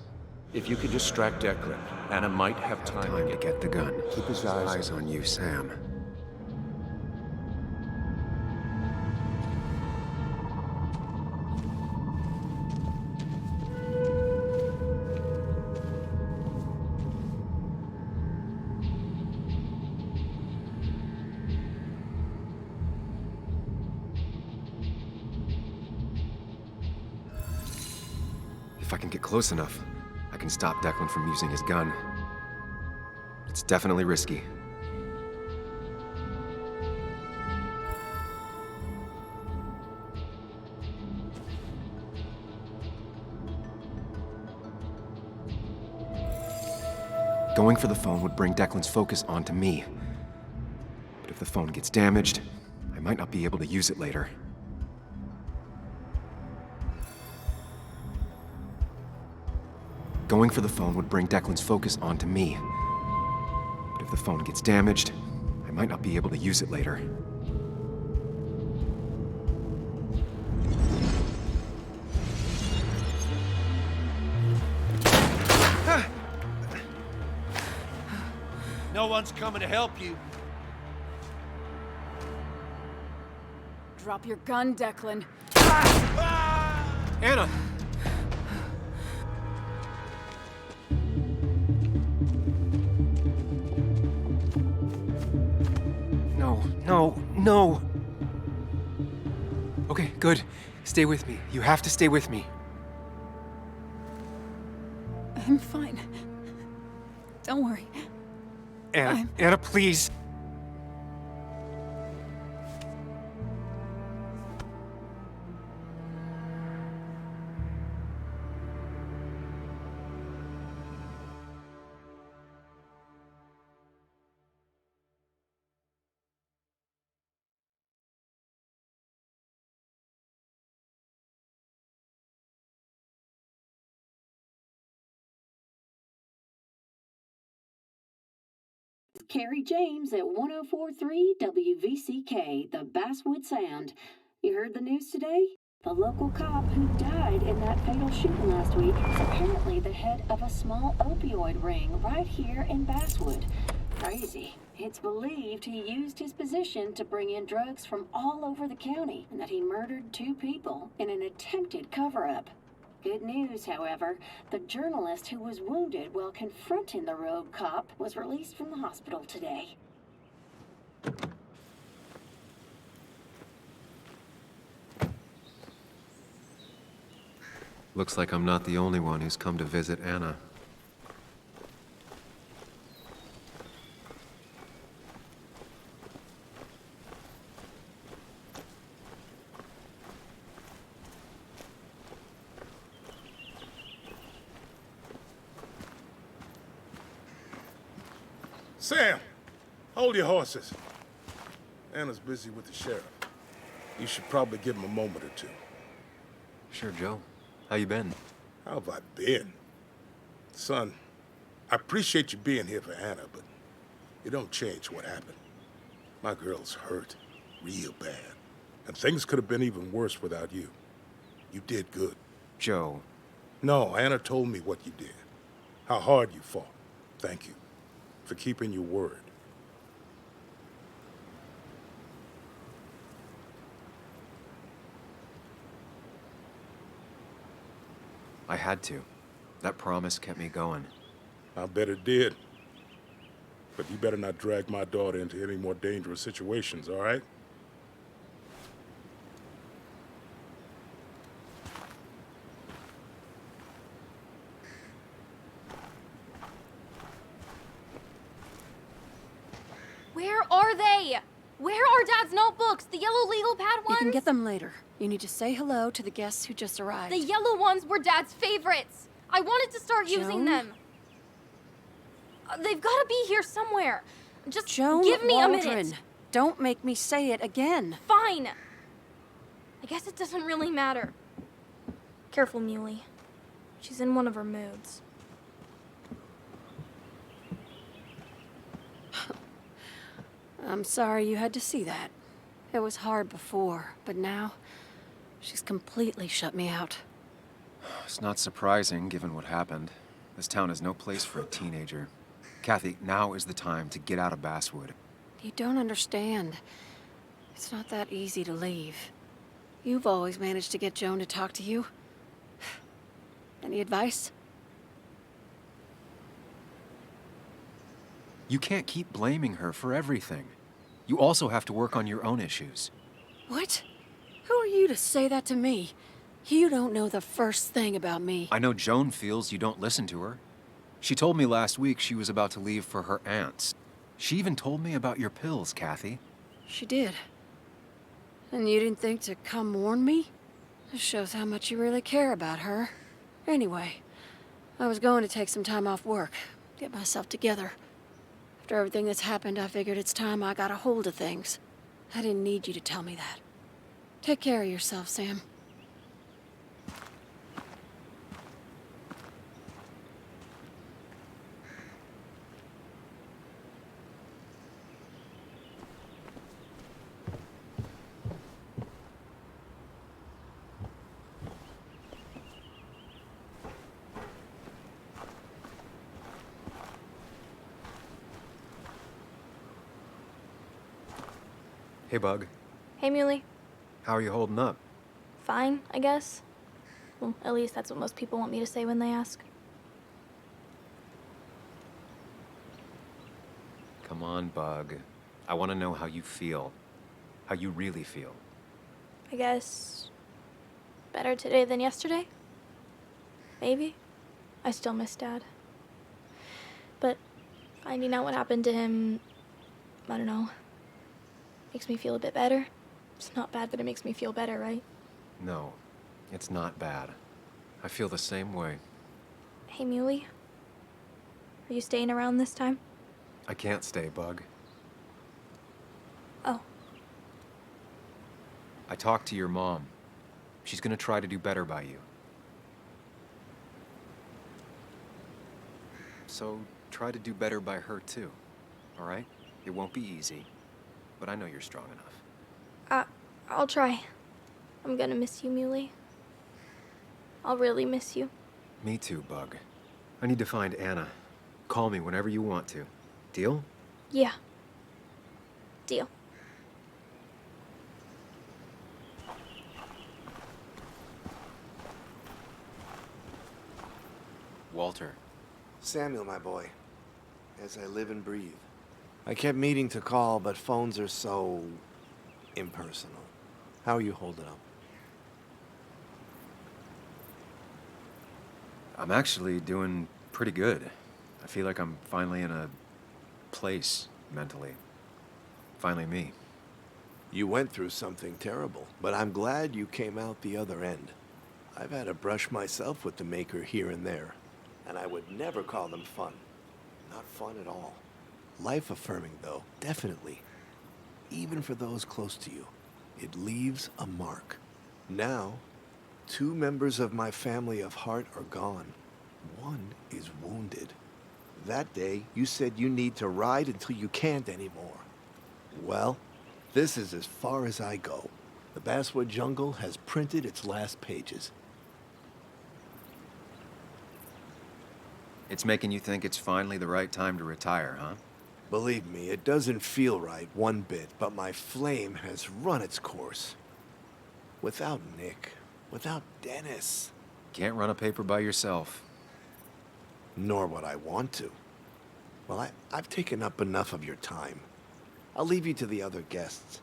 If you could distract Declan, Anna might have time to get the gun. Keep his eyes on you, Sam. If I can get close enough, I can stop Declan from using his gun. It's definitely risky. Going for the phone would bring Declan's focus onto me. But if the phone gets damaged, I might not be able to use it later. Going for the phone would bring Declan's focus onto me. But if the phone gets damaged, I might not be able to use it later. No one's coming to help you. Drop your gun, Declan. Anna! No, no. Okay, good. Stay with me. You have to stay with me. I'm fine. Don't worry. Anna, Anna, please. Carrie James at 1043 WVCK, the Basswood Sound. You heard the news today? The local cop who died in that fatal shooting last week is apparently the head of a small opioid ring right here in Basswood. Crazy. It's believed he used his position to bring in drugs from all over the county and that he murdered 2 people in an attempted cover-up. Good news, however, the journalist who was wounded while confronting the rogue cop was released from the hospital today. Looks like I'm not the only one who's come to visit Anna. Sam, hold your horses. Anna's busy with the sheriff. You should probably give him a moment or two. Sure, Joe. How you been? How have I been? Son, I appreciate you being here for Anna, but it don't change what happened. My girl's hurt, real bad. And things could have been even worse without you. You did good. Joe. No, Anna told me what you did. How hard you fought. Thank you for keeping your word. I had to. That promise kept me going. I bet it did. But you better not drag my daughter into any more dangerous situations, all right? Where are they? Where are Dad's notebooks? The yellow legal pad ones? You can get them later. You need to say hello to the guests who just arrived. The yellow ones were Dad's favorites. I wanted to start using them. They've got to be here somewhere. Just Joan give me Waldron. a minute. Don't make me say it again. Fine. I guess it doesn't really matter. Careful, Muley. She's in one of her moods. I'm sorry you had to see that. It was hard before, but now she's completely shut me out. It's not surprising, given what happened. This town is no place for a teenager. Kathy, now is the time to get out of Basswood. You don't understand. It's not that easy to leave. You've always managed to get Joan to talk to you. Any advice? You can't keep blaming her for everything. You also have to work on your own issues. What? Who are you to say that to me? You don't know the first thing about me. I know Joan feels you don't listen to her. She told me last week she was about to leave for her aunt's. She even told me about your pills, Kathy. She did. And you didn't think to come warn me? This shows how much you really care about her. Anyway, I was going to take some time off work, get myself together. After everything that's happened, I figured it's time I got a hold of things. I didn't need you to tell me that. Take care of yourself, Sam. Hey, Bug. Hey, Muley. How are you holding up? Fine, I guess. Well, at least that's what most people want me to say when they ask. Come on, Bug. I want to know how you feel. How you really feel. I guess better today than yesterday? Maybe. I still miss Dad. But finding out what happened to him, I don't know, makes me feel a bit better. It's not bad, but it makes me feel better, right? No, it's not bad. I feel the same way. Hey, Muley. Are you staying around this time? I can't stay, Bug. Oh. I talked to your mom. She's gonna try to do better by you. So try to do better by her too, all right? It won't be easy, but I know you're strong enough. I'll try. I'm gonna miss you, Muley. I'll really miss you. Me too, Bug. I need to find Anna. Call me whenever you want to. Deal? Yeah. Deal. Walter. Samuel, my boy. As I live and breathe. I kept meaning to call, but phones are so impersonal. How are you holding up? I'm actually doing pretty good. I feel like I'm finally in a place mentally. Finally me. You went through something terrible, but I'm glad you came out the other end. I've had a brush myself with the maker here and there, and I would never call them fun. Not fun at all. Life-affirming, though, definitely. Even for those close to you, it leaves a mark. Now, 2 members of my family of heart are gone. One is wounded. That day, you said you need to ride until you can't anymore. Well, this is as far as I go. The Basswood Jungle has printed its last pages. It's making you think it's finally the right time to retire, huh? Believe me, it doesn't feel right one bit, but my flame has run its course. Without Nick, without Dennis. Can't run a paper by yourself. Nor would I want to. Well, I've taken up enough of your time. I'll leave you to the other guests.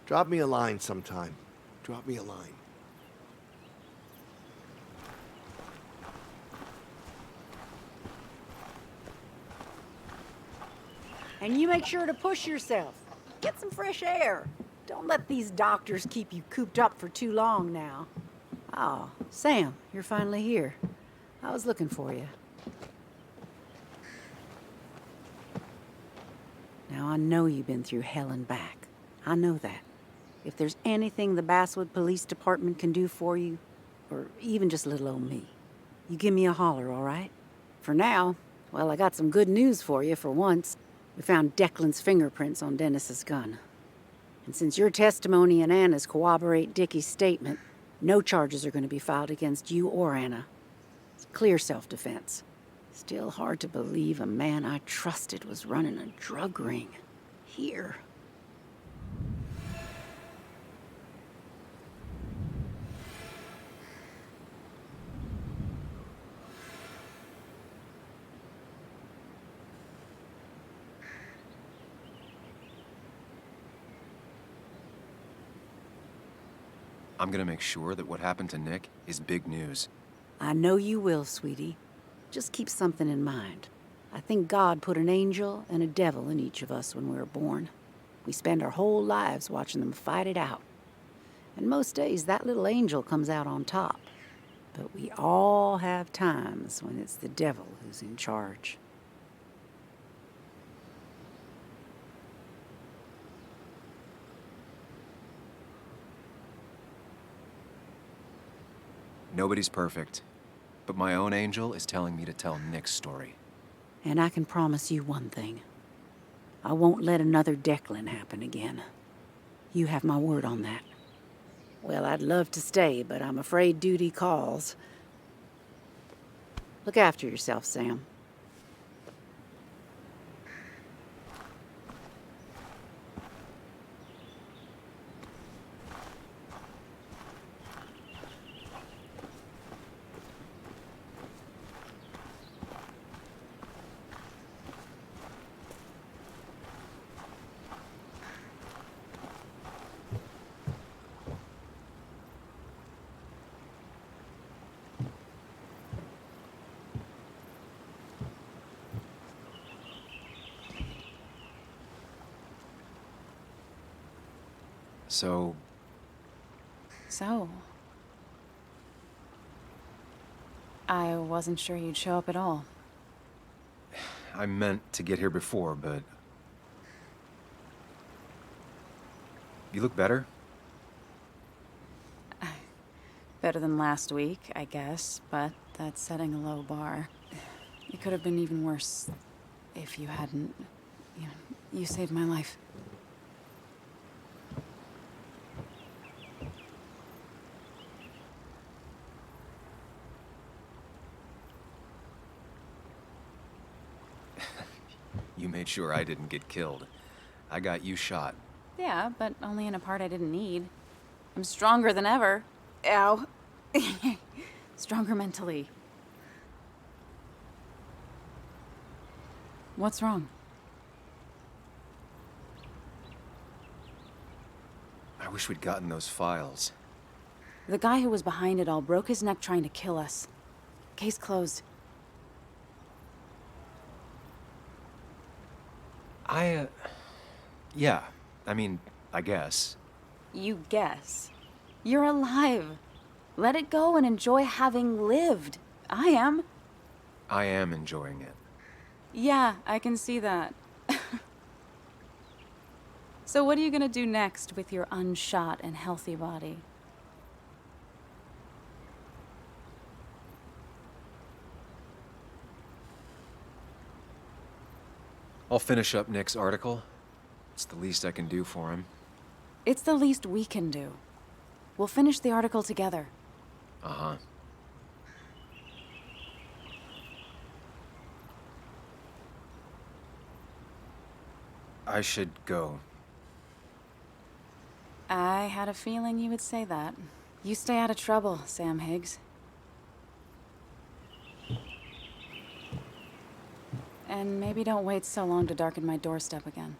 Drop me a line sometime. Drop me a line. And you make sure to push yourself. Get some fresh air. Don't let these doctors keep you cooped up for too long now. Oh, Sam, you're finally here. I was looking for you. Now, I know you've been through hell and back. I know that. If there's anything the Basswood Police Department can do for you, or even just little old me, you give me a holler, all right? For now, well, I got some good news for you for once. We found Declan's fingerprints on Dennis's gun. And since your testimony and Anna's corroborate Dickie's statement, no charges are going to be filed against you or Anna. It's clear self-defense. Still hard to believe a man I trusted was running a drug ring. Here. I'm gonna make sure that what happened to Nick is big news. I know you will, sweetie. Just keep something in mind. I think God put an angel and a devil in each of us when we were born. We spend our whole lives watching them fight it out. And most days, that little angel comes out on top. But we all have times when it's the devil who's in charge. Nobody's perfect, but my own angel is telling me to tell Nick's story. And I can promise you one thing. I won't let another Declan happen again. You have my word on that. Well, I'd love to stay, but I'm afraid duty calls. Look after yourself, Sam. So, So, I wasn't sure you'd show up at all. I meant to get here before, but... You look better? Better than last week, I guess, but that's setting a low bar. It could have been even worse if you hadn't... You saved my life. You made sure I didn't get killed. I got you shot. Yeah, but only in a part I didn't need. I'm stronger than ever. Ow. Stronger mentally. What's wrong? I wish we'd gotten those files. The guy who was behind it all broke his neck trying to kill us. Case closed. Yeah. I mean, I guess. You guess. You're alive. Let it go and enjoy having lived. I am. I am enjoying it. Yeah, I can see that. So what are you gonna do next with your unshot and healthy body? I'll finish up Nick's article. It's the least I can do for him. It's the least we can do. We'll finish the article together. Uh-huh. I should go. I had a feeling you would say that. You stay out of trouble, Sam Higgs. And maybe don't wait so long to darken my doorstep again.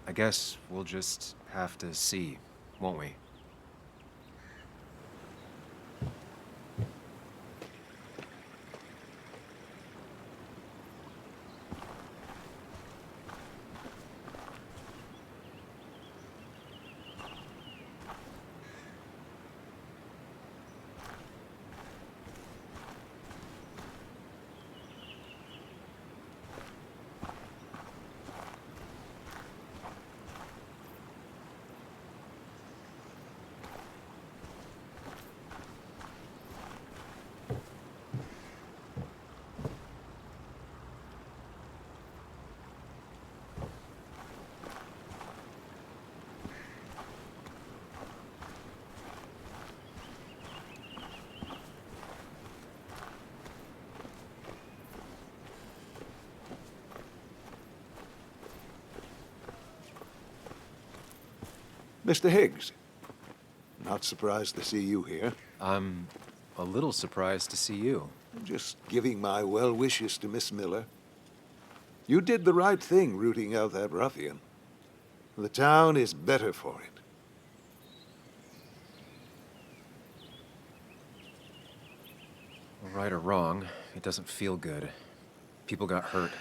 I guess we'll just have to see, won't we? Mr. Higgs, not surprised to see you here. I'm a little surprised to see you. Just giving my well wishes to Miss Miller. You did the right thing rooting out that ruffian. The town is better for it. Right or wrong, it doesn't feel good. People got hurt.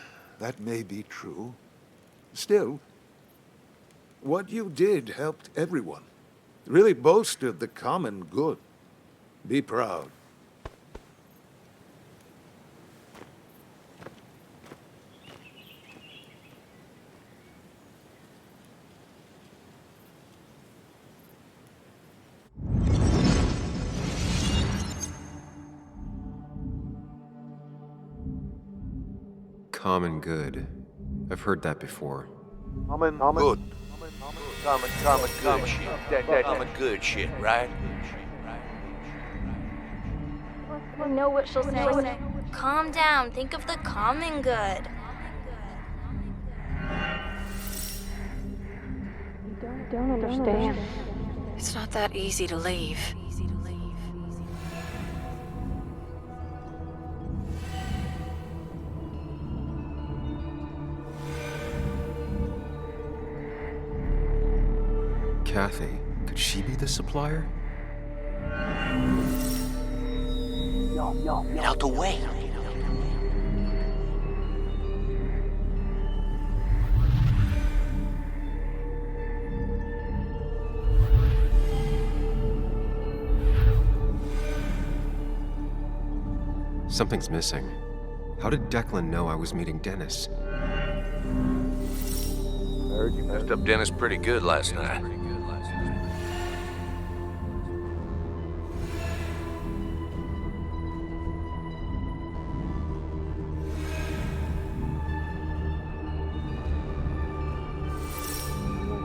That may be true. Still, what you did helped everyone. Really bolstered the common good. Be proud. Common good. I've heard that before. Good. Common good shit, right? I know what she'll say. Calm down. Think of the common good. Don't understand. It's not that easy to leave. Kathy, could she be the supplier? Get out the way. Something's missing. How did Declan know I was meeting Dennis? Heard you messed up Dennis pretty good last night.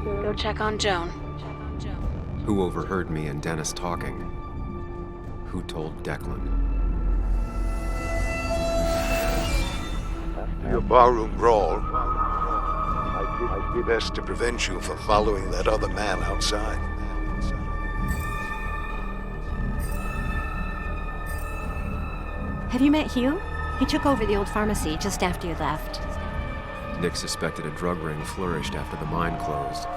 Go check on Joan. Who overheard me and Dennis talking? Who told Declan? After your barroom brawl, I did best to prevent you from following that other man outside. Have you met Hugh? He took over the old pharmacy just after you left. Nick suspected a drug ring flourished after the mine closed.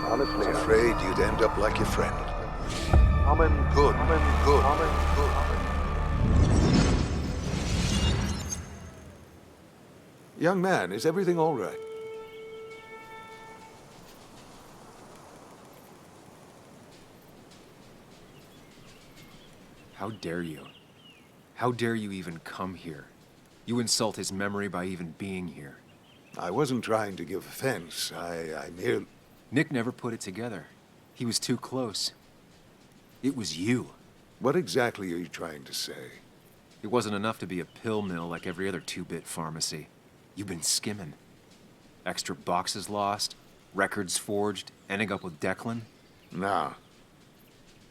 Honestly, afraid you'd end up like your friend. Good. Young man, is everything all right? How dare you? How dare you even come here? You insult his memory by even being here. I wasn't trying to give offense. I merely... Nick never put it together. He was too close. It was you. What exactly are you trying to say? It wasn't enough to be a pill mill like every other two-bit pharmacy. You've been skimming. Extra boxes lost, records forged, ending up with Declan. Now,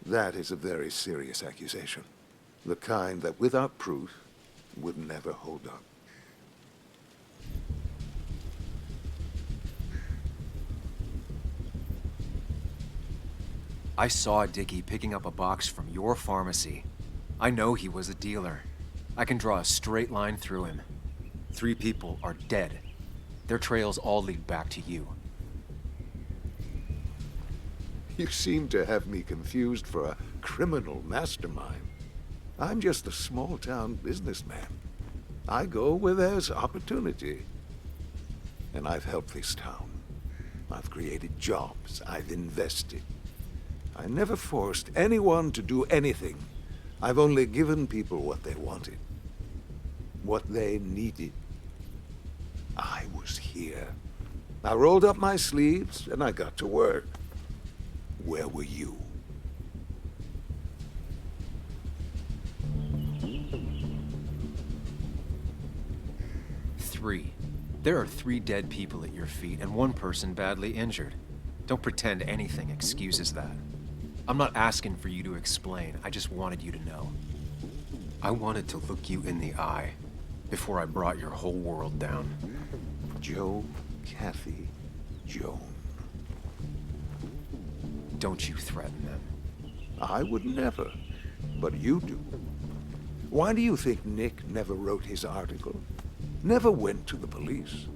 that is a very serious accusation. The kind that, without proof, would never hold up. I saw Dickie picking up a box from your pharmacy. I know he was a dealer. I can draw a straight line through him. 3 people are dead. Their trails all lead back to you. You seem to have me confused for a criminal mastermind. I'm just a small-town businessman. I go where there's opportunity. And I've helped this town. I've created jobs. I've invested. I never forced anyone to do anything. I've only given people what they wanted. What they needed. I was here. I rolled up my sleeves and I got to work. Where were you? There are 3 dead people at your feet and 1 person badly injured. Don't pretend anything excuses that. I'm not asking for you to explain. I just wanted you to know. I wanted to look you in the eye before I brought your whole world down. Joe, Kathy, Joan. Don't you threaten them. I would never, but you do. Why do you think Nick never wrote his article? Never went to the police?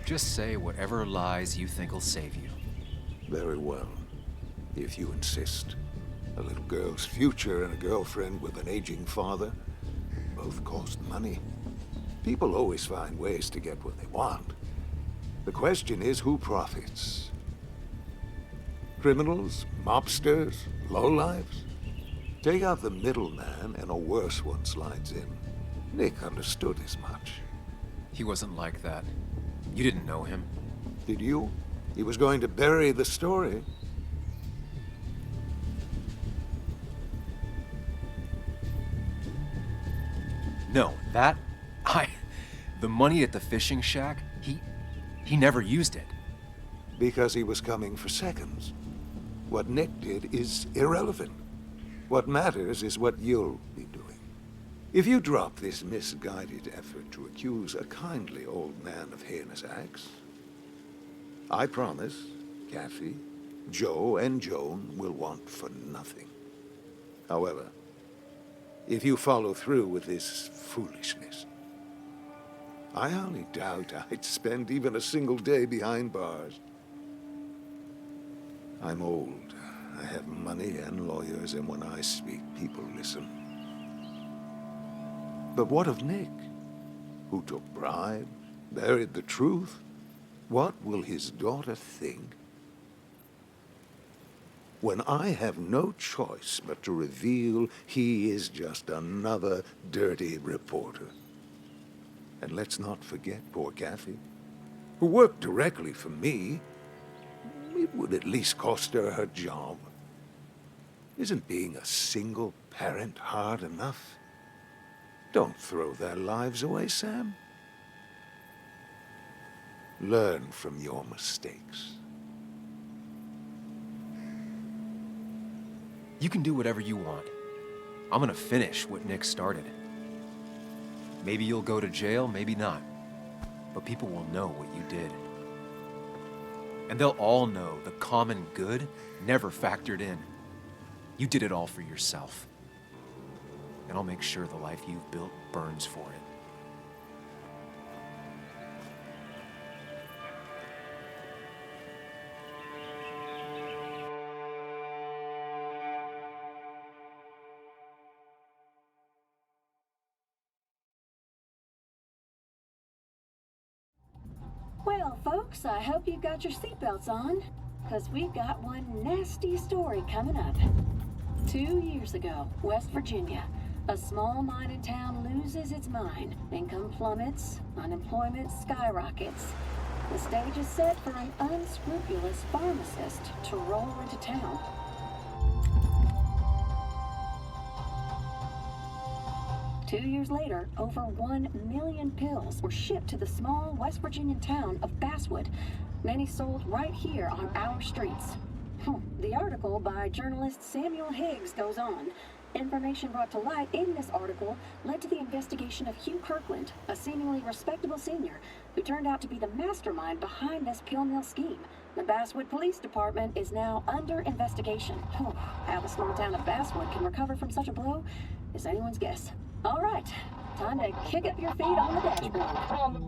Just say whatever lies you think will save you. Very well, if you insist. A little girl's future and a girlfriend with an aging father both cost money. People always find ways to get what they want. The question is, who profits? Criminals? Mobsters? Lowlifes? Take out the middleman and a worse one slides in. Nick understood as much. He wasn't like that. You didn't know him. Did you? He was going to bury the story. No, the money at the fishing shack, he never used it. Because he was coming for seconds. What Nick did is irrelevant. What matters is what you'll be doing. If you drop this misguided effort to accuse a kindly old man of heinous acts, I promise Kathy, Joe, and Joan will want for nothing. However, if you follow through with this foolishness, I highly doubt I'd spend even a single day behind bars. I'm old. I have money and lawyers, and when I speak, people listen. But what of Nick, who took bribes, buried the truth? What will his daughter think when I have no choice but to reveal he is just another dirty reporter. And let's not forget poor Kathy, who worked directly for me. It would at least cost her her job. Isn't being a single parent hard enough? Don't throw their lives away, Sam. Learn from your mistakes. You can do whatever you want. I'm gonna finish what Nick started. Maybe you'll go to jail, maybe not. But people will know what you did. And they'll all know the common good never factored in. You did it all for yourself. And I'll make sure the life you've built burns for it. Well, folks, I hope you've got your seatbelts on, because we've got one nasty story coming up. 2 years ago, West Virginia, a small mining town loses its mine. Income plummets, unemployment skyrockets. The stage is set for an unscrupulous pharmacist to roll into town. Two years later, over 1 million pills were shipped to the small West Virginian town of Basswood, many sold right here on our streets. The article by journalist Samuel Higgs goes on. Information brought to light in this article led to the investigation of Hugh Kirkland, a seemingly respectable senior who turned out to be the mastermind behind this pill mill scheme. The Basswood Police Department is now under investigation. How the small town of Basswood can recover from such a blow is anyone's guess. All right, time to kick up your feet on the dashboard.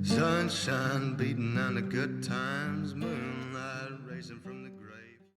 Sunshine beating on the good times.